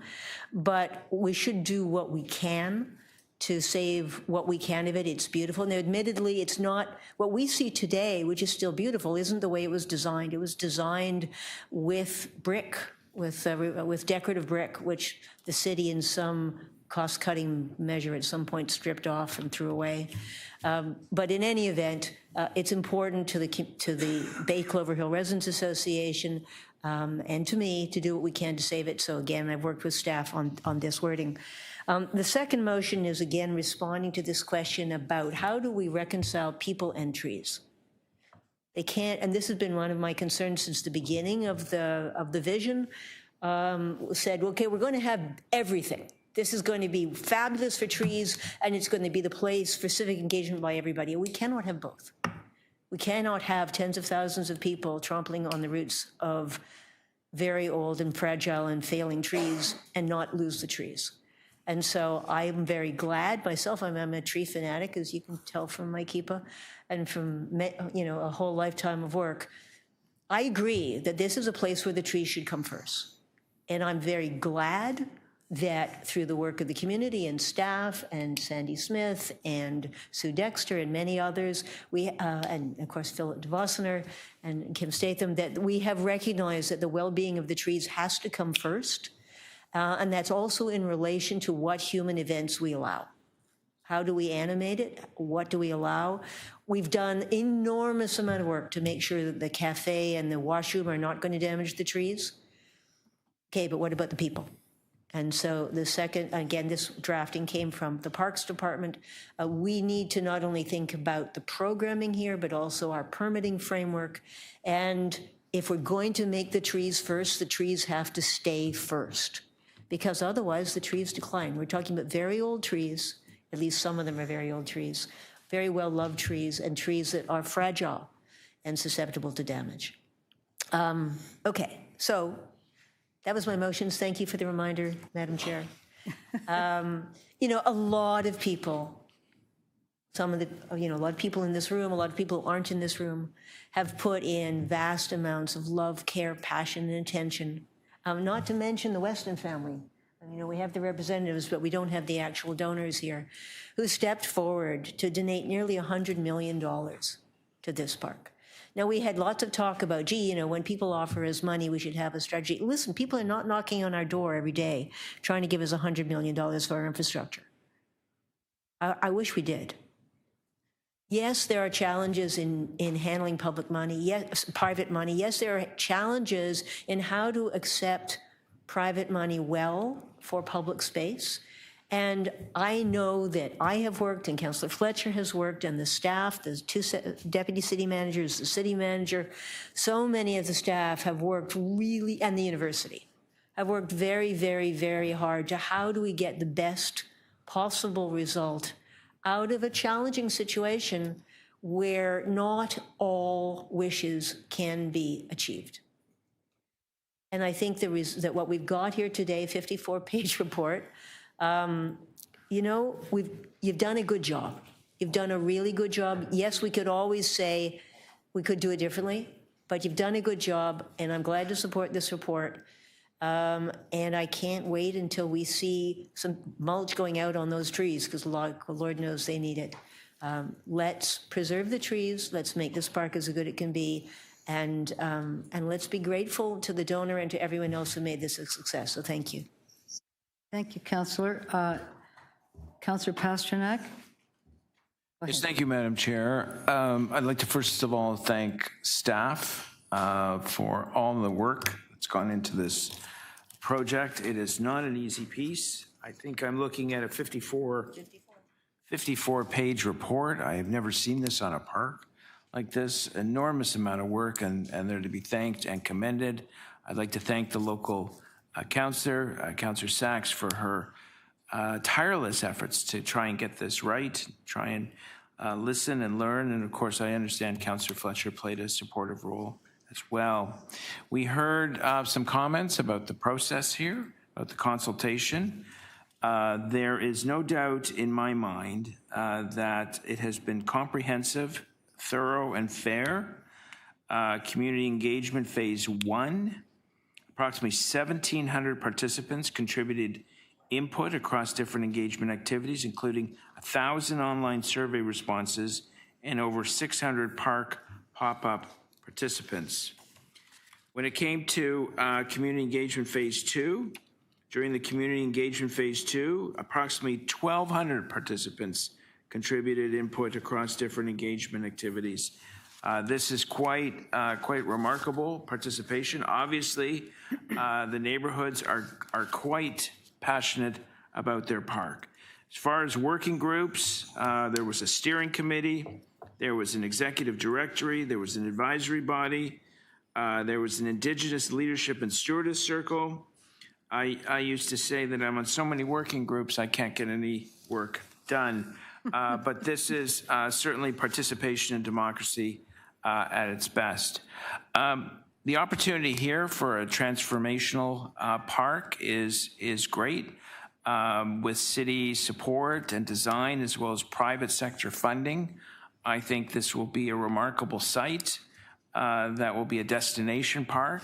B: But we should do what we can to save what we can of it. It's beautiful. Now, admittedly, it's not what we see today, which is still beautiful, isn't the way it was designed. It was designed with brick, with decorative brick, which the city in some cost-cutting measure at some point stripped off and threw away. But in any event, it's important to the Bay Clover Hill Residents Association and to me to do what we can to save it. So again, I've worked with staff on this wording. The second motion is again responding to this question about how do we reconcile people and trees. They can't, and this has been one of my concerns since the beginning of the vision, said, okay, we're going to have everything. This is going to be fabulous for trees, and it's going to be the place for civic engagement by everybody. We cannot have both. We cannot have tens of thousands of people trampling on the roots of very old and fragile and failing trees and not lose the trees. And so I am very glad myself. I'm a tree fanatic, as you can tell from my keepa and from a whole lifetime of work. I agree that this is a place where the trees should come first. And I'm very glad that through the work of the community and staff and Sandy Smith and Sue Dexter and many others, and of course Philip DeVossener and Kim Statham, that we have recognized that the well-being of the trees has to come first. And that's also in relation to what human events we allow. How do we animate it? What do we allow? We've done enormous amount of work to make sure that the cafe and the washroom are not going to damage the trees. Okay, but what about the people? And so the second, again, this drafting came from the Parks Department. We need to not only think about the programming here, but also our permitting framework. And if we're going to make the trees first, the trees have to stay first, because otherwise the trees decline. We're talking about very old trees, at least some of them are very old trees, very well-loved trees, and trees that are fragile and susceptible to damage. Okay, so that was my motions. Thank you for the reminder, Madam Chair. You know, a lot of people, a lot of people in this room, a lot of people who aren't in this room, have put in vast amounts of love, care, passion, and attention. Not to mention the Weston family. You know, we have the representatives, but we don't have the actual donors here, who stepped forward to donate nearly $100 million to this park. Now, we had lots of talk about, gee, you know, when people offer us money, we should have a strategy. Listen, people are not knocking on our door every day trying to give us $100 million for our infrastructure. I wish we did. Yes, there are challenges in handling public money, yes, private money. Yes, there are challenges in how to accept private money well for public space. And I know that I have worked, and Councillor Fletcher has worked, and the staff, the two deputy city managers, the city manager, so many of the staff have worked really, and the university, have worked very, very, very hard to how do we get the best possible result out of a challenging situation where not all wishes can be achieved. And I think that what we've got here today, 54-page report, you know, you've done a good job. You've done a really good job. Yes, we could always say we could do it differently, but you've done a good job, and I'm glad to support this report. And I can't wait until we see some mulch going out on those trees, because Lord knows they need it. Let's preserve the trees. Let's make this park as good as it can be. And let's be grateful to the donor and to everyone else who made this a success. So thank you.
A: Thank you, Councillor. Councillor Pasternak.
J: Yes, thank you, Madam Chair. I'd like to first of all thank staff for all the work that's gone into this project. It is not an easy piece. I think I'm looking at a 54-page report. I have never seen this on a park like this. Enormous amount of work, and they're to be thanked and commended. I'd like to thank the local Councillor Sachs, for her tireless efforts to try and get this right, try and listen and learn. And of course, I understand Councillor Fletcher played a supportive role as well. We heard some comments about the process here, about the consultation. There is no doubt in my mind that it has been comprehensive, thorough, and fair. Community engagement phase 1, approximately 1,700 participants contributed input across different engagement activities, including 1,000 online survey responses and over 600 park pop-up participants. When it came to community engagement phase 2, during the community engagement phase 2, approximately 1,200 participants contributed input across different engagement activities. This is quite remarkable participation. Obviously, the neighborhoods are quite passionate about their park. As far as working groups, there was a steering committee, there was an executive directory, there was an advisory body, there was an Indigenous leadership and stewardess circle. I used to say that I'm on so many working groups I can't get any work done. But this is certainly participation in democracy at its best. The opportunity here for a transformational park is great. With city support and design, as well as private sector funding, I think this will be a remarkable site that will be a destination park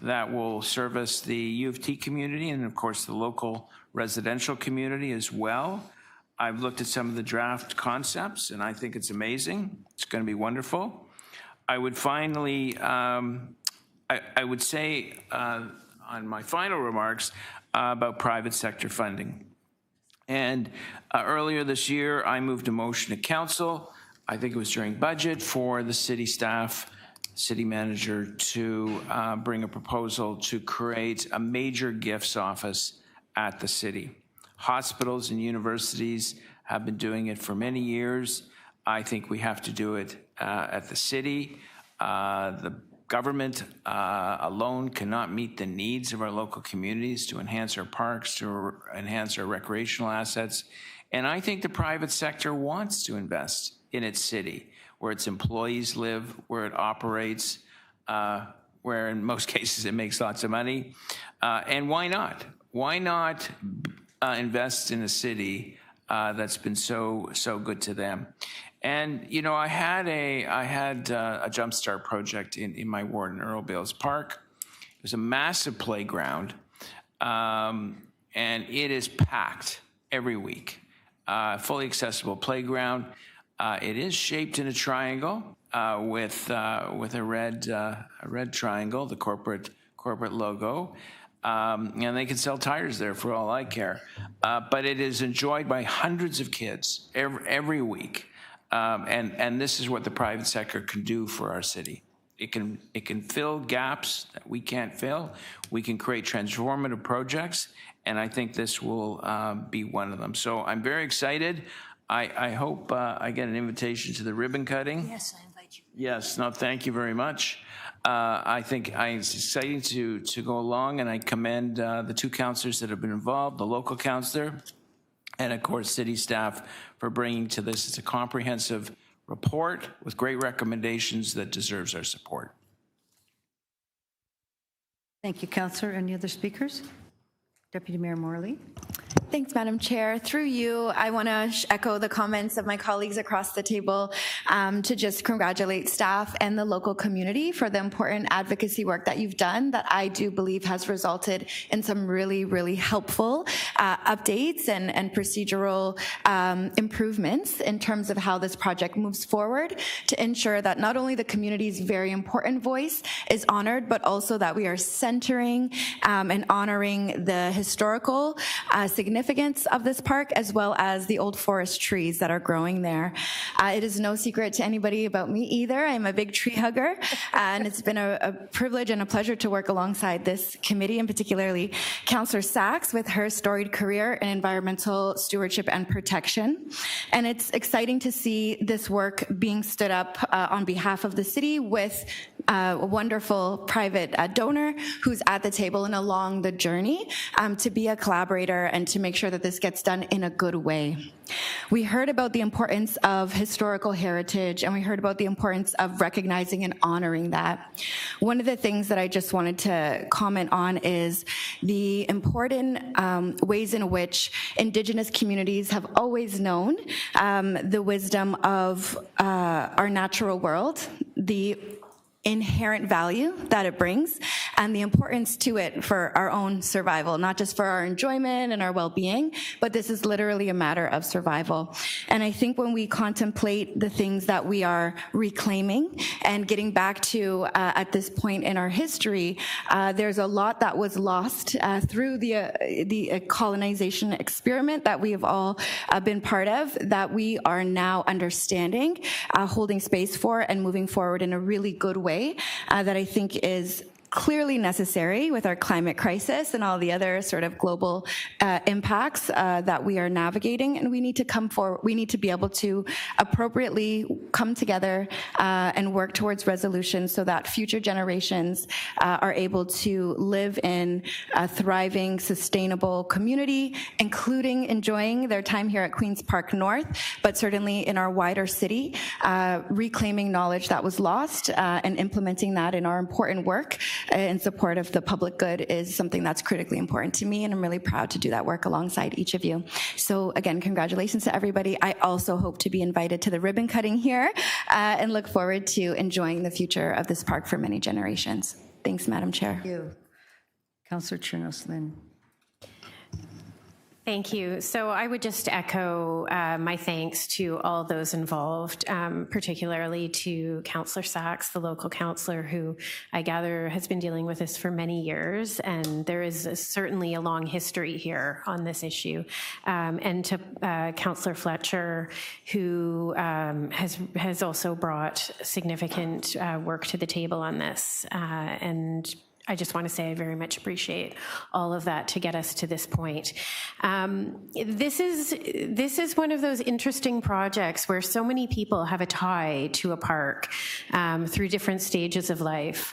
J: that will service the U of T community and, of course, the local residential community as well. I've looked at some of the draft concepts, and I think it's amazing. It's going to be wonderful. I would finally, I would say on my final remarks about private sector funding. And earlier this year, I moved a motion to council. I think it was during budget for the city staff, city manager to bring a proposal to create a major gifts office at the city. Hospitals and universities have been doing it for many years. I think we have to do it at the city. The government alone cannot meet the needs of our local communities to enhance our parks, to enhance our recreational assets. And I think the private sector wants to invest in its city, where its employees live, where it operates, where in most cases it makes lots of money. And why not? Why not invest in a city that's been so good to them. And you know, I had a Jumpstart project in my ward in Earl Bales Park. It was a massive playground, and it is packed every week. Fully accessible playground. It is shaped in a triangle with a red triangle, the corporate logo. And they can sell tires there for all I care. But it is enjoyed by hundreds of kids every week. And this is what the private sector can do for our city. It can fill gaps that we can't fill. We can create transformative projects, and I think this will be one of them. So I'm very excited. I hope I get an invitation to the ribbon cutting.
B: Yes, I invite you.
J: Yes, no, thank you very much. I think it's exciting to go along, and I commend the two councillors that have been involved, the local councillor, and of course city staff for bringing to this. It's a comprehensive report with great recommendations that deserves our support.
A: Thank you, Councillor. Any other speakers? Deputy Mayor Morley.
I: Thanks, Madam Chair. Through you, I want to echo the comments of my colleagues across the table to just congratulate staff and the local community for the important advocacy work that you've done that I do believe has resulted in some really, really helpful updates and procedural improvements in terms of how this project moves forward to ensure that not only the community's very important voice is honored, but also that we are centering and honoring the historical significance of this park, as well as the old forest trees that are growing there. It is no secret to anybody about me either. I'm a big tree hugger, and it's been a privilege and a pleasure to work alongside this committee, and particularly Councillor Sachs with her storied career in environmental stewardship and protection. And it's exciting to see this work being stood up on behalf of the city with a wonderful private donor who's at the table and along the journey to be a collaborator and to make sure that this gets done in a good way. We heard about the importance of historical heritage, and we heard about the importance of recognizing and honoring that. One of the things that I just wanted to comment on is the important ways in which Indigenous communities have always known the wisdom of our natural world, the inherent value that it brings, and the importance to it for our own survival, not just for our enjoyment and our well-being, but this is literally a matter of survival. And I think when we contemplate the things that we are reclaiming and getting back to at this point in our history, there's a lot that was lost through the colonization experiment that we have all been part of, that we are now understanding, holding space for, and moving forward in a really good way that I think is clearly necessary with our climate crisis and all the other sort of global impacts that we are navigating. And we need to come forward, we need to be able to appropriately come together and work towards resolutions so that future generations are able to live in a thriving, sustainable community, including enjoying their time here at Queen's Park North, but certainly in our wider city, reclaiming knowledge that was lost and implementing that in our important work in support of the public good is something that's critically important to me, and I'm really proud to do that work alongside each of you. So again, congratulations to everybody. I also hope to be invited to the ribbon cutting here and look forward to enjoying the future of this park for many generations. Thanks, Madam Chair.
A: Thank you. Councillor Chernos-Lynn.
G: Thank you. So I would just echo my thanks to all those involved, particularly to Councillor Sachs, the local councillor who I gather has been dealing with this for many years, and there is certainly a long history here on this issue, and to Councillor Fletcher, who has also brought significant work to the table on this, and I just want to say I very much appreciate all of that to get us to this point. This is one of those interesting projects where so many people have a tie to a park through different stages of life.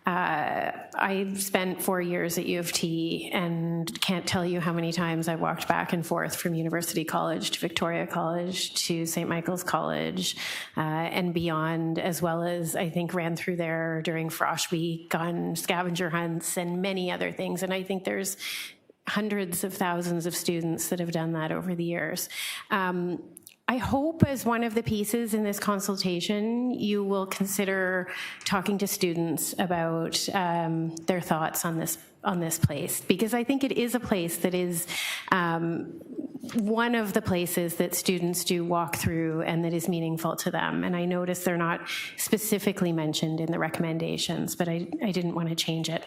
G: I spent 4 years at U of T and can't tell you how many times I walked back and forth from University College to Victoria College to St. Michael's College and beyond, as well as I think ran through there during Frosh Week on scavenger hunts and many other things. And I think there's hundreds of thousands of students that have done that over the years. I hope as one of the pieces in this consultation, you will consider talking to students about their thoughts on this place, because I think it is a place that is one of the places that students do walk through and that is meaningful to them. And I notice they're not specifically mentioned in the recommendations, but I didn't want to change it.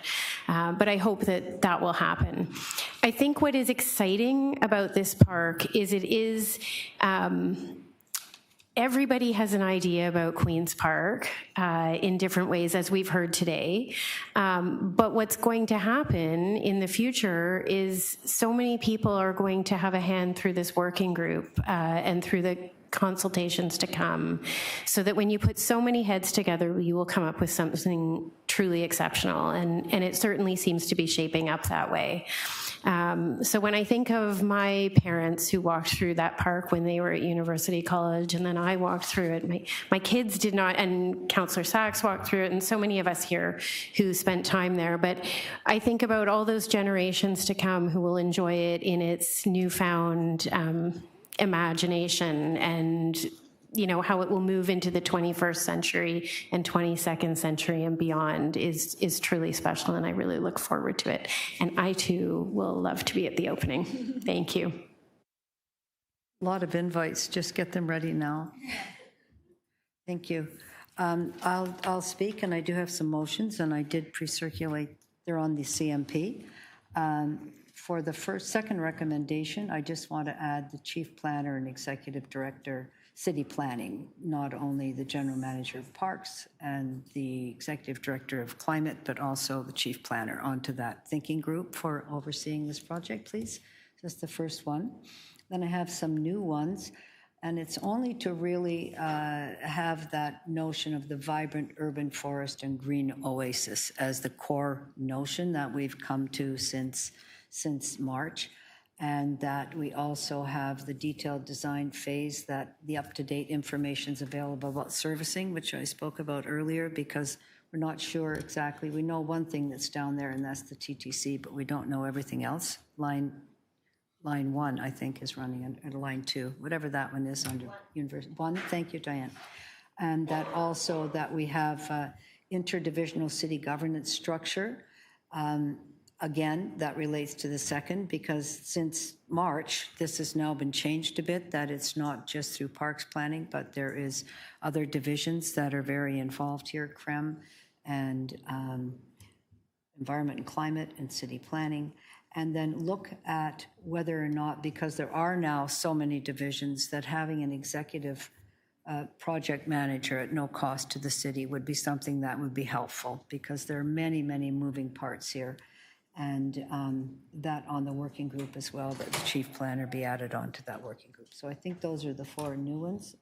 G: But I hope that that will happen. I think what is exciting about this park is it is, everybody has an idea about Queen's Park in different ways, as we've heard today. But what's going to happen in the future is so many people are going to have a hand through this working group and through the consultations to come, so that when you put so many heads together, you will come up with something truly exceptional. And it certainly seems to be shaping up that way. So when I think of my parents who walked through that park when they were at University College, and then I walked through it, my kids did not, and Councillor Sachs walked through it, and so many of us here who spent time there. But I think about all those generations to come who will enjoy it in its newfound imagination, and how it will move into the 21st century and 22nd century and beyond is truly special, and I really look forward to it. And I too will love to be at the opening. Thank you.
A: A lot of invites, just get them ready now. Thank you. I'll speak, and I do have some motions, and I did pre-circulate. They're on the CMP. For the second recommendation, I just want to add the chief planner and executive director, city planning, not only the general manager of parks and the executive director of climate, but also the chief planner onto that thinking group for overseeing this project, please. That's the first one. Then I have some new ones, and it's only to really have that notion of the vibrant urban forest and green oasis as the core notion that we've come to since March, and that we also have the detailed design phase, that the up-to-date information is available about servicing, which I spoke about earlier, because we're not sure exactly. We know one thing that's down there, and that's the TTC, but we don't know everything else. Line 1, I think, is running, and line 2, whatever that one is under University 1. Thank you, Diane. And that also that we have interdivisional city governance structure. Again, that relates to the second, because since March, this has now been changed a bit, that it's not just through parks planning, but there is other divisions that are very involved here, CREM and environment and climate and city planning. And then look at whether or not, because there are now so many divisions, that having an executive project manager at no cost to the city would be something that would be helpful, because there are many, many moving parts here. And that on the working group as well, that the chief planner be added onto that working group. So I think those are the 4 new ones,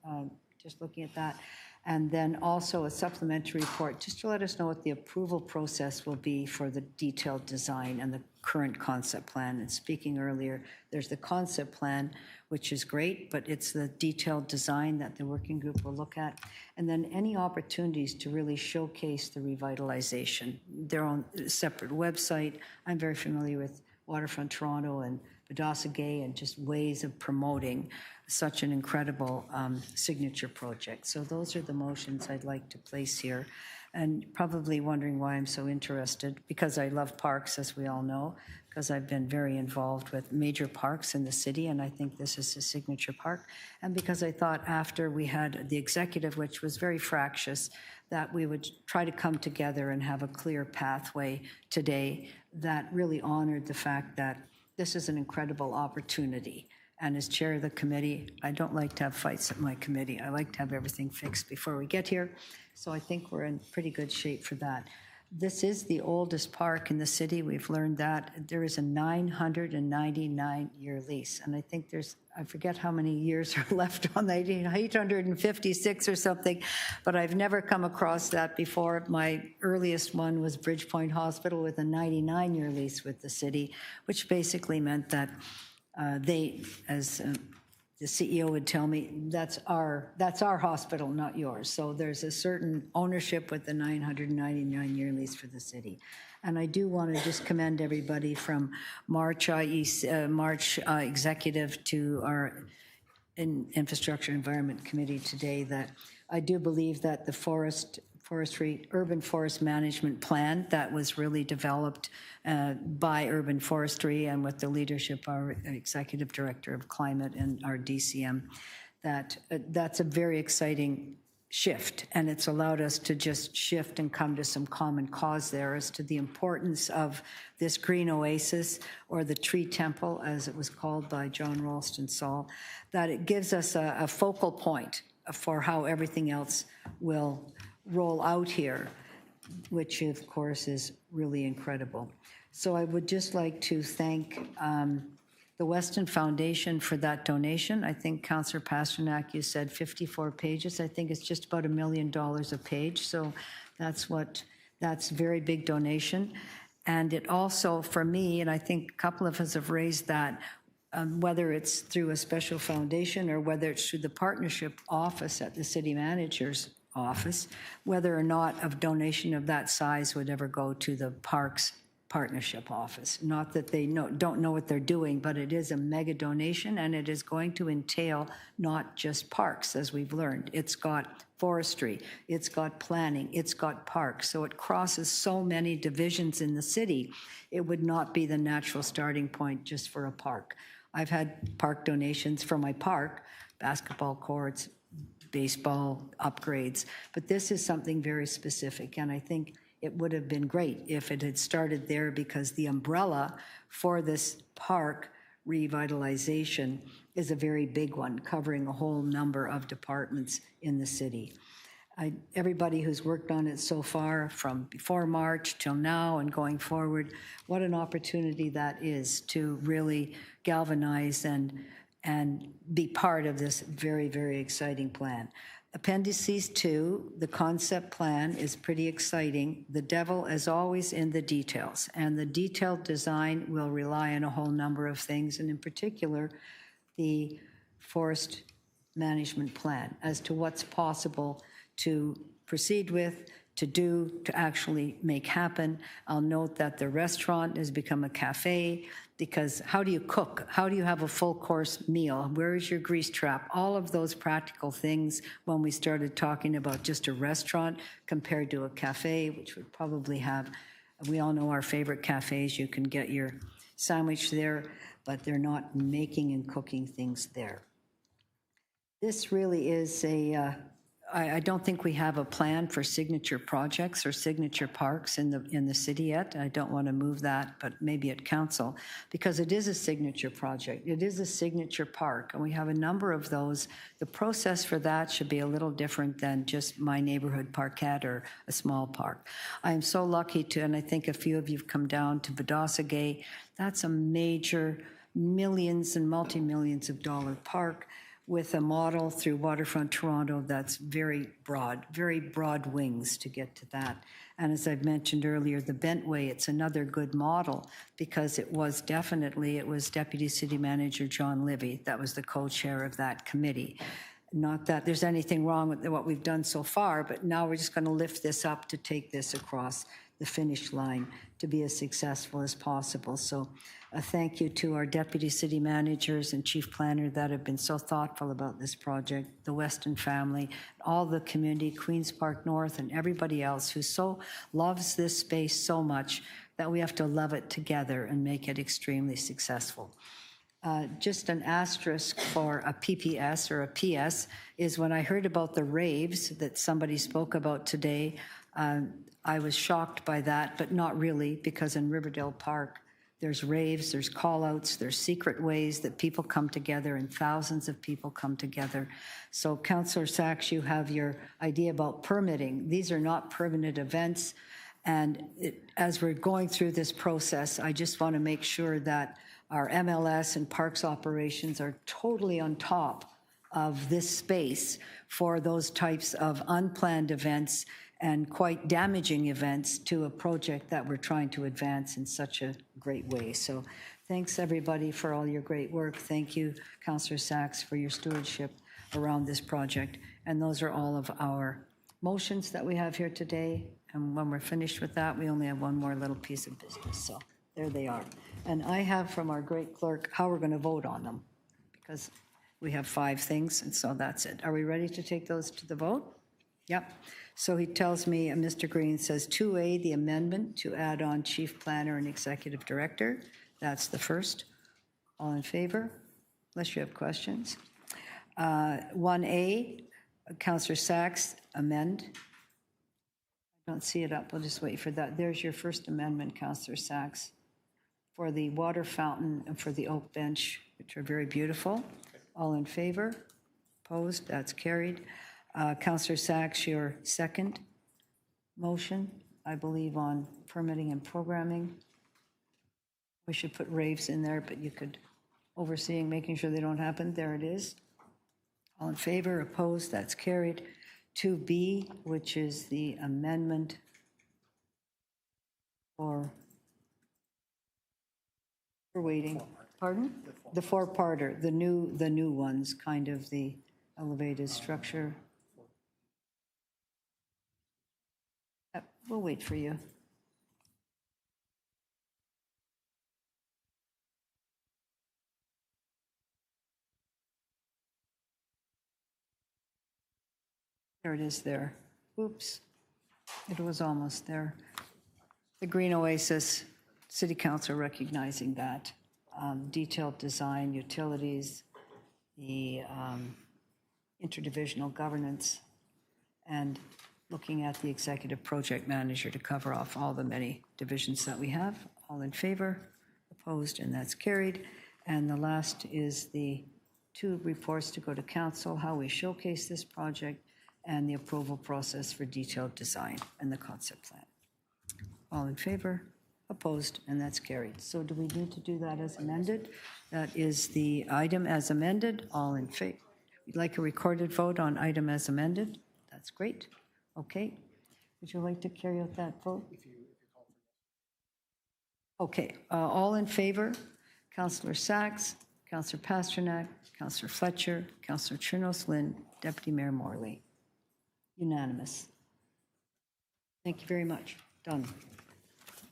A: just looking at that. And then also a supplementary report, just to let us know what the approval process will be for the detailed design and the current concept plan. And speaking earlier, there's the concept plan, which is great, but it's the detailed design that the working group will look at. And then any opportunities to really showcase the revitalization. They're on a separate website. I'm very familiar with Waterfront Toronto and Badossa Gay, and just ways of promoting such an incredible signature project. So those are the motions I'd like to place here. And probably wondering why I'm so interested, because I love parks, as we all know, because I've been very involved with major parks in the city, and I think this is a signature park. And because I thought after we had the executive, which was very fractious, that we would try to come together and have a clear pathway today that really honored the fact that this is an incredible opportunity. And as chair of the committee, I don't like to have fights at my committee. I like to have everything fixed before we get here. So I think we're in pretty good shape for that. This is the oldest park in the city. We've learned that. There is a 999-year lease. And I think there's, I forget how many years are left on that, 856 or something, but I've never come across that before. My earliest one was Bridgepoint Hospital with a 99-year lease with the city, which basically meant that they, as the CEO would tell me, that's our hospital, not yours. So there's a certain ownership with the 999-year lease for the city. And I do want to just commend everybody from March executive to our Infrastructure Environment Committee today, that I do believe that the urban forest management plan that was really developed by Urban Forestry and with the leadership of our Executive Director of Climate and our DCM, that's a very exciting shift, and it's allowed us to just shift and come to some common cause there as to the importance of this green oasis, or the tree temple as it was called by John Ralston Saul, that it gives us a focal point for how everything else will roll out here, which of course is really incredible. So I would just like to thank the Weston Foundation for that donation. I think Councillor Pasternak, you said 54 pages. I think it's just about $1 million a page. So that's a very big donation. And it also, for me, and I think a couple of us have raised that, whether it's through a special foundation or whether it's through the partnership office at the city manager's office, whether or not a donation of that size would ever go to the Parks Partnership Office. Not that they don't know what they're doing, but it is a mega donation, and it is going to entail not just parks, as we've learned. It's got forestry, it's got planning, it's got parks. So it crosses so many divisions in the city. It would not be the natural starting point just for a park. I've had park donations for my park, basketball courts, baseball upgrades, but this is something very specific, and I think it would have been great if it had started there, because the umbrella for this park revitalization is a very big one, covering a whole number of departments in the city. Everybody who's worked on it so far, from before March till now and going forward, what an opportunity that is to really galvanize and be part of this very, very exciting plan. Appendices 2, the concept plan, is pretty exciting. The devil is always in the details, and the detailed design will rely on a whole number of things, and in particular, the forest management plan as to what's possible to proceed with, to do, to actually make happen. I'll note that the restaurant has become a cafe, because how do you cook? How do you have a full course meal? Where is your grease trap? All of those practical things when we started talking about just a restaurant compared to a cafe, which would probably have, we all know our favorite cafes, you can get your sandwich there, but they're not making and cooking things there. This really is I don't think we have a plan for signature projects or signature parks in the city yet. I don't want to move that, but maybe at council, because it is a signature project. It is a signature park, and we have a number of those. The process for that should be a little different than just my neighborhood parkette or a small park. I am so lucky to, and I think a few of you have come down to Badosagay. That's a major millions and multi-millions of dollar park, with a model through Waterfront Toronto that's very broad wings to get to that. And as I've mentioned earlier, the Bentway, it's another good model, because it was Deputy City Manager John Livy that was the co-chair of that committee. Not that there's anything wrong with what we've done so far, but now we're just going to lift this up to take this across the finish line to be as successful as possible. So a thank you to our deputy city managers and chief planner that have been so thoughtful about this project, the Weston family, all the community, Queen's Park North, and everybody else who so loves this space so much that we have to love it together and make it extremely successful. Just an asterisk for a PPS or a PS is when I heard about the raves that somebody spoke about today, I was shocked by that, but not really, because in Riverdale Park, there's raves, there's call-outs, there's secret ways that people come together, and thousands of people come together. So, Councillor Sachs, you have your idea about permitting. These are not permanent events, and as we're going through this process, I just want to make sure that our MLS and parks operations are totally on top of this space for those types of unplanned events and quite damaging events to a project that we're trying to advance in such a great way. So Thanks, everybody, for all your great work. Thank you, Councillor Sachs, for your stewardship around this project. And those are all of our motions that we have here today. And when we're finished with that, we only have one more little piece of business. So there they are. And I have from our great clerk how we're going to vote on them, because we have 5 things, and so that's it. Are we ready to take those to the vote? Yep. So he tells me, Mr. Green says 2A, the amendment to add on chief planner and executive director. That's the first. All in favor? Unless you have questions. 1A, Councillor Sachs, amend. I don't see it up. We'll just wait for that. There's your first amendment, Councillor Sachs, for the water fountain and for the oak bench, which are very beautiful. All in favor? Opposed? That's carried. Councillor Sachs, your second motion, I believe, on permitting and programming. We should put raves in there, but you could overseeing, making sure they don't happen. There it is. All in favor? Opposed? That's carried. 2B, which is the amendment for, we're waiting. Pardon? The four-parter, the new ones, kind of the elevated structure. We'll wait for you. There it is there. Oops. It was almost there. The Green Oasis, City Council recognizing that. Detailed design, utilities, the interdivisional governance, and looking at the executive project manager to cover off all the many divisions that we have. All in favor? Opposed? And that's carried. And the last is the 2 reports to go to council, how we showcase this project, and the approval process for detailed design and the concept plan. All in favor? Opposed? And that's carried. So do we need to do that as amended? That is the item as amended. All in favor? We'd like a recorded vote on item as amended. That's great. Okay. Would you like to carry out that vote? Okay. All in favor? Councillor Sachs, Councillor Pasternak, Councillor Fletcher, Councillor Chernos-Lynn, Deputy Mayor Morley. Unanimous. Thank you very much. Done.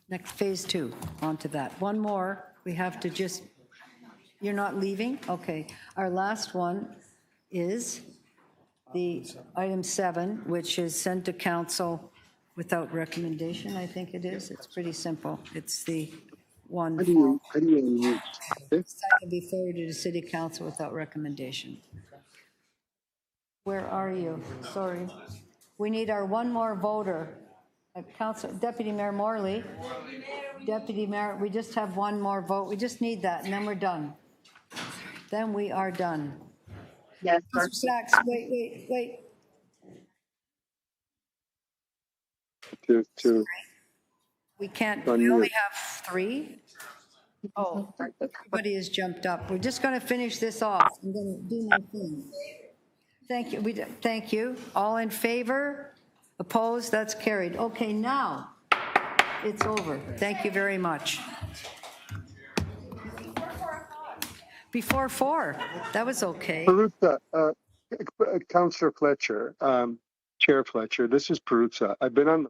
A: Next, phase 2, on to that. One more, we have to just, you're not leaving? Okay. Our last one is the item 7, which is sent to council without recommendation, I think it is. It's pretty simple. It's the one that can be forwarded to City Council without recommendation. Where are you? Sorry. We need our one more voter. Council, Deputy Mayor Morley. Deputy Mayor, we just have one more vote. We just need that, and then we're done. Then we are done.
L: Yes.
A: Mr. Sachs, wait.
L: Two.
A: We can't, we only have 3. Oh, everybody has jumped up. We're just going to finish this off. I'm going to do my thing. Thank you. Thank you. All in favor? Opposed? That's carried. Okay, now it's over. Thank you very much. Before 4. That was okay.
L: Peruzza, Councillor Fletcher, Chair Fletcher, this is Peruzza. I've been on the